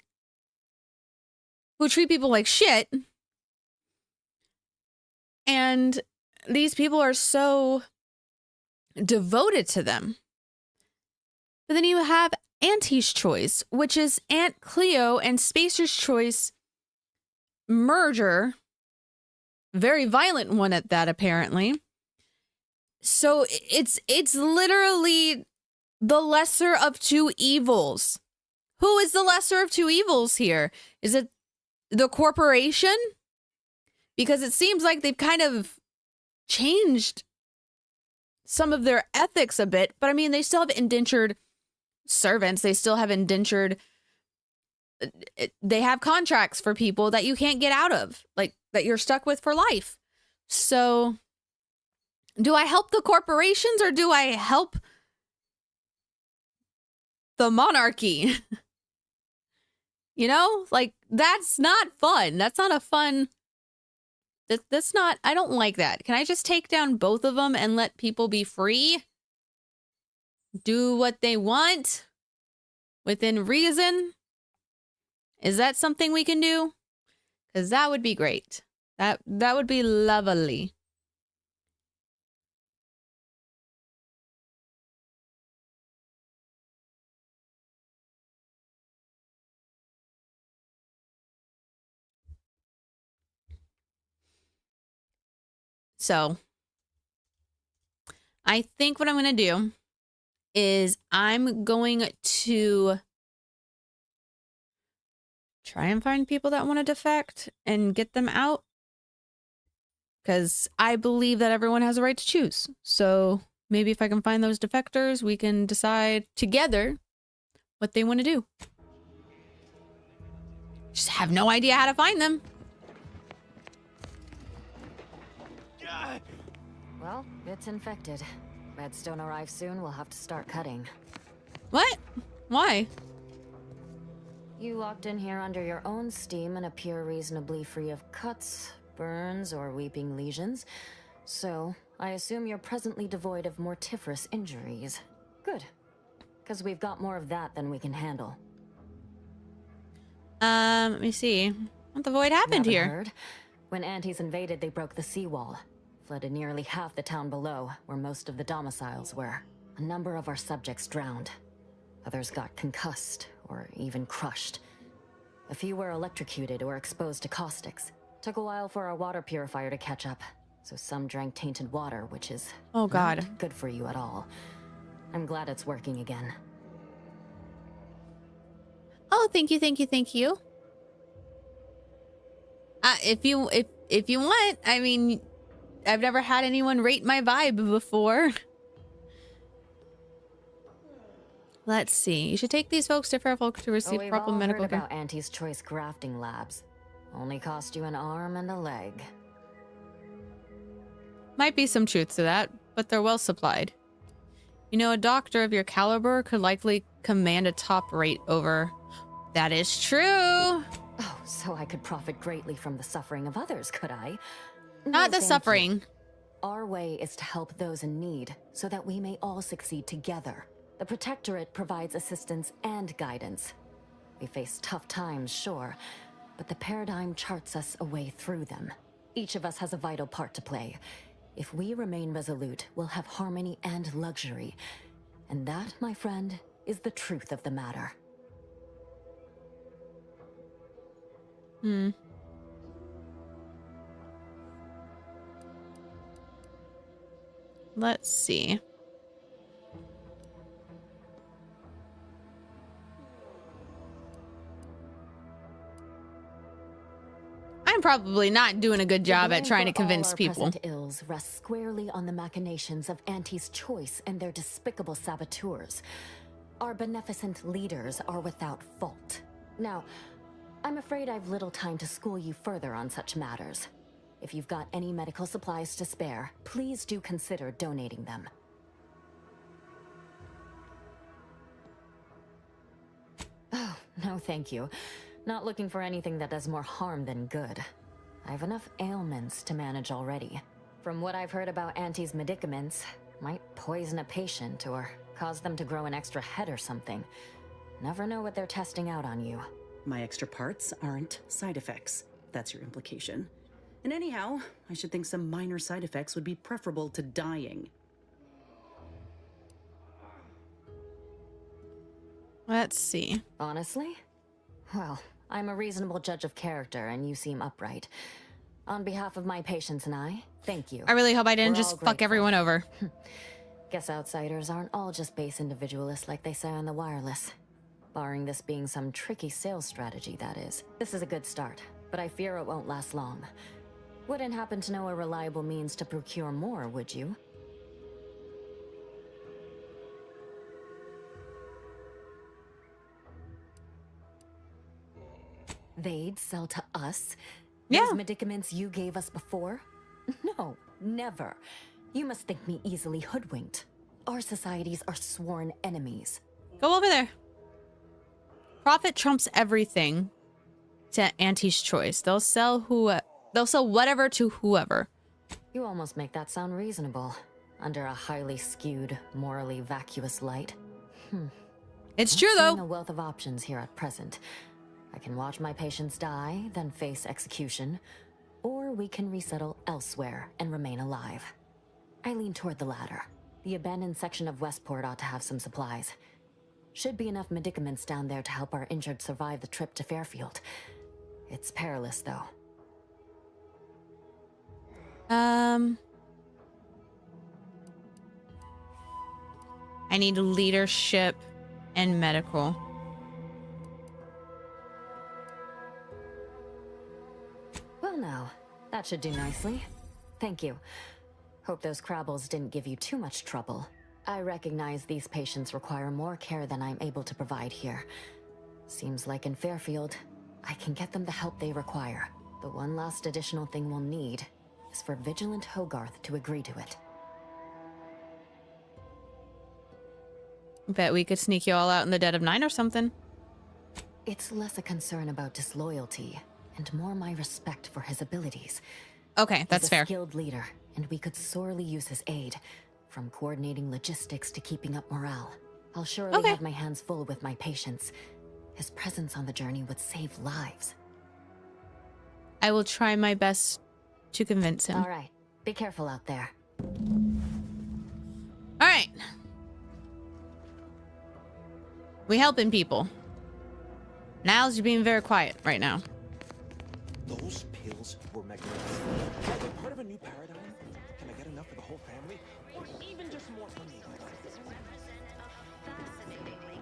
who treat people like shit. And these people are so devoted to them. But then you have Auntie's Choice, which is Aunt Cleo and Spacer's Choice merger. Very violent one at that, apparently. So it's literally the lesser of two evils. Who is the lesser of two evils here? Is it the corporation? Because it seems like they've kind of changed some of their ethics a bit. But I mean, they still have indentured servants. They still have indentured... They have contracts for people that you can't get out of. Like, that you're stuck with for life. So, do I help the corporations or do I help the monarchy? You know? Like, that's not fun. That's not a fun... That's not... I don't like that. Can I just take down both of them and let people be free? Do what they want? Within reason? Is that something we can do? Because that would be great. That would be lovely. So, I think what I'm going to do is I'm going to try and find people that want to defect and get them out. Because I believe that everyone has a right to choose. So maybe if I can find those defectors, we can decide together what they want to do. Just have no idea how to find them. Well, it's infected. Redstone arrives soon, we'll have to start cutting. What? Why? You walked in here under your own steam and appear reasonably free of cuts, burns, or weeping lesions. So, I assume you're presently devoid of mortiferous injuries. Good. Because we've got more of that than we can handle. Let me see. What the void happened Haven't here? heard? When Antis invaded, they broke the seawall. Flooded nearly half the town below, where most of the domiciles were. A number of our subjects drowned. Others got concussed, or even crushed. A few were electrocuted or exposed to caustics. Took a while for our water purifier to catch up, so some drank tainted water, which is oh god, not good for you at all. I'm glad it's working again. Oh, thank you, thank you, thank you. If you want, I mean, I've never had anyone rate my vibe before. Let's see. You should take these folks to Fairfolk to receive proper medical care. About Auntie's Choice grafting labs. Only cost you an arm and a leg. Might be some truth to that, but they're well supplied. You know, a doctor of your caliber could likely command a top rate over. That is true. Oh, so I could profit greatly from the suffering of others, could I? Not the suffering. Our way is to help those in need, so that we may all succeed together. The Protectorate provides assistance and guidance. We face tough times, sure, but the paradigm charts us a way through them. Each of us has a vital part to play. If we remain resolute, we'll have harmony and luxury. And that, my friend, is the truth of the matter. Let's see. I'm probably not doing a good job at trying to convince people. Present ills rest squarely on the machinations of Auntie's choice and their despicable saboteurs. Our beneficent leaders are without fault. Now, I'm afraid I've little time to school you further on such matters. If you've got any medical supplies to spare, please do consider donating them. Oh, no thank you. Not looking for anything that does more harm than good. I have enough ailments to manage already. From what I've heard about Auntie's medicaments, might poison a patient or cause them to grow an extra head or something. Never know what they're testing out on you. My extra parts aren't side effects. That's your implication. And anyhow, I should think some minor side effects would be preferable to dying. Let's see. Honestly? Well, I'm a reasonable judge of character, and you seem upright. On behalf of my patients and I, thank you. I really hope I didn't We're just all fuck grateful. everyone over. Guess outsiders aren't all just base individualists like they say on the wireless. Barring this being some tricky sales strategy, that is. This is a good start, but I fear it won't last long. Wouldn't happen to know a reliable means to procure more, would you? They'd sell to us? Yeah. Those medicaments you gave us before? No, never. You must think me easily hoodwinked. Our societies are sworn enemies. Go over there. Profit trumps everything to Auntie's choice. They'll sell whatever to whoever. You almost make that sound reasonable. Under a highly skewed, morally vacuous light. It's I'm true, though. seeing a wealth of options here at present. I can watch my patients die, then face execution, or we can resettle elsewhere and remain alive. I lean toward the latter. The abandoned section of Westport ought to have some supplies. Should be enough medicaments down there to help our injured survive the trip to Fairfield. It's perilous, though. I need leadership and medical. Well now, that should do nicely. Thank you. Hope those Crabbles didn't give you too much trouble. I recognize these patients require more care than I'm able to provide here. Seems like in Fairfield, I can get them the help they require. The one last additional thing we'll need is for Vigilant Hogarth to agree to it. Bet we could sneak you all out in the dead of night or something. It's less a concern about disloyalty and more my respect for his abilities. Okay, that's fair. He's a skilled leader, and we could sorely use his aid, from coordinating logistics to keeping up morale. I'll surely have my hands full with my patients. His presence on the journey would save lives. I will try my best to convince him. All right, be careful out there. All right. We helping people. Niles, you're being very quiet right now. Those pills were magnificent. Are they part of a new paradigm? Can I get enough for the whole family? Or even just more for me?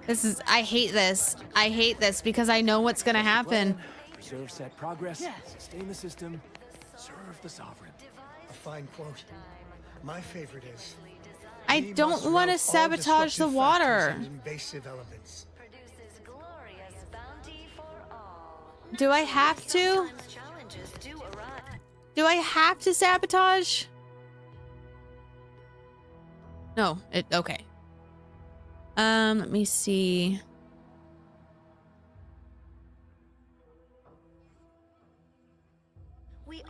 This is, I hate this. I hate this because I know what's gonna happen. Preserve set progress, sustain the system, serve the sovereign. A fine quote. My favorite is, I don't want to sabotage the water. invasive elements. Do I have to? Do I have to sabotage? No, okay. Let me see.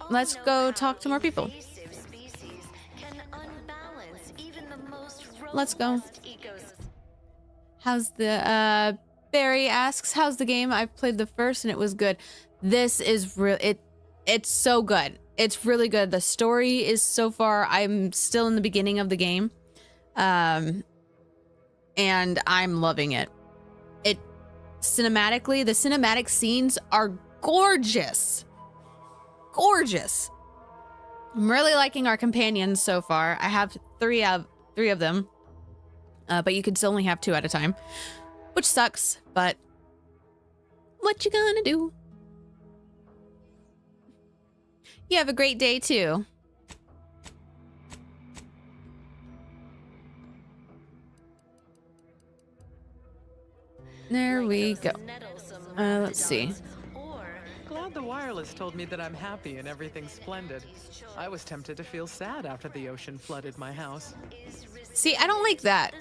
Let's go talk to more people. Let's go. How's the Barry asks, how's the game? I've played the first and it was good. This is real. It's so good. It's really good. The story is so far, I'm still in the beginning of the game. And I'm loving it. Cinematically, the cinematic scenes are gorgeous. Gorgeous. I'm really liking our companions so far. I have three of them. But you can still only have 2 at a time, which sucks, but what you gonna do? You have a great day too. There we go. Let's see. Glad the wireless told me that I'm happy and everything's splendid. I was tempted to feel sad after the ocean flooded my house. See, I don't like that.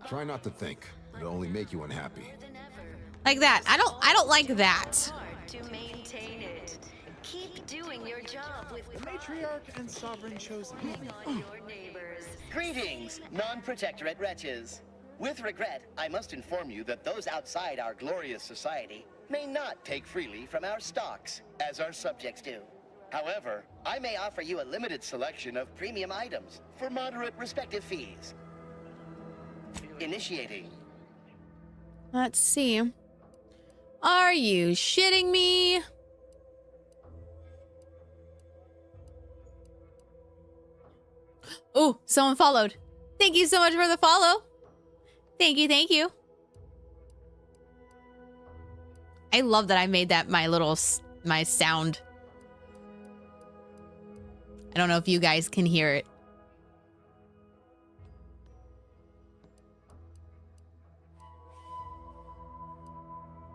Try not to think. It'll only make you unhappy. Like that. I don't like that. To maintain it. Keep doing your job with The matriarch and sovereign chose your neighbors. Greetings, non-protectorate wretches. With regret, I must inform you that those outside our glorious society may not take freely from our stocks, as our subjects do. However, I may offer you a limited selection of premium items for moderate respective fees. Initiating. Let's see. Are you shitting me? Oh, someone followed. Thank you so much for the follow. Thank you, thank you. I love that I made that my sound. I don't know if you guys can hear it.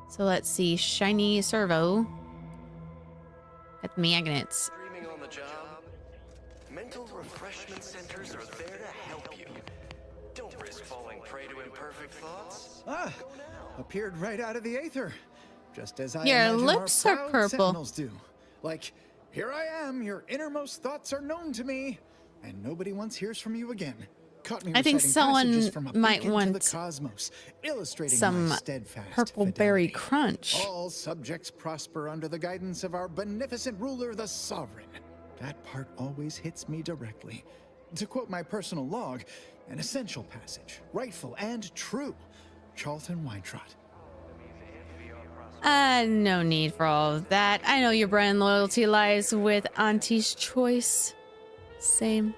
So let's see, shiny servo. Got magnets. Dreaming on the job? Mental refreshment centers are there to help you. Don't risk falling prey to imperfect thoughts. appeared right out of the aether, just as I Your imagine lips our are proud purple. Sentinels do. Like, here I am, your innermost thoughts are known to me, and nobody once hears from you again. Caught me I think reciting someone passages from a might beacon to want the cosmos, illustrating some my steadfast purple berry crunch. All subjects prosper under the guidance of our beneficent ruler, the Sovereign. That part always hits me directly. To quote my personal log, an essential passage, rightful and true. Charlton Weintrott. No need for all of that. I know your brand loyalty lies with Auntie's Choice. Same.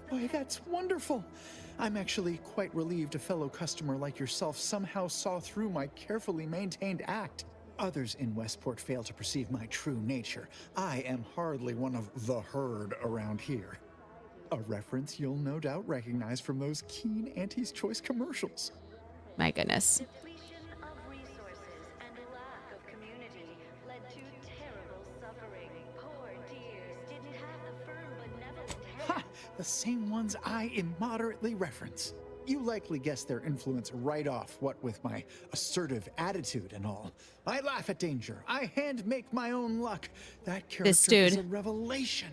Why, that's wonderful. I'm actually quite relieved a fellow customer like yourself somehow saw through my carefully maintained act. Others in Westport fail to perceive my true nature. I am hardly one of the herd around here. A reference you'll no doubt recognize from those keen Auntie's Choice commercials. My goodness. Ha! The same ones I immoderately reference. You likely guessed their influence right off, what with my assertive attitude and all. I laugh at danger. I hand make my own luck. That character is a revelation.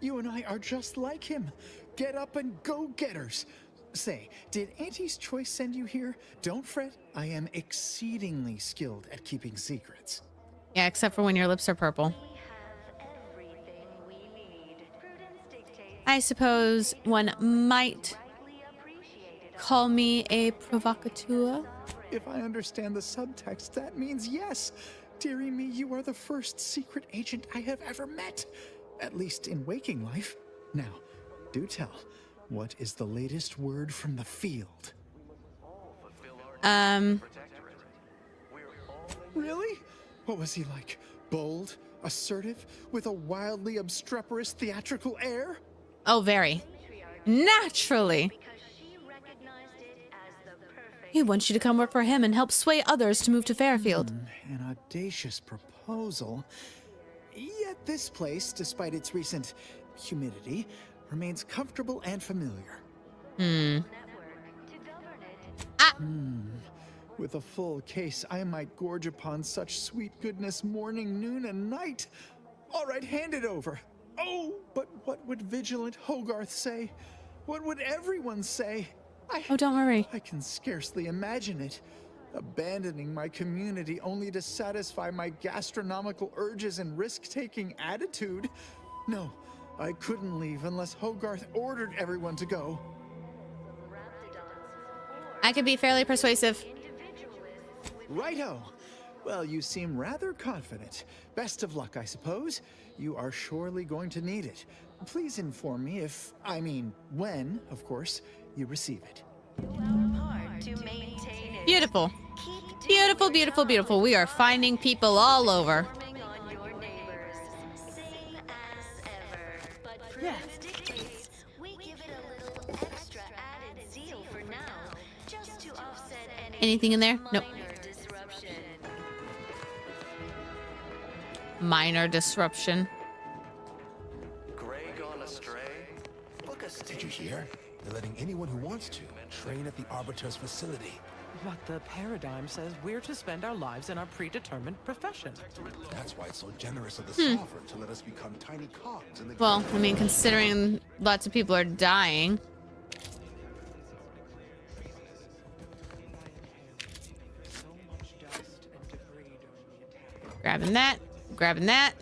You and I are just like him. Get up and go-getters. Say, did Auntie's Choice send you here? Don't fret. I am exceedingly skilled at keeping secrets. Yeah, except for when your lips are purple. I suppose one might call me a provocateur. If I understand the subtext, that means yes. Dearie me, you are the first secret agent I have ever met. At least in waking life. Now, do tell, what is the latest word from the field? Really? What was he like? Bold? Assertive? With a wildly obstreperous theatrical air? Oh, very. Naturally. He wants you to come work for him and help sway others to move to Fairfield. An audacious proposal. Yet this place, despite its recent humidity, remains comfortable and familiar. With a full case, I might gorge upon such sweet goodness morning, noon, and night. All right, hand it over. Oh, but what would vigilant Hogarth say? What would everyone say? Oh, don't worry. I can scarcely imagine it. Abandoning my community only to satisfy my gastronomical urges and risk-taking attitude? No, I couldn't leave unless Hogarth ordered everyone to go. I can be fairly persuasive. Righto. Well, you seem rather confident. Best of luck, I suppose. You are surely going to need it. Please inform me if, when, of course, you receive it. Beautiful. Beautiful, beautiful, beautiful. We are finding people all over. Anything in there? Nope. Minor disruption. Gray gone astray? Did you hear? They're letting anyone who wants to train at the Arbiter's facility. But the paradigm says we're to spend our lives in our predetermined profession. That's why it's so generous of the sovereign to let us become tiny cogs in the Well, I mean, considering lots of people are dying. Grabbing that. Grabbing that.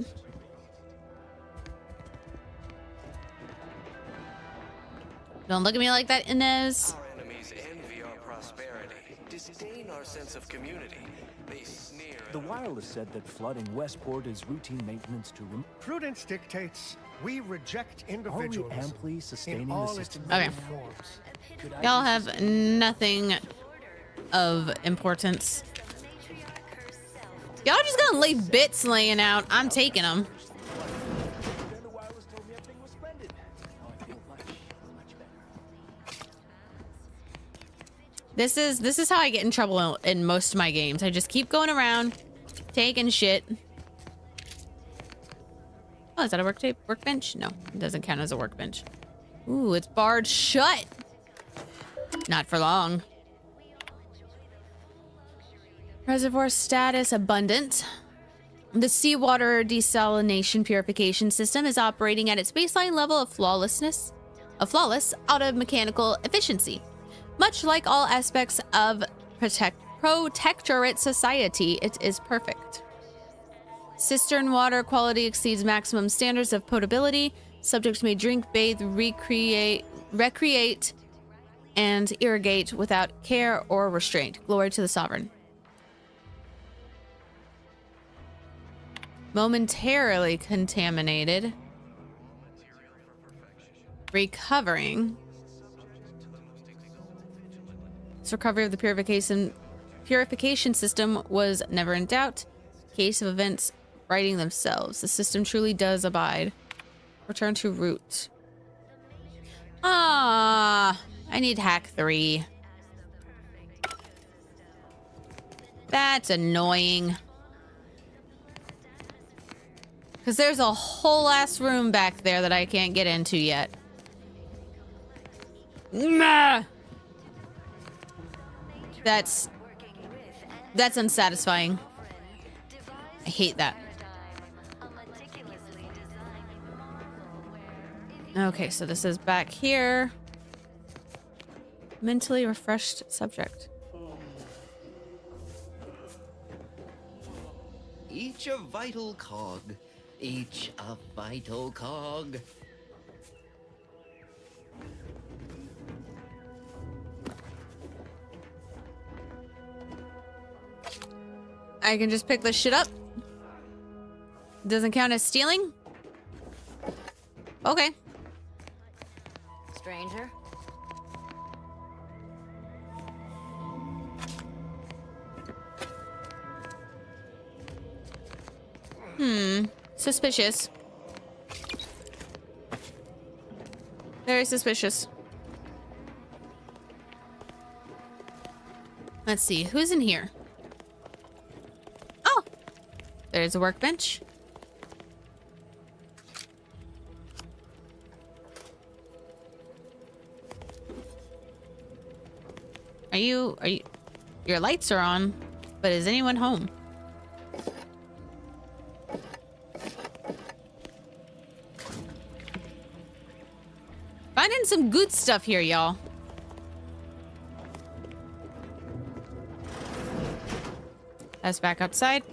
Don't look at me like that, Inez. Our enemies envy our prosperity, disdain our sense of community. They sneer. The wireless said that flooding Westport is routine maintenance to Prudence dictates we reject individuals. Are we amply sustaining in all the its system? Okay. forms. Y'all have nothing of importance. Y'all just gonna leave bits laying out. I'm taking them. This is how I get in trouble in most of my games. I just keep going around, taking shit. Oh, is that a workbench? No, it doesn't count as a workbench. Ooh, it's barred shut. Not for long. Reservoir status abundant. The seawater desalination purification system is operating at its baseline level of flawless out of mechanical efficiency. Much like all aspects of protectorate society, it is perfect. Cistern water quality exceeds maximum standards of potability. Subjects may drink, bathe, recreate, and irrigate without care or restraint. Glory to the sovereign. Momentarily contaminated. Recovering. This recovery of the purification system was never in doubt. Case of events righting themselves. The system truly does abide. Return to root. Ah, I need hack 3. That's annoying. Because there's a whole ass room back there that I can't get into yet. Nah. That's unsatisfying. I hate that. Okay, so this is back here. Mentally refreshed subject. Each a vital cog. Each a vital cog. I can just pick this shit up. Doesn't count as stealing? Okay. Stranger? Suspicious. Very suspicious. Let's see, who's in here? Oh! There's a workbench. Are you... Your lights are on, but is anyone home? Finding some good stuff here, y'all. That's back outside.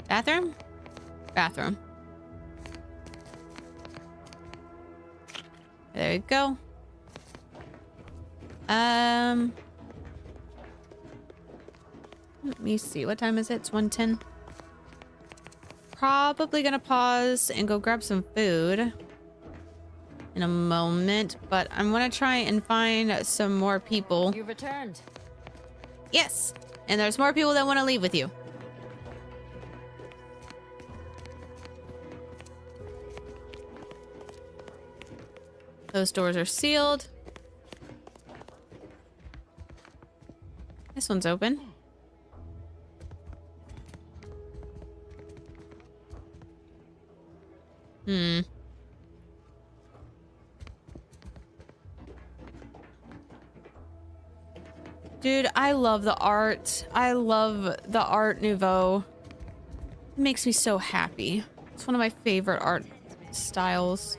Bathroom? Bathroom. There we go. Let me see. What time is it? It's 1:10. Probably gonna pause and go grab some food in a moment, but I'm gonna try and find some more people. You returned. Yes, and there's more people that want to leave with you. Those doors are sealed. This one's open. Dude, I love the art. I love the Art Nouveau. It makes me so happy. It's one of my favorite art styles.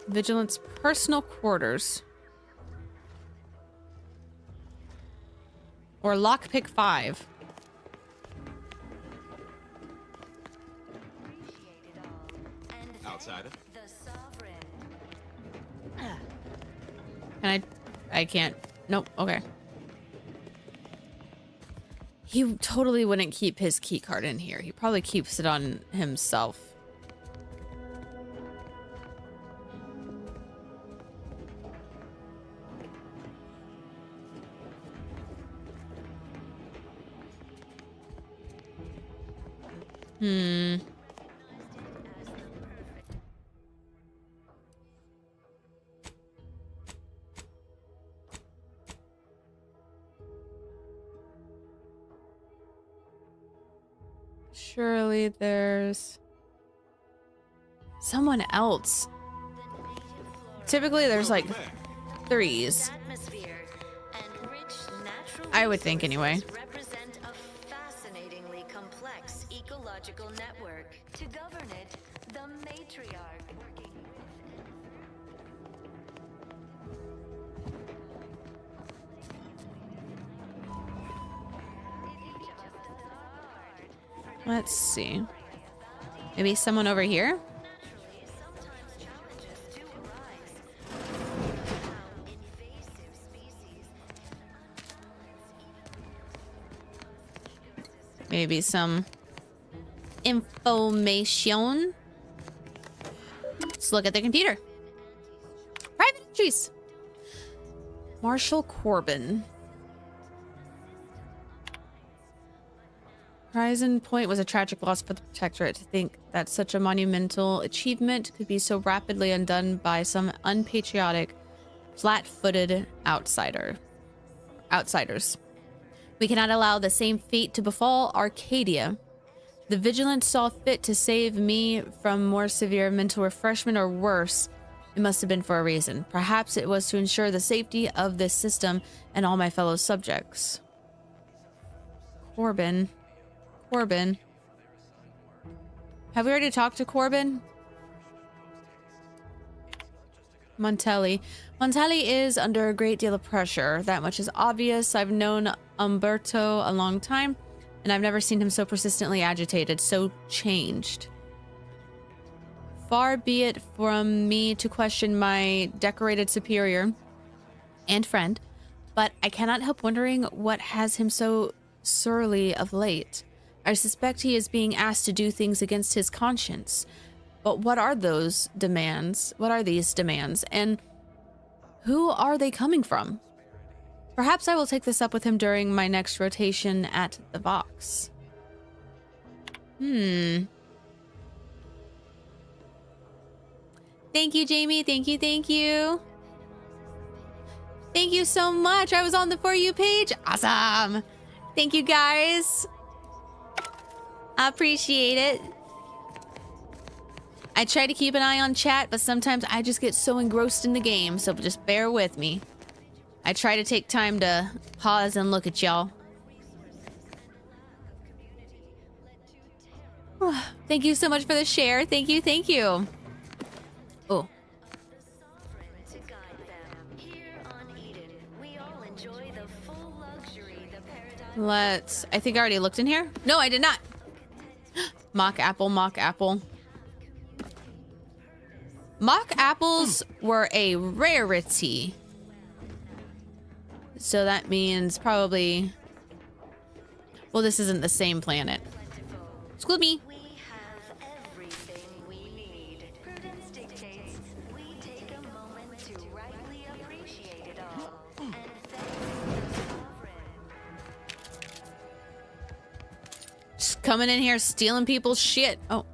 Vigilance personal quarters. Or lockpick 5. Outsider. Can I can't. Nope. Okay. He totally wouldn't keep his key card in here. He probably keeps it on himself. Surely there's someone else. Typically there's like 3s. I would think anyway. Represent a fascinatingly complex ecological network. To govern it, the matriarch working Let's see. Maybe someone over here? Maybe some information. Let's look at the computer. Private entries. Marshall Corbin. Horizon Point was a tragic loss for the Protectorate. To think that such a monumental achievement could be so rapidly undone by some unpatriotic, flat-footed outsiders. We cannot allow the same fate to befall Arcadia. The Vigilant saw fit to save me from more severe mental refreshment, or worse. It must have been for a reason. Perhaps it was to ensure the safety of this system and all my fellow subjects. Corbin. Have we already talked to Corbin? Montelli is under a great deal of pressure. That much is obvious. I've known Umberto a long time, and I've never seen him so persistently agitated, so changed. Far be it from me to question my decorated superior and friend, but I cannot help wondering what has him so surly of late. I suspect he is being asked to do things against his conscience. But what are those demands? What are these demands? And who are they coming from? Perhaps I will take this up with him during my next rotation at the Vox. Thank you, Jamie. Thank you. Thank you so much. I was on the For You page. Awesome. Thank you, guys. I appreciate it. I try to keep an eye on chat, but sometimes I just get so engrossed in the game, so just bear with me. I try to take time to pause and look at y'all. Thank you so much for the share. Thank you, thank you. Oh. Let's... I think I already looked in here. No, I did not. Mock apple, mock apple. Mock apples were a rarity. So that means probably... Well, this isn't the same planet. Excuse me. Just coming in here stealing people's shit. Oh.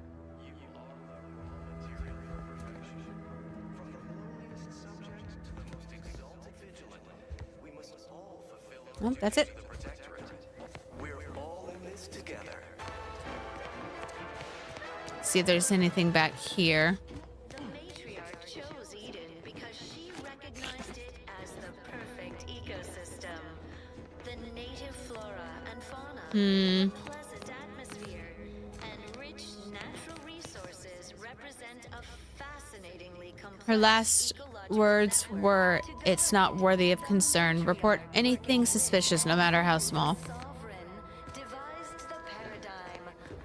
Oh, that's it. See if there's anything back here. The matriarch chose Eden because she recognized it as the perfect ecosystem. The native flora and fauna, pleasant atmosphere, and rich natural resources represent a fascinatingly complex. Her last words were, "It's not worthy of concern. Report anything suspicious, no matter how small."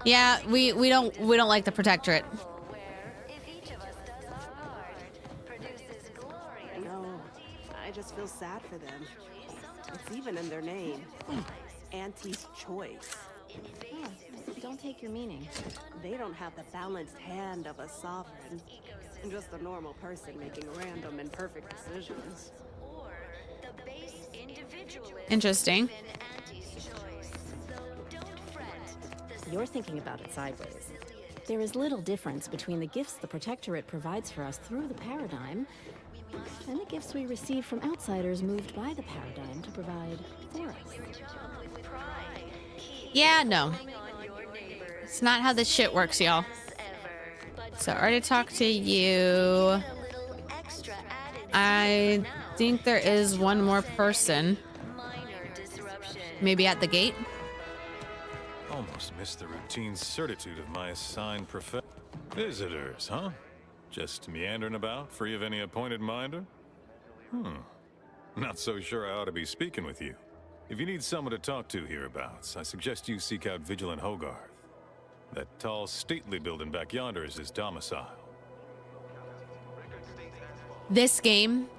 Yeah, we don't like the Protectorate. No, I just feel sad for them. It's even in their name. Auntie's choice. Don't take your meaning. They don't have the balanced hand of a sovereign. Just a normal person making random and perfect decisions. Interesting. You're thinking about it sideways. There is little difference between the gifts the Protectorate provides for us through the paradigm and the gifts we receive from outsiders moved by the paradigm to provide for us. Yeah, no. It's not how this shit works, y'all. So I already talked to you. I think there is one more person. Maybe at the gate? Almost missed the routine certitude of my assigned visitors, huh? Just meandering about, free of any appointed minder? Not so sure I ought to be speaking with you. If you need someone to talk to hereabouts, I suggest you seek out Vigilant Hogarth. That tall, stately building back yonder is his domicile. This game,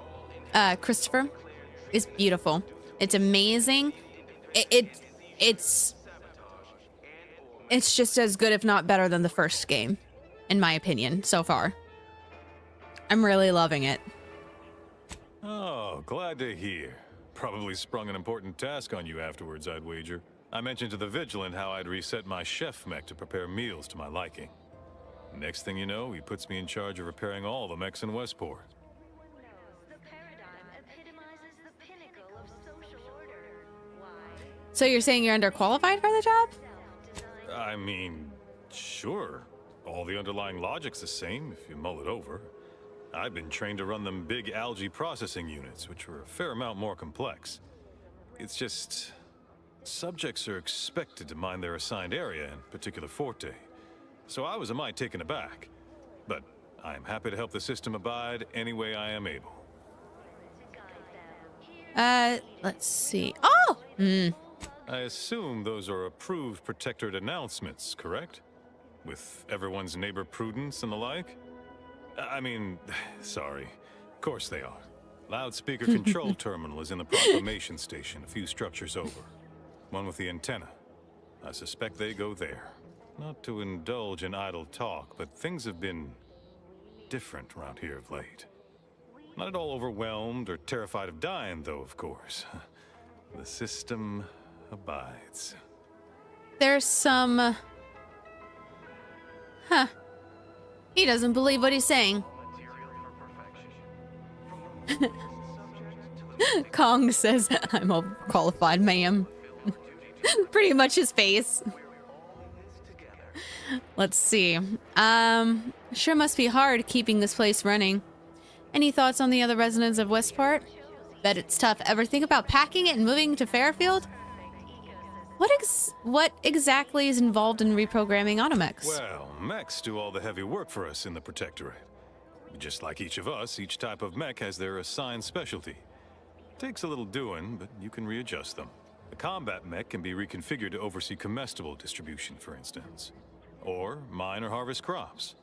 Christopher, is beautiful. It's amazing. It's just as good, if not better, than the first game, in my opinion, so far. I'm really loving it. Oh, glad to hear. Probably sprung an important task on you afterwards, I'd wager. I mentioned to the Vigilant how I'd reset my chef mech to prepare meals to my liking. Next thing you know, he puts me in charge of repairing all the mechs in Westport. So you're saying you're underqualified for the job? I mean, sure. All the underlying logic's the same if you mull it over. I've been trained to run them big algae processing units, which are a fair amount more complex. It's just... subjects are expected to mind their assigned area and particular forte. So I was a mite taken aback. But I am happy to help the system abide any way I am able. Let's see. Oh! I assume those are approved Protectorate announcements, correct? With everyone's neighbor prudence and the like? I mean, sorry. Of course they are. Loudspeaker control terminal is in the proclamation station, a few structures over. One with the antenna. I suspect they go there. Not to indulge in idle talk, but things have been different around here of late. Not at all overwhelmed or terrified of dying, though, of course. The system abides. There's some... Huh. He doesn't believe what he's saying. Kong says, "I'm overqualified, ma'am." Pretty much his face. Let's see. Sure must be hard keeping this place running. Any thoughts on the other residents of Westport? Bet it's tough. Ever think about packing it and moving to Fairfield? What exactly is involved in reprogramming automechs? Well, mechs do all the heavy work for us in the Protectorate. Just like each of us, each type of mech has their assigned specialty. Takes a little doing, but you can readjust them. A combat mech can be reconfigured to oversee comestible distribution, for instance. Or mine or harvest crops.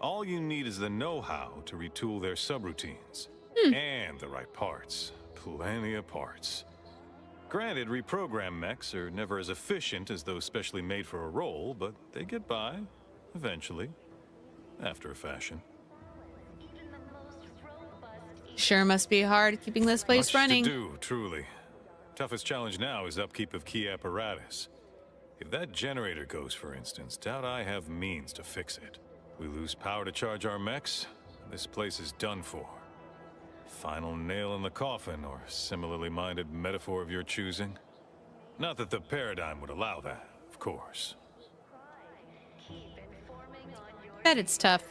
All you need is the know-how to retool their subroutines. And the right parts. Plenty of parts. Granted, reprogrammed mechs are never as efficient as those specially made for a role, but they get by, eventually, after a fashion. Sure must be hard keeping this place running. Much to do, truly. Toughest challenge now is upkeep of key apparatus. If that generator goes, for instance, doubt I have means to fix it. We lose power to charge our mechs, this place is done for. Final nail in the coffin, or similarly minded metaphor of your choosing. Not that the paradigm would allow that, of course. Bet it's tough.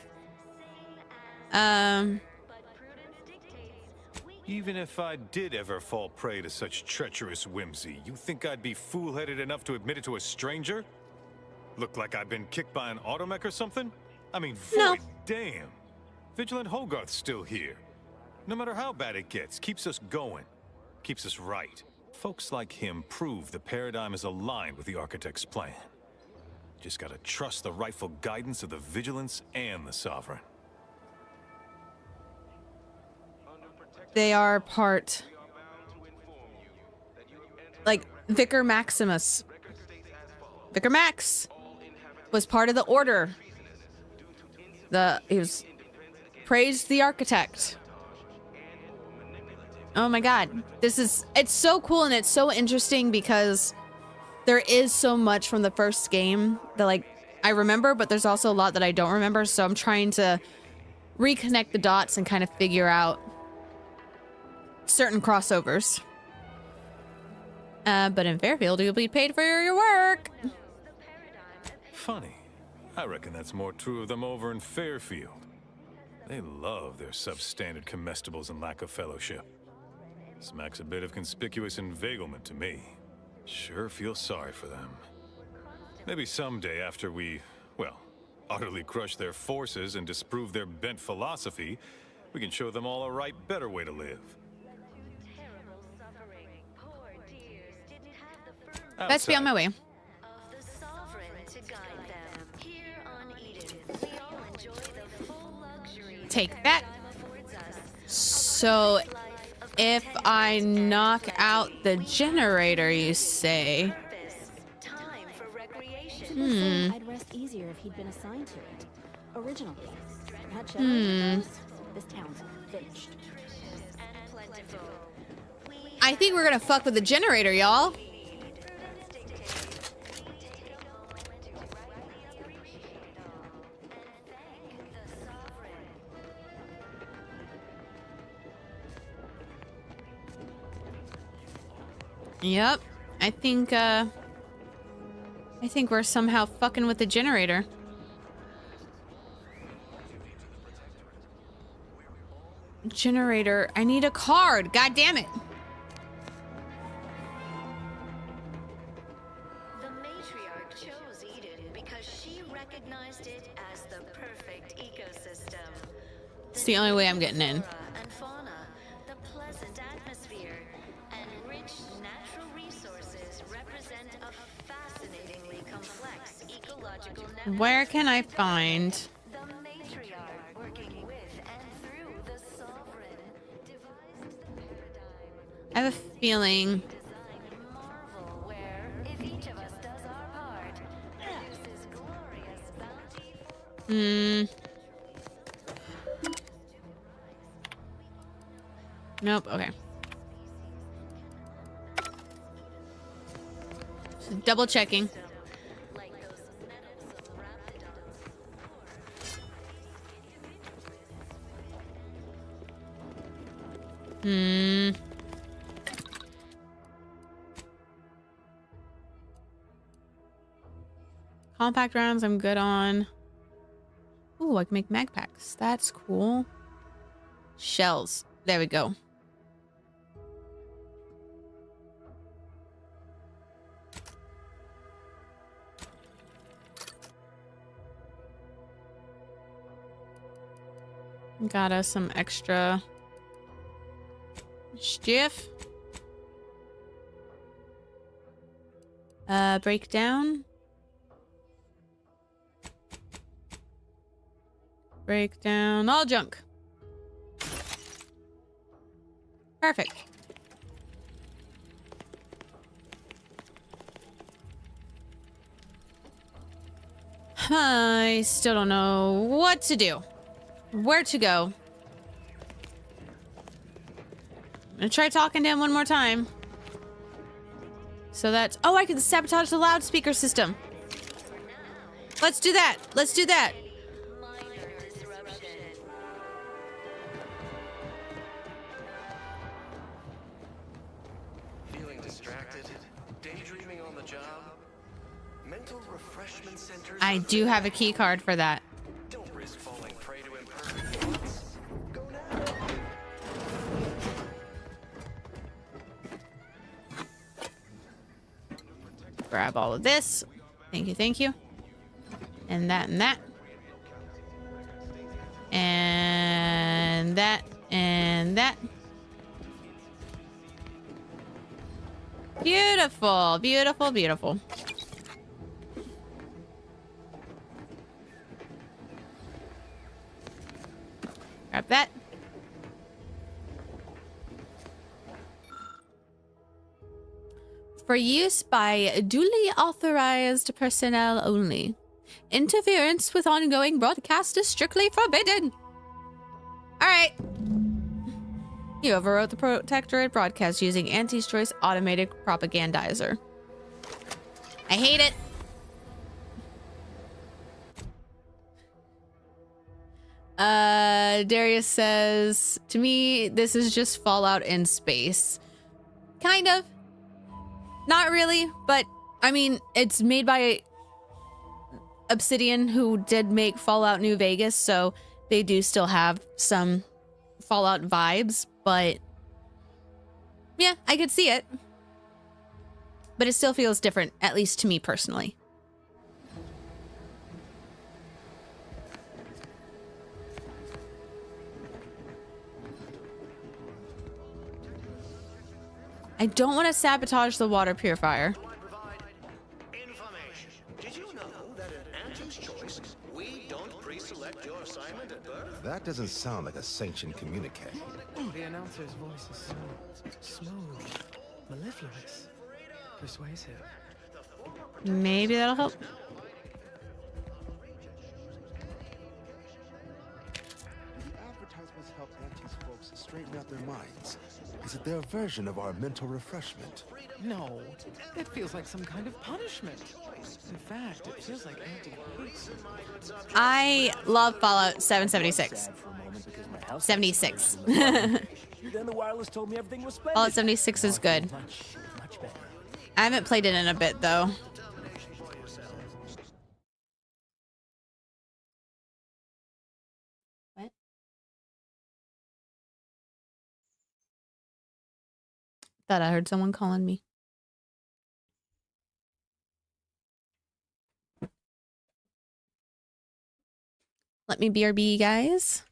Even if I did ever fall prey to such treacherous whimsy, you think I'd be fool-headed enough to admit it to a stranger? Look like I've been kicked by an automech or something? I mean, void damn. Vigilant Hogarth's still here. No matter how bad it gets, keeps us going. Keeps us right. Folks like him prove the paradigm is aligned with the Architect's plan. Just gotta trust the rightful guidance of the Vigilance and the Sovereign. They are part... like, Vicar Maximus. Vicar Max was part of the Order. He was... praised the Architect. Oh my god. It's so cool and it's so interesting because there is so much from the first game that, like, I remember, but there's also a lot that I don't remember, so I'm trying to reconnect the dots and kind of figure out certain crossovers. But in Fairfield, you'll be paid for your work. Funny. I reckon that's more true of them over in Fairfield. They love their substandard comestibles and lack of fellowship. Smacks a bit of conspicuous inveiglement to me. Sure feel sorry for them. Maybe someday after we, well, utterly crush their forces and disprove their bent philosophy, we can show them all a right, better way to live. Let's be on my way. Take that. So, if I knock out the generator, you say? I'd rest easier if he'd been assigned to it. Originally. This town's finished. I think we're gonna fuck with the generator, y'all. Yep. I think we're somehow fucking with the generator. Generator. I need a card. God damn it. The matriarch chose Eden because she recognized it as the perfect ecosystem. It's the only way I'm getting in. And fauna, the pleasant atmosphere, and rich natural resources represent a fascinatingly complex ecological network. Where can I find? The matriarch, working with and through the sovereign, devised the paradigm. I have a feeling. Marvel where, if each of us does our part, produces glorious bounty. Nope, okay. Just double checking. Compact rounds I'm good on. Ooh, I can make mag packs. That's cool. Shells. There we go. Got us some extra stiff. Breakdown. Breakdown. All junk. Perfect. I still don't know what to do. Where to go. I'm gonna try talking to him one more time. So that's... Oh, I can sabotage the loudspeaker system. Let's do that. Let's do that. Feeling distracted? Daydreaming on the job? Mental refreshment centers. I do have a key card for that. Don't risk falling prey to imperfect thoughts. Go now. Grab all of this. Thank you, thank you. And that and that. And that and that. Beautiful, beautiful, beautiful. Grab that. For use by duly authorized personnel only. Interference with ongoing broadcast is strictly forbidden. Alright. You overwrote the Protectorate broadcast using anti-choice automated propagandizer. I hate it. Darius says, to me, this is just Fallout in space. Kind of. Not really, but I mean, it's made by Obsidian, who did make Fallout New Vegas, so they do still have some Fallout vibes, but yeah, I could see it. But it still feels different, at least to me personally. I don't want to sabotage the water purifier. Information. Did you know that in Auntie's choice, we don't pre-select your assignment at birth? That doesn't sound like a sanctioned communique. The announcer's voice is so smooth, mellifluous, persuasive. Maybe that'll help. Advertisements help Auntie's folks straighten out their minds. Is it their version of our mental refreshment? No, it feels like some kind of punishment. In fact, it feels like Auntie hates it. I love Fallout 776. 76. Then the wireless told me everything was splendid. Fallout 76 is good. Much better. I haven't played it in a bit, though. What? Thought I heard someone calling me. Let me BRB, guys.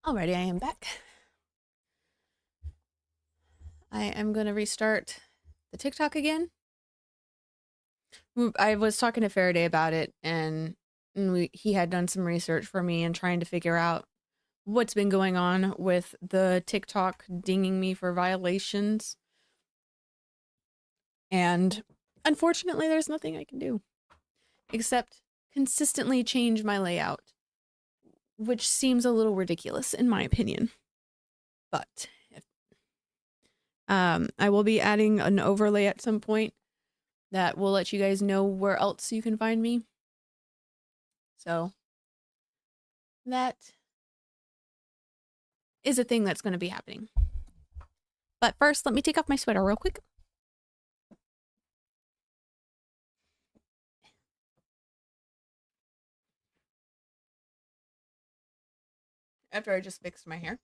Alrighty, I am back. I am going to restart the TikTok again. I was talking to Faraday about it, and he had done some research for me and trying to figure out what's been going on with the TikTok dinging me for violations. And unfortunately, there's nothing I can do except consistently change my layout, which seems a little ridiculous in my opinion. But I will be adding an overlay at some point that will let you guys know where else you can find me. So that is a thing that's going to be happening. But first, let me take off my sweater real quick. After I just fixed my hair.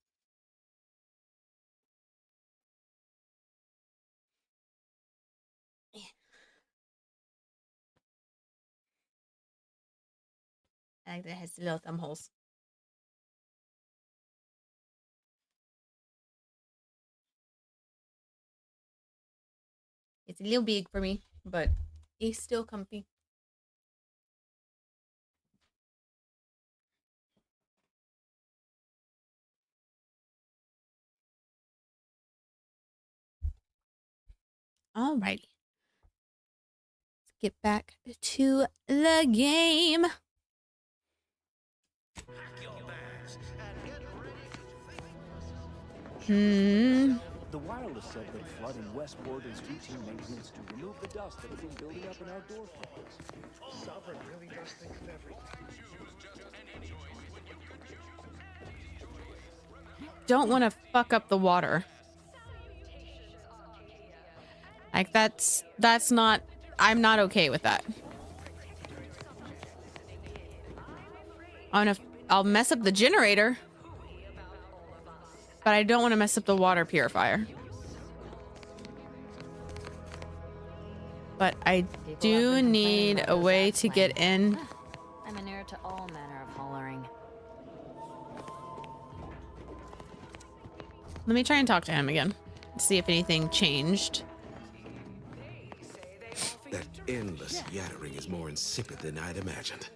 I like that it has little thumb holes. It's a little big for me, but it's still comfy. Alrighty. Let's get back to the game. The wireless said that flooding Westport is routine maintenance to remove the dust that has been building up in our door frames. Sovereign really does think of everything. Don't want to fuck up the water. Like that's not, I'm not okay with that. I'll mess up the generator, but I don't want to mess up the water purifier. But I do need a way to get in. I'm an heir to all manner of hollering. Let me try and talk to him again. See if anything changed. That endless yattering is more insipid than I'd imagined.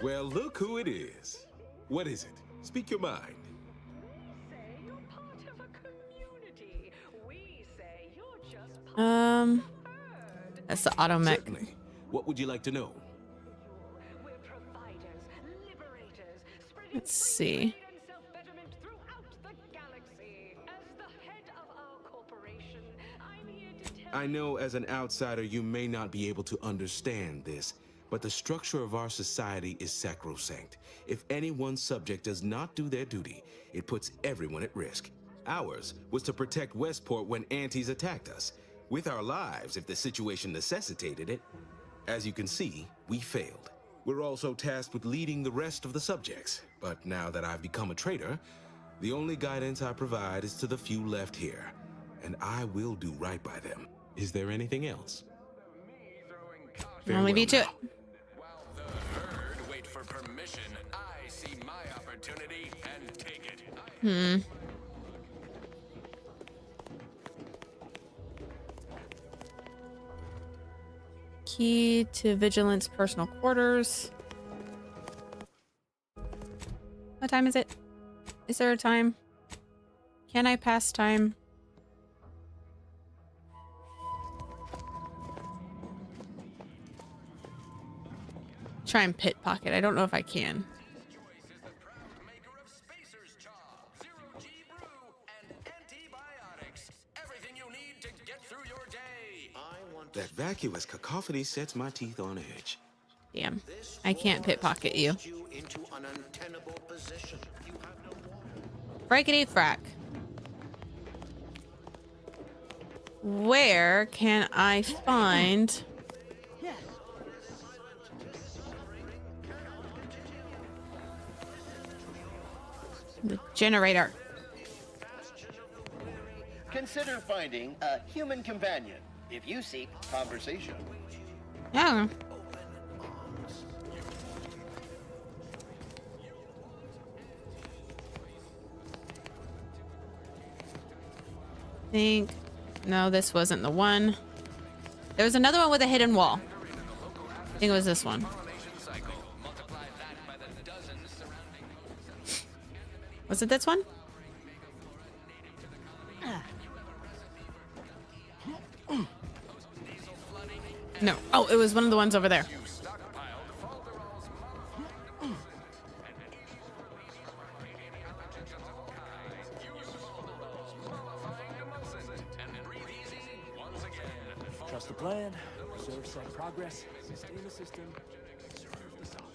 Well, look who it is. What is it? Speak your mind. That's the automech. Certainly. What would you like to know? Let's see. I know as an outsider you may not be able to understand this, but the structure of our society is sacrosanct. If any one subject does not do their duty, it puts everyone at risk. Ours was to protect Westport when antis attacked us, with our lives if the situation necessitated it. As you can see, we failed. We're also tasked with leading the rest of the subjects, but now that I've become a traitor, the only guidance I provide is to the few left here, and I will do right by them. Is there anything else? I'll leave you to it. While the herd wait for permission, I see my opportunity and take it. Key to Vigilance personal quarters. What time is it? Is there a time? Can I pass time? Try and pit pocket. I don't know if I can. That vacuous cacophony sets my teeth on edge. Damn. I can't pit pocket you. Frackety frack. Where can I find the generator? Consider finding a human companion if you seek conversation. Yeah. think... No, this wasn't the one. There was another one with a hidden wall. I think it was this one. Was it this one? No. Oh, it was one of the ones over there. Trust the plan, observe set progress, sustain the system, serve the song.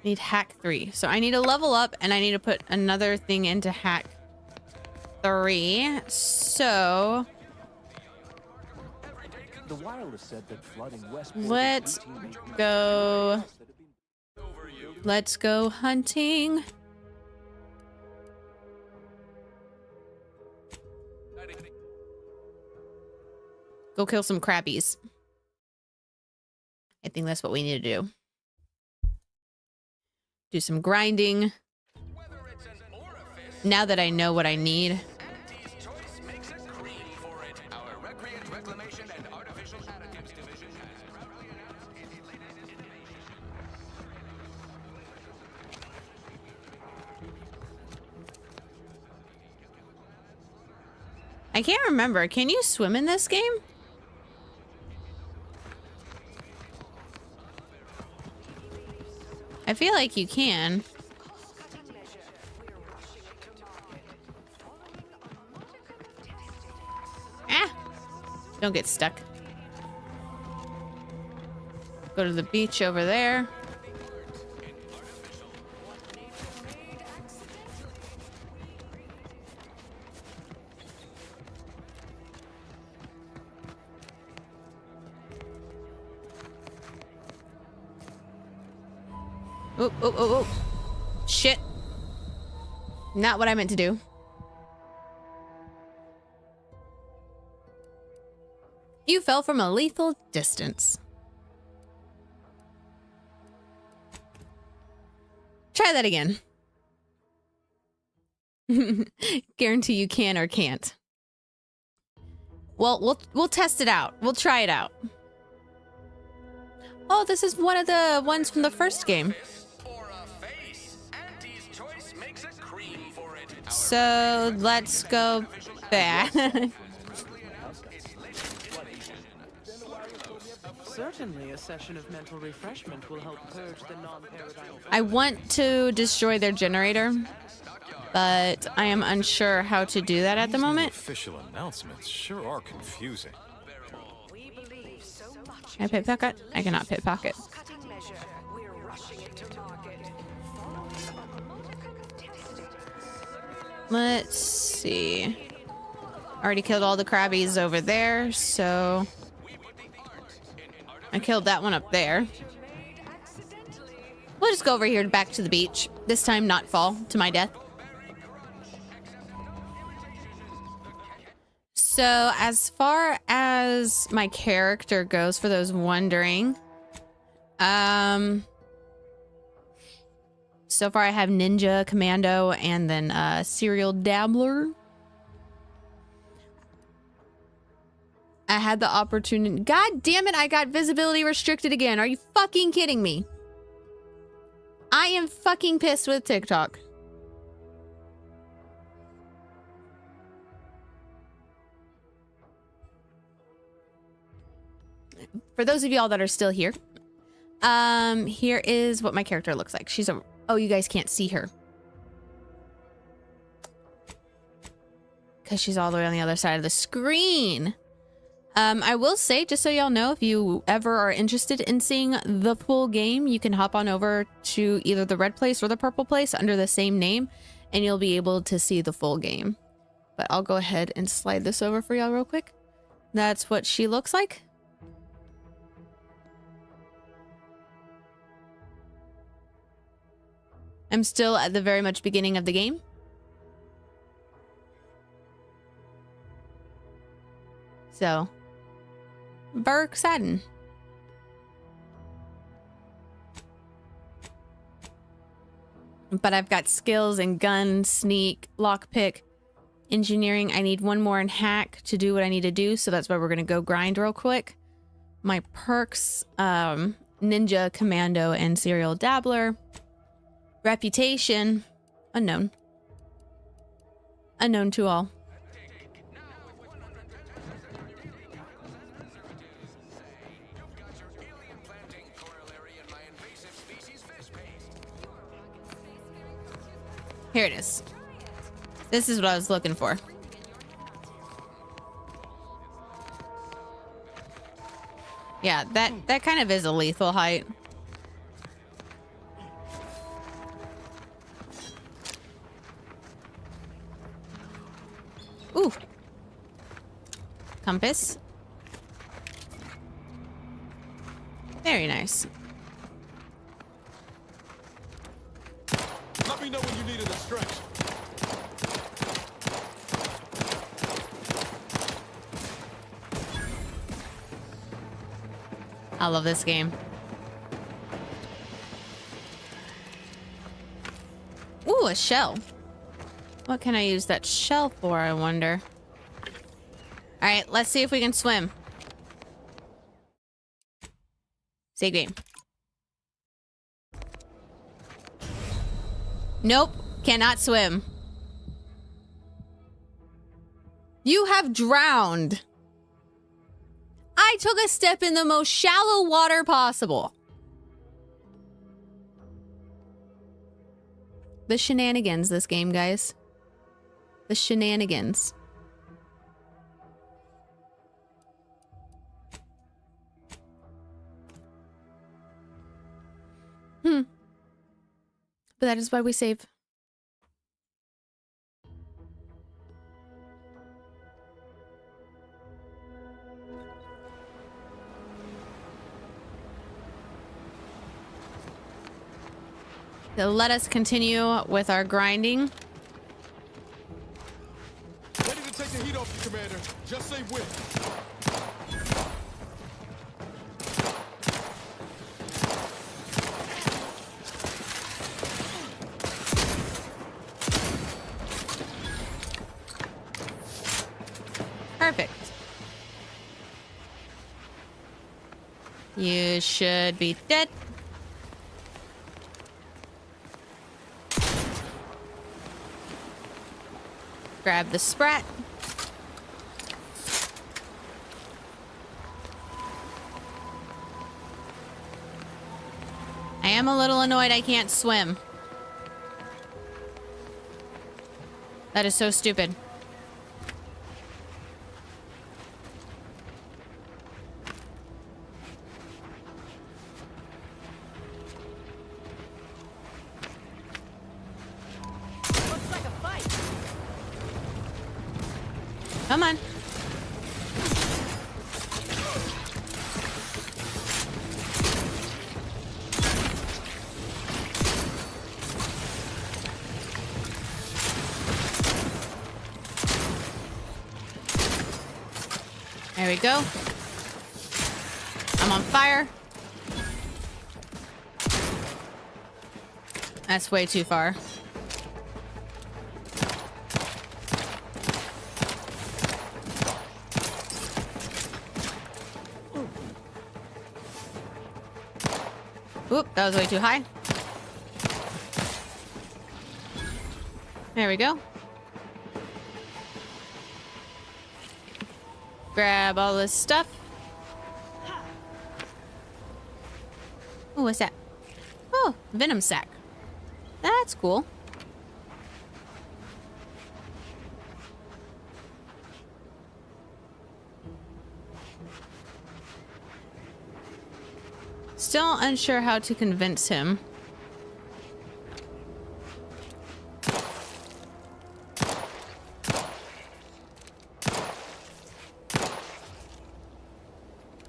Need hack 3. So I need to level up and I need to put another thing into hack 3. So The wireless said that flooding westport let's go. Let's go hunting. Go kill some crabbies. I think that's what we need to do. Do some grinding. Now that I know what I need. I can't remember. Can you swim in this game? I feel like you can. Ah! Don't get stuck. Go to the beach over there. Oh, oh, oh, oh. Shit. Not what I meant to do. You fell from a lethal distance. Try that again. Guarantee you can or can't. Well, we'll test it out. We'll try it out. Oh, this is one of the ones from the first game. So let's go back. Certainly, a session of mental refreshment will help purge the non-paradigm. I want to destroy their generator, but I am unsure how to do that at the moment. Official announcements sure are confusing. Can I pickpocket? I cannot pickpocket. Let's see. Already killed all the crabbies over there, so I killed that one up there. We'll just go over here back to the beach. This time not fall to my death. So as far as my character goes, for those wondering, so far I have Ninja, Commando, and then Serial Dabbler. I had the opportunity. God damn it, I got visibility restricted again. Are you fucking kidding me? I am fucking pissed with TikTok. For those of y'all that are still here, here is what my character looks like. She's a... Oh, you guys can't see her. Because she's all the way on the other side of the screen. I will say, just so y'all know, if you ever are interested in seeing the full game, you can hop on over to either the red place or the purple place under the same name, and you'll be able to see the full game. But I'll go ahead and slide this over for y'all real quick. That's what she looks like. I'm still at the very much beginning of the game. So, very exciting. But I've got skills in gun, sneak, lockpick, engineering. I need one more in hack to do what I need to do. So that's why we're going to go grind real quick. My perks, ninja, commando, and serial dabbler. Reputation, unknown. Unknown to all. Here it is. This is what I was looking for. Yeah, that kind of is a lethal height. Ooh. Compass. Very nice. Let me know when you need an instruction. I love this game. Ooh, a shell. What can I use that shell for, I wonder? All right, let's see if we can swim. Save game. Nope, cannot swim. You have drowned. I took a step in the most shallow water possible. The shenanigans, this game, guys. The shenanigans. But that is why we save. So let us continue with our grinding. Ready to take the heat off you, Commander. Just say when. Perfect. You should be dead. Grab the sprat. I am a little annoyed I can't swim. That is so stupid. Come on. There we go. I'm on fire. That's way too far. Oop, that was way too high. There we go. Grab all this stuff. Oh, what's that? Oh, venom sac. That's cool. Still unsure how to convince him.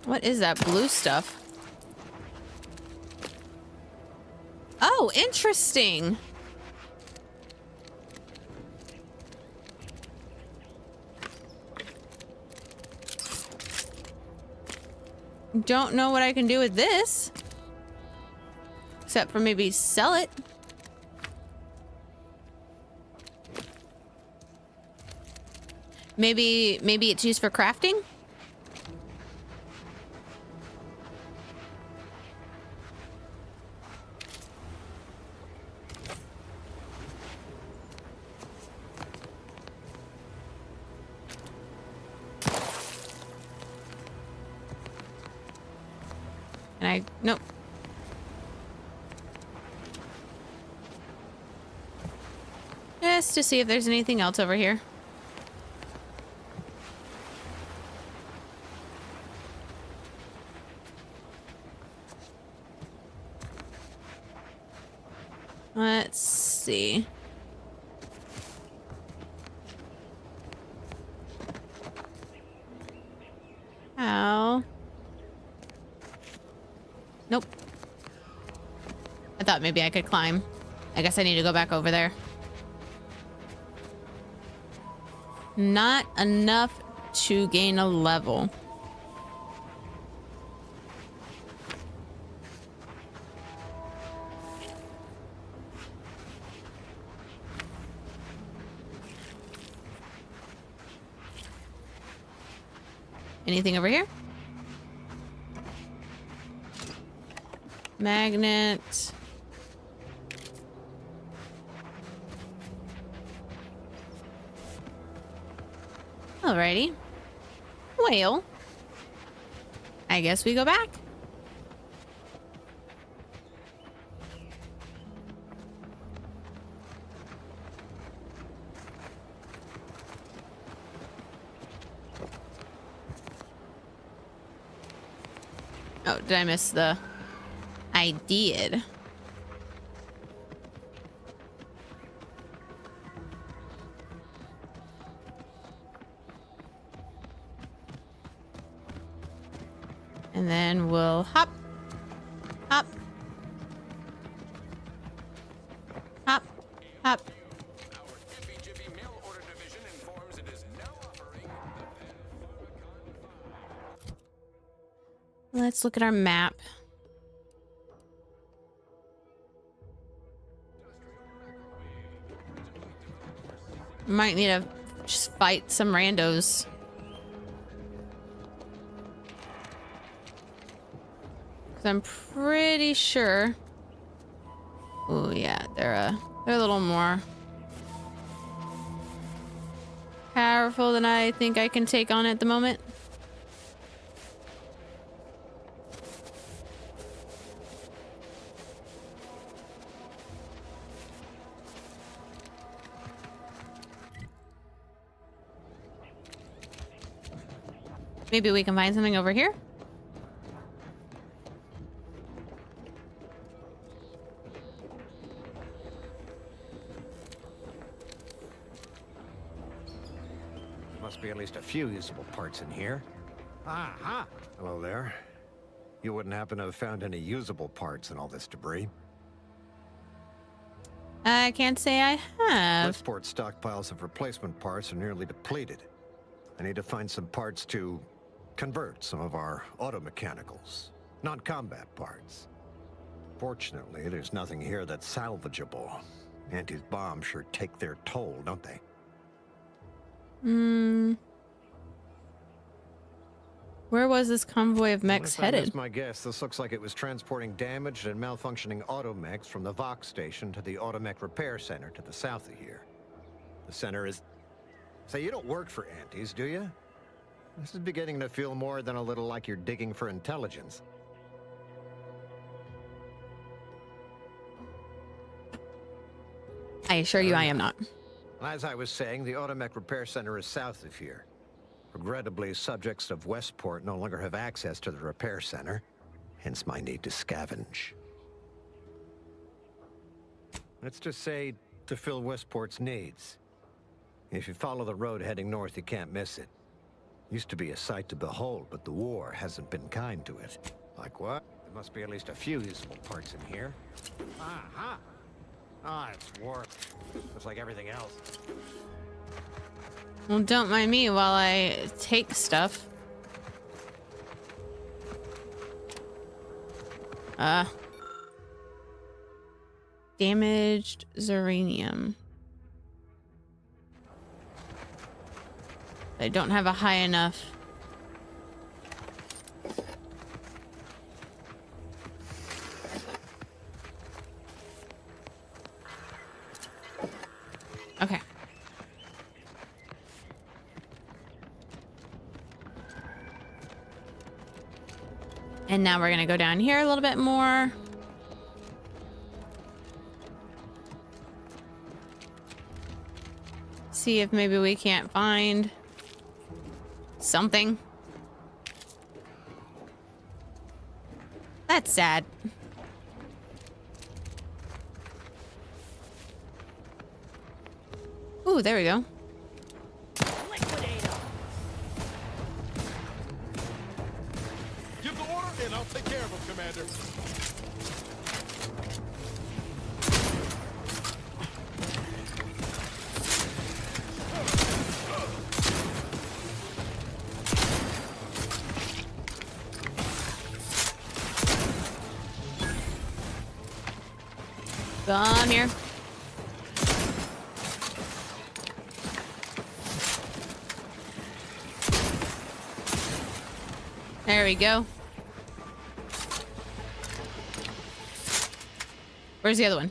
What is that blue stuff? Oh, interesting. don't know what I can do with this. Except for maybe sell it. Maybe it's used for crafting? Nope. Just to see if there's anything else over here. Let's see. How? Nope. I thought maybe I could climb. I guess I need to go back over there. Not enough to gain a level. Anything over here? Magnet. Alrighty. Well, I guess we go back. Oh, did I miss the... I did. And then we'll hop, hop, hop, hop. Let's look at our map. Might need to just fight some randos. I'm pretty sure. Oh yeah, they're a little more powerful than I think I can take on at the moment. Maybe we can find something over here. Must be at least a few usable parts in here. Aha! Hello there. You wouldn't happen to have found any usable parts in all this debris? I can't say I have. Westport stockpiles of replacement parts are nearly depleted. I need to find some parts to convert some of our auto-mechanicals, non-combat parts. Fortunately, there's nothing here that's salvageable. Auntie's bombs sure take their toll, don't they? Where was this convoy of mechs headed? That's my guess. This looks like it was transporting damaged and malfunctioning automechs from the Vox station to the Automech Repair Center to the south of here. The center is... Say, you don't work for Auntie's, do you? This is beginning to feel more than a little like you're digging for intelligence. I assure you I am not. As I was saying, the Automech Repair Center is south of here. Regrettably, subjects of Westport no longer have access to the repair center, hence my need to scavenge. Let's just say to fill Westport's needs. If you follow the road heading north, you can't miss it. Used to be a sight to behold, but the war hasn't been kind to it. Like what? There must be at least a few usable parts in here. Aha! Ah, it's warped. Just like everything else. Well, don't mind me while I take stuff. Damaged Zeranium. I don't have a high enough. Okay. And now we're gonna go down here a little bit more. See if maybe we can't find something. That's sad. Ooh, there we go. Give the order and I'll take care of him, Commander. Come here. There we go. Where's the other one?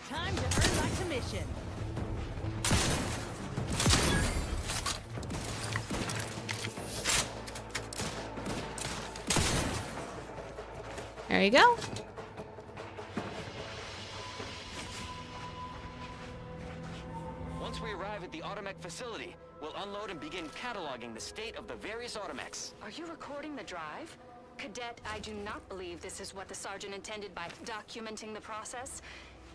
Time to earn my commission. There you go. Once we arrive at the Automech facility, we'll unload and begin cataloging the state of the various Automechs. Are you recording the drive? Cadet, I do not believe this is what the Sergeant intended by documenting the process.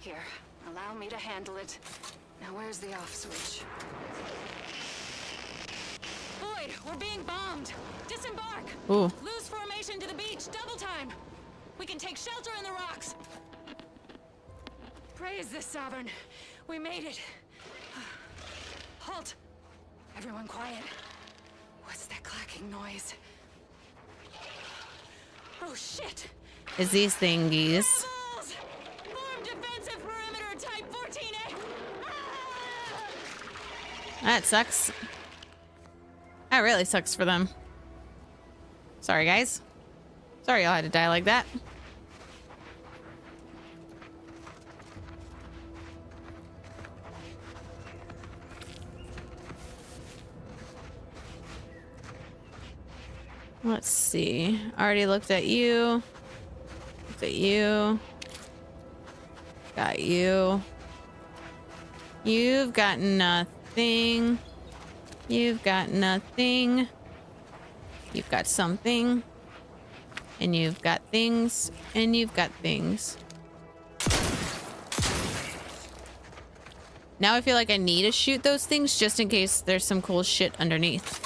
Here, allow me to handle it. Now where's the off switch? Boyd, we're being bombed! Disembark! Ooh. Lose formation to the beach, double time! We can take shelter in the rocks! Praise the Sovereign. We made it. Halt! Everyone quiet. What's that clacking noise? Oh shit! Is these thingies? Rebels! Form defensive perimeter type 14A! That sucks. That really sucks for them. Sorry, guys. Sorry y'all had to die like that. Let's see. Already looked at you. Looked at you. Got you. You've got nothing. You've got nothing. You've got something. And you've got things. And you've got things. Now I feel like I need to shoot those things just in case there's some cool shit underneath.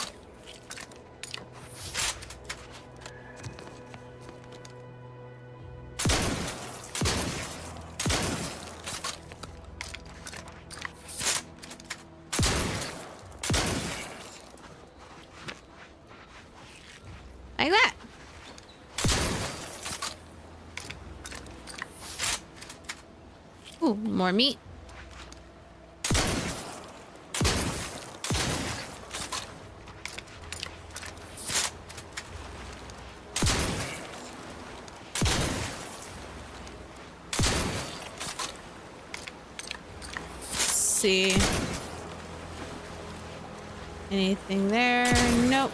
Like that. Ooh, more meat. See. Anything there? Nope.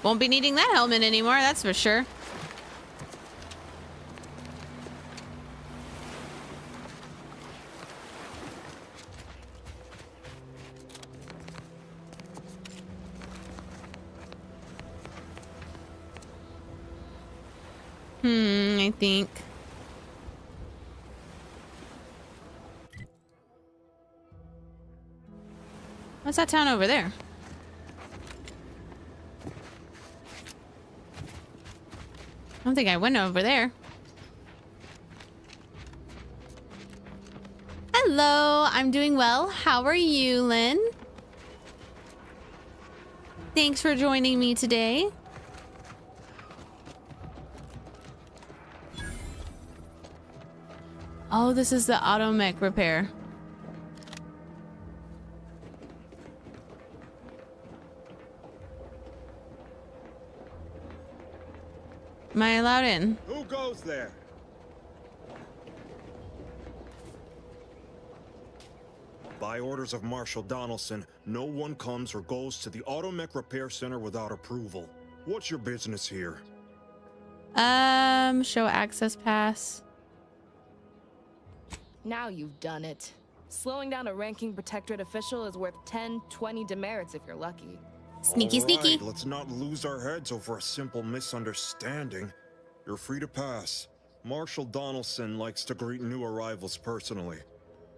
Won't be needing that helmet anymore, that's for sure. I think. What's that town over there? don't think I went over there. Hello, I'm doing well. How are you, Lynn? Thanks for joining me today. Oh, this is the auto mech repair. Am I allowed in? Who goes there? By orders of Marshal Donaldson, no one comes or goes to the Automech Repair Center without approval. What's your business here? Show access pass. Now you've done it. Slowing down a ranking protectorate official is worth 10, 20 demerits if you're lucky. Sneaky, All right, sneaky. Let's not lose our heads over a simple misunderstanding. You're free to pass. Marshal Donaldson likes to greet new arrivals personally.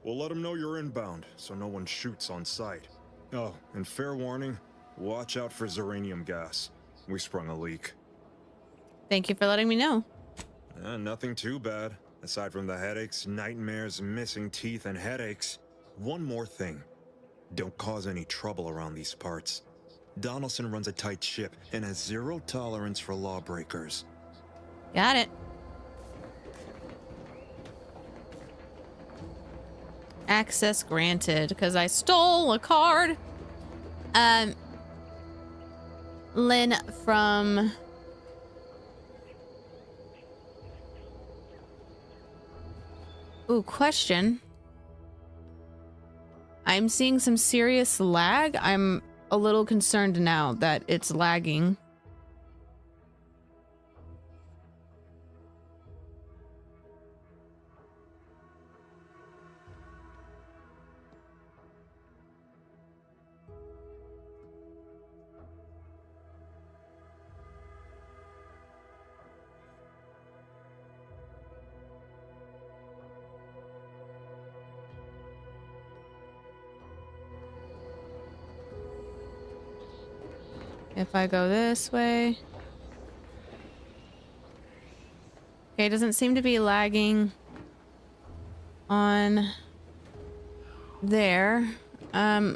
We'll let him know you're inbound, so no one shoots on sight. Oh, and fair warning, watch out for xeranium gas. We sprung a leak. Thank you for letting me know. Nothing too bad. Aside from the headaches, nightmares, missing teeth, and headaches. One more thing. Don't cause any trouble around these parts. Donaldson runs a tight ship and has zero tolerance for lawbreakers. Got it. Access granted, because I stole a card. Lynn from... Ooh, question. I'm seeing some serious lag. I'm a little concerned now that it's lagging. If I go this way. Okay, it doesn't seem to be lagging on there. Let's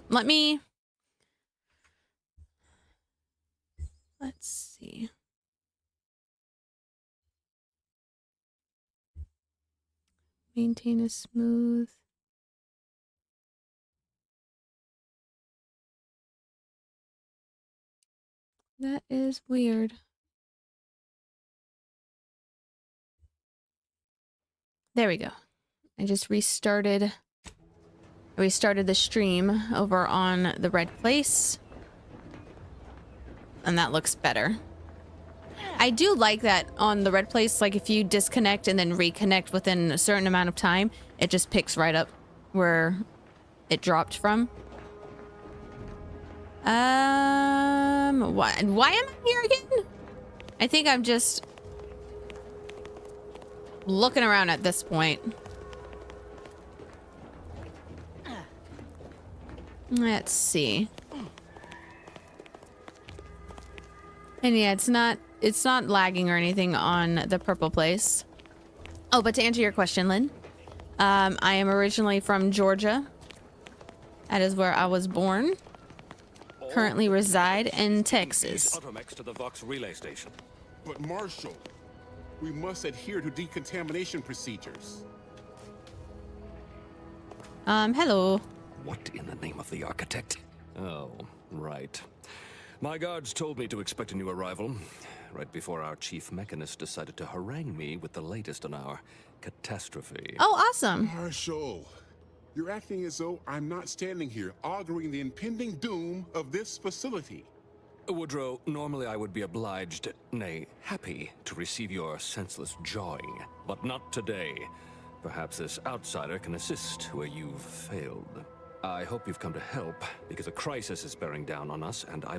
see. Maintain a smooth. That is weird. There we go. I just restarted the stream over on the red place. And that looks better. I do like that on the red place, like if you disconnect and then reconnect within a certain amount of time, it just picks right up where it dropped from. Why am I here again? I think I'm just looking around at this point. Let's see. And yeah, it's not lagging or anything on the purple place. Oh, but to answer your question, Lynn, I am originally from Georgia. That is where I was born. Currently reside in Texas. To the Vox relay station. But Marshal, we must adhere to decontamination procedures. Hello. What in the name of the architect? Oh, right. My guards told me to expect a new arrival, right before our chief mechanist decided to harangue me with the latest on our catastrophe. Oh, awesome. Marshal, you're acting as though I'm not standing here arguing the impending doom of this facility. Woodrow, normally I would be obliged, nay, happy, to receive your senseless jawing, but not today. Perhaps this outsider can assist where you've failed. I hope you've come to help, because a crisis is bearing down on us, and I've